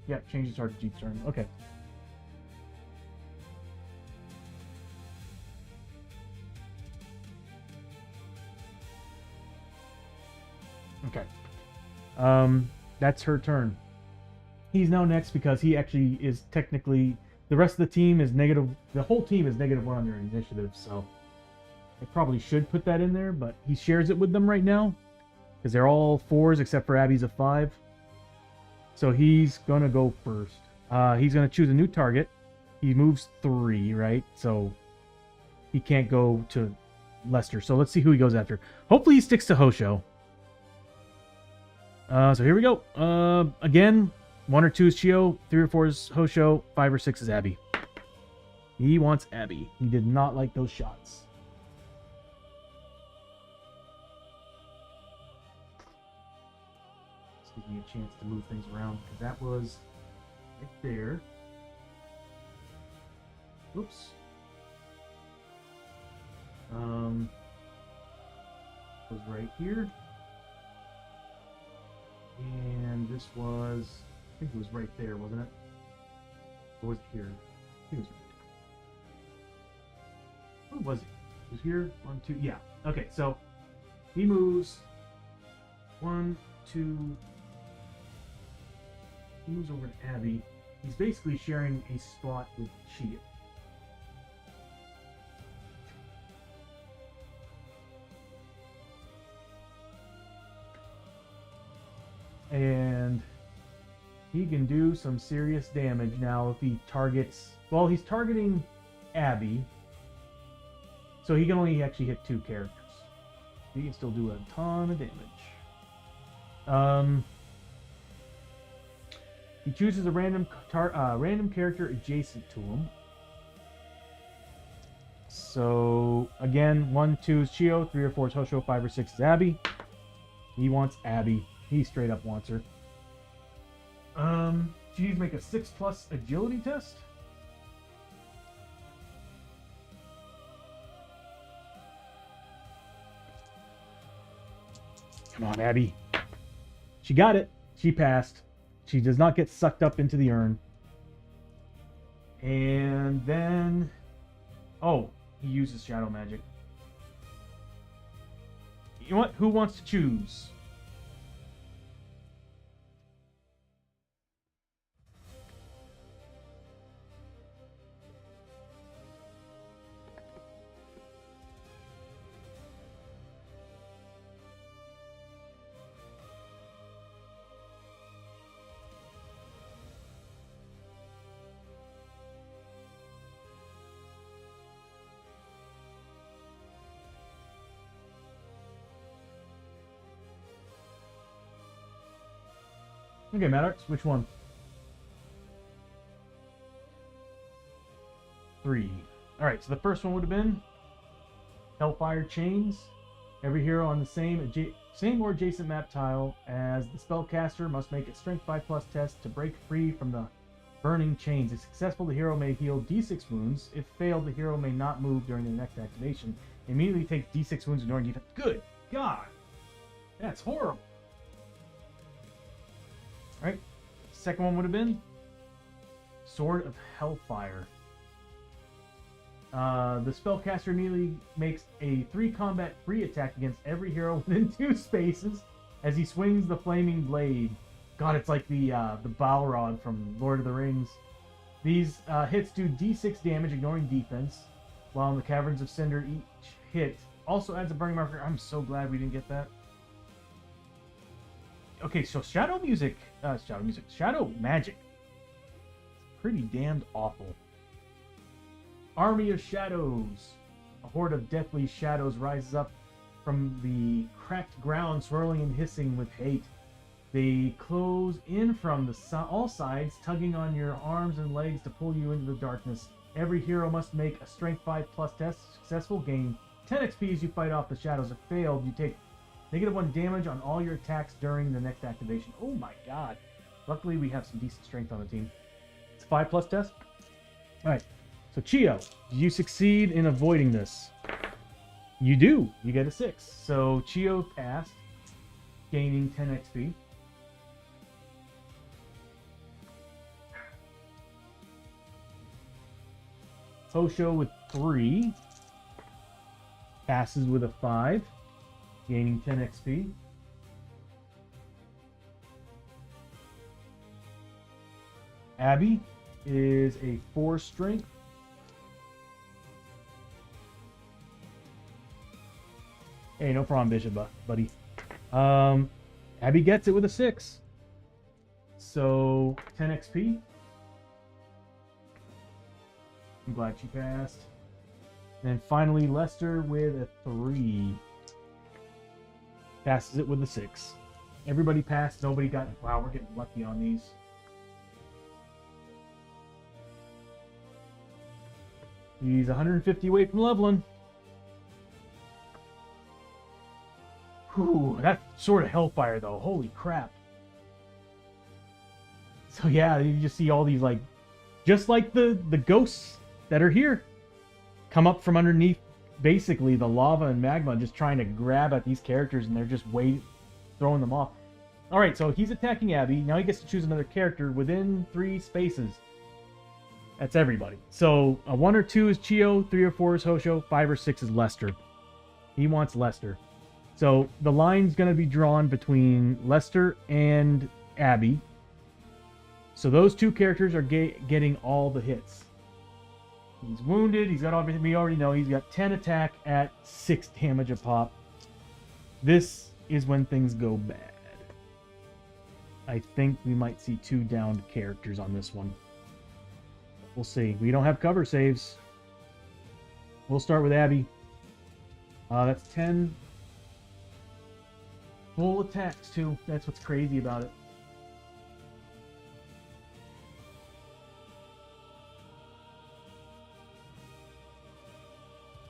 Yep, change the target to Jeep's turn. Okay. Okay. That's her turn. He's now next because he actually is technically, the rest of the team is negative, the whole team is -1 on their initiative, so I probably should put that in there, but he shares it with them right now because they're all 4s except for Abby's a 5. So he's gonna go first. He's gonna choose a new target. He moves 3, right? So he can't go to Lester. So let's see who he goes after. Hopefully he sticks to Hosho. So here we go. Again, 1 or 2 is Chio, 3 or 4 is Hosho, 5 or 6 is Abby. He wants Abby. He did not like those shots. This gives me a chance to move things around because that was right there. Oops. Was right here. And this was, I think it was right there, wasn't it? Or was it here? I think it was right there. Where was it? It was here. 1, 2. Yeah. Okay, so he moves 1, 2. He moves over to Abby. He's basically sharing a spot with Chia. And he can do some serious damage now if he targets, well, he's targeting Abby, so he can only actually hit 2 characters. He can still do a ton of damage. He chooses a random character adjacent to him. So again, 1, 2 is Chio, 3 or 4 is Hosho, 5 or 6 is Abby. He wants Abby. He straight up wants her. She needs to make a 6+ agility test. Come on, Abby. She got it. She passed. She does not get sucked up into the urn. And then... oh, he uses shadow magic. You know what? Who wants to choose? Okay, Maddox, which one? 3. Alright, so the first one would have been Hellfire Chains. Every hero on the same or adjacent map tile as the spellcaster must make a Strength 5+ test to break free from the burning chains. If successful, the hero may heal d6 wounds. If failed, the hero may not move during the next activation. Immediately takes d6 wounds ignoring defense. Good God! That's horrible. Alright, second one would have been Sword of Hellfire. The spellcaster immediately makes a 3 combat free attack against every hero within 2 spaces as he swings the flaming blade. God, it's like the Balrog from Lord of the Rings. These hits do d6 damage ignoring defense, while in the Caverns of Cinder each hit also adds a burning marker. I'm so glad we didn't get that. Okay, so Shadow Magic. It's pretty damned awful. Army of Shadows. A horde of deathly shadows rises up from the cracked ground, swirling and hissing with hate. They close in from all sides, tugging on your arms and legs to pull you into the darkness. Every hero must make a Strength 5+ test. Successful, gain 10 XP as you fight off the shadows. If failed, you take -1 damage on all your attacks during the next activation. Oh my god. Luckily, we have some decent strength on the team. It's a 5+ test. Alright. So, Chio, do you succeed in avoiding this? You do. You get a 6. So, Chio passed, gaining 10 XP. Hosho with 3. Passes with a 5. Gaining 10 XP. Abby is a 4 strength. Hey, no problem, Bishop, buddy. Abby gets it with a 6. So, 10 XP. I'm glad she passed. And finally, Lester with a 3. Passes it with a 6. Everybody passed. Nobody got... Wow, we're getting lucky on these. He's 150 away from leveling. Whew, that Sword of Hellfire, though. Holy crap. So yeah, you just see all these, like... Just like the ghosts that are here. Come up from underneath, basically, the lava and magma, just trying to grab at these characters, and they're just throwing them off. Alright, so he's attacking Abby. Now he gets to choose another character within 3 spaces. That's everybody. So, a 1 or 2 is Chio, 3 or 4 is Hosho, 5 or 6 is Lester. He wants Lester. So, the line's going to be drawn between Lester and Abby. So, those 2 characters are getting all the hits. He's wounded. He's got everything we already know. He's got 10 attack at 6 damage a pop. This is when things go bad. I think we might see 2 downed characters on this one. We'll see. We don't have cover saves. We'll start with Abby. That's 10 full attacks, too. That's what's crazy about it.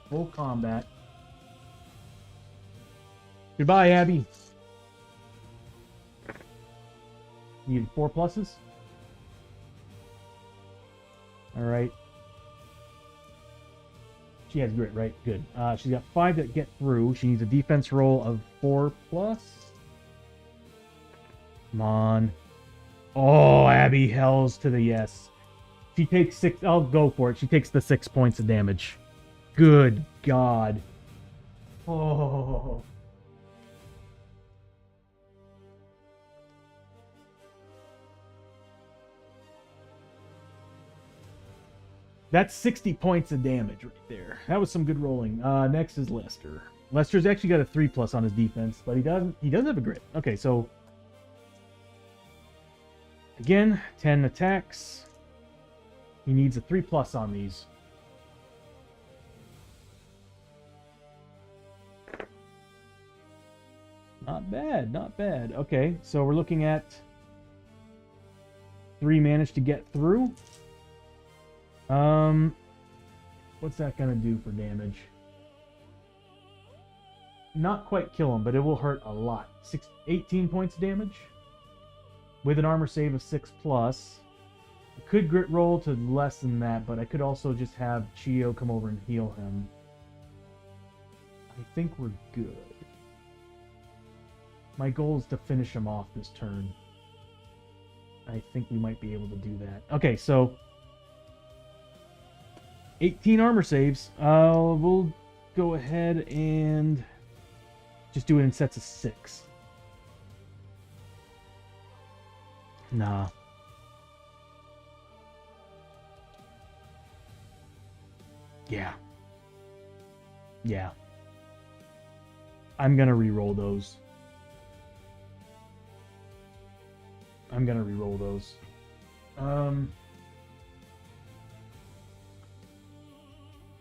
Full combat. Goodbye, Abby. You need 4 pluses? Alright. She has grit, right? Good. She's got 5 that get through. She needs a defense roll of 4+. Come on. Oh, Abby, hells to the yes. She takes 6... I'll go for it. She takes the 6 points of damage. Good God. Oh. That's 60 points of damage right there. That was some good rolling. Next is Lester. Lester's actually got a 3+ on his defense, but he does have a grit. Okay, so again, 10 attacks. He needs a 3+ on these. Not bad, not bad. Okay, so we're looking at 3 managed to get through. What's that gonna do for damage? Not quite kill him, but it will hurt a lot. 18 points of damage with an armor save of 6+. I could grit roll to less than that, but I could also just have Chio come over and heal him. I think we're good. My goal is to finish him off this turn. I think we might be able to do that. Okay, so 18 armor saves. We'll go ahead and just do it in sets of 6. Nah. Yeah. Yeah. I'm gonna re-roll those.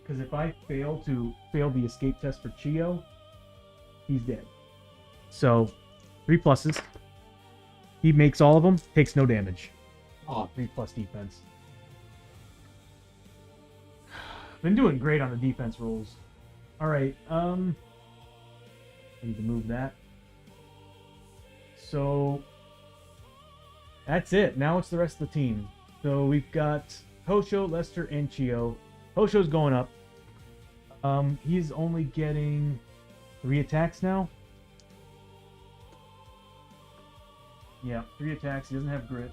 Because if I fail the escape test for Chio, he's dead. So, 3+. He makes all of them, takes no damage. Oh, 3+ defense. Been doing great on the defense rolls. Alright, I need to move that. So, that's it. Now it's the rest of the team. So we've got Hosho, Lester, and Chio. Hosho's going up. He's only getting 3 attacks now. Yeah, 3 attacks. He doesn't have grit,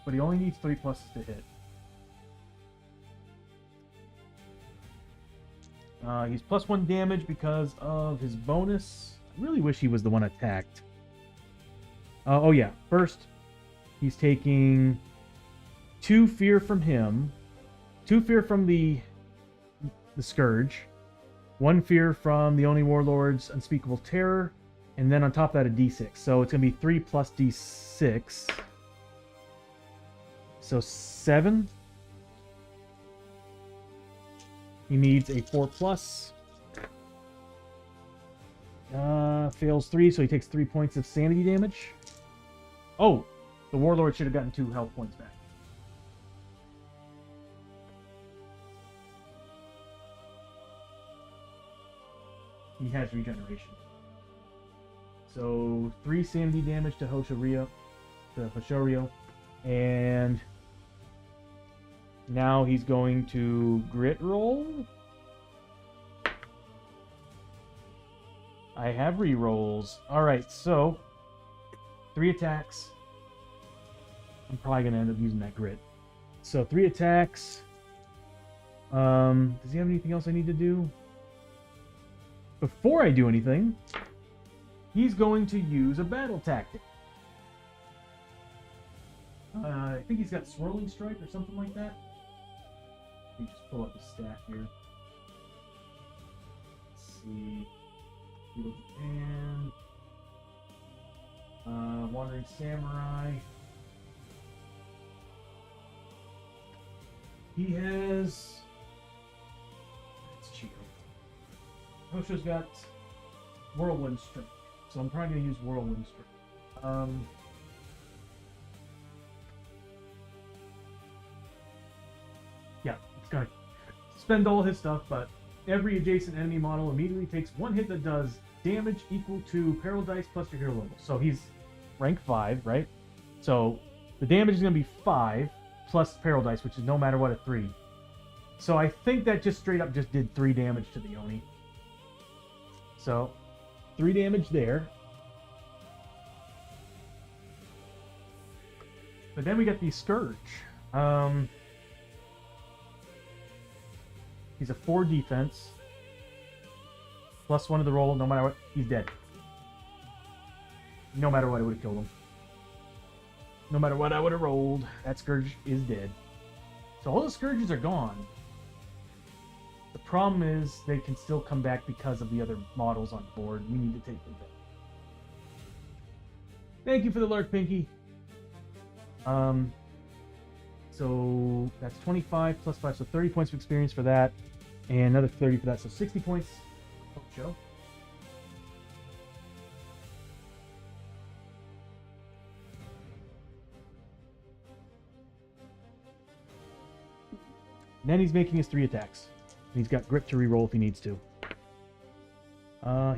but he only needs 3+ to hit. He's +1 damage because of his bonus. I really wish he was the one attacked. Oh yeah, first he's taking 2 fear from him, 2 fear from the Scourge, 1 fear from the Oni Warlord's Unspeakable Terror, and then on top of that a d6. So it's going to be 3 plus d6. So 7. He needs a 4+. Fails 3, so he takes 3 points of sanity damage. Oh, the Warlord should have gotten 2 health points back. He has regeneration. So 3 sanity damage to Hoshorio, and now he's going to grit roll. I have re-rolls. Alright, so 3 attacks. I'm probably going to end up using that grit. So 3 attacks. Does he have anything else I need to do? Before I do anything, he's going to use a battle tactic. I think he's got Swirling Strike or something like that. Let me just pull up his stat here. Let's see. And Wandering Samurai. He has. It's Chio. Hosho's got Whirlwind Strike, so I'm probably gonna use Whirlwind Strike. Yeah, it's gonna spend all his stuff, but every adjacent enemy model immediately takes 1 hit that does damage equal to peril dice plus your hero level. So he's rank 5, right? So the damage is gonna be 5 plus peril dice, which is no matter what a 3. So I think that just straight up just did 3 damage to the Oni. So 3 damage there. But then we get the Scourge. He's a 4 defense. +1 to the roll, no matter what. He's dead. No matter what, I would have killed him. No matter what I would have rolled, that Scourge is dead. So all the Scourges are gone. The problem is they can still come back because of the other models on board. We need to take them back. Thank you for the lurk, Pinky. So that's 25 plus 5, so 30 points of experience for that, and another 30 for that, so 60 points. Oh, show. And then he's making his 3 attacks. He's got grip to reroll if he needs to.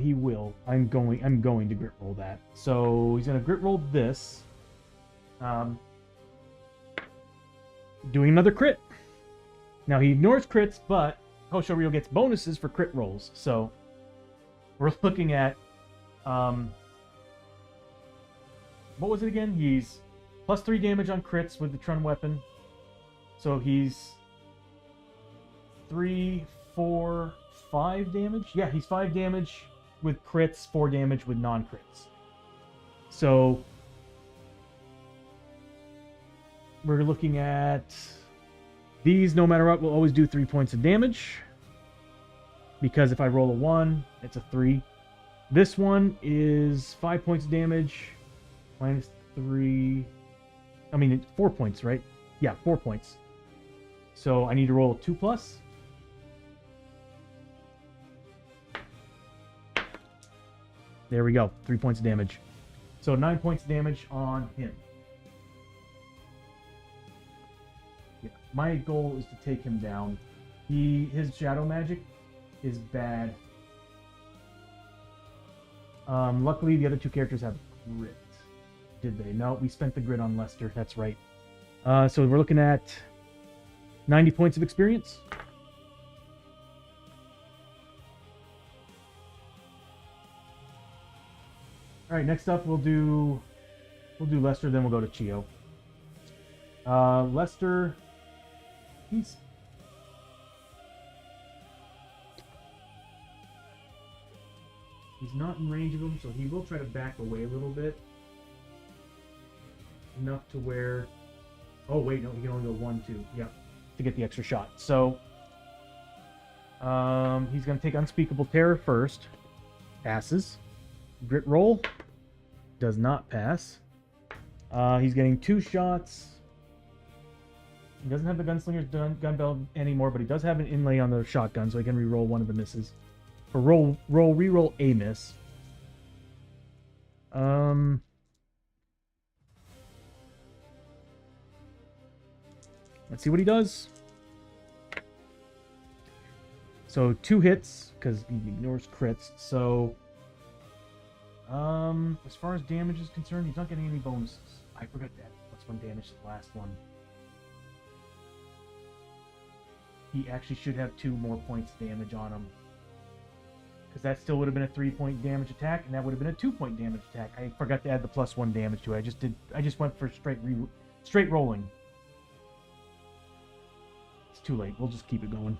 He will. I'm going to grit roll that. So he's gonna grit roll this. Doing another crit. Now he ignores crits, but Hosho Ryo gets bonuses for crit rolls. So we're looking at what was it again? He's plus 3 damage on crits with the Trun weapon. So he's 3, 4, 5 damage. Yeah, he's 5 damage with crits, 4 damage with non-crits. So we're looking at these, no matter what, will always do 3 points of damage. Because if I roll a 1, it's a 3. This one is 5 points of damage, minus 3. I mean, it's 4 points, right? Yeah, 4 points. So I need to roll a 2 plus. There we go. 3 points of damage. So 9 points of damage on him. Yeah, my goal is to take him down. His shadow magic is bad. Luckily, the other 2 characters have grit. Did they? No, we spent the grit on Lester. That's right. So we're looking at 90 points of experience. All right, next up we'll do Lester, then we'll go to Chio. Lester, he's not in range of him, so he will try to back away a little bit, enough to where. Oh wait, no, he can only go 1, 2. Yeah, to get the extra shot. So he's gonna take Unspeakable Terror first. Passes. Grit roll. Does not pass. He's getting 2 shots. He doesn't have the Gunslinger's gun belt anymore, but he does have an inlay on the shotgun, so he can reroll one of the misses. Or reroll a miss. Let's see what he does. So 2 hits, because he ignores crits. So as far as damage is concerned, he's not getting any bonuses. I forgot that. +1 damage to the last one. He actually should have 2 more points damage on him. Because that still would have been a 3-point damage attack, and that would have been a 2-point damage attack. I forgot to add the +1 damage to it. I just went for straight rolling. It's too late. We'll just keep it going.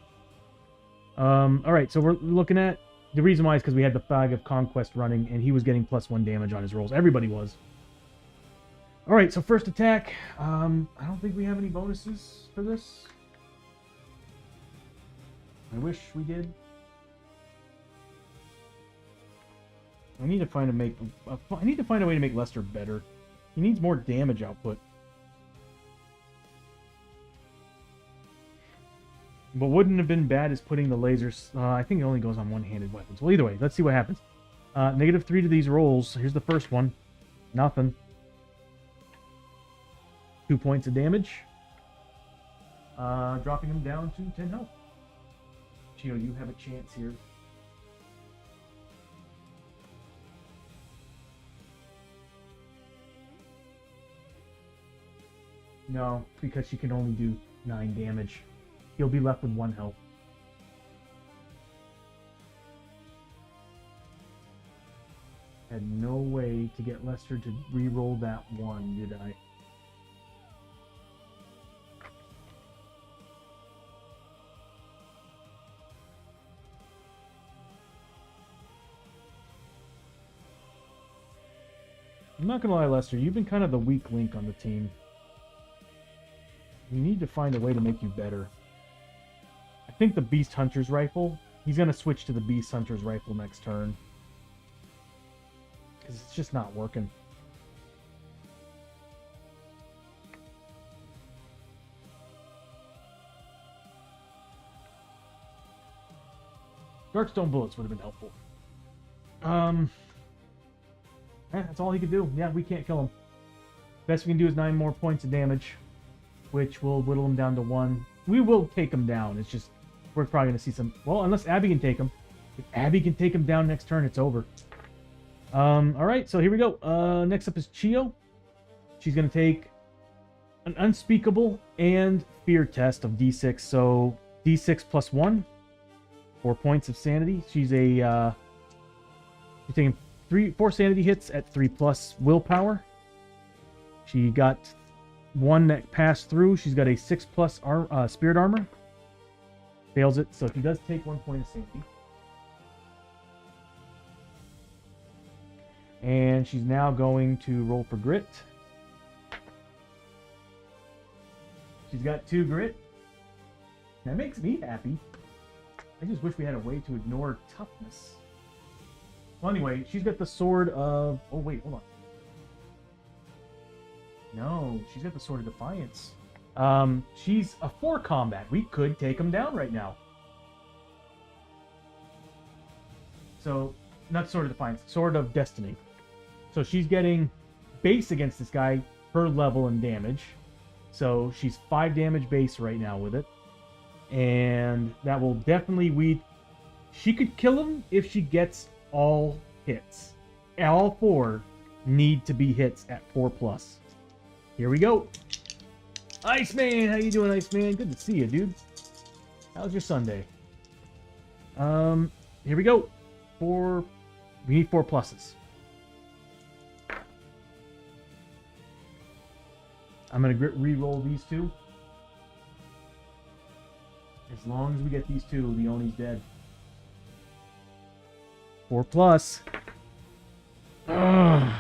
Alright, so we're looking at the reason why is because we had the Flag of Conquest running, and he was getting +1 damage on his rolls. Everybody was. Alright, so first attack. I don't think we have any bonuses for this. I wish we did. I need to find a way to make Lester better. He needs more damage output. What wouldn't have been bad is putting the lasers. I think it only goes on one-handed weapons. Well, either way, let's see what happens. -3 to these rolls. Here's the first one. Nothing. 2 points of damage. Dropping him down to 10 health. Chio, you have a chance here. No, because she can only do 9 damage. He'll be left with 1 health. Had no way to get Lester to re-roll that 1, did I? I'm not gonna lie, Lester, you've been kind of the weak link on the team. We need to find a way to make you better. I think the Beast Hunter's rifle. He's going to switch to the Beast Hunter's rifle next turn. Because it's just not working. Darkstone bullets would have been helpful. That's all he could do. Yeah, we can't kill him. Best we can do is 9 more points of damage, which will whittle him down to 1. We will take him down. It's just, we're probably going to see some... Well, unless Abby can take him. If Abby can take him down next turn, it's over. Alright, so here we go. Next up is Chio. She's going to take an Unspeakable and Fear test of D6. So, D6 plus 1. 4 points of sanity. She's taking 4 sanity hits at 3+ willpower. She got 1 that passed through. She's got a 6+ spirit armor. Fails it, so she does take 1 point of sanity. And she's now going to roll for grit. She's got 2 grit. That makes me happy. I just wish we had a way to ignore toughness. Well, anyway, she's got the sword of... Oh, wait, hold on. No, she's got the sword of defiance. She's a 4 combat. We could take him down right now. So, not sword of defiance, sword of destiny. So she's getting base against this guy per level and damage. So she's 5 damage base right now with it. And that will definitely she could kill him if she gets all hits. All 4 need to be hits at 4+. Here we go. Iceman, how you doing, Iceman? Good to see you, dude. How's your Sunday? Here we go. We need 4 pluses. I'm gonna re-roll these 2. As long as we get these 2, the Oni's dead. 4+. Ugh.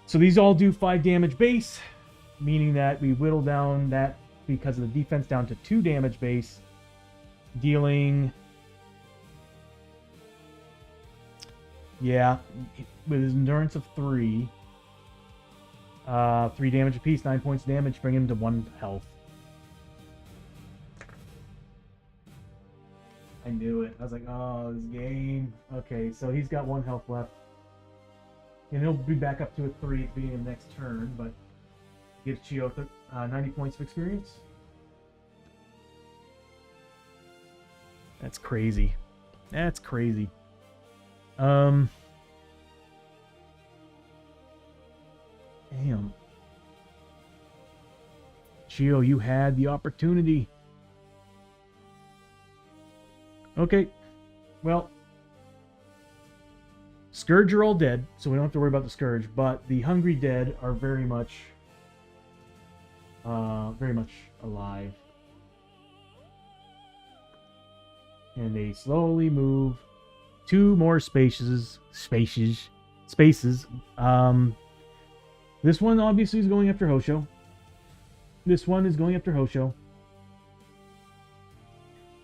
So these all do 5 damage base, meaning that we whittle down that because of the defense down to 2 damage base, dealing... Yeah, with his endurance of 3. 3 damage apiece, 9 points of damage, bring him to 1 health. I knew it. I was like, oh, this game. Okay, so he's got 1 health left. And he'll be back up to a 3 at the beginning of next turn, but gives Chio 90 points of experience. That's crazy. That's crazy. Damn. Chio, you had the opportunity. Okay. Well, Scourge are all dead, so we don't have to worry about the Scourge, but the Hungry Dead are very much alive. And they slowly move 2 more spaces. This one obviously is going after Hosho. This one is going after Hosho.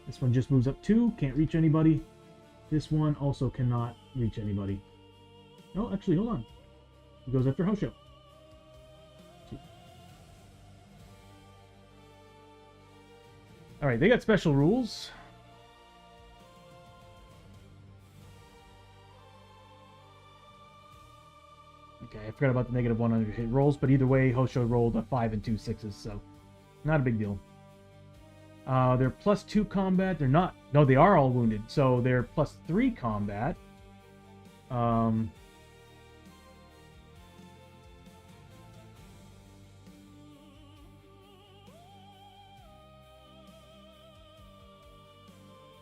This one just moves up 2, can't reach anybody. This one also cannot reach anybody. No, actually, hold on. He goes after Hosho. Alright, they got special rules. Okay, I forgot about the -1 on your hit rolls, but either way, Hosho rolled a 5 and 2 6s, so not a big deal. They're +2 combat. They're not. No, they are all wounded, so they're +3 combat.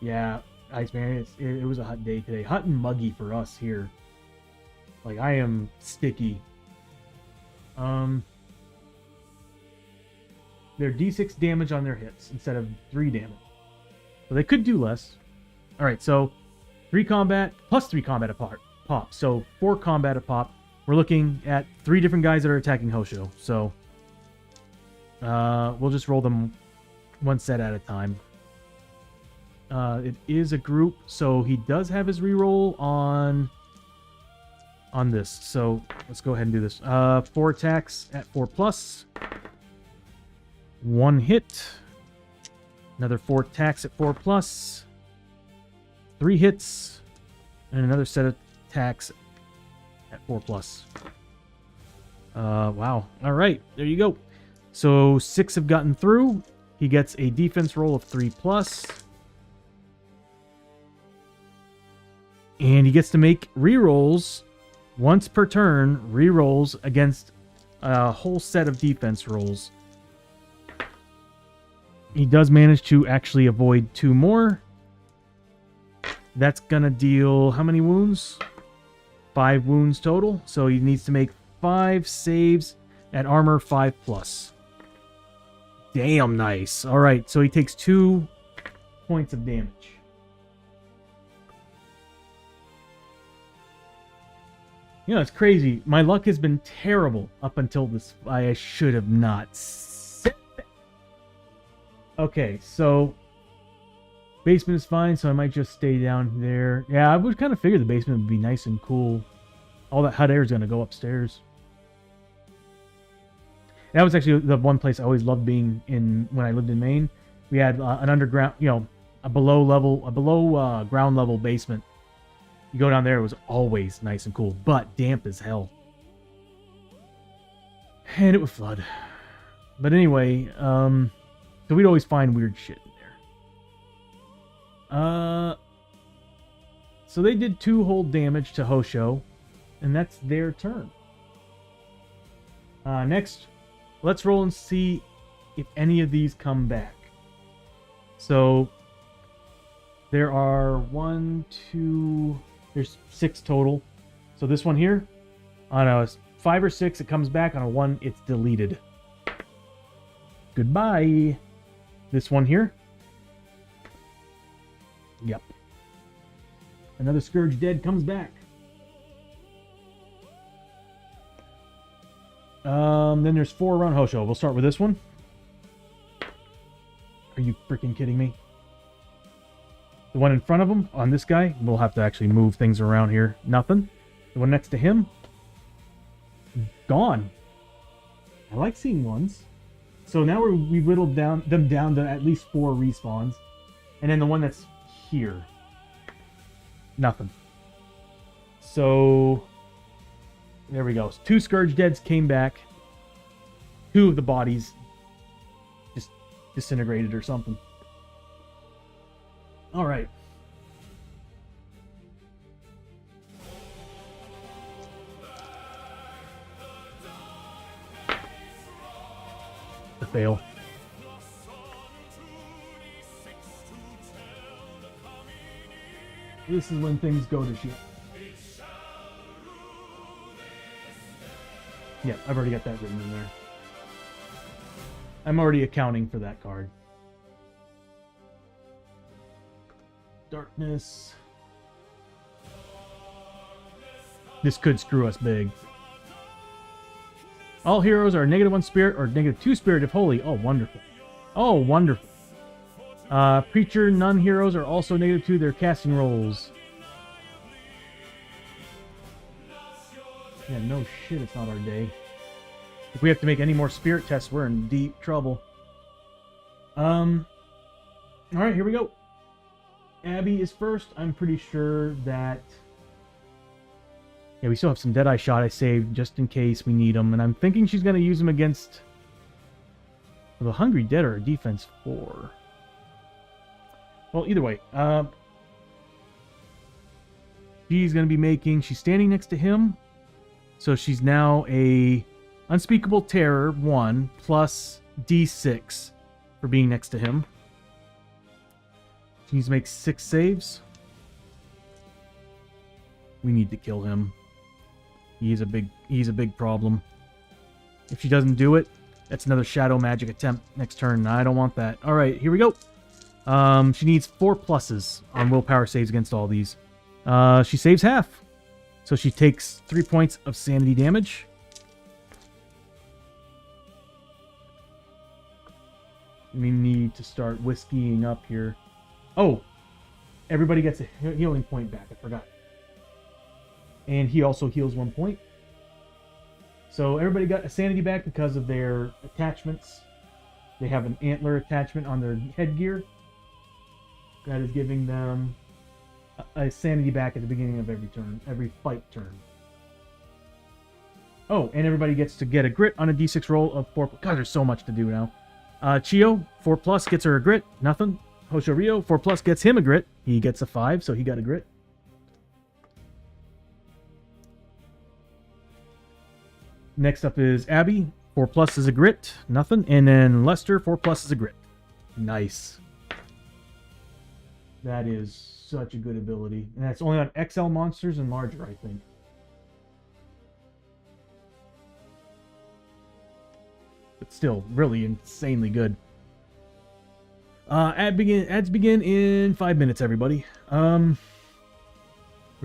Yeah, Iceman, it was a hot day today. Hot and muggy for us here. Like, I am sticky. They're D6 damage on their hits instead of 3 damage. So they could do less. Alright, so 3 combat plus 3 combat a pop. So 4 combat a pop. We're looking at 3 different guys that are attacking Hosho. So we'll just roll them one set at a time. It is a group, so he does have his reroll on this. So let's go ahead and do this. 4 attacks at 4+. 1 hit. Another 4 attacks at 4+. 3 hits. And another set of attacks at 4+. Wow. All right, there you go. So 6 have gotten through. He gets a defense roll of 3+. And he gets to make rerolls once per turn, rerolls against a whole set of defense rolls. He does manage to actually avoid 2 more. That's gonna deal how many wounds? 5 wounds total. So he needs to make 5 saves at armor 5+. Damn nice. All right, so he takes 2 points of damage. You know, it's crazy. My luck has been terrible up until this. I should have not said that. Okay, so basement is fine, so I might just stay down there. Yeah, I would kind of figure the basement would be nice and cool. All that hot air is going to go upstairs. That was actually the one place I always loved being in when I lived in Maine. We had an underground, you know, a below ground level basement. You go down there, it was always nice and cool, but damp as hell. And it would flood. But anyway, so we'd always find weird shit in there. So they did 2 whole damage to Hosho, and that's their turn. Next, let's roll and see if any of these come back. So there are there's 6 total. So this one here, on a 5 or 6, it comes back. On a 1, it's deleted. Goodbye. This one here. Yep. Another Scourge Dead comes back. Then there's 4 around Hosho. We'll start with this one. Are you freaking kidding me? The one in front of him, on this guy, we'll have to actually move things around here. Nothing. The one next to him, gone. I like seeing ones. So now we've whittled them down to at least 4 respawns. And then the one that's here, nothing. So there we go. 2 Scourge Deads came back. 2 of the bodies just disintegrated or something. All right. The fail. This is when things go to shit. Yeah, I've already got that written in there. I'm already accounting for that card. Darkness. This could screw us big. All heroes are -1 spirit or -2 spirit if holy. Oh, wonderful. Oh, wonderful. Preacher, non-heroes are also -2 their casting rolls. Yeah, no shit, it's not our day. If we have to make any more spirit tests, we're in deep trouble. Alright, here we go. Abby is first. I'm pretty sure that... Yeah, we still have some Deadeye Shot I saved just in case we need them. And I'm thinking she's going to use them against... the Hungry Dead or defense 4. Well, either way. She's going to be making... She's standing next to him. So she's now a Unspeakable Terror 1 plus D6 for being next to him. She needs to make 6 saves. We need to kill him. He's a big problem. If she doesn't do it, that's another Shadow Magic attempt next turn. I don't want that. All right, here we go. She needs 4 pluses on willpower saves against all these. She saves half. So she takes 3 points of sanity damage. We need to start whiskeying up here. Oh, everybody gets a healing point back. I forgot. And he also heals 1 point. So everybody got a sanity back because of their attachments. They have an antler attachment on their headgear. That is giving them a sanity back at the beginning of every turn, every fight turn. Oh, and everybody gets to get a grit on a d6 roll of 4. God, there's so much to do now. Chio, 4+ gets her a grit. Nothing. Hosho Rio, 4+ gets him a grit. He gets a 5, so he got a grit. Next up is Abby. 4+ is a grit. Nothing. And then Lester, 4+ is a grit. Nice. That is such a good ability. And that's only on XL monsters and larger, I think. But still, really insanely good. Ads begin in 5 minutes, everybody. We're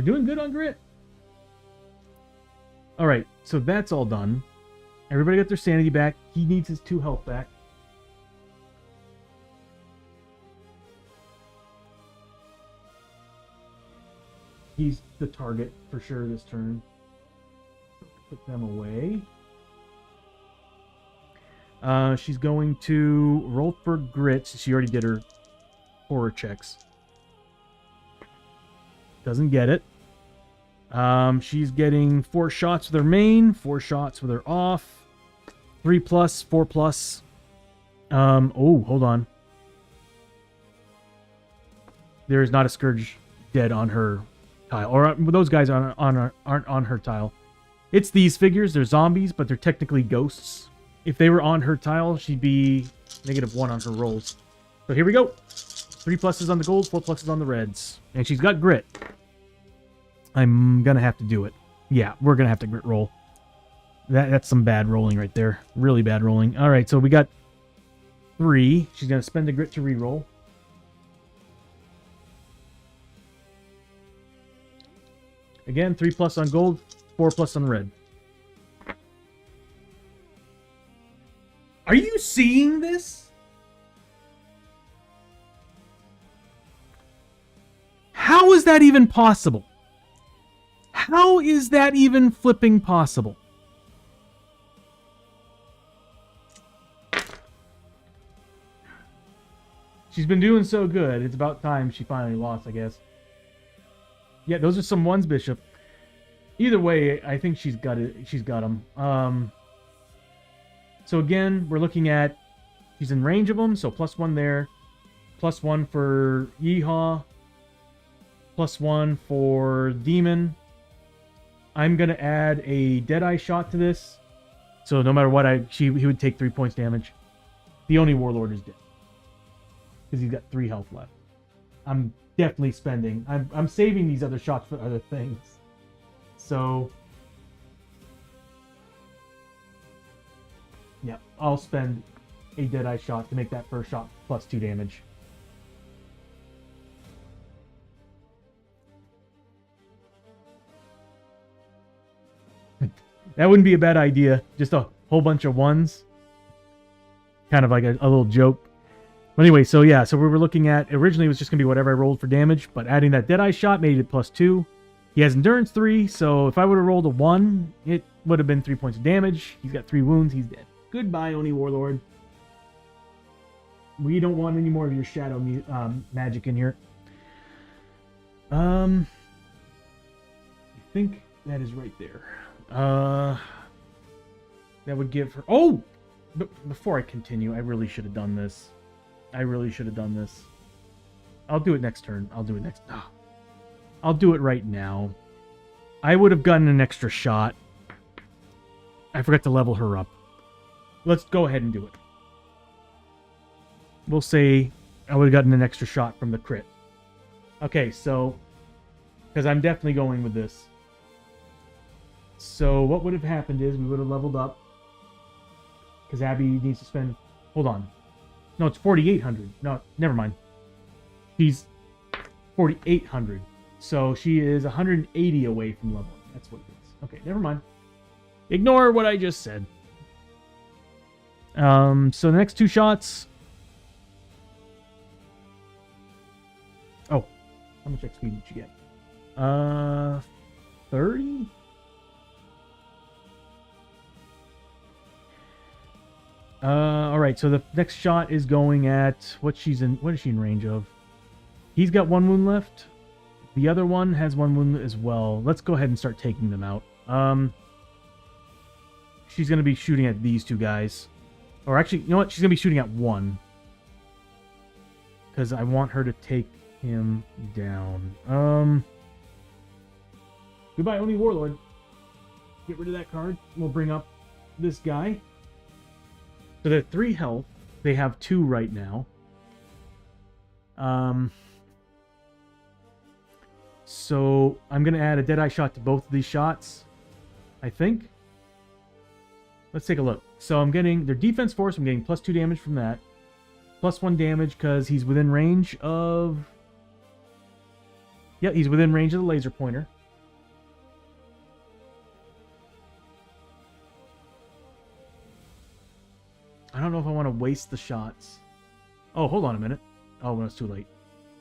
doing good on grit. Alright, so that's all done. Everybody got their sanity back. He needs his 2 health back. He's the target for sure this turn. Put them away. She's going to roll for grit. She already did her horror checks. Doesn't get it. She's getting 4 shots with her main, 4 shots with her off, 3+, 4+. Oh, hold on. There is not a Scourge dead on her tile, or those guys aren't on her tile. It's these figures. They're zombies, but they're technically ghosts. If they were on her tile, she'd be -1 on her rolls. So here we go. 3+ on the gold, 4+ on the reds, and she's got grit. I'm gonna have to do it. Yeah, we're gonna have to grit roll. That's some bad rolling right there. Really bad rolling. All right, so we got 3. She's gonna spend a grit to re-roll. Again, 3+ on gold, 4+ on red. Are you seeing this? How is that even possible? How is that even flipping possible? She's been doing so good. It's about time she finally lost, I guess. Yeah, those are some ones, Bishop. Either way, I think she's got it. She's got them. So again, we're looking at she's in range of them, so +1 there, +1 for Yeehaw, +1 for Demon. I'm gonna add a Deadeye shot to this, so no matter what, he would take 3 points damage. The Oni Warlord is dead because he's got 3 health left. I'm definitely spending. I'm saving these other shots for other things. So yeah, I'll spend a Deadeye shot to make that first shot +2 damage. That wouldn't be a bad idea. Just a whole bunch of ones. Kind of like a little joke. But anyway, so yeah, so we were looking at, originally it was just going to be whatever I rolled for damage, but adding that Deadeye shot made it +2. He has Endurance 3, so if I would have rolled a 1, it would have been 3 points of damage. He's got 3 wounds, he's dead. Goodbye, Oni Warlord. We don't want any more of your shadow magic in here. I think that is right there. That would give her... Oh! Before I continue, I really should have done this. I'll do it next turn. I'll do it right now. I would have gotten an extra shot. I forgot to level her up. Let's go ahead and do it. We'll say I would have gotten an extra shot from the crit. Okay, so... because I'm definitely going with this. So what would have happened is we would have leveled up. Because Abby needs to spend... Hold on. No, it's 4,800. No, never mind. She's 4,800. So she is 180 away from leveling. That's what it is. Okay, never mind. Ignore what I just said. So the next 2 shots, How much XP did you get? 30? Alright, so the next shot is going at what is she in range of? He's got 1 wound left. The other one has 1 wound as well. Let's go ahead and start taking them out. She's gonna be shooting at these 2 guys. Or actually, you know what? She's gonna be shooting at 1. Because I want her to take him down. Goodbye, Oni Warlord. Get rid of that card. We'll bring up this guy. So they're 3 health. They have 2 right now. So I'm going to add a Deadeye shot to both of these shots, I think. Let's take a look. So I'm getting their defense force. I'm getting +2 damage from that. +1 damage because he's within range of... Yeah, he's within range of the laser pointer. I don't know if I want to waste the shots. Oh, hold on a minute. Oh, well, it's too late.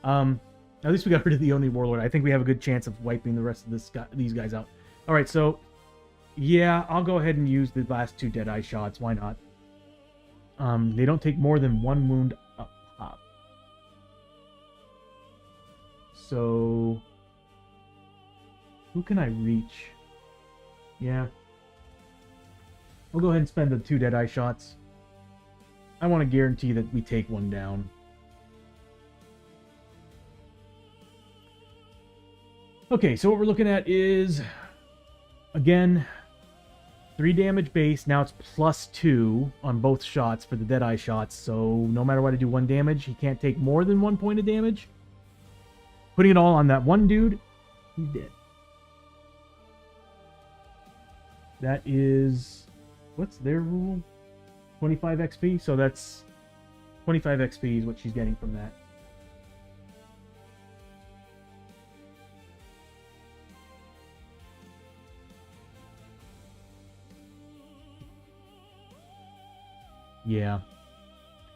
At least we got rid of the Oni Warlord. I think we have a good chance of wiping the rest of these guys out. All right, so yeah, I'll go ahead and use the last 2 Deadeye shots. Why not? They don't take more than 1 wound up top. So who can I reach? Yeah, I'll go ahead and spend the 2 Deadeye shots. I want to guarantee that we take 1 down. Okay, so what we're looking at is, again, 3 damage base. Now it's +2 on both shots for the Deadeye shots. So no matter what I do 1 damage, he can't take more than 1 point of damage. Putting it all on that one dude, he's dead. That is... What's their rule? 25 XP, so that's 25 XP is what she's getting from that. Yeah.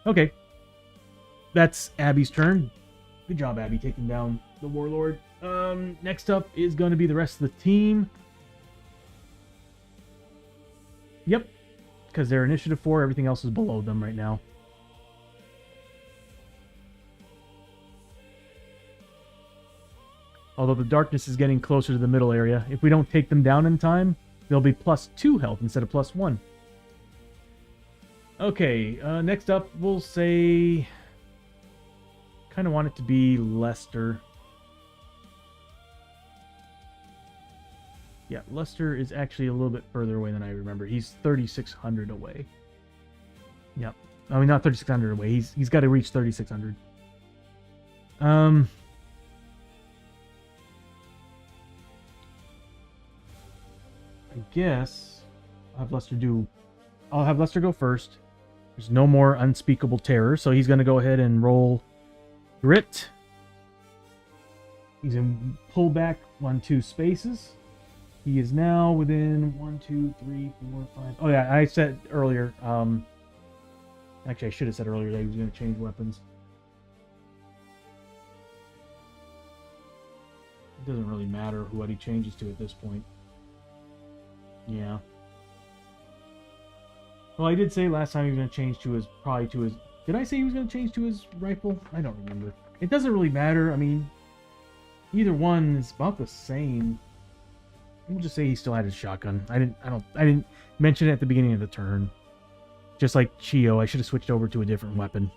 Okay. That's Abby's turn. Good job, Abby, taking down the Warlord. Next up is going to be the rest of the team. Yep. Because they're initiative 4, everything else is below them right now. Although the darkness is getting closer to the middle area. If we don't take them down in time, they'll be +2 health instead of +1. Okay, next up, we'll say... kind of want it to be Lester. Yeah, Lester is actually a little bit further away than I remember. He's 3,600 away. Yep. I mean, not 3,600 away. He's got to reach 3,600. I guess I'll have Lester go first. There's no more unspeakable terror, so he's going to go ahead and roll grit. He's going to pull back 1, 2 spaces. He is now within 1, 2, 3, 4, 5. Oh yeah, I said earlier. Actually, I should have said earlier that he was going to change weapons. It doesn't really matter what he changes to at this point. Yeah. Well, I did say last time he was going to change to his, did I say he was going to change to his rifle? I don't remember. It doesn't really matter. I mean, either one is about the same. We'll just say he still had his shotgun. I didn't mention it at the beginning of the turn. Just like Chio, I should have switched over to a different weapon.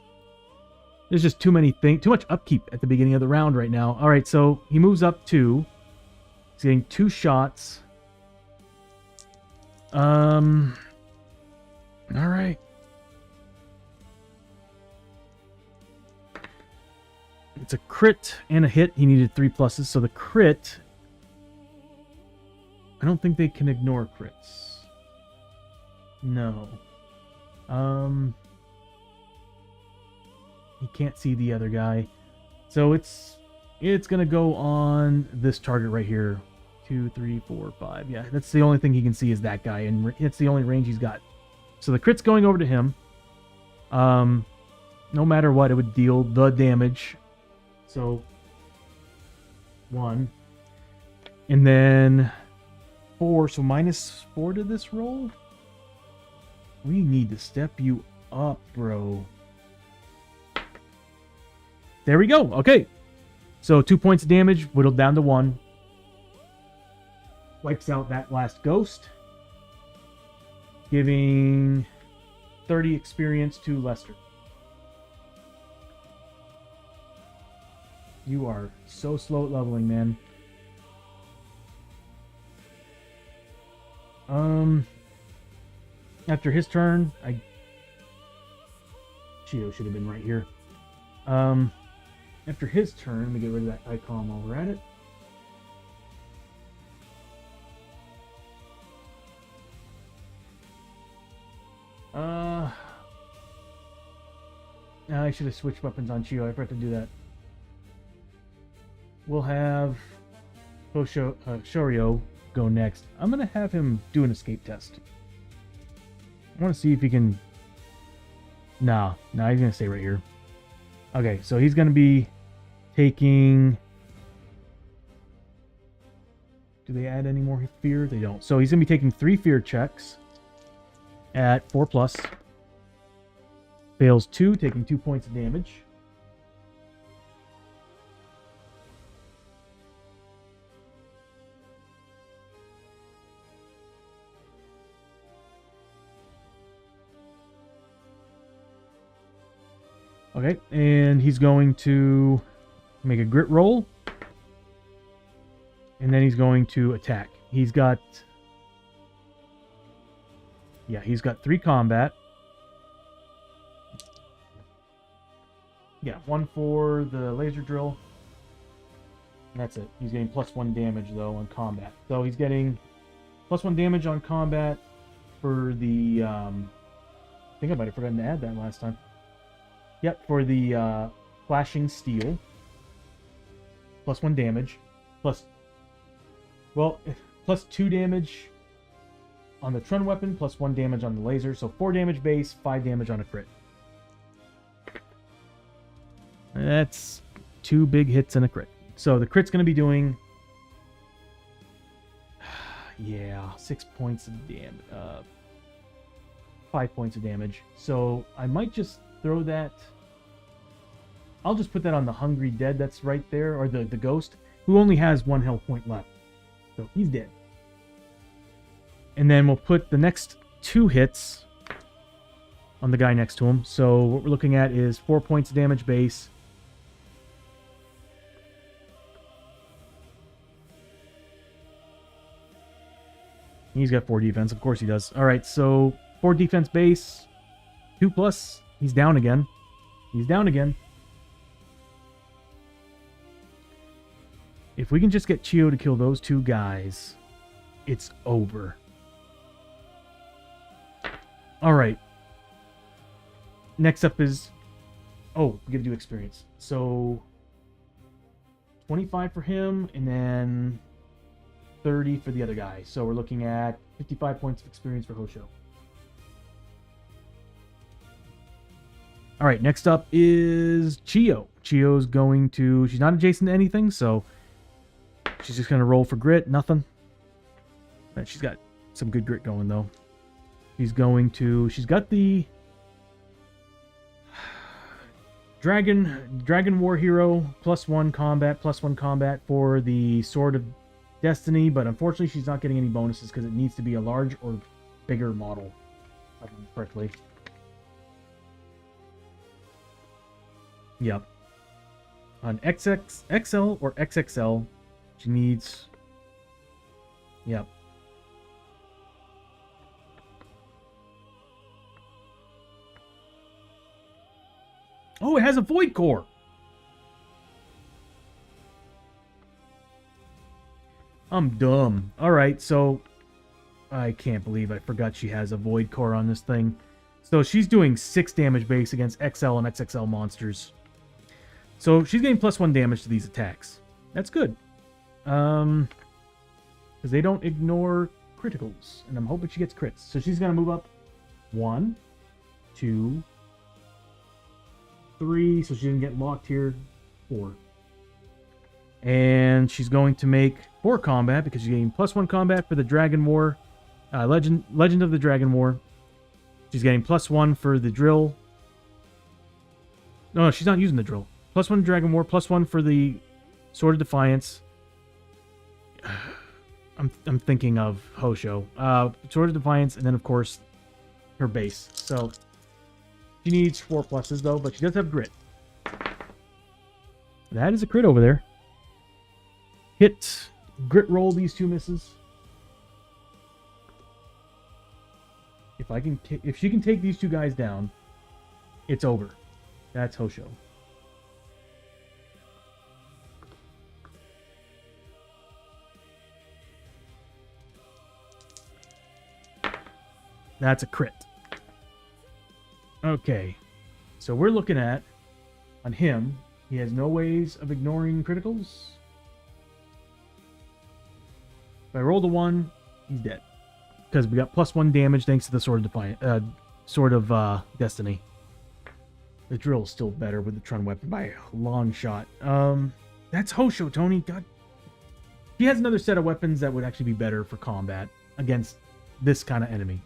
There's just too much upkeep at the beginning of the round right now. All right, so he moves up 2. He's getting 2 shots. All right. It's a crit and a hit. He needed 3 pluses, so the crit... I don't think they can ignore crits. No. He can't see the other guy. So it's gonna go on this target right here. 2, 3, 4, 5. Yeah, that's the only thing he can see is that guy, and it's the only range he's got. So the crit's going over to him. No matter what, it would deal the damage. So 1. And then 4, so -4 to this roll? We need to step you up, bro. There we go. Okay. So 2 points of damage, whittled down to 1. Wipes out that last ghost. Giving 30 experience to Lester. You are so slow at leveling, man. After his turn, Chio should have been right here. After his turn, let me get rid of that icon while we're at it. I should have switched weapons on Chio. I forgot to do that. We'll have Shorio go next. I'm going to have him do an escape test. I want to see if he can... Nah, he's going to stay right here. Okay, so he's going to be taking... Do they add any more fear? They don't. So he's going to be taking 3 fear checks at 4+. Fails 2, taking 2 points of damage. Okay, and he's going to make a grit roll. And then he's going to attack. He's got... Yeah, he's got 3 combat. Yeah, 1 for the laser drill. And that's it. He's getting +1 damage, though, on combat. So he's getting +1 damage on combat for the... I think I might have forgotten to add that last time. Yep, for the flashing steel. +1 damage. +2 damage on the Trun weapon, +1 damage on the laser. So 4 damage base, 5 damage on a crit. That's 2 big hits and a crit. So the crit's going to be doing... Yeah, 6 points of damage. 5 points of damage. So I might just throw that... I'll just put that on the Hungry Dead that's right there, or the ghost, who only has 1 health point left. So he's dead. And then we'll put the next 2 hits on the guy next to him. So what we're looking at is 4 points of damage base. He's got 4 defense. Of course he does. Alright, so 4 defense base. 2+. He's down again. He's down again. If we can just get Chio to kill those 2 guys, it's over. Alright. Next up is... Oh, we gotta do experience. So... 25 for him, and then... 30 for the other guy. So we're looking at 55 points of experience for Hosho. Alright, next up is Chio. Chio's going to... She's not adjacent to anything, so... She's just going to roll for grit. Nothing. And she's got some good grit going, though. She's going to... She's got the... Dragon War Hero, +1 combat for the Sword of Destiny, but unfortunately she's not getting any bonuses because it needs to be a large or bigger model, if I remember correctly. Yep. On XL or XXL, she needs... Yep. Oh, it has a Void Core! I'm dumb. Alright, so... I can't believe I forgot she has a Void Core on this thing. So she's doing 6 damage base against XL and XXL monsters. So she's getting +1 damage to these attacks. That's good. Because they don't ignore criticals. And I'm hoping she gets crits. So she's going to move up 1, 2, 3. So she didn't get locked here. 4. And she's going to make 4 combat because she's getting +1 combat for the Dragon War, Legend of the Dragon War. She's getting +1 for the drill. No, she's not using the drill. +1 Dragon War, +1 for the Sword of Defiance. I'm thinking of Hosho. Sword of Defiance, and then of course her base. So she needs 4 pluses though, but she does have grit. That is a crit over there. Hit, grit roll these 2 misses. If she can take these 2 guys down, it's over. That's Hosho. That's a crit. Okay. So we're looking at, on him, he has no ways of ignoring criticals. If I rolled a 1, he's dead. Because we got +1 damage thanks to the Sword of Destiny. The drill is still better with the Trun weapon by a long shot. That's Hosho, Tony. God. He has another set of weapons that would actually be better for combat against this kind of enemy.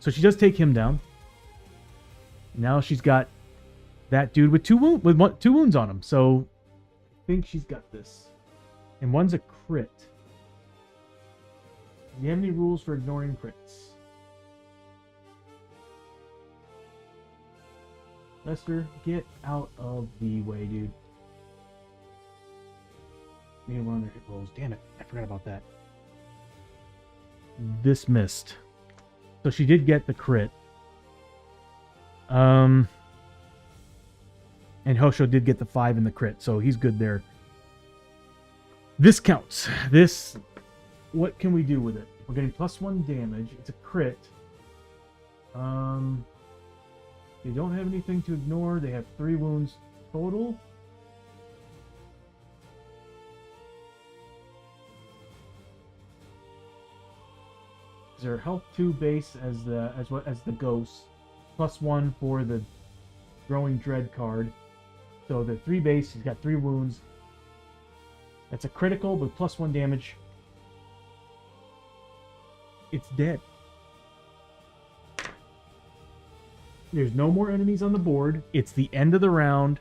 So she does take him down. Now she's got that dude with 2 wounds on him. So I think she's got this. And one's a crit. Do you have any rules for ignoring crits? Lester, get out of the way, dude. Maybe one of their hit rolls. Damn it, I forgot about that. This missed. So she did get the crit. And Hosho did get the 5 in the crit, so he's good there. This counts. This, what can we do with it? We're getting +1 damage. It's a crit. They don't have anything to ignore. They have 3 wounds total. Is their health 2 base as the ghost, +1 for the growing dread card. So the 3 base, he's got 3 wounds. That's a critical with +1 damage. It's dead. There's no more enemies on the board. It's the end of the round.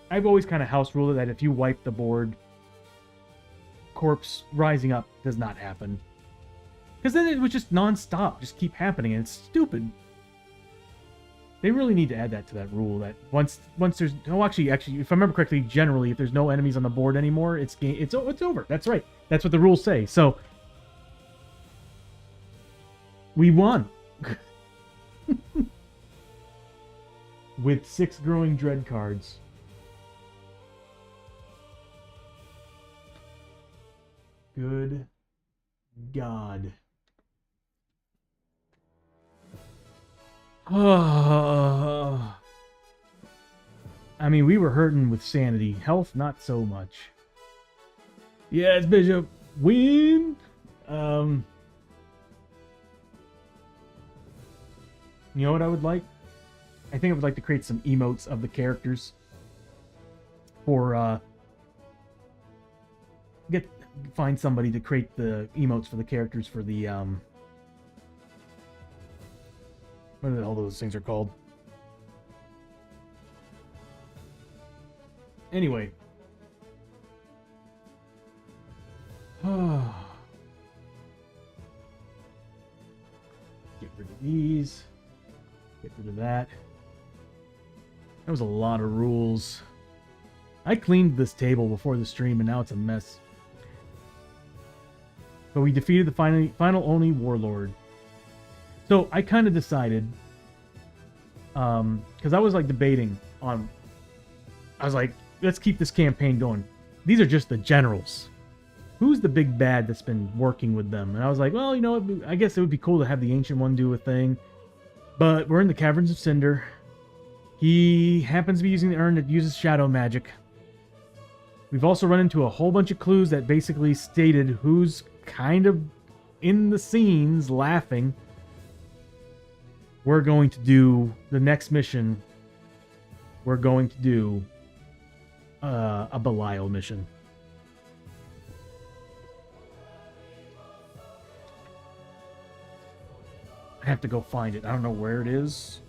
I've always kind of house ruled it that if you wipe the board, corpse rising up does not happen. Because then it would just non-stop, just keep happening, and it's stupid. They really need to add that to that rule, that once there's... Oh, actually, if I remember correctly, generally, if there's no enemies on the board anymore, it's over. That's right. That's what the rules say. So, we won. With 6 growing dread cards. Good God. I mean, we were hurting with sanity. Health, not so much. Yes, Bishop. Win! You know what I would like? I think I would like to create some emotes of the characters. For, find somebody to create the emotes for the characters for the, what are all those things are called? Anyway. Get rid of these. Get rid of that. That was a lot of rules. I cleaned this table before the stream and now it's a mess. But we defeated the final Oni Warlord. So I kind of decided, because I was like debating on, I was like, let's keep this campaign going. These are just the generals. Who's the big bad that's been working with them? And I was like, well, you know, I guess it would be cool to have the Ancient One do a thing. But we're in the Caverns of Cinder. He happens to be using the urn that uses shadow magic. We've also run into a whole bunch of clues that basically stated who's kind of in the scenes laughing. We're going to do the next mission we're going to do a Belial mission. I have to go find it. I don't know where it is.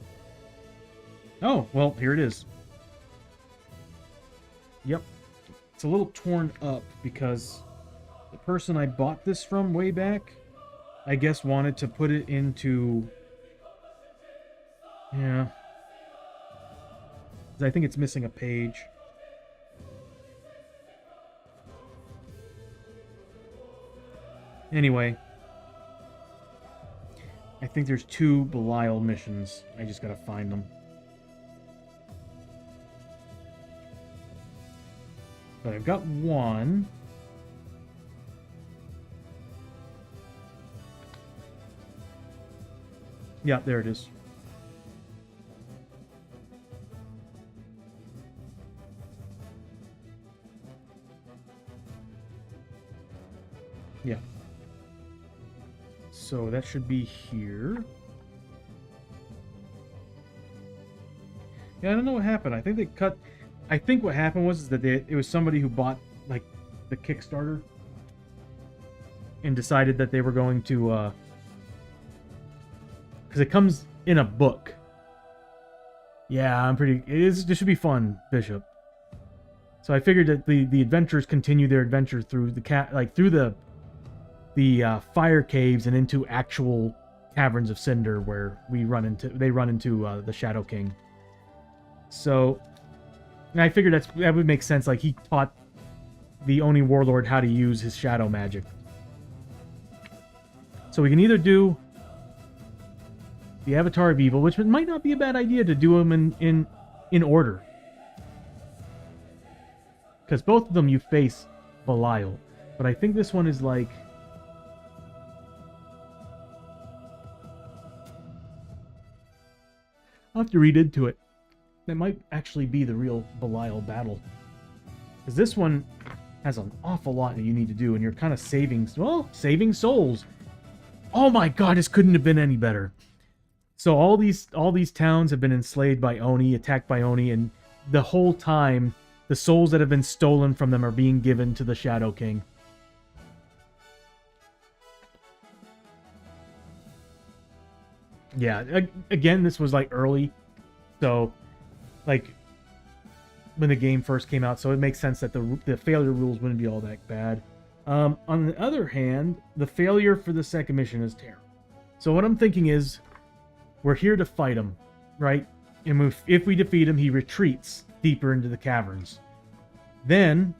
Oh, well, here it is. Yep. It's a little torn up because the person I bought this from way back, I guess, wanted to put it into... Yeah. I think it's missing a page. Anyway. I think there's 2 Belial missions. I just gotta find them. But I've got one. Yeah, there it is. Yeah. So that should be here. Yeah, I don't know what happened. I think they cut... I think what happened was that it was somebody who bought, like, the Kickstarter and decided that they were going to, because it comes in a book. Yeah, this should be fun, Bishop. So I figured that the adventurers continue their adventure through the fire caves and into actual caverns of cinder where they run into the Shadow King. So, and I figured that would make sense. Like, he taught the Oni Warlord how to use his shadow magic. So we can either do the Avatar of Evil, which might not be a bad idea to do them in order, because both of them you face Belial. But I think this one is like... I'll have to read into it. That might actually be the real Belial battle. Because this one has an awful lot that you need to do, and you're kind of saving souls. Oh my god, this couldn't have been any better. So all these towns have been enslaved by Oni, attacked by Oni, and the whole time, the souls that have been stolen from them are being given to the Shadow King. Yeah, again, this was like early, so like when the game first came out, so it makes sense that the failure rules wouldn't be all that bad. On the other hand, the failure for the second mission is terrible. So what I'm thinking is, we're here to fight him, right? And if we defeat him, he retreats deeper into the caverns. Then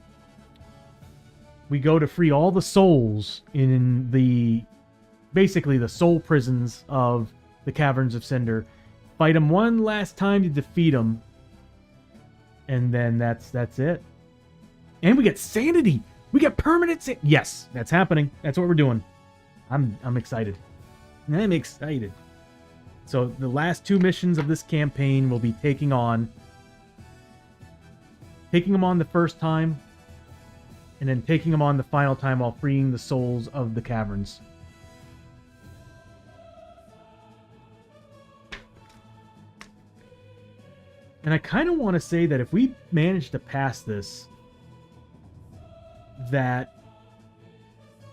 we go to free all the souls in basically the soul prisons of the Caverns of Cinder. Fight him one last time to defeat him, and then that's it. And we get sanity. We get permanent sanity. Yes, that's happening. That's what we're doing. I'm excited. I'm excited. So the last 2 missions of this campaign will be taking them on the first time, and then taking them on the final time while freeing the souls of the caverns. And I kind of want to say that if we manage to pass this, that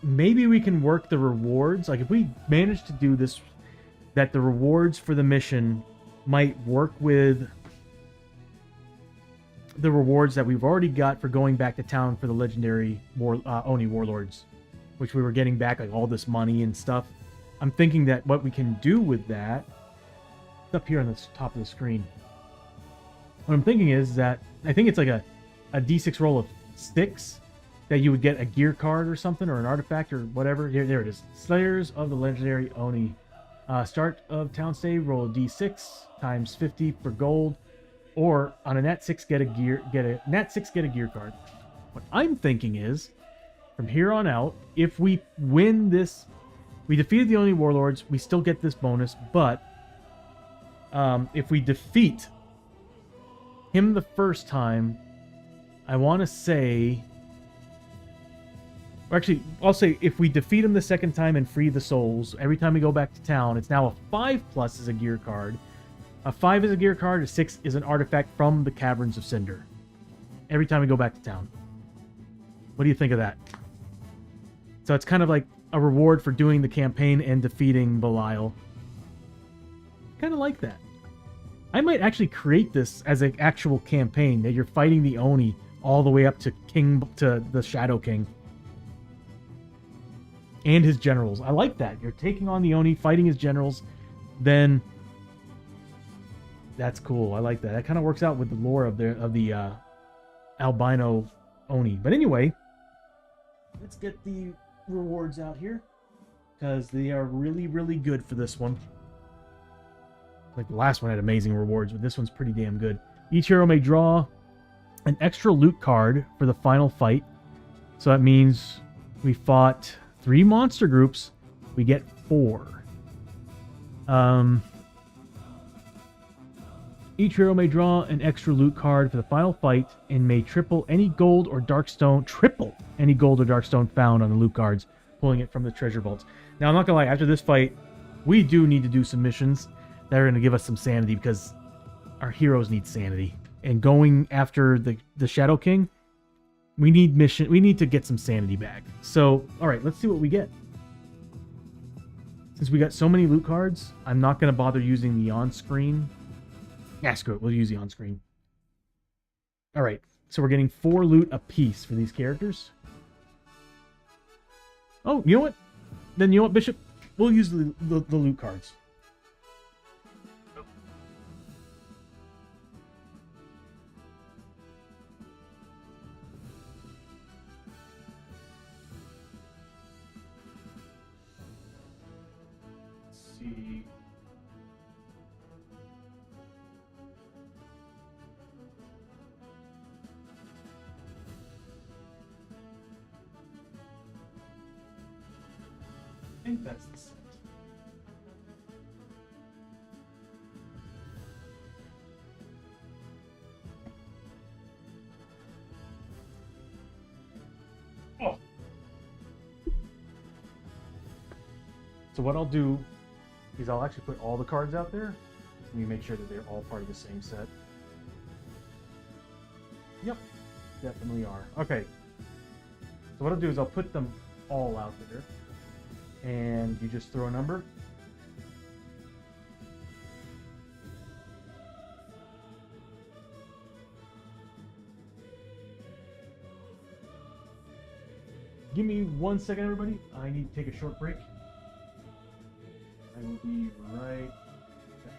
maybe we can work the rewards. Like, if we manage to do this, that the rewards for the mission might work with the rewards that we've already got for going back to town for the Legendary Oni Warlords, which we were getting back, like, all this money and stuff. I'm thinking that what we can do with that, it's up here on the top of the screen. What I'm thinking is that, I think it's like a D6 roll of 6, that you would get a gear card or something, or an artifact or whatever. There it is. Slayers of the Legendary Oni. Start of town stay, roll a D6 times 50 for gold, or on a nat 6 get a gear card. What I'm thinking is, from here on out, if we win this, we defeated the Oni Warlords, we still get this bonus, but if we defeat him the first time, I want to say... Or actually, I'll say if we defeat him the second time and free the souls, every time we go back to town, it's now a 5+ as a gear card. A 5 is a gear card, a 6 is an artifact from the Caverns of Cinder. Every time we go back to town. What do you think of that? So it's kind of like a reward for doing the campaign and defeating Belial. Kind of like that. I might actually create this as an actual campaign that you're fighting the Oni all the way up to the Shadow King. And his generals. I like that. You're taking on the Oni, fighting his generals, then that's cool. I like that. That kind of works out with the lore of the albino Oni. But anyway, let's get the rewards out here because they are really, really good for this one. Like the last one had amazing rewards, but this one's pretty damn good. Each hero may draw an extra loot card for the final fight. So that means we fought 3 monster groups. We get 4. Each hero may draw an extra loot card for the final fight and may triple any gold or dark stone found on the loot cards, pulling it from the treasure vaults. Now, I'm not gonna lie, after this fight, we do need to do some missions that are gonna give us some sanity because our heroes need sanity. And going after the Shadow King, we need to get some sanity back. So, alright, let's see what we get. Since we got so many loot cards, I'm not gonna bother using the on-screen. Yeah, screw it. We'll use the on-screen. Alright, so we're getting 4 loot apiece for these characters. Oh, you know what? Then you know what, Bishop? We'll use the loot cards. Let's see. I think that's the set. Oh. So what I'll do is I'll actually put all the cards out there. Let me make sure that they're all part of the same set. Yep, definitely are. Okay. So what I'll do is I'll put them all out there. And you just throw a number. Give me 1 second, everybody. I need to take a short break. I will be right back.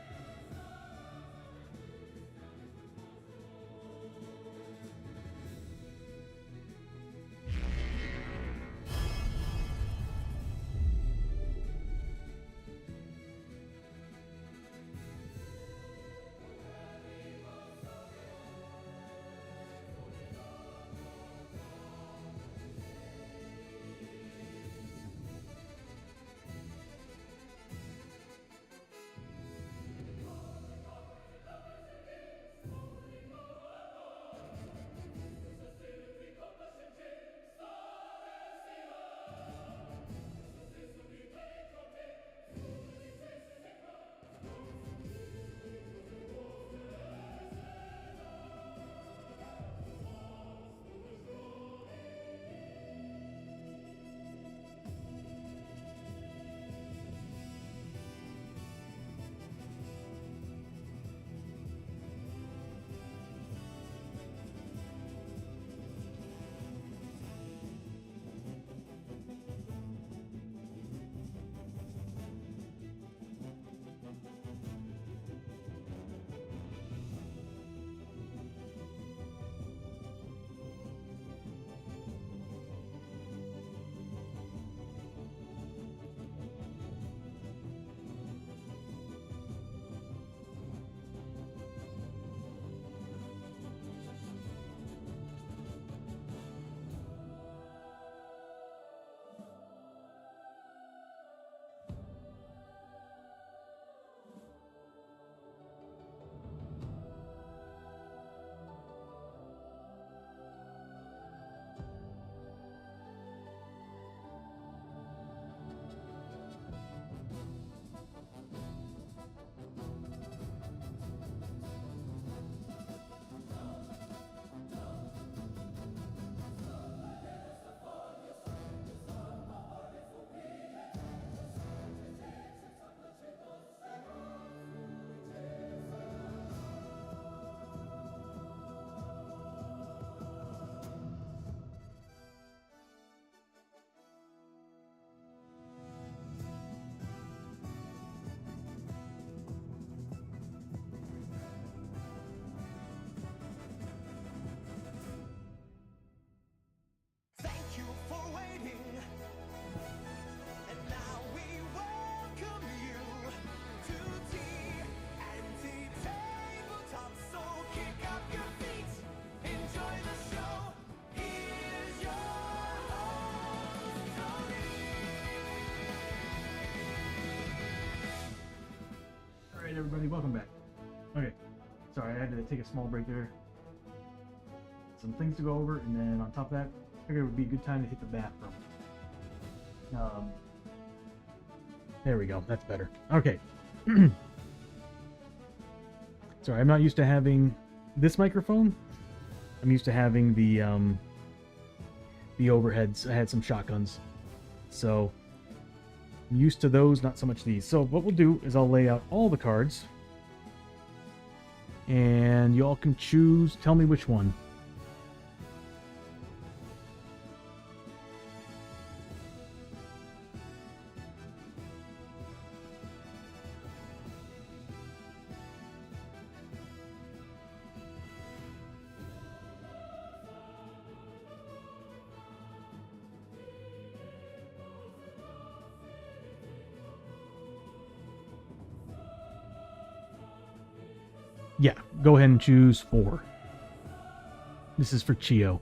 everybody, welcome back. Okay, sorry, I had to take a small break there. Some things to go over, and then on top of that, I figured it would be a good time to hit the bathroom. There we go, that's better. Okay. Sorry, I'm not used to having this microphone. I'm used to having the overheads. I had some shotguns, so I'm used to those, not so much these. So what we'll do is I'll lay out all the cards, and you all can choose. Tell me which one. Yeah, go ahead and choose 4. This is for Chio.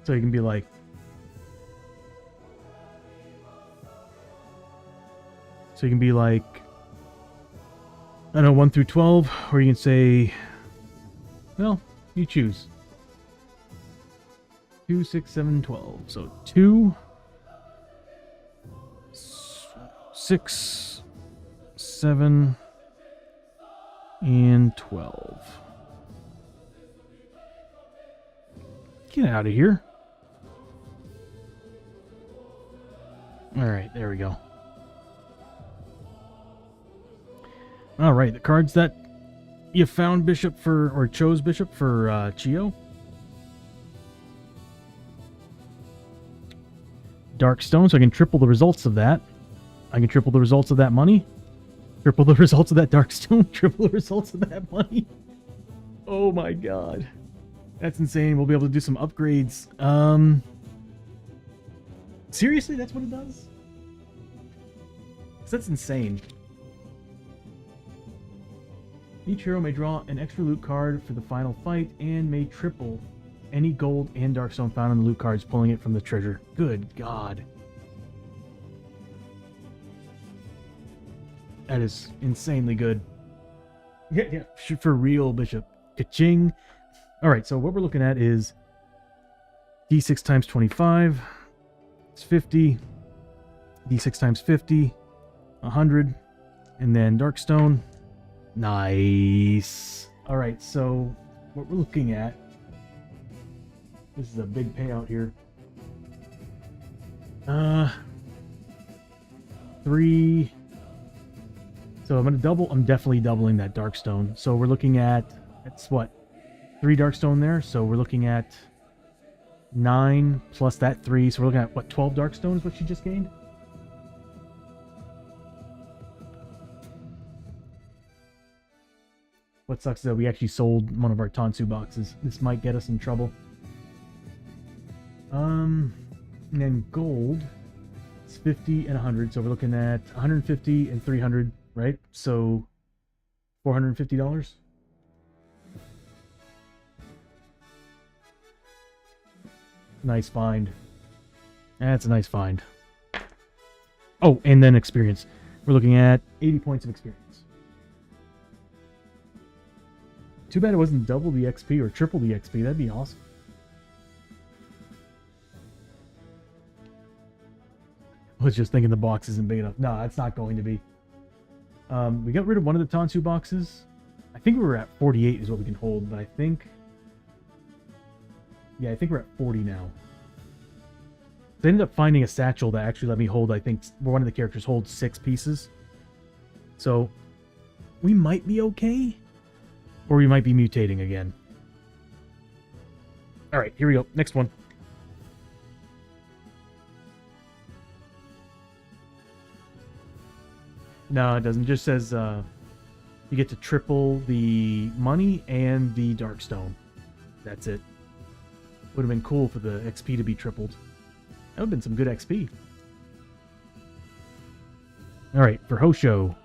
So you can be like, I don't know, 1 through 12, or you can say, well, you choose. 2, 6, 7, 12. So 2, 6, 7, and 12. Get out of here. Alright, there we go. Alright, the cards that you found Bishop for, or chose Bishop for Chio. Dark Stone, so I can triple the results of that. I can triple the results of that money. Triple the results of that Dark Stone. Triple the results of that money. Oh my god. That's insane. We'll be able to do some upgrades. Seriously, that's what it does? 'Cause that's insane. Each hero may draw an extra loot card for the final fight and may triple any gold and darkstone found on the loot cards, pulling it from the treasure. Good God. That is insanely good. Yeah. For real, Bishop. Ka-ching. Alright, so what we're looking at is D6 times 25. It's 50. D6 times 50. 100. And then darkstone. Nice. Alright, so what we're looking at, this is a big payout here. 3. So I'm definitely doubling that darkstone. So we're looking at, that's what, 3 darkstone there. So we're looking at 9 plus that 3. So we're looking at what, 12 darkstone is what she just gained? What sucks is that we actually sold one of our Tansu boxes. This might get us in trouble. And then gold, it's 50 and 100. So we're looking at 150 and 300, right? So $450. Nice find. That's a nice find. Oh, and then experience. We're looking at 80 points of experience. Too bad it wasn't double the XP or triple the XP. That'd be awesome. I was just thinking the box isn't big enough. No, it's not going to be. We got rid of one of the Tansu boxes. I think we were at 48 is what we can hold, but I think... Yeah, I think we're at 40 now. I ended up finding a satchel that actually let me hold, I think, where one of the characters holds 6 pieces. So, we might be okay. Or we might be mutating again. Alright, here we go. Next one. No, it doesn't. It just says you get to triple the money and the darkstone. That's it. Would have been cool for the XP to be tripled. That would have been some good XP. Alright, for Hosho.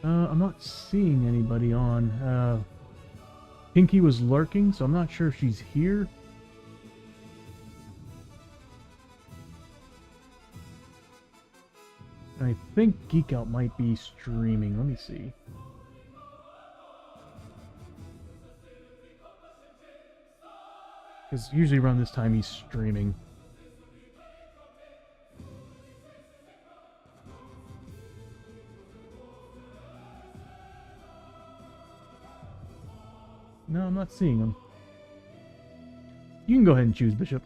I'm not seeing anybody on. Pinky was lurking, so I'm not sure if she's here. I think Geek Out might be streaming. Let me see. Because usually around this time he's streaming. No, I'm not seeing him. You can go ahead and choose, Bishop.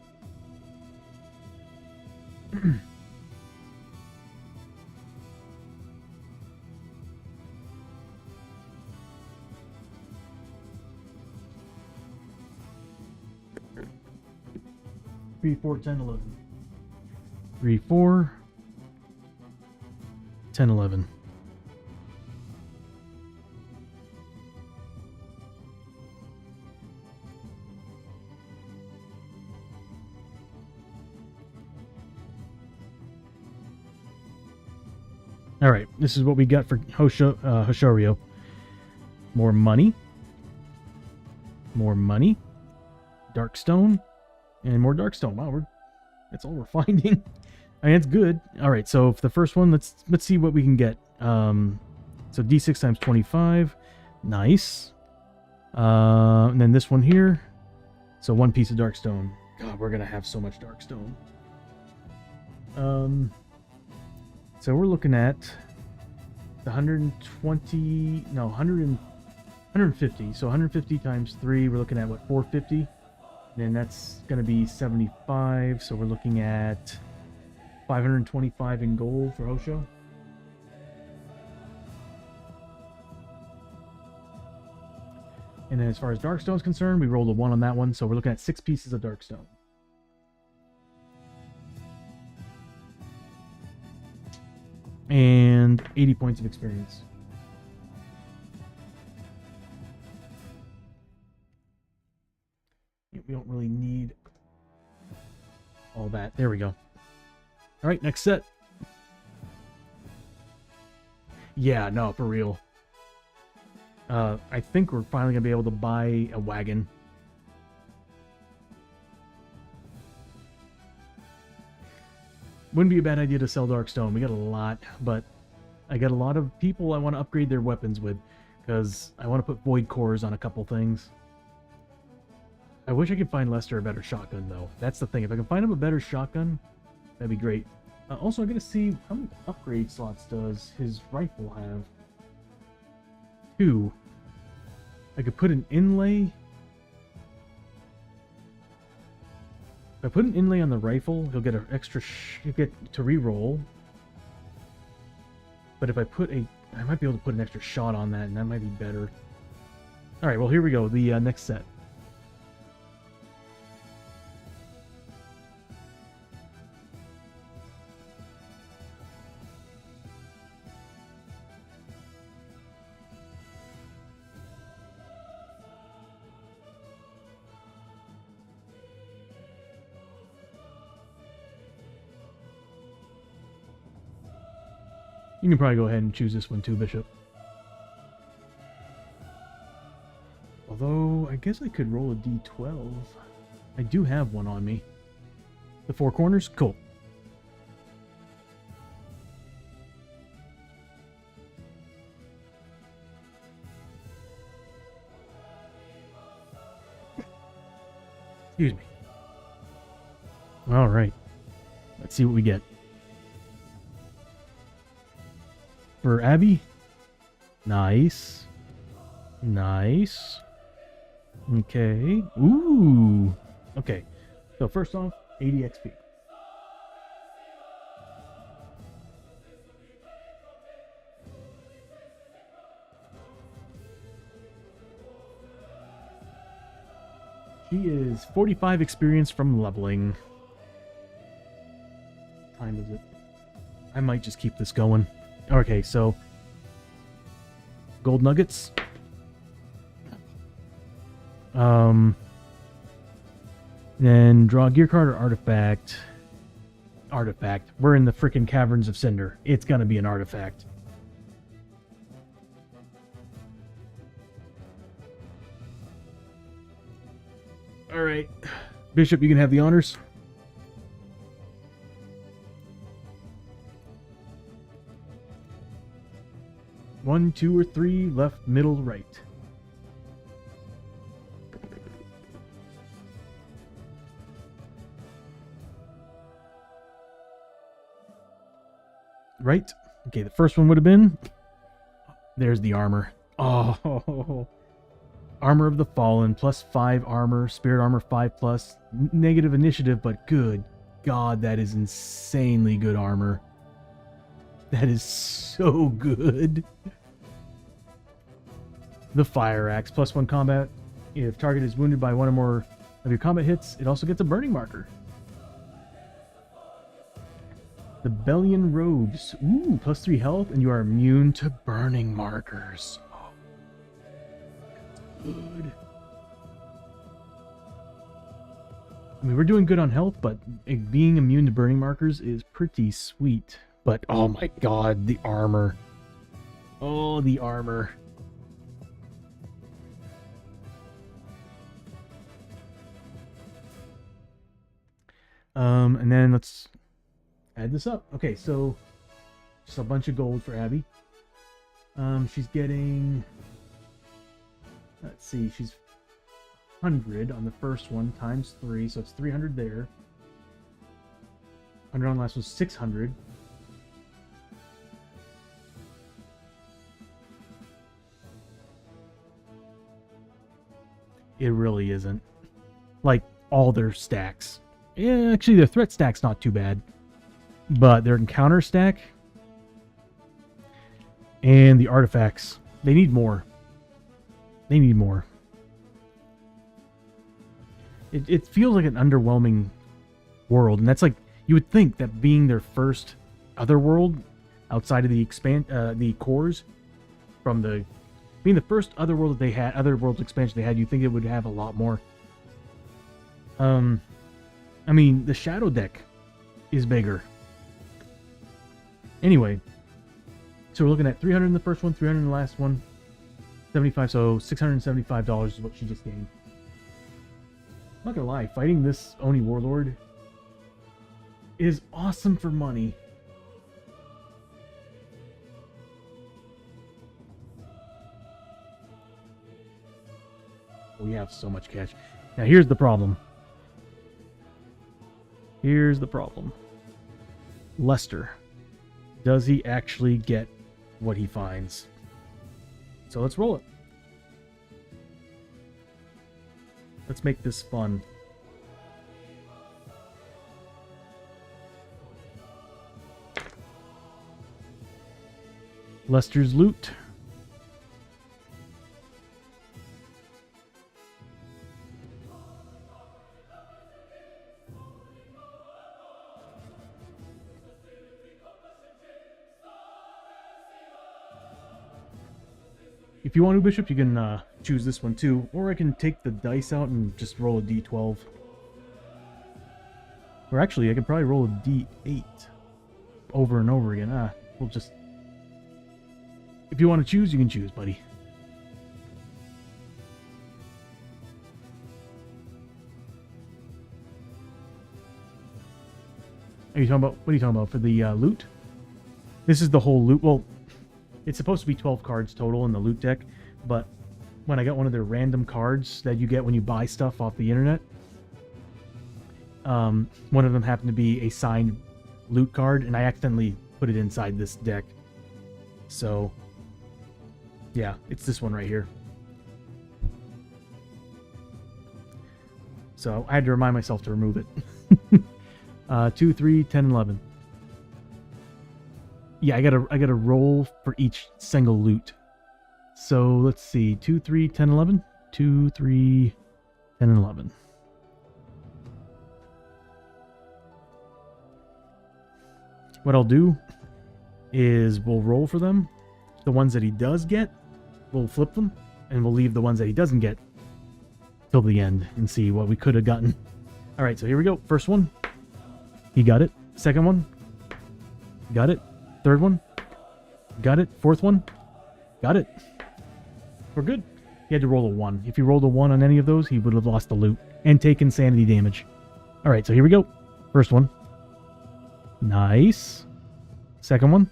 3, 4, 10, 11. 3, 4, 10, 11. All right, this is what we got for Hoshorio. More money. More money. Darkstone. And more Darkstone. Wow, that's all we're finding. I mean, it's good. All right, so for the first one, let's see what we can get. So D6 times 25. Nice. And then this one here. So 1 piece of Darkstone. God, we're gonna have so much Darkstone. So we're looking at the 120, no, 150. So 150 times 3, we're looking at what, 450? And that's going to be 75. So we're looking at 525 in gold for Hosho. And then as far as Darkstone is concerned, we rolled a 1 on that one. So we're looking at 6 pieces of Darkstone. And 80 points of experience. We don't really need all that. There we go. All right, next set. Yeah, no, for real. I think we're finally going to be able to buy a wagon. Wouldn't be a bad idea to sell Darkstone. We got a lot, but I got a lot of people I want to upgrade their weapons with, because I want to put Void Cores on a couple things. I wish I could find Lester a better shotgun, though. That's the thing. If I can find him a better shotgun, that'd be great. Also, I gotta see how many upgrade slots does his rifle have. 2. I could put an inlay. If I put an inlay on the rifle, he'll get an extra. He'll get to reroll. But if I put a, I might be able to put an extra shot on that, and that might be better. All right. Well, here we go. The next set. You can probably go ahead and choose this one too, Bishop. Although, I guess I could roll a d12. I do have one on me. The 4 corners? Cool. Excuse me. Alright. Let's see what we get. For Abby? Nice. Nice. Okay. Ooh. Okay. So first off, 80 XP. She is 45 experience from leveling. What time is it? I might just keep this going. Okay, so gold nuggets. Then draw a gear card or artifact. Artifact. We're in the freaking caverns of Cinder. It's gonna be an artifact. All right, Bishop, you can have the honors. One, two, or three, left, middle, right. Right. Okay, the first one would have been... There's the armor. Oh, Armor of the Fallen, +5 armor, Spirit Armor 5+, negative initiative, but good God, that is insanely good armor. That is so good. The Fire Axe, +1 combat. If target is wounded by one or more of your combat hits, it also gets a burning marker. The Bellion Robes, ooh, +3 health, and you are immune to burning markers. Oh, that's good. I mean, we're doing good on health, but being immune to burning markers is pretty sweet. But, oh my God, the armor. Oh, the armor. And then let's add this up. Okay, so just a bunch of gold for Abby. She's getting, let's see, she's 100 on the first one times 3, so it's 300 there. 100 on the last was 600. It really isn't. Like, all their stacks. Yeah, actually, their threat stack's not too bad. But their encounter stack and the artifacts, they need more. They need more. It feels like an underwhelming world, and that's like, you would think that being their first other world outside of the cores, from the being the first other world that they had, other worlds expansion they had, you'd think it would have a lot more. I mean, the Shadow deck is bigger. Anyway, so we're looking at 300 in the first one, 300 in the last one, 75, so $675 is what she just gained. I'm not gonna lie, fighting this Oni Warlord is awesome for money. We have so much cash. Now here's the problem. Here's the problem. Lester. Does he actually get what he finds? So let's roll it. Let's make this fun. Lester's loot. If you want to, Bishop, you can choose this one too, or I can take the dice out and just roll a d12. Or actually, I could probably roll a d8 over and over again. We'll just... If you want to choose, you can choose, buddy. Are you talking about... What are you talking about? For the loot? This is the whole loot. Well... It's supposed to be 12 cards total in the loot deck, but when I got one of their random cards that you get when you buy stuff off the internet, one of them happened to be a signed loot card, and I accidentally put it inside this deck. So, yeah, it's this one right here. So I had to remind myself to remove it. 2, 3, 10, 11. Yeah, I gotta roll for each single loot. So let's see, 2, 3, 10, 11. 2, 3, 10, and 11. What I'll do is we'll roll for them. The ones that he does get, we'll flip them, and we'll leave the ones that he doesn't get till the end and see what we could have gotten. All right, so here we go. First one, he got it. Second one, got it. Third one, got it. Fourth one, got it. We're good. He had to roll a 1. If he rolled a 1 on any of those, he would have lost the loot. and take insanity damage. All right, so here we go. First one. Nice. Second one.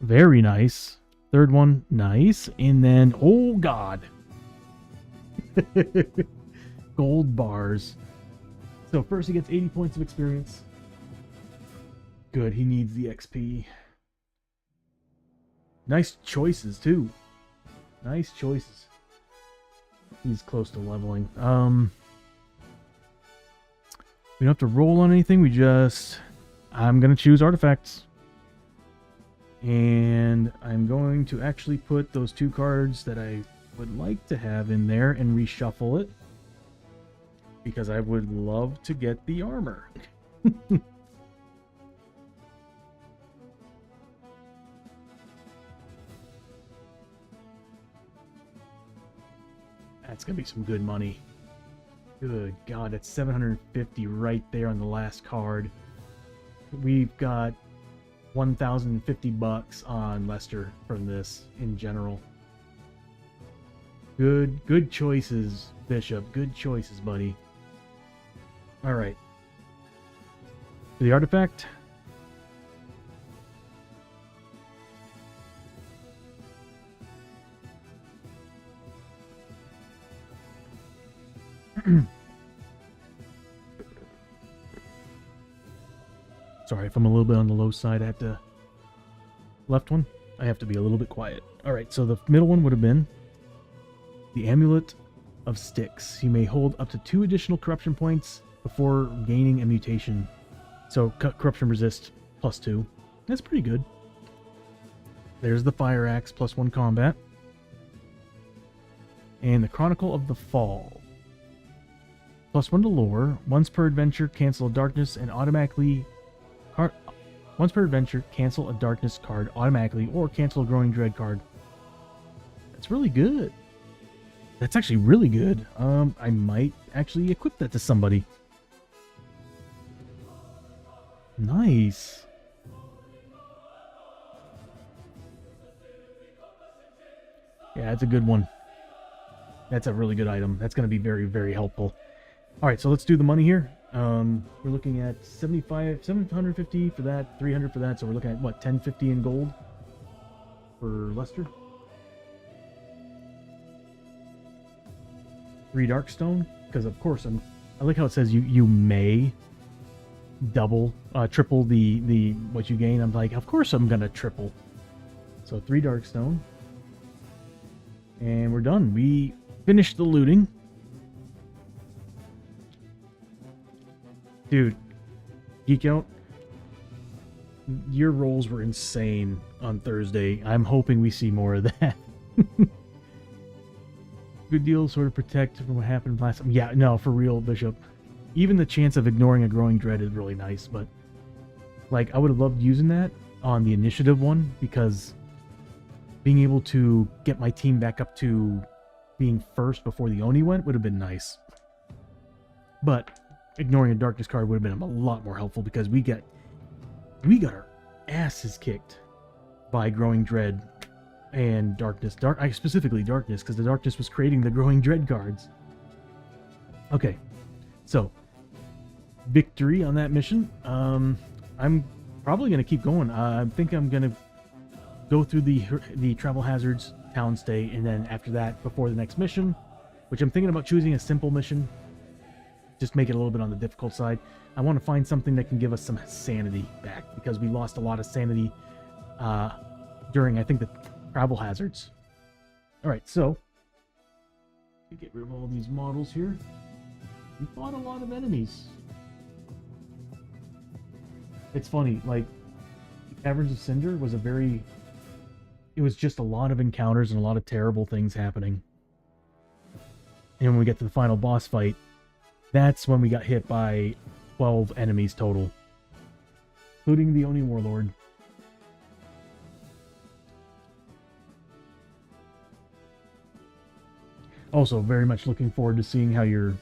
Very nice. Third one. Nice. And then, oh god. Gold bars. So first he gets 80 points of experience. Good, he needs the XP. Nice choices, too. Nice choices. He's close to leveling. We don't have to roll on anything. We just... I'm going to choose artifacts. And I'm going to actually put those 2 cards that I would like to have in there and reshuffle it. Because I would love to get the armor. That's going to be some good money. Good God, that's 750 right there on the last card. We've got 1,050 bucks on Lester from this in general. Good choices, Bishop. Good choices, buddy. All right. For the artifact. Sorry if I'm a little bit on the low side. I have to... Left one? I have to be a little bit quiet. Alright, so the middle one would have been the Amulet of Styx. You may hold up to 2 additional corruption points before gaining a mutation. So, corruption resist +2. That's pretty good. There's the Fire Axe, +1 combat. And the Chronicle of the Fall. +1 to lore. Once per adventure, cancel a darkness and automatically... Once per adventure, cancel a darkness card automatically or cancel a growing dread card. That's really good. That's actually really good. I might actually equip that to somebody. Nice. Yeah, that's a good one. That's a really good item. That's going to be very, very helpful. All right, so let's do the money here. We're looking at 750 for that, 300 for that. So we're looking at what, 1050 in gold for Lester. 3 Darkstone, because of course I like how it says you may triple the what you gain. I'm like, of course I'm gonna triple. So 3 Darkstone, and we're done. We finished the looting. Dude, Geek Out, your rolls were insane on Thursday. I'm hoping we see more of that. Good deal, sort of protect from what happened last time. Yeah, no, for real, Bishop. Even the chance of ignoring a growing dread is really nice, but like I would have loved using that on the initiative one, because being able to get my team back up to being first before the Oni went would have been nice. But ignoring a darkness card would have been a lot more helpful, because we got our asses kicked by growing dread and darkness. Specifically darkness, because the darkness was creating the growing dread cards. Okay, so victory on that mission. I'm probably going to keep going. I think I'm going to go through the travel hazards town stay, and then after that, before the next mission, which I'm thinking about choosing a simple mission, just make it a little bit on the difficult side. I want to find something that can give us some sanity back, because we lost a lot of sanity during, I think, the travel hazards. All right, so to get rid of all these models here, we fought a lot of enemies. It's funny, like Caverns of Cinder was it was just a lot of encounters and a lot of terrible things happening. And when we get to the final boss fight, that's when we got hit by 12 enemies total, including the Oni Warlord. Also, very much looking forward to seeing how your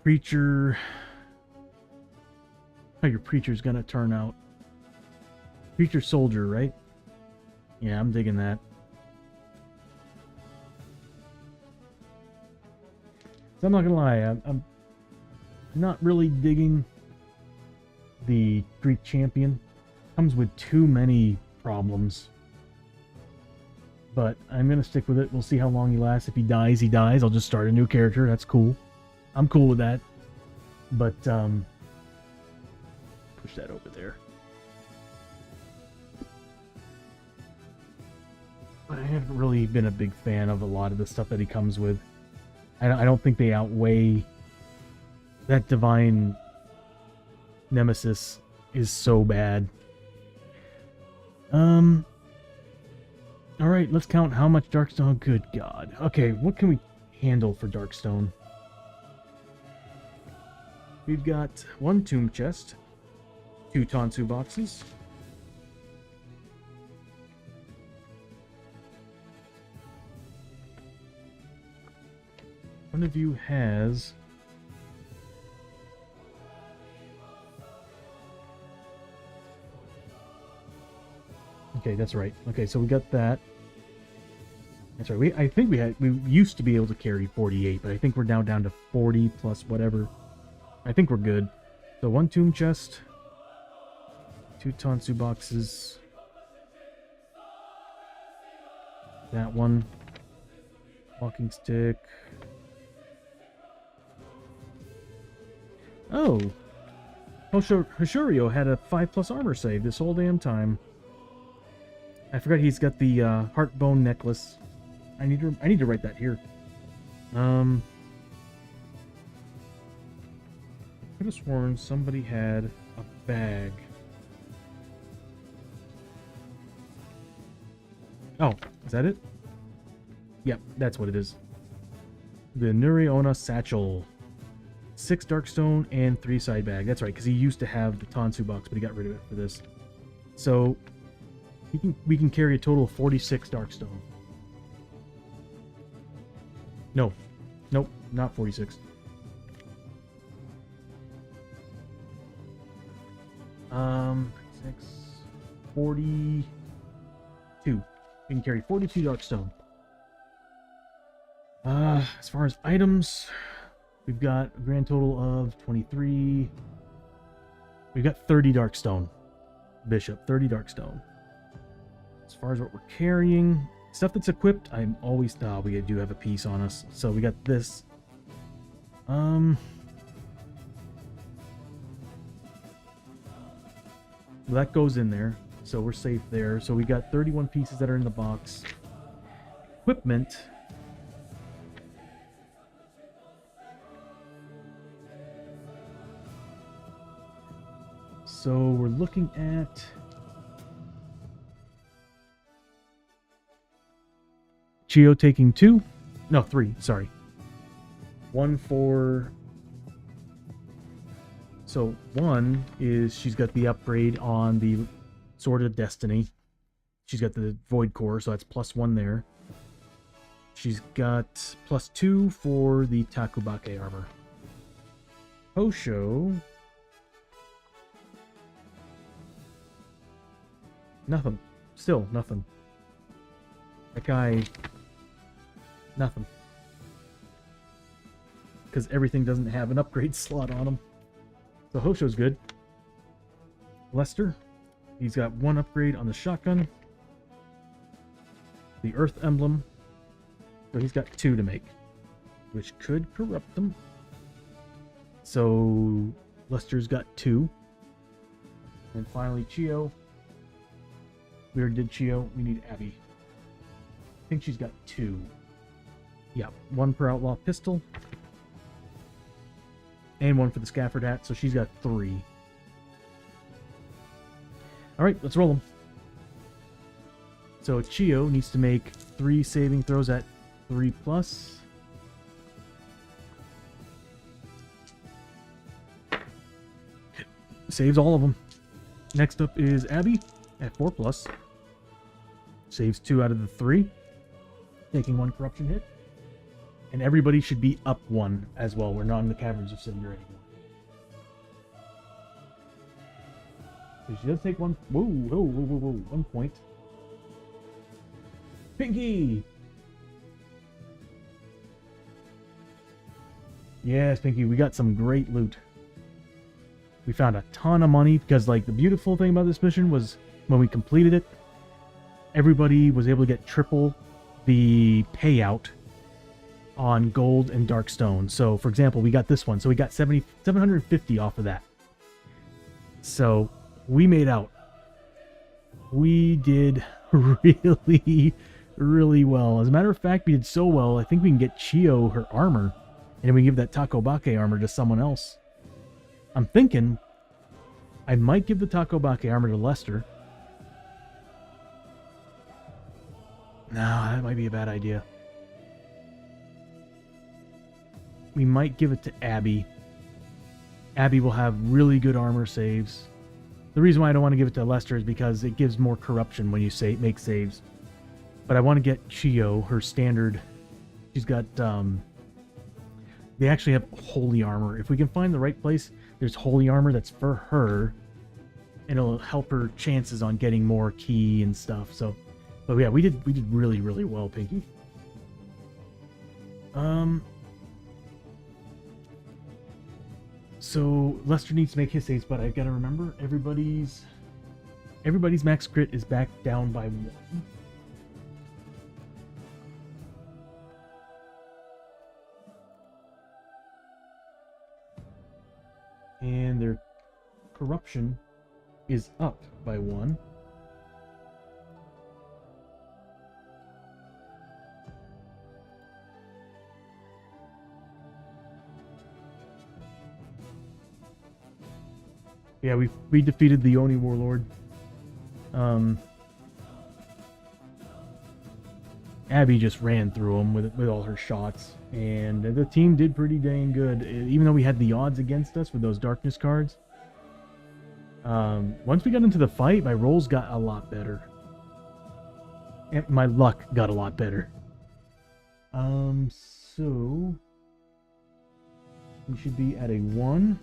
preacher's gonna turn out. Preacher soldier, right? Yeah, I'm digging that. So I'm not gonna lie, I'm not really digging the Greek champion. Comes with too many problems. But I'm gonna stick with it. We'll see how long he lasts. If he dies, he dies. I'll just start a new character. That's cool. I'm cool with that. But push that over there. But I haven't really been a big fan of a lot of the stuff that he comes with. I don't think they outweigh that divine nemesis is so bad. Alright, let's count how much Darkstone. Good God. Okay, what can we handle for Darkstone? We've got 1 tomb chest, 2 Tansu boxes, one of you has okay, that's right. Okay, so we got that. That's right. I think we used to be able to carry 48, but I think we're now down to 40 plus whatever. I think we're good. So 1 tomb chest, 2 Tansu boxes. That one. Walking stick. Oh! Hoshurio had a 5+ armor save this whole damn time. I forgot he's got the heart bone necklace. I need to write that here. I could have sworn somebody had a bag. Oh, is that it? Yep, that's what it is. The Nuriona satchel. 6 Darkstone and 3 side bag. That's right, because he used to have the Tansu box, but he got rid of it for this. So we can carry a total of 46 Darkstone. No. Nope, not 46. 42. We can carry 42 Darkstone. As far as items, we've got a grand total of 23. We've got 30 Darkstone. Bishop, 30 Darkstone. As far as what we're carrying, stuff that's equipped, I'm always... Oh, we do have a piece on us. So we got this. Well, that goes in there, so we're safe there. So we got 31 pieces that are in the box. Equipment. So we're looking at... Chio taking 2? No, 3, sorry. 1 for... So 1 is she's got the upgrade on the Sword of Destiny. She's got the Void Core, so that's +1 there. She's got +2 for the Takubake armor. Hosho... Nothing. Still nothing. That guy... Nothing. Because everything doesn't have an upgrade slot on him. So Hosho's good. Lester, he's got 1 upgrade on the shotgun. The Earth Emblem. So he's got 2 to make. Which could corrupt him. So Lester's got 2. And finally Chio. We already did Chio. We need Abby. I think she's got 2. Yeah, 1 per outlaw pistol. And 1 for the Scafford hat, so she's got 3. Alright, let's roll them. So Chio needs to make 3 saving throws at 3+. Saves all of them. Next up is Abby at 4+. Saves 2 out of the 3. Taking 1 corruption hit. And everybody should be up 1 as well. We're not in the Caverns of Cinder anymore. So she does take 1... Whoa, 1 point. Pinky! Yes, Pinky, we got some great loot. We found a ton of money because, like, the beautiful thing about this mission was when we completed it, everybody was able to get triple the payout on gold and dark stone. So, for example, we got this one. So we got 750 off of that. So we made out. We did really, really well. As a matter of fact, we did so well, I think we can get Chio her armor, and then we give that Takobake armor to someone else. I'm thinking I might give the Takobake armor to Lester. No, that might be a bad idea. We might give it to Abby. Abby will have really good armor saves. The reason why I don't want to give it to Lester is because it gives more corruption when you make saves. But I want to get Chio, her standard. She's got, they actually have holy armor. If we can find the right place, there's holy armor that's for her. And it'll help her chances on getting more key and stuff. So, but yeah, we did really, really well, Pinky. So Lester needs to make his saves, but I gotta remember everybody's max crit is back down by 1. And their corruption is up by 1. Yeah, we defeated the Oni Warlord. Abby just ran through him with all her shots, and the team did pretty dang good. Even though we had the odds against us with those darkness cards. Once we got into the fight, my rolls got a lot better. And my luck got a lot better. So we should be at a 1.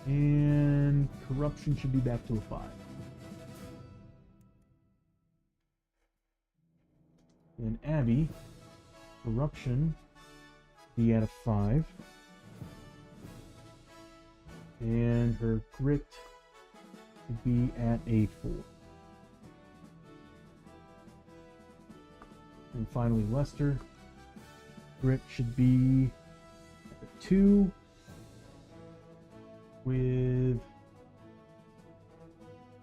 And corruption should be back to a 5. And Abby, corruption, be at a 5. And her grit should be at a 4. And finally, Lester, grit should be at a 2. With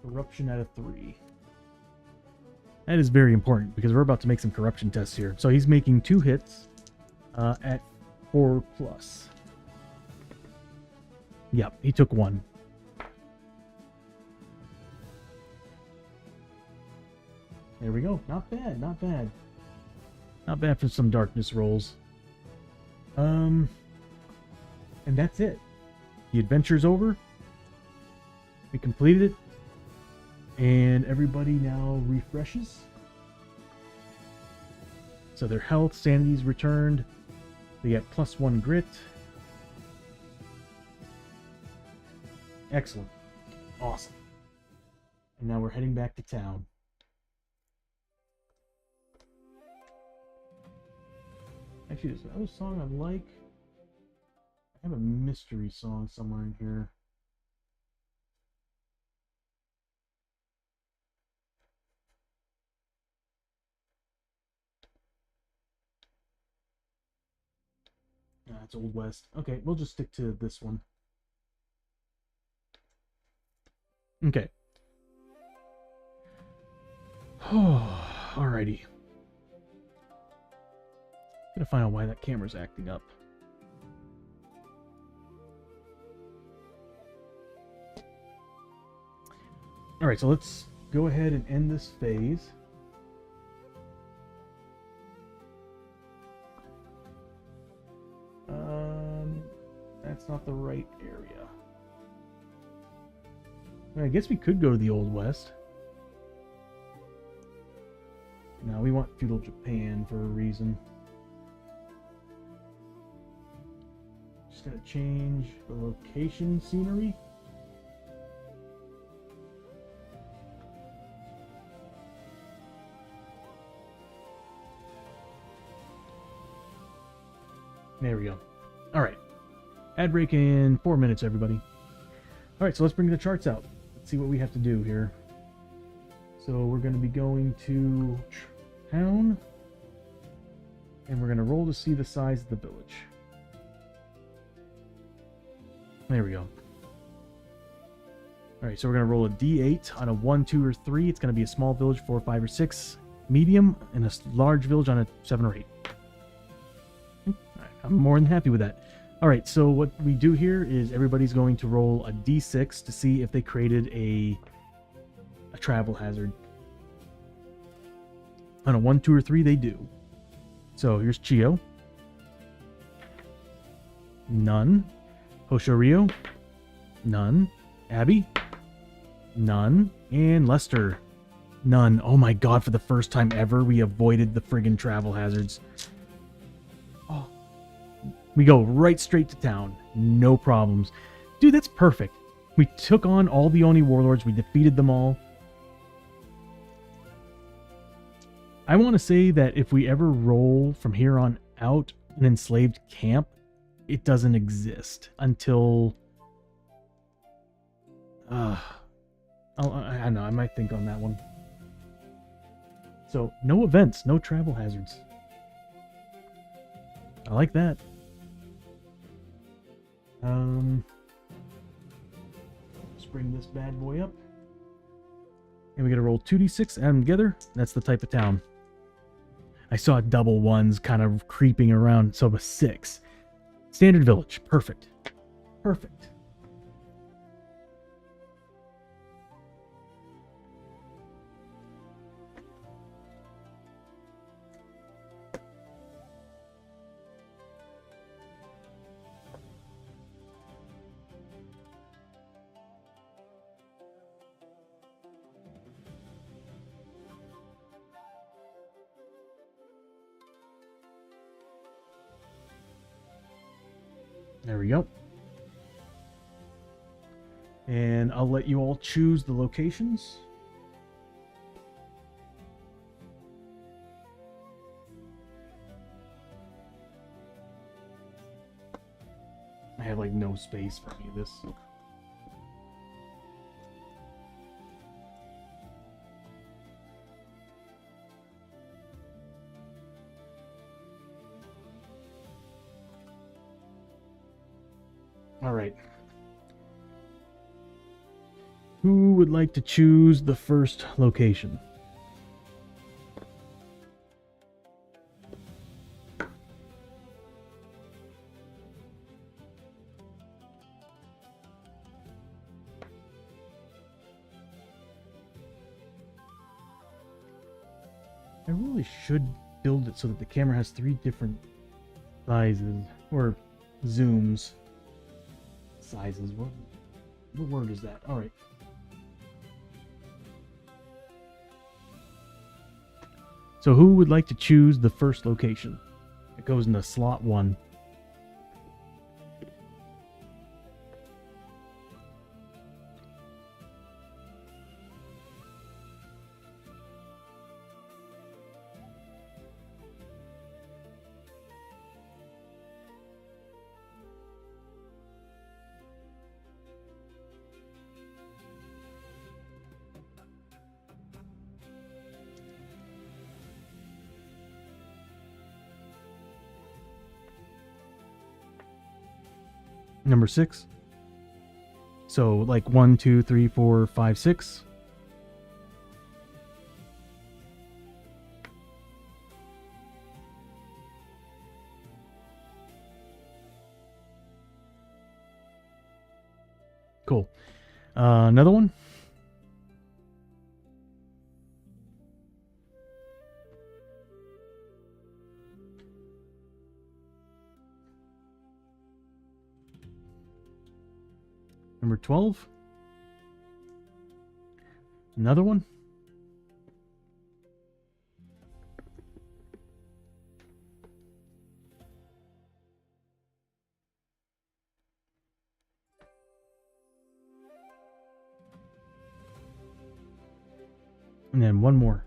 corruption at a 3. That is very important because we're about to make some corruption tests here. So he's making 2 hits at 4+. Yep, he took 1. There we go. Not bad, not bad. Not bad for some darkness rolls. And that's it. The adventure's over. We completed it. And everybody now refreshes. So their health, sanity's returned. They get +1 grit. Excellent. Awesome. And now we're heading back to town. Actually, there's another song I like. I have a mystery song somewhere in here. It's Old West. Okay, we'll just stick to this one. Okay. Alrighty. Gotta find out why that camera's acting up. Alright, so let's go ahead and end this phase. That's not the right area. I guess we could go to the Old West. No, we want feudal Japan for a reason. Just gotta change the location scenery. There we go. All right. Ad break in 4 minutes, everybody. All right, so let's bring the charts out. Let's see what we have to do here. So we're going to be going to town, and we're going to roll to see the size of the village. There we go. All right, so we're going to roll a d8 on a 1, 2, or 3. It's going to be a small village, 4, 5, or 6. Medium, and a large village on a 7 or 8. All right, I'm more than happy with that. All right, so what we do here is everybody's going to roll a d6 to see if they created a travel hazard. On a 1, 2, or 3, they do. So here's Chio. None. Hoshorio. None. Abby. None. And Lester. None. Oh my god, for the first time ever, we avoided the friggin' travel hazards. Oh. We go right straight to town. No problems. Dude, that's perfect. We took on all the Oni Warlords. We defeated them all. I want to say that if we ever roll from here on out an enslaved camp, it doesn't exist until... I don't know, I might think on that one. So, no events, no travel hazards. I like that. Let's bring this bad boy up. And we gotta roll 2d6, add them together. That's the type of town. I saw double ones kind of creeping around, so a 6. Standard village. Perfect. Perfect. There we go. And I'll let you all choose the locations. I have like no space for any of this. All right. Who would like to choose the first location? I really should build it so that the camera has 3 different sizes or zooms. Sizes. What word is that? All right. So who would like to choose the first location? It goes into slot 1. Number 6. So like 1, 2, 3, 4, 5, 6. Cool. Another one. Number 12. Another one. And then one more.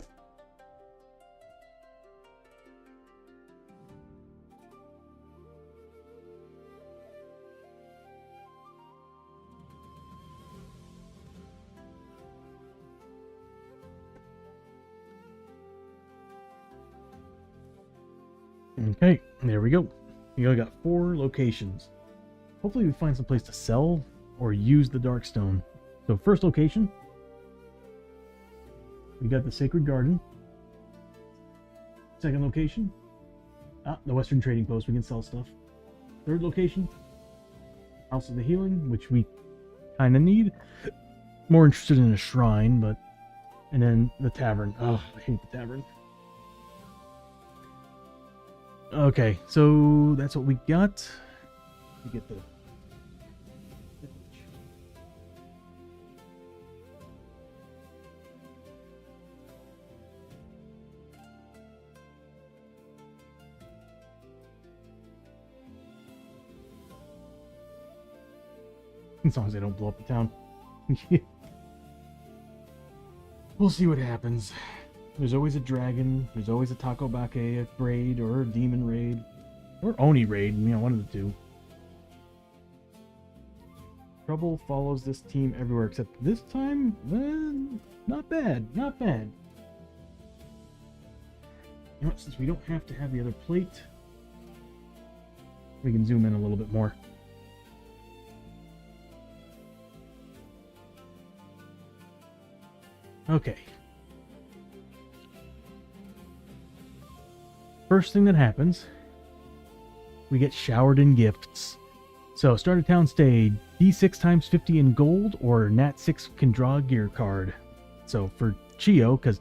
Okay, there we go. We only got 4 locations. Hopefully we find some place to sell or use the Darkstone. So first location, we got the Sacred Garden. Second location, the Western Trading Post, we can sell stuff. Third location, House of the Healing, which we kind of need. More interested in a shrine, but... And then the tavern. Oh, I hate the tavern. Okay, so that's what we got. We get the... As long as they don't blow up the town. We'll see what happens. There's always a dragon, there's always a Takobake raid, or a demon raid, or Oni raid, one of the two. Trouble follows this team everywhere, except this time, not bad, not bad. You know what, since we don't have to have the other plate, we can zoom in a little bit more. Okay. First thing that happens, we get showered in gifts. So, start a town stay, D6 times 50 in gold, or Nat 6 can draw a gear card. So, for Chio, because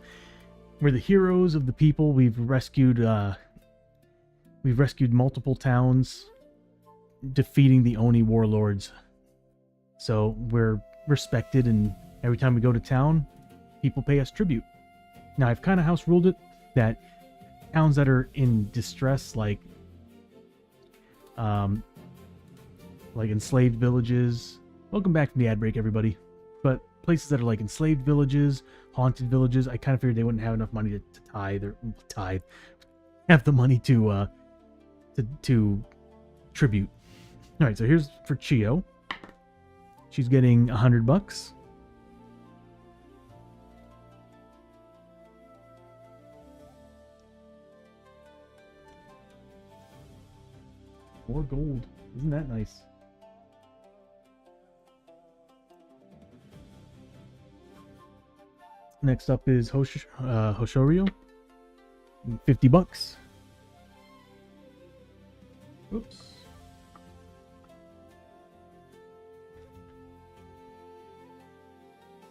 we're the heroes of the people, we've rescued multiple towns, defeating the Oni Warlords. So, we're respected, and every time we go to town, people pay us tribute. Now, I've kind of house ruled it that towns that are in distress, like enslaved villages. Welcome back from the ad break, everybody. But places that are like enslaved villages, haunted villages, I kind of figured they wouldn't have enough money to have the money to tribute. All right, so here's for Chio. She's getting $100. More gold. Isn't that nice? Next up is Hoshorio. $50. Oops.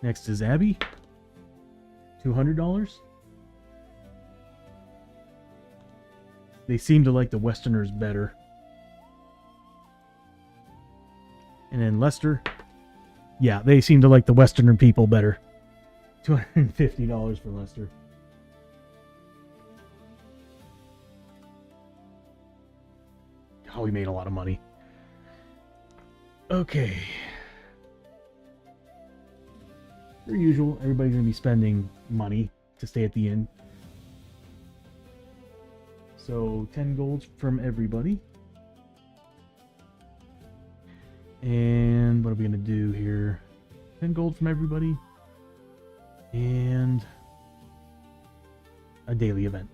Next is Abby. $200. They seem to like the Westerners better. And then Lester. Yeah, they seem to like the Westerner people better. $250 for Lester. Oh, we made a lot of money. Okay. Per usual, everybody's going to be spending money to stay at the inn. So, 10 golds from everybody. And what are we going to do here? 10 gold from everybody. And a daily event.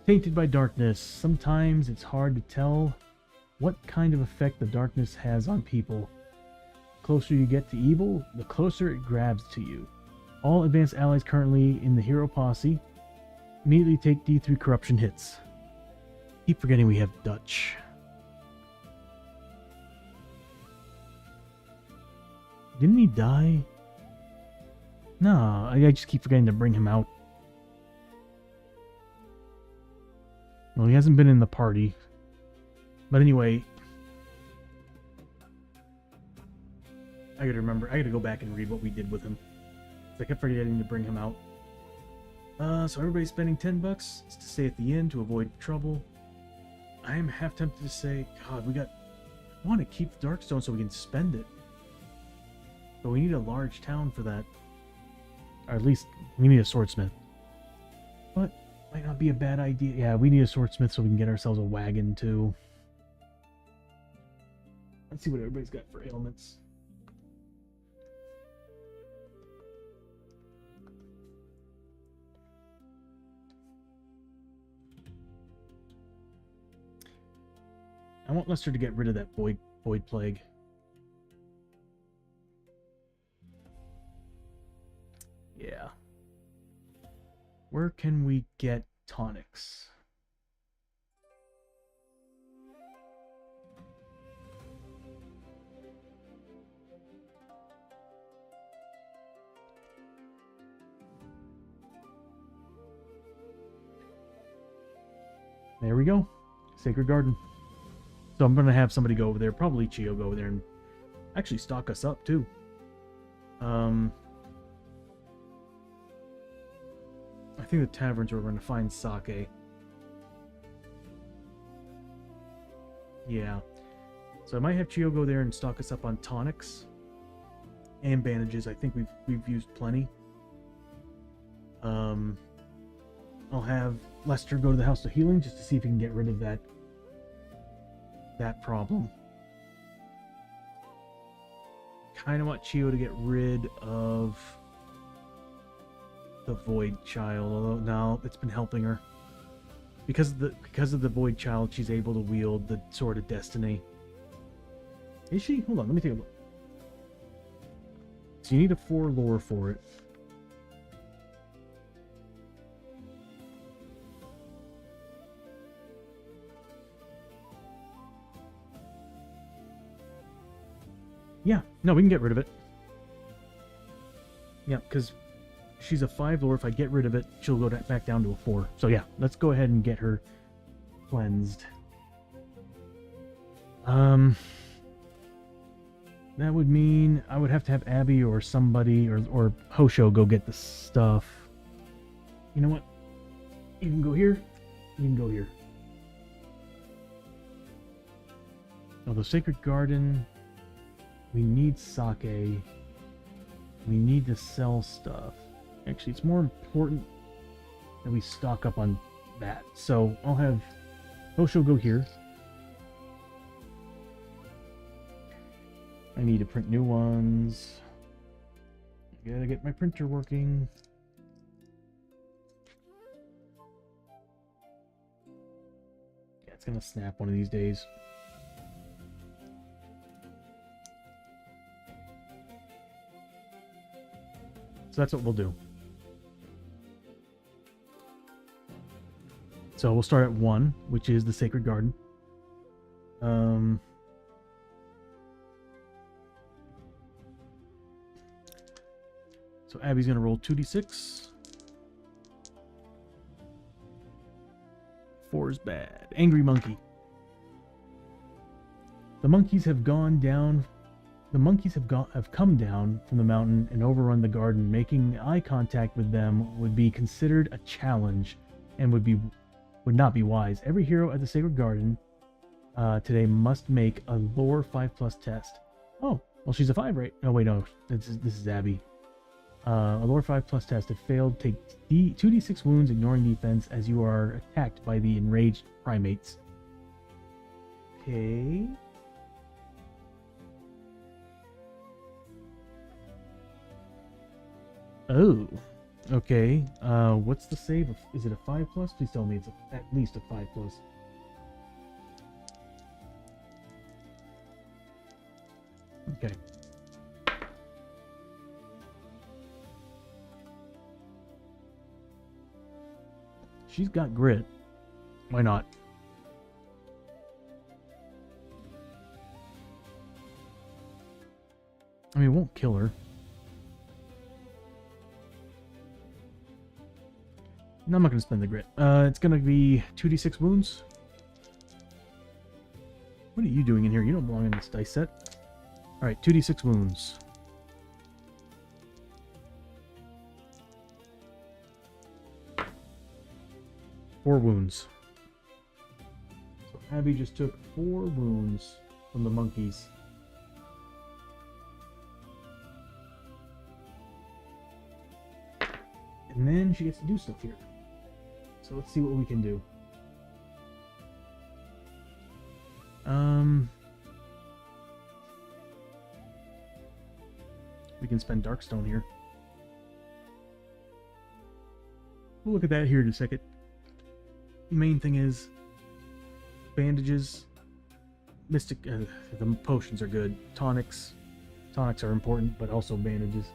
Tainted by darkness. Sometimes it's hard to tell what kind of effect the darkness has on people. The closer you get to evil, the closer it grabs to you. All advanced allies currently in the hero posse immediately take D3 corruption hits. Keep forgetting we have Dutch. Didn't he die? No, I just keep forgetting to bring him out. Well, he hasn't been in the party. But anyway, I gotta go back and read what we did with him. I kept forgetting to bring him out. So everybody's spending $10 to stay at the inn to avoid trouble. I am half tempted to say, God, I want to keep the Darkstone so we can spend it. But we need a large town for that. Or at least, we need a swordsmith. But, might not be a bad idea. Yeah, we need a swordsmith so we can get ourselves a wagon, too. Let's see what everybody's got for ailments. I want Lester to get rid of that void plague. Yeah. Where can we get tonics? There we go. Sacred Garden. So I'm going to have somebody go over there. Probably Chio go over there and actually stock us up too. I think the taverns where we're going to find sake. Yeah. So I might have Chio go there and stock us up on tonics and bandages. I think we've used plenty. I'll have Lester go to the House of Healing just to see if he can get rid of that problem. Kind of want Chio to get rid of the Void Child, although no, it's been helping her. Because of the Void Child, she's able to wield the Sword of Destiny. Is she? Hold on, let me take a look. So you need a 4 lore for it. Yeah, no, we can get rid of it. Yeah, because she's a 5 lore. If I get rid of it, she'll go back down to a 4. So yeah, let's go ahead and get her cleansed. That would mean I would have to have Abby or somebody or Hosho go get the stuff. You know what? You can go here. You can go here. Oh, the Sacred Garden. We need sake. We need to sell stuff. Actually, it's more important that we stock up on that. So I'll have Hosho go here. I need to print new ones. I gotta get my printer working. Yeah, it's gonna snap one of these days. So that's what we'll do. So we'll start at 1, which is the Sacred Garden. So Abby's gonna roll 2d6. 4 is bad. Angry Monkey. The monkeys have gone down. The monkeys have come down from the mountain and overrun the garden. Making eye contact with them would be considered a challenge and would not be wise. Every hero at the Sacred Garden today must make a lore 5+ test. Oh, well, she's a 5, right? Oh wait, no, this is Abby. A lore 5+ test. If failed, take 2d6 wounds, ignoring defense, as you are attacked by the enraged primates. Okay. Oh, okay. What's the save? Is it a 5+? Please tell me it's at least a 5+. Okay. She's got grit. Why not? I mean, it won't kill her. No, I'm not going to spend the grit. It's going to be 2d6 wounds. What are you doing in here? You don't belong in this dice set. Alright, 2d6 wounds. Four wounds. So Abby just took 4 wounds from the monkeys. And then she gets to do stuff here. So let's see what we can do. We can spend Darkstone here. We'll look at that here in a second. Main thing is bandages. Mystic, the potions are good. Tonics are important, but also bandages.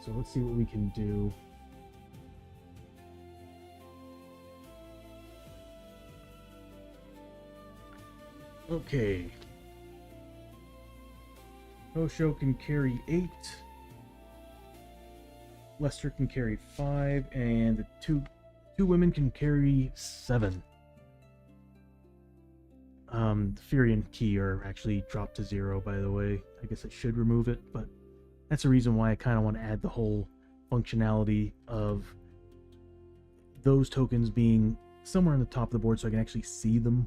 So let's see what we can do. Okay. Hosho can carry 8. Lester can carry 5, and the two women can carry 7. The Fury and Key are actually dropped to 0, by the way. I guess I should remove it, but that's the reason why I kind of want to add the whole functionality of those tokens being somewhere on the top of the board so I can actually see them.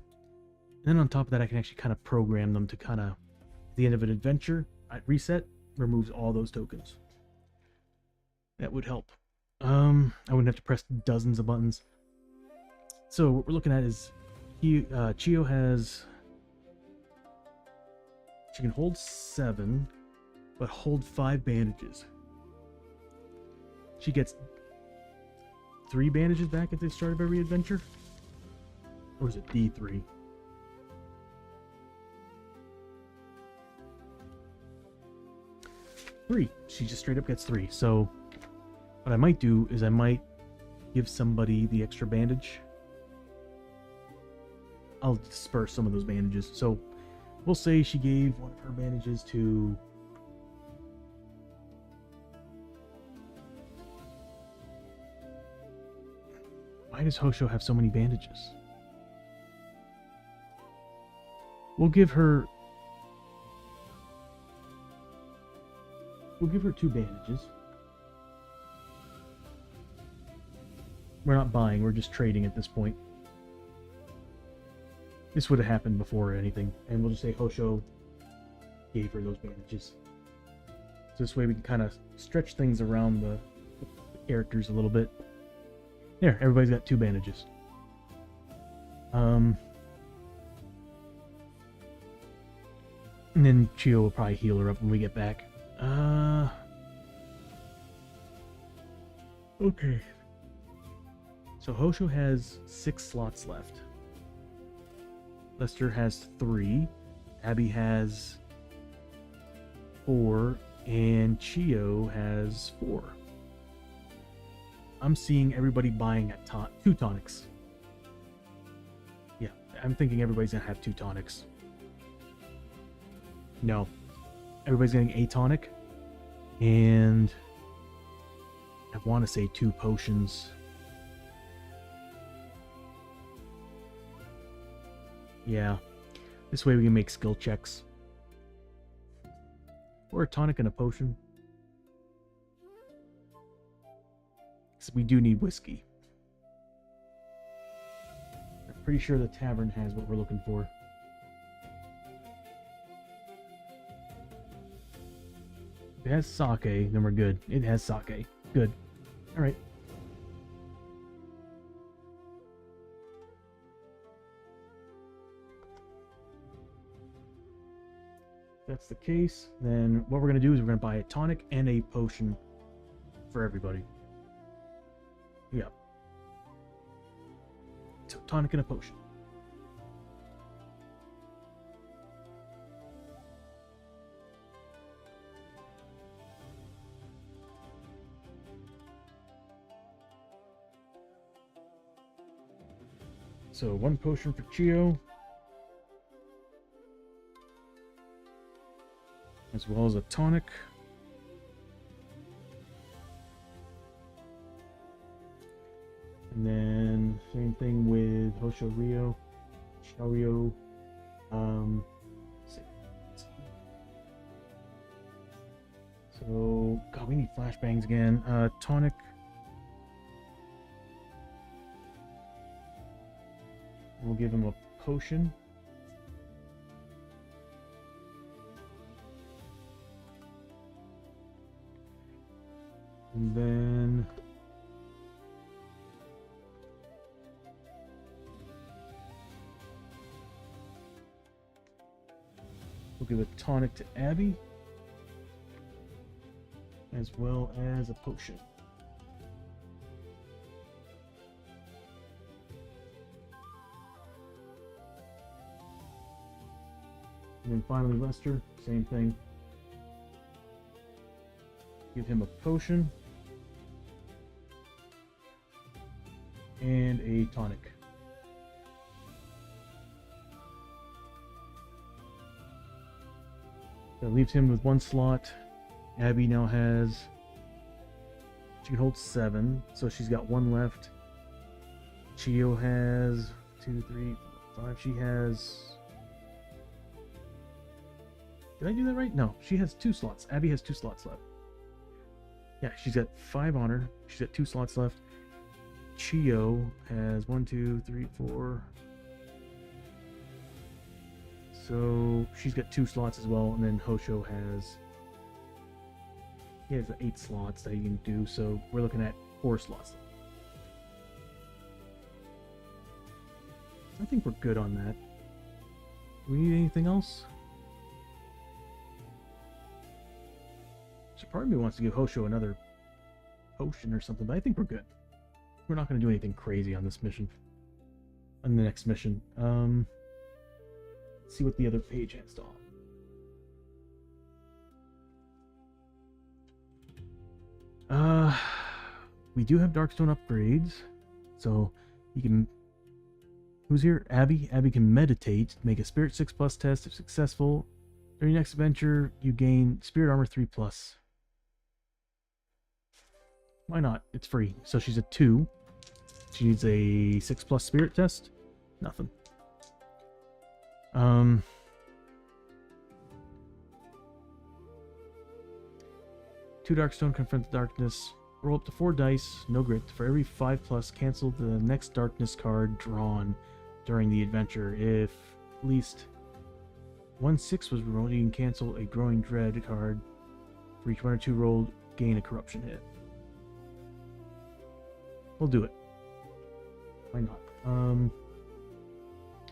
And then on top of that, I can actually kind of program them to kind of, at the end of an adventure, at reset, removes all those tokens. That would help. I wouldn't have to press dozens of buttons. So what we're looking at is Chio has... She can hold 7, but hold 5 bandages. She gets 3 bandages back at the start of every adventure? Or is it D3? Three. She just straight up gets 3. So what I might do is I might give somebody the extra bandage. I'll disperse some of those bandages. So we'll say she gave one of her bandages to... Why does Hosho have so many bandages? We'll give her 2 bandages. We're not buying, we're just trading at this point. This would have happened before anything, and we'll just say Hosho gave her those bandages. So this way we can kind of stretch things around the characters a little bit. There, everybody's got 2 bandages. And then Chio will probably heal her up when we get back. Okay. So Hosho has 6 slots left. Lester has 3. Abby has 4. And Chio has 4. I'm seeing everybody buying at 2 tonics. Yeah, I'm thinking everybody's gonna have 2 tonics. No. Everybody's getting a tonic. And I want to say 2 potions. Yeah. This way we can make skill checks. Or a tonic and a potion. Because we do need whiskey. I'm pretty sure the tavern has what we're looking for. If it has sake, then we're good. It has sake. Good. Alright. If that's the case, then what we're going to do is we're going to buy a tonic and a potion for everybody. Yep. So, tonic and a potion. So 1 potion for Chio, as well as a tonic. And then same thing with Hosho Rio, Shario. So God, we need flashbangs again. Tonic. We'll give him a potion. And then we'll give a tonic to Abby, as well as a potion. And then finally Lester, same thing. Give him a potion. And a tonic. That leaves him with one slot. Abby now has... She can hold 7, so she's got 1 left. Chio has 2, 3, 4, 5. She has... Did I do that right? No, she has 2 slots. Abby has 2 slots left. Yeah, she's got 5 on her. She's got 2 slots left. Chio has 1, 2, 3, 4. So she's got 2 slots as well, and then Hosho has... He has 8 slots that he can do, so we're looking at 4 slots. I think we're good on that. Do we need anything else? So part of me wants to give Hosho another potion or something, but I think we're good. We're not going to do anything crazy on this mission. On the next mission. Let's see what the other page has to offer. We do have Darkstone upgrades, so you can... Who's here? Abby. Abby can meditate, make a Spirit 6+ test if successful. During your next adventure, you gain Spirit Armor 3+. Why not? It's free. So she's a 2. She needs a 6+ Spirit test. Nothing. 2 Darkstone, confront the darkness. Roll up to 4 dice, no grit. For every 5+, cancel the next darkness card drawn during the adventure. If at least 1 6 was rolled, you can cancel a growing dread card. For each 1 or 2 rolled, gain a corruption hit. We'll do it. Why not?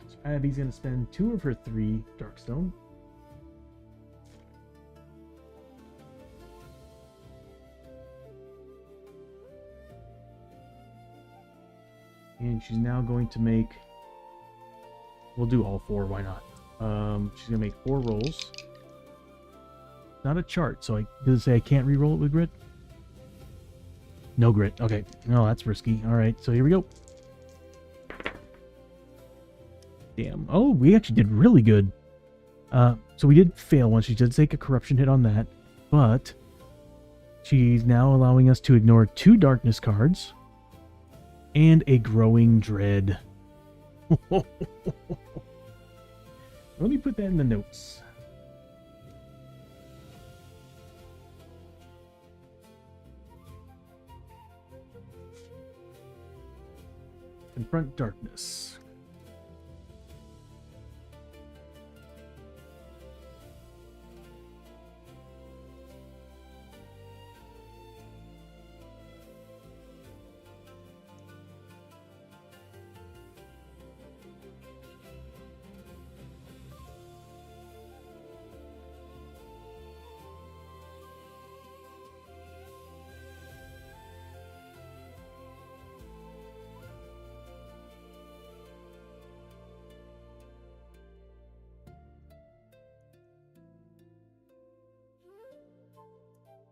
So Abby's gonna spend 2 of her 3 Darkstone. And she's now going to make... We'll do all 4, why not? She's going to make 4 rolls. Not a chart, so does it say I can't re-roll it with grit? No grit. Okay. No, that's risky. Alright, so here we go. Damn. Oh, we actually did really good. So we did fail once. She did take a corruption hit on that. But she's now allowing us to ignore 2 darkness cards. And a growing dread. Let me put that in the notes. Confront darkness.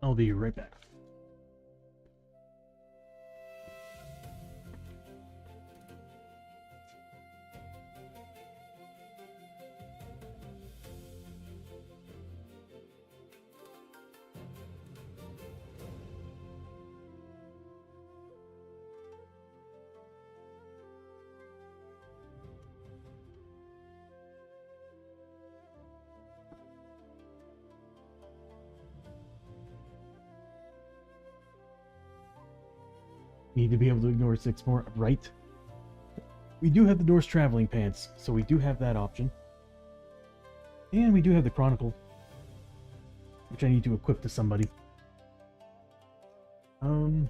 I'll be right back. Need to be able to ignore 6 more, right? We do have the Norse traveling pants, so we do have that option. And we do have the Chronicle, which I need to equip to somebody. Is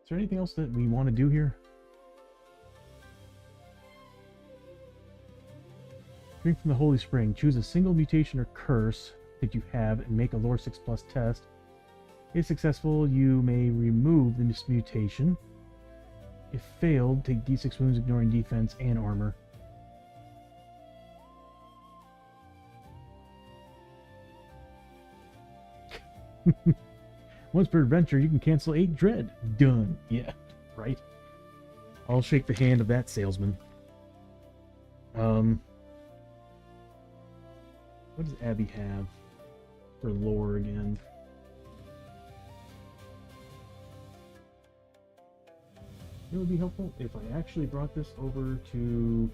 there anything else that we want to do here? Drink from the Holy Spring. Choose a single mutation or curse that you have and make a lore 6+ test. If successful, you may remove this mutation If failed, take d6 wounds, ignoring defense and armor. Once per adventure, you can cancel 8 dread. Done. Yeah, right. I'll shake the hand of that salesman. What does Abby have for lore again? It would be helpful if I actually brought this over to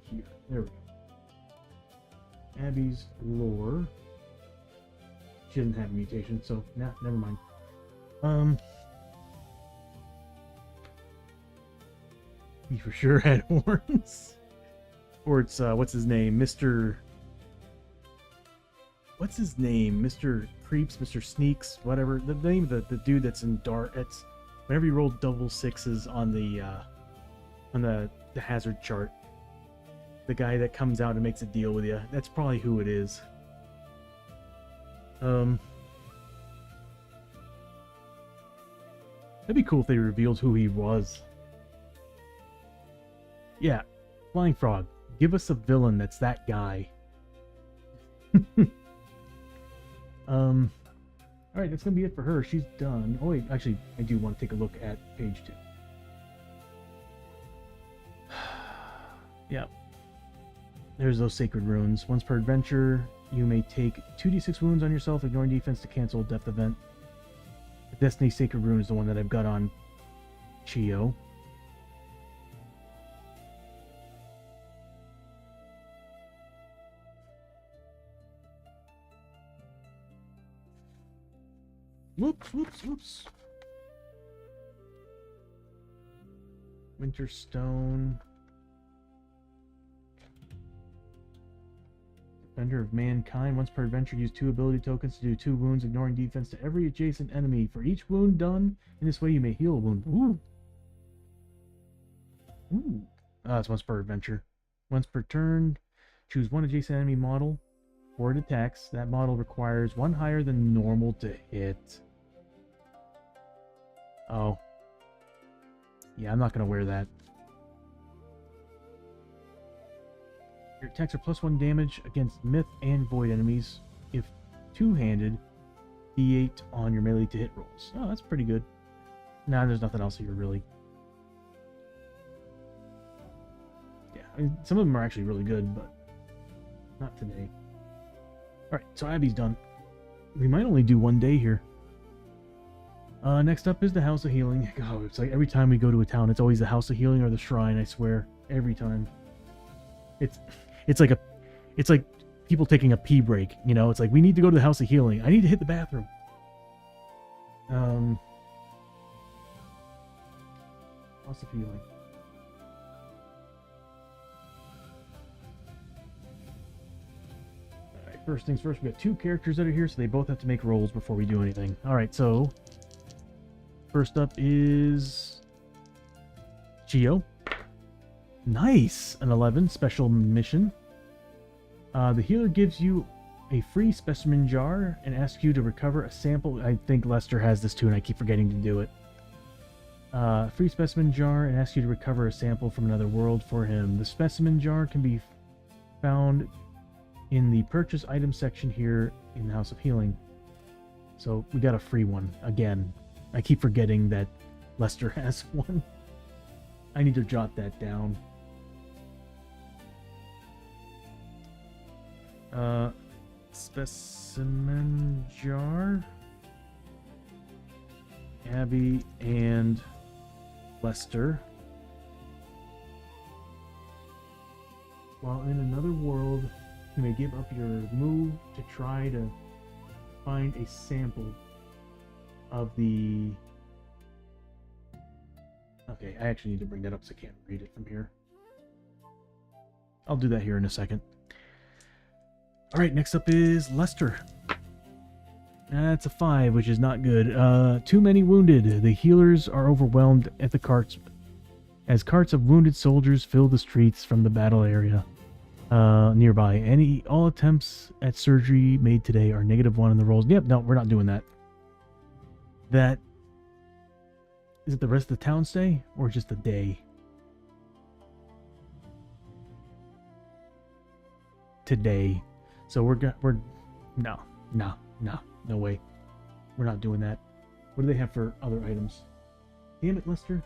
here. There we go. Abby's lore. She doesn't have a mutation, so nah, never mind. He for sure had horns. Or it's what's his name? What's his name? Mr. Creeps, Mr. Sneaks, whatever. The name of the dude that's in dark. It's whenever you roll double sixes on the hazard chart. The guy that comes out and makes a deal with you. That's probably who it is. That'd be cool if they revealed who he was. Yeah, Flying Frog. Give us a villain that's that guy. Alright, that's gonna be it for her. She's done. Oh wait, actually, I do want to take a look at page 2. Yeah. There's those sacred runes. Once per adventure, you may take 2d6 wounds on yourself, ignoring defense to cancel a death event. The Destiny Sacred Rune is the one that I've got on Chio. Whoops. Winterstone. Defender of Mankind. Once per adventure, use 2 ability tokens to do 2 wounds, ignoring defense to every adjacent enemy. For each wound done, in this way you may heal a wound. Ooh. That's once per adventure. Once per turn, choose 1 adjacent enemy model. For it attacks, that model requires 1 higher than normal to hit. Oh. Yeah, I'm not going to wear that. Your attacks are +1 damage against myth and void enemies. If two-handed, d8 on your melee to hit rolls. Oh, that's pretty good. Nah, there's nothing else here, really. Yeah, I mean, some of them are actually really good, but not today. Alright, so Abby's done. We might only do 1 day here. Next up is the House of Healing. God, it's like every time we go to a town, it's always the House of Healing or the Shrine, I swear. Every time. It's like people taking a pee break, you know? It's like, we need to go to the House of Healing. I need to hit the bathroom. House of Healing. Alright, first things first, we got 2 characters that are here, so they both have to make rolls before we do anything. Alright, so first up is Chio. Nice! An 11, special mission. The healer gives you a free specimen jar and asks you to recover a sample. I think Lester has this too, and I keep forgetting to do it. Free specimen jar and asks you to recover a sample from another world for him. The specimen jar can be found in the purchase item section here in the House of Healing. So we got a free one. Again, I keep forgetting that Lester has one. I need to jot that down. Specimen jar. Abby and Lester. While in another world, you may give up your move to try to find a sample of the... Okay, I actually need to bring that up so I can't read it from here. I'll do that here in a second. Alright, next up is Lester. That's a 5, which is not good. Too many wounded. The healers are overwhelmed at the carts, as carts of wounded soldiers fill the streets from the battle area nearby. All attempts at surgery made today are -1 on the rolls. Yep, no, we're not doing that. Is it the rest of the town stay or just a day? Today. So we're no way. We're not doing that. What do they have for other items? Damn it, Lester.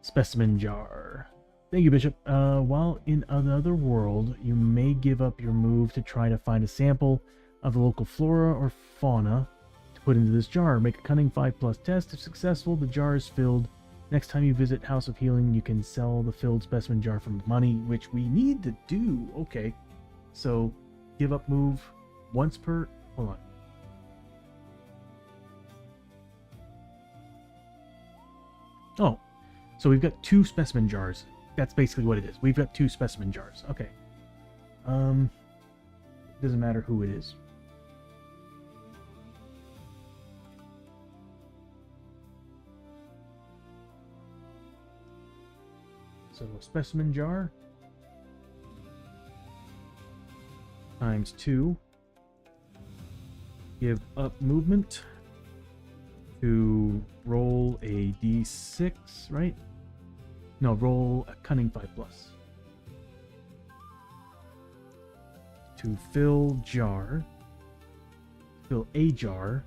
Specimen jar. Thank you, Bishop. While in another world, you may give up your move to try to find a sample of the local flora or fauna to put into this jar. Make a cunning 5+ test. If successful, the jar is filled. Next time you visit House of Healing, you can sell the filled specimen jar for money, which we need to do. Okay. So, give up move once per... Hold on. Oh. So we've got 2 specimen jars. That's basically what it is. We've got 2 specimen jars. Okay. Doesn't matter who it is. So a specimen jar times 2. Give up movement to roll a d6, right? No, roll a cunning 5+. To fill jar. Fill a jar.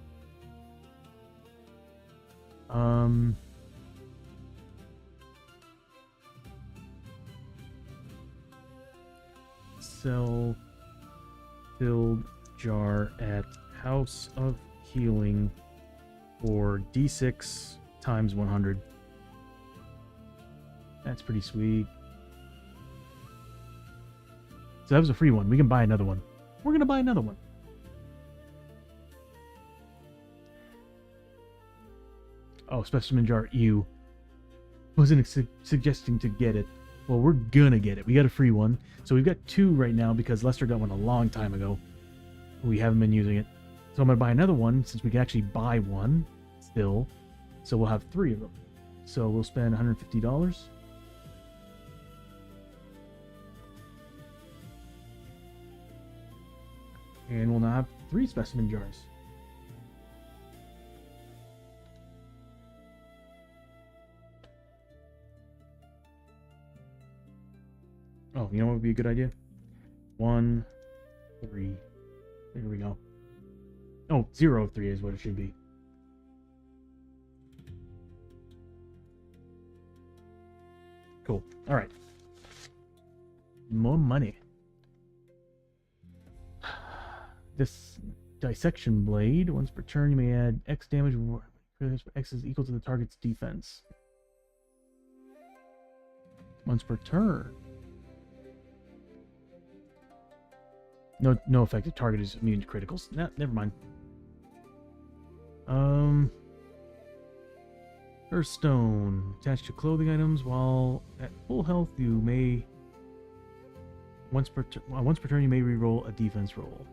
Sell filled jar at House of Healing for d6 times 100. That's pretty sweet. So that was a free one. We can buy another one. We're going to buy another one. Oh, specimen jar ew. Wasn't suggesting to get it. Well, we're gonna get it. We got a free one. So we've got 2 right now because Lester got one a long time ago. We haven't been using it. So I'm gonna buy another one since we can actually buy one still. So we'll have 3 of them. So we'll spend $150. And we'll now have 3 specimen jars. Oh, you know what would be a good idea? 1, 3. There we go. Oh, 0, 3 is what it should be. Cool. Alright. More money. This dissection blade, once per turn, you may add X damage. X is equal to the target's defense. Once per turn. No affected target is immune to criticals. Nah, never mind. Earthstone. Attached to clothing items. While at full health, you may... Once per turn, you may reroll a defense roll.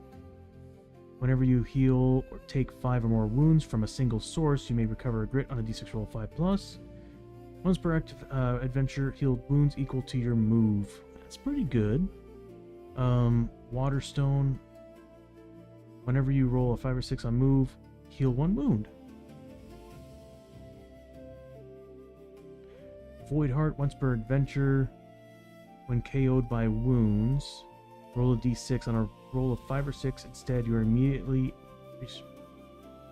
Whenever you heal or take 5 or more wounds from a single source, you may recover a grit on a d6 roll 5+. Once per active adventure, healed wounds equal to your move. That's pretty good. Waterstone. Whenever you roll a 5 or 6 on move, heal 1 wound. Void Heart. Once per adventure, when KO'd by wounds, roll a d6. On a roll of 5 or 6, instead, you are immediately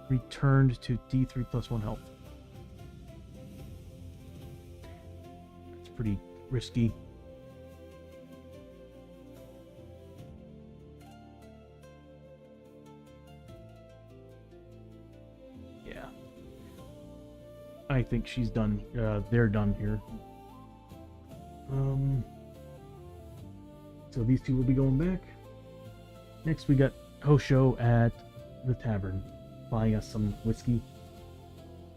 returned to d3 plus 1 health. That's pretty risky. Yeah. I think she's done. They're done here. So these 2 will be going back. Next, we got Hosho at the tavern, buying us some whiskey.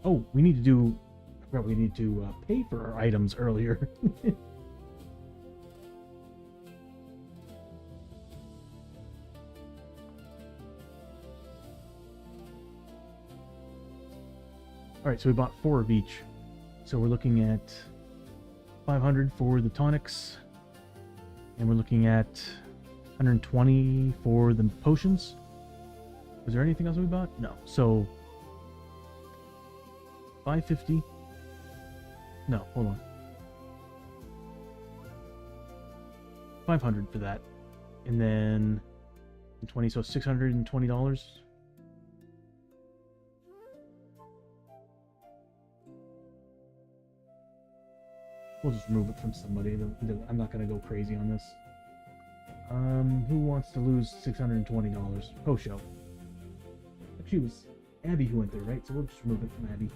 Oh, we need to do... I forgot we need to pay for our items earlier. Alright, so we bought 4 of each. So we're looking at 500 for the tonics. And we're looking at 120 for the potions. Was there anything else we bought? No. So 550. No, hold on. 500 for that. And then 20, so $620. We'll just remove it from somebody. I'm not gonna go crazy on this. Who wants to lose $620? Hosho. Actually, it was Abby who went there, right? So we'll just remove it from Abby.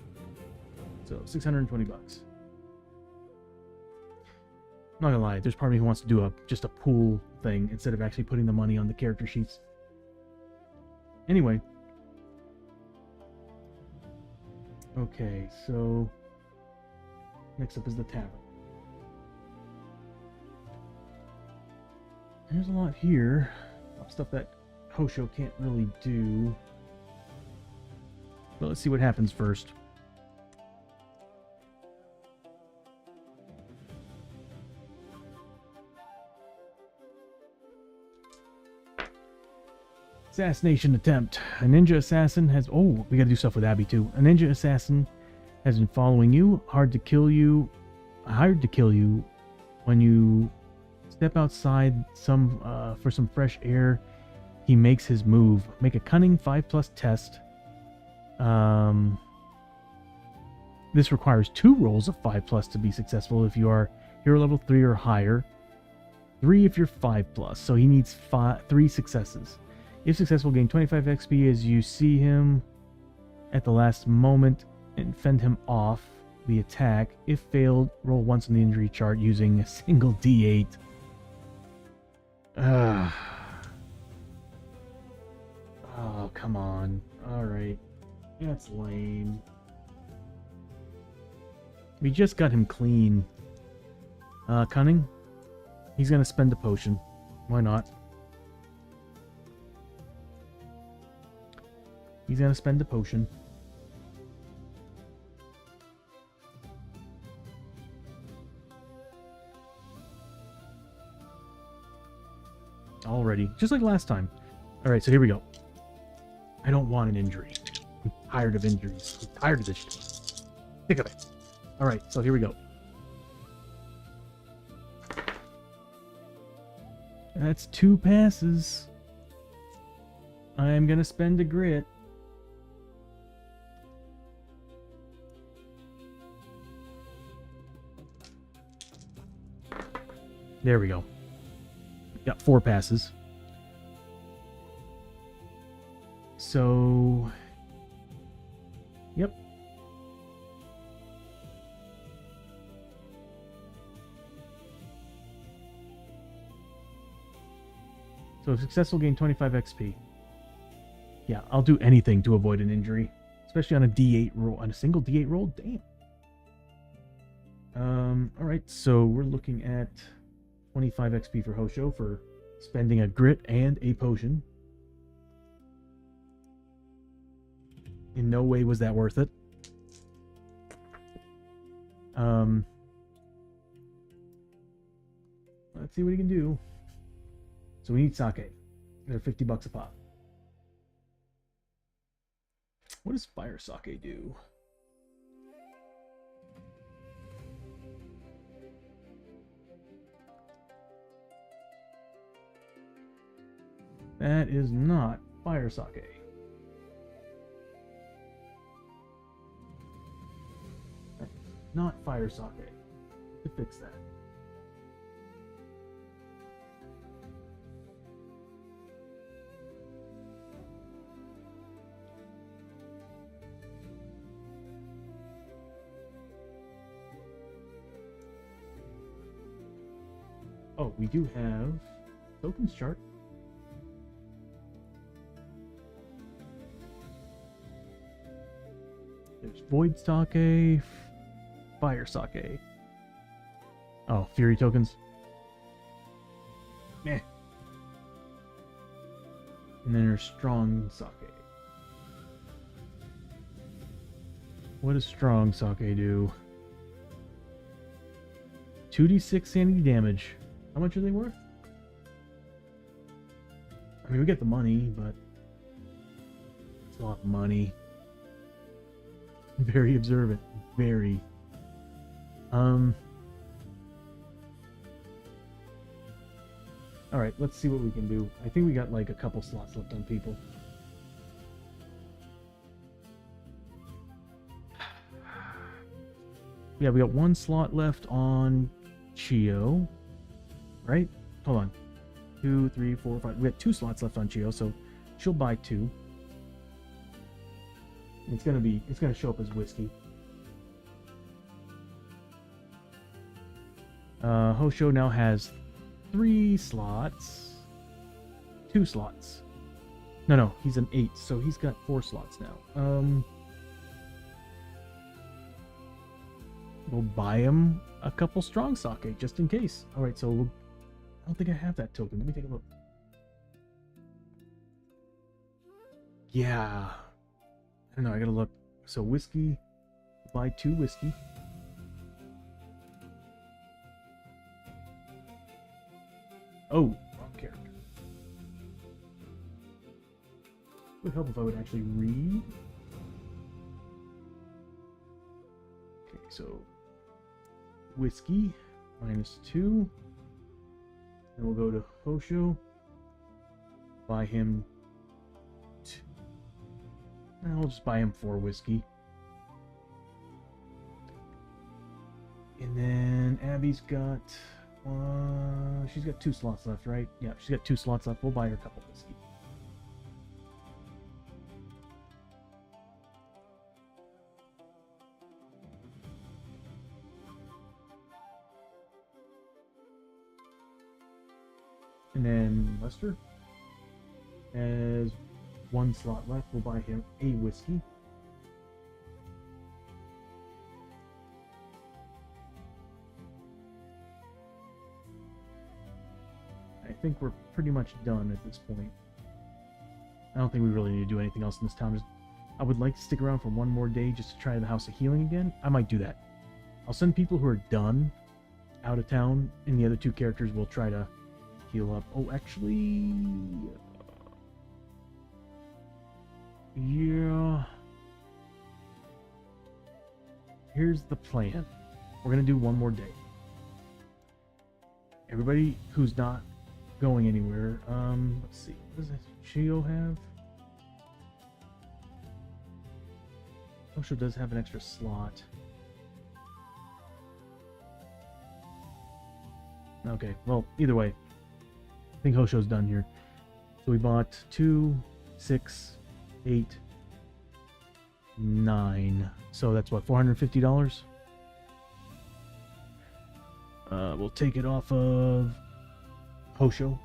So $620. Not gonna lie, there's part of me who wants to do just a pool thing instead of actually putting the money on the character sheets. Anyway. Okay, so next up is the tavern. There's a lot here. Stuff that Hosho can't really do. But let's see what happens first. Assassination attempt. A ninja assassin has... Oh, we gotta do stuff with Abby too. A ninja assassin has been following you. Hired to kill you when you step outside for some fresh air. He makes his move. Make a cunning 5+ test. This requires 2 rolls of 5+ to be successful if you are hero level 3 or higher. 3 if you're 5+. So he needs 3 successes. If successful, gain 25 XP as you see him at the last moment and fend him off the attack. If failed, roll once on the injury chart using a single D8. Oh, come on. Alright. That's lame. We just got him clean. Cunning? He's gonna spend a potion. Why not? He's gonna spend a potion. Already. Just like last time. Alright, so here we go. I don't want an injury. I'm tired of injuries. I'm tired of this shit. Sick of it. Alright, so here we go. That's 2 passes. I'm gonna spend a grit. There we go. Got 4 passes. So... Yep. So successful, gain 25 XP. Yeah, I'll do anything to avoid an injury. Especially on a D8 roll. On a single D8 roll? Damn. Alright, so we're looking at 25 XP for Hosho for spending a grit and a potion. In no way was that worth it. Let's see what he can do. So we need sake. They're $50 a pop. What does fire sake do? That is not fire sake. Not fire sake. To fix that. Oh, we do have tokens chart. There's void sake, fire sake. Oh, fury tokens. Meh. And then there's strong sake. What does strong sake do? 2d6 sanity damage. How much are they worth? I mean, we get the money, but Swap money. Very observant. Very. Alright, let's see what we can do. I think we got like a couple slots left on people. Yeah, we got one slot left on Chio. Right? Hold on. 2, 3, 4, 5. We got 2 slots left on Chio, so she'll buy 2. It's gonna show up as whiskey. Hosho now has 3 slots. 2 slots. No, he's an 8, so he's got 4 slots now. We'll buy him a couple strong sake just in case. Alright, so I don't think I have that token. Let me take a look. Yeah. I don't know, I gotta look. So whiskey, buy 2 whiskey. Oh, wrong character. It would help if I would actually read. Okay, so whiskey -2. And we'll go to Hosho. Buy him. I'll just buy him 4 whiskey. And then Abby's got. She's got 2 slots left, right? Yeah, she's got 2 slots left. We'll buy her a couple whiskey. And then Lester has 1 slot left. We'll buy him a whiskey. I think we're pretty much done at this point. I don't think we really need to do anything else in this town. I would like to stick around for one more day just to try the House of Healing again. I might do that. I'll send people who are done out of town, and the other 2 characters will try to heal up. Oh, actually... yeah. Here's the plan. We're gonna do one more day. Everybody who's not going anywhere, let's see. What does Chio have? Hosho does have an extra slot. Okay, well, either way. I think Hosho's done here. So we bought 2, 6, 8, 9. So that's what, $450? We'll take it off of Hosho.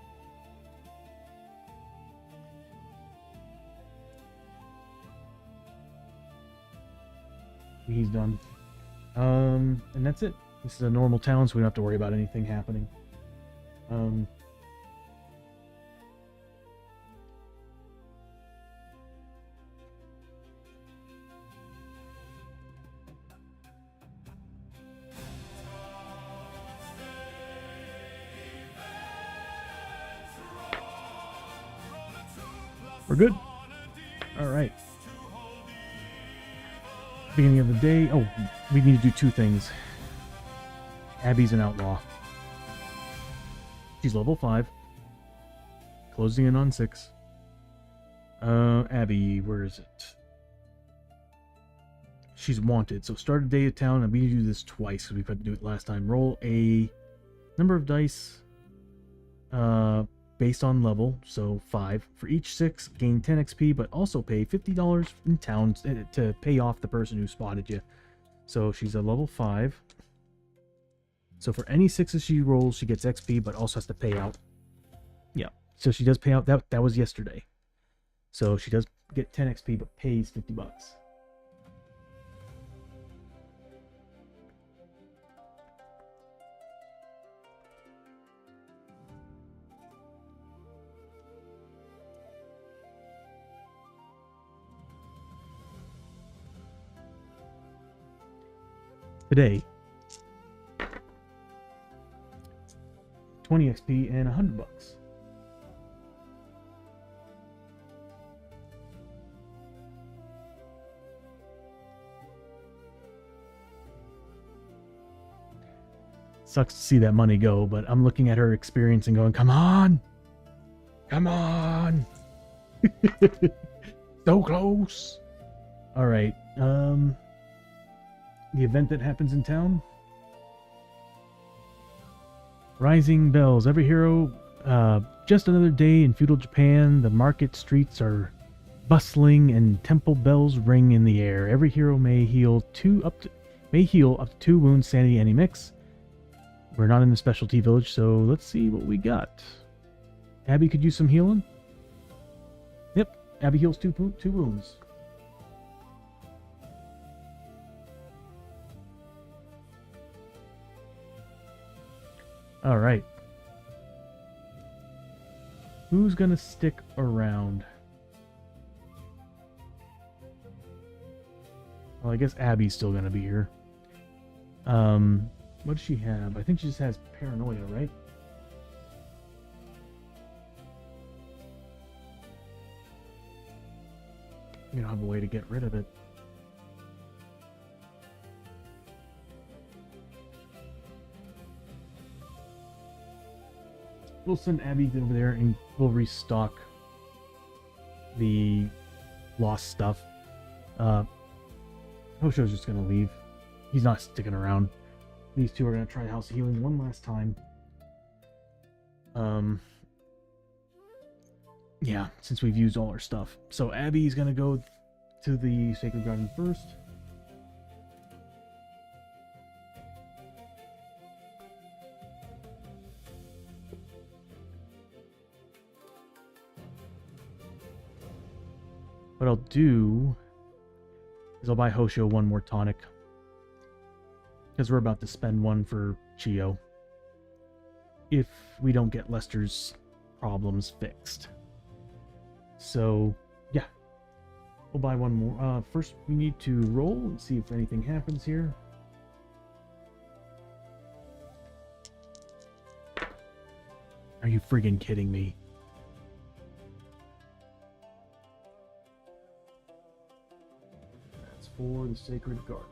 He's done. And that's it. This is a normal town, so we don't have to worry about anything happening. We're good. All right. Beginning of the day. Oh, we need to do 2 things. Abby's an outlaw. She's level 5. Closing in on 6. Abby, where is it? She's wanted. So start a day of town, and we need to do this twice because we've had to do it last time. Roll a number of dice based on level, so 5. For each 6, gain 10 XP, but also pay $50 in town to pay off the person who spotted you. So she's a level 5. So for any 6s she rolls, she gets XP, but also has to pay out. Yeah, so she does pay out. That was yesterday. So she does get 10 XP, but pays $50. Today, 20 XP and $100. Sucks to see that money go, but I'm looking at her experience and going, come on! Come on! So close! Alright, the event that happens in town? Rising bells. Every hero, just another day in feudal Japan. The market streets are bustling and temple bells ring in the air. Every hero may heal up to 2 wounds sanity any mix. We're not in the specialty village, so let's see what we got. Abby could use some healing. Yep, Abby heals 2 wounds. All right. Who's gonna stick around? Well, I guess Abby's still gonna be here. What does she have? I think she just has paranoia, right? You don't have a way to get rid of it. We'll send Abby over there and we'll restock the lost stuff. Hosho's just gonna leave. He's not sticking around. These two are gonna try house healing one last time. Yeah, since we've used all our stuff. So Abby's gonna go to the Sacred Garden first. What I'll do is I'll buy Hosho one more tonic. Because we're about to spend one for Chio. If we don't get Lester's problems fixed. So, yeah. We'll buy one more. First, we need to roll and see if anything happens here. Are you friggin' kidding me? That's for the Sacred Garden.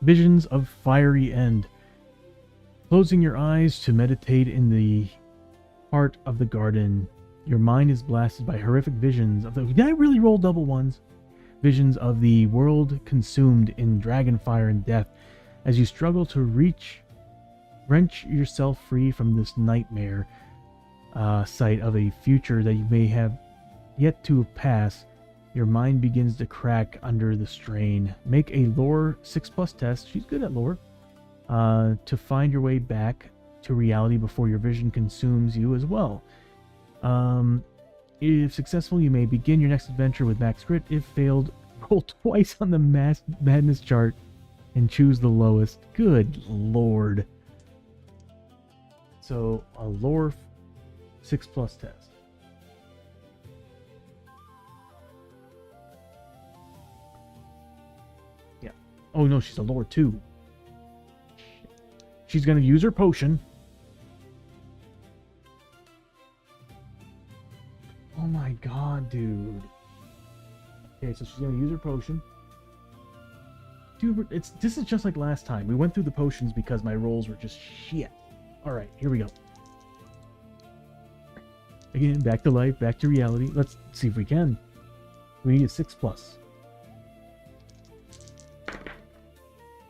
Visions of Fiery End. Closing your eyes to meditate in the heart of the garden, your mind is blasted by horrific visions of the... Did I really roll double ones? Visions of the world consumed in dragon fire and death as you struggle to wrench yourself free from this nightmare sight of a future that you may have yet to pass. Your mind begins to crack under the strain. Make a lore 6+ test. She's good at lore. To find your way back to reality before your vision consumes you as well. If successful, you may begin your next adventure with max grit. If failed, roll twice on the madness chart and choose the lowest. Good lord. So, a lore 6+ test. Oh no, she's a lore 2. She's gonna use her potion. Oh my god, dude. Okay, so she's gonna use her potion. Dude, this is just like last time. We went through the potions because my rolls were just shit. Alright, here we go. Again, back to life, back to reality. Let's see if we can. We need a 6+.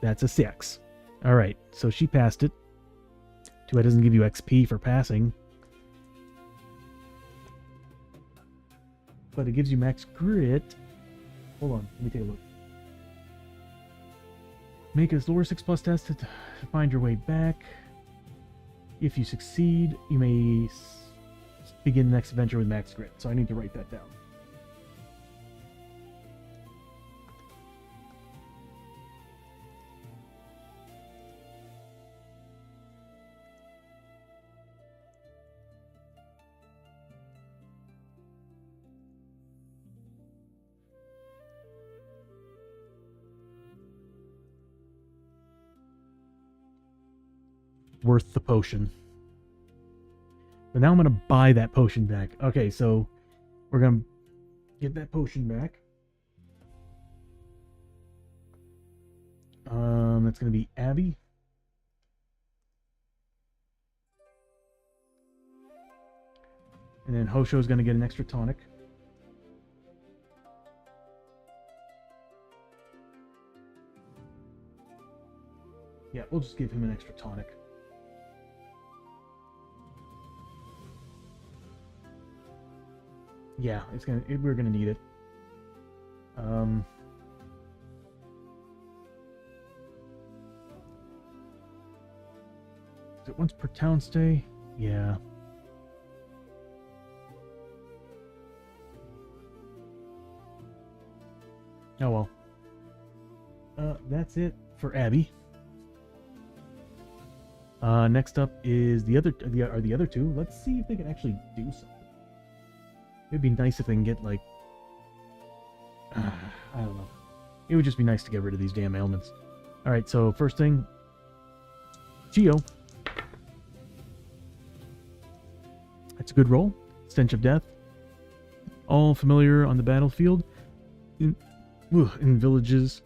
That's a 6. Alright, so she passed it. Too bad it doesn't give you XP for passing. But it gives you max grit. Hold on, let me take a look. Make a lower 6+ test to find your way back. If you succeed, you may begin the next adventure with max grit. So I need to write that down. Worth the potion. But now I'm gonna buy that potion back. Okay, so we're gonna get that potion back. That's going to be Abby. And then Hosho's going to get an extra tonic. Yeah, we'll just give him an extra tonic. Yeah, we're gonna need it. Is it once per town stay? Yeah. Oh well. That's it for Abby. Next up is the other two. Let's see if they can actually do something. It'd be nice if they can get like, I don't know. It would just be nice to get rid of these damn ailments. All right, so first thing, Chio. That's a good roll. Stench of Death. All familiar on the battlefield. In villages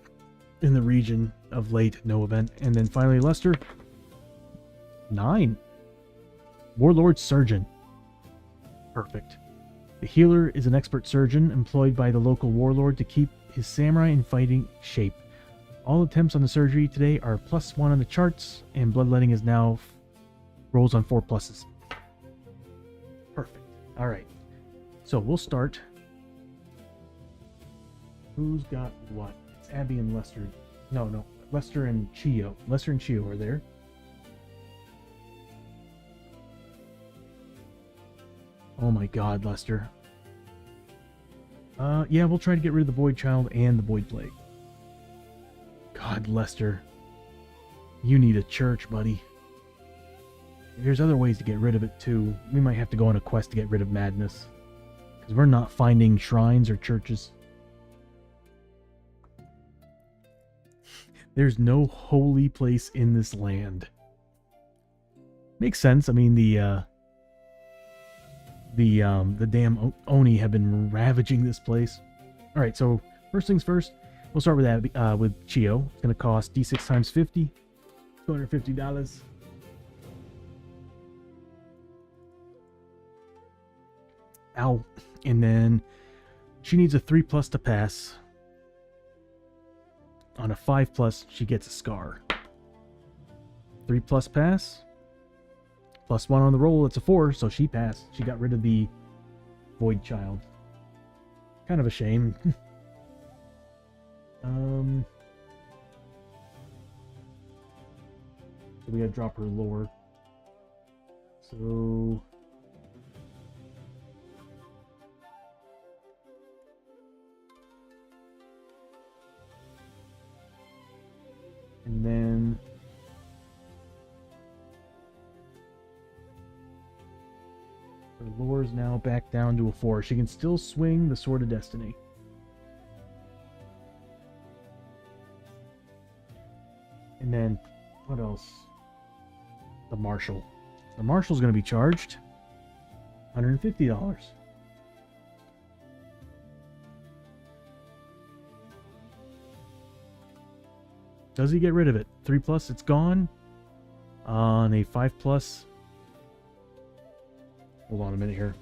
in the region of late, no event. And then finally Lester. 9. Warlord Surgeon. Perfect. The healer is an expert surgeon employed by the local warlord to keep his samurai in fighting shape. All attempts on the surgery today are +1 on the charts, and bloodletting is now rolls on 4 pluses. Perfect. Alright. So we'll start. Who's got what? It's Abby and Lester. No. Lester and Chio. Lester and Chio are there. Oh my god, Lester. Yeah, we'll try to get rid of the Void Child and the Void Plague. God, Lester. You need a church, buddy. There's other ways to get rid of it, too. We might have to go on a quest to get rid of madness. Because we're not finding shrines or churches. There's no holy place in this land. Makes sense. I mean, the damn Oni have been ravaging this place. All right, so first things first, we'll start with Abby, with Chio. It's gonna cost D6 times 50, $250. Ow! And then she needs a 3+ to pass. On a 5+, she gets a scar. 3+ pass. +1 on the roll, it's a 4, so she passed. She got rid of the Void Child. Kind of a shame. So we gotta drop her lore. So... and then... her lore is now back down to a 4. She can still swing the Sword of Destiny. And then, what else? The Marshal. The Marshal's going to be charged $150. Does he get rid of it? 3+, it's gone. On a 5+. Hold on a minute here.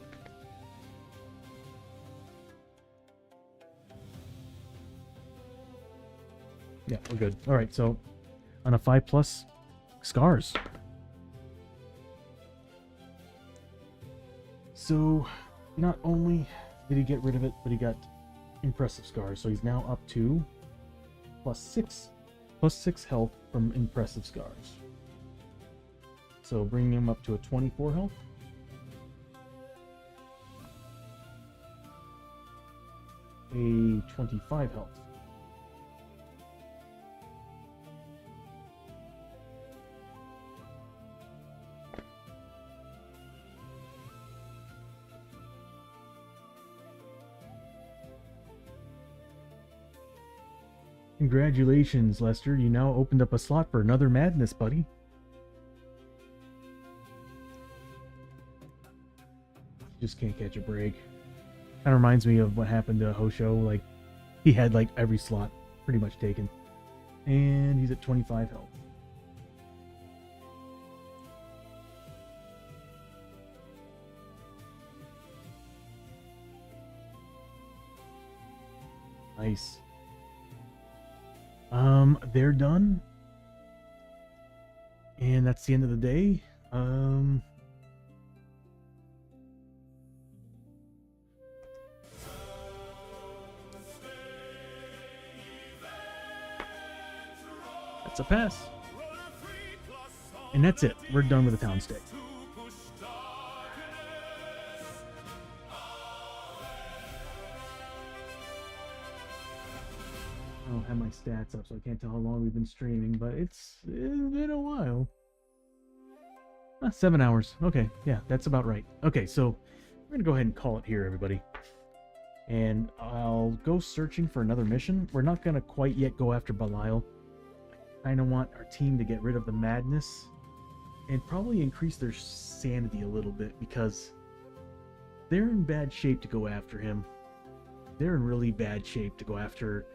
Yeah, we're good. All right, so on a 5+, scars. So not only did he get rid of it, but he got impressive scars. So he's now up to +6 health from impressive scars. So bringing him up to a 24 health. A 25 health. Congratulations, Lester. You now opened up a slot for another madness, buddy. Just can't catch a break. Kind of reminds me of what happened to Hosho. Like, he had like every slot pretty much taken. And he's at 25 health. Nice. They're done. And that's the end of the day. That's a pass. And that's it. We're done with the town stay. I don't have my stats up, so I can't tell how long we've been streaming, but it's been a while. 7 hours. Okay, yeah, that's about right. Okay, so we're gonna go ahead and call it here, everybody. And I'll go searching for another mission. We're not gonna quite yet go after Belial. I kind of want our team to get rid of the madness and probably increase their sanity a little bit, because they're in bad shape to go after him. They're in really bad shape to go after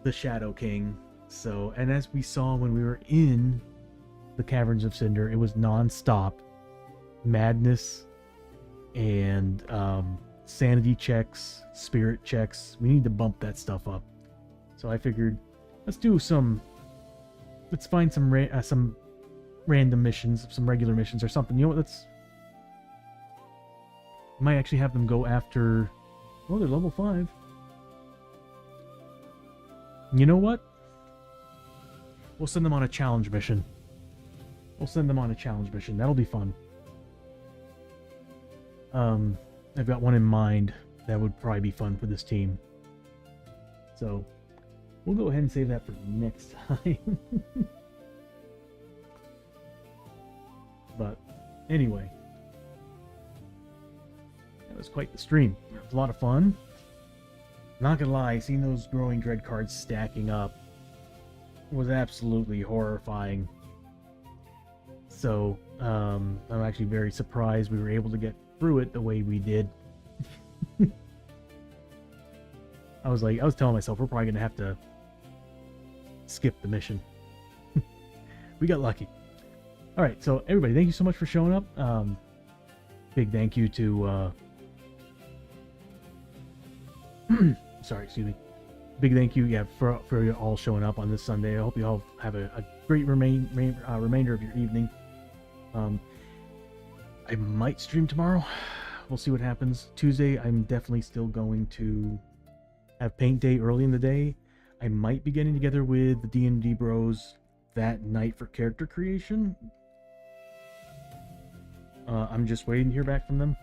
the Shadow King. So, and as we saw when we were in the Caverns of Cinder, it was non-stop madness and sanity checks, spirit checks. We need to bump that stuff up. So I figured, let's find some random missions, some regular missions or something. You know what? Might actually have them go after. Oh, they're level 5. You know what? We'll send them on a challenge mission. That'll be fun. I've got one in mind that would probably be fun for this team. So, we'll go ahead and save that for next time. But, anyway. That was quite the stream. It was a lot of fun. Not gonna lie, seeing those growing dread cards stacking up was absolutely horrifying. So, I'm actually very surprised we were able to get through it the way we did. I was telling myself, we're probably gonna have to skip the mission. We got lucky. Alright, so everybody, thank you so much for showing up. Big thank you to sorry, excuse me. Big thank you, for you all showing up on this Sunday. I hope you all have a great remainder of your evening. I might stream tomorrow. We'll see what happens. Tuesday, I'm definitely still going to have paint day early in the day. I might be getting together with the D&D bros that night for character creation. I'm just waiting to hear back from them.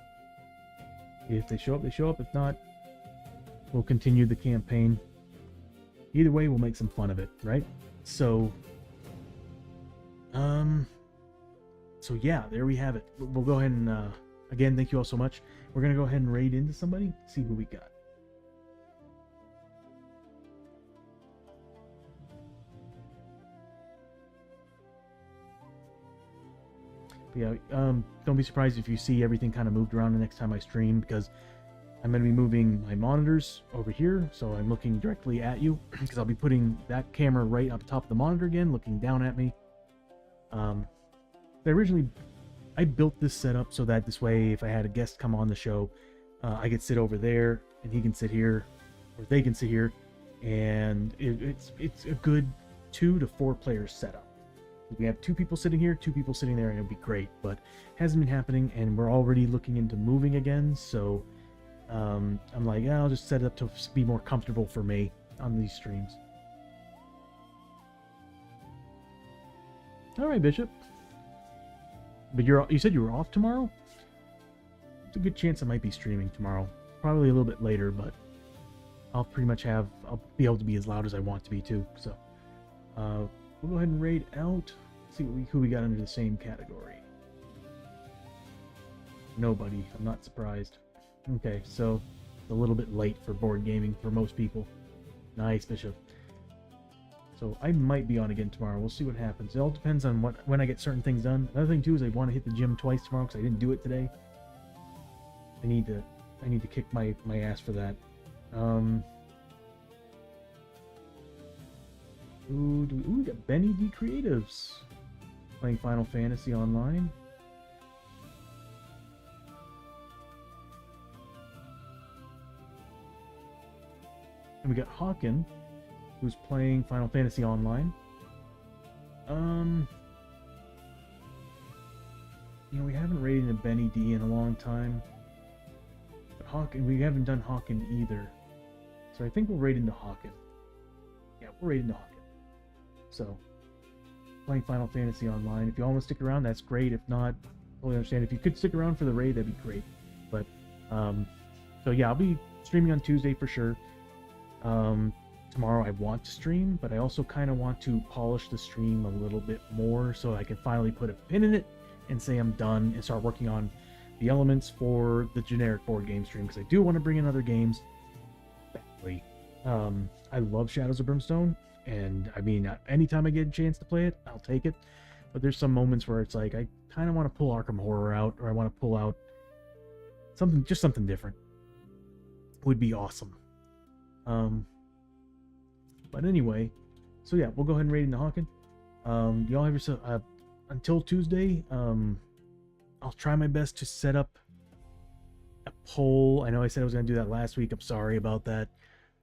If they show up, they show up. If not, we'll continue the campaign. Either way, we'll make some fun of it, right? So yeah, there we have it. We'll go ahead and, again, thank you all so much. We're going to go ahead and raid into somebody, see who we got. But yeah, don't be surprised if you see everything kind of moved around the next time I stream, because I'm going to be moving my monitors over here, so I'm looking directly at you, because I'll be putting that camera right up top of the monitor again, looking down at me. I built this setup so that this way, if I had a guest come on the show, I could sit over there, and he can sit here, or they can sit here, and it's a good 2 to 4 player setup. We have 2 people sitting here, 2 people sitting there, and it'd be great, but it hasn't been happening, and we're already looking into moving again, so I'm like, yeah, I'll just set it up to be more comfortable for me on these streams. All right, Bishop. But you said you were off tomorrow? It's a good chance I might be streaming tomorrow. Probably a little bit later, but I'll be able to be as loud as I want to be too. So we'll go ahead and raid out. See who we got under the same category. Nobody. I'm not surprised. Okay, so it's a little bit late for board gaming for most people. Nice, Bishop. So I might be on again tomorrow. We'll see what happens. It all depends on when I get certain things done. Another thing too is I want to hit the gym twice tomorrow because I didn't do it today. I need to kick my ass for that. Ooh, we got Benny D Creatives playing Final Fantasy Online. And we got Hawken, who's playing Final Fantasy Online. We haven't raided a Benny D in a long time. But Hawken, we haven't done Hawken either. So I think we'll raid into Hawken. Yeah, we'll raid into Hawken. So, playing Final Fantasy Online. If you all want to stick around, that's great. If not, totally understand. If you could stick around for the raid, that'd be great. But, so yeah, I'll be streaming on Tuesday for sure. Tomorrow I want to stream, but I also kind of want to polish the stream a little bit more so I can finally put a pin in it and say I'm done and start working on the elements for the generic board game stream, because I do want to bring in other games badly. I love Shadows of Brimstone, and I mean, anytime I get a chance to play it, I'll take it. But there's some moments where it's like I kind of want to pull Arkham Horror out, or I want to pull out something different. Would be awesome. But anyway, so yeah, we'll go ahead and raid into Hawken. Y'all have yourself until Tuesday. I'll try my best to set up a poll. I know I said I was going to do that last week. I'm sorry about that.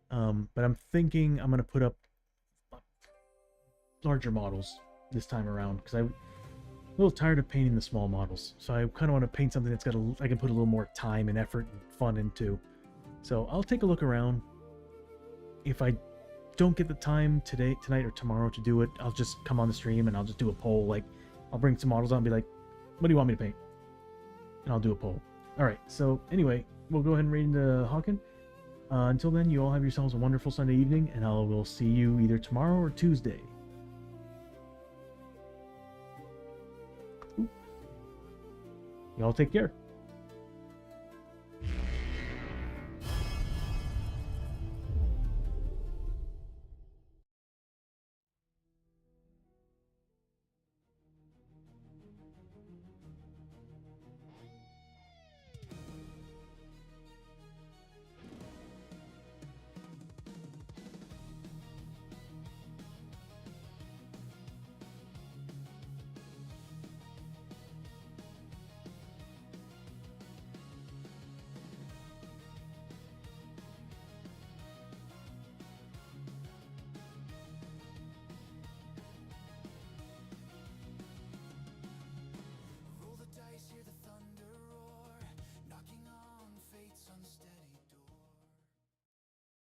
But I'm thinking I'm going to put up larger models this time around, because I'm a little tired of painting the small models. So I kind of want to paint something that's I can put a little more time and effort and fun into. So I'll take a look around. If I don't get the time tonight or tomorrow to do it, I'll just come on the stream and I'll just do a poll. Like, I'll bring some models out and be like, what do you want me to paint? And I'll do a poll. Alright, so anyway, we'll go ahead and raid into Hawken. Until then, you all have yourselves a wonderful Sunday evening, and I will see you either tomorrow or Tuesday. Y'all take care.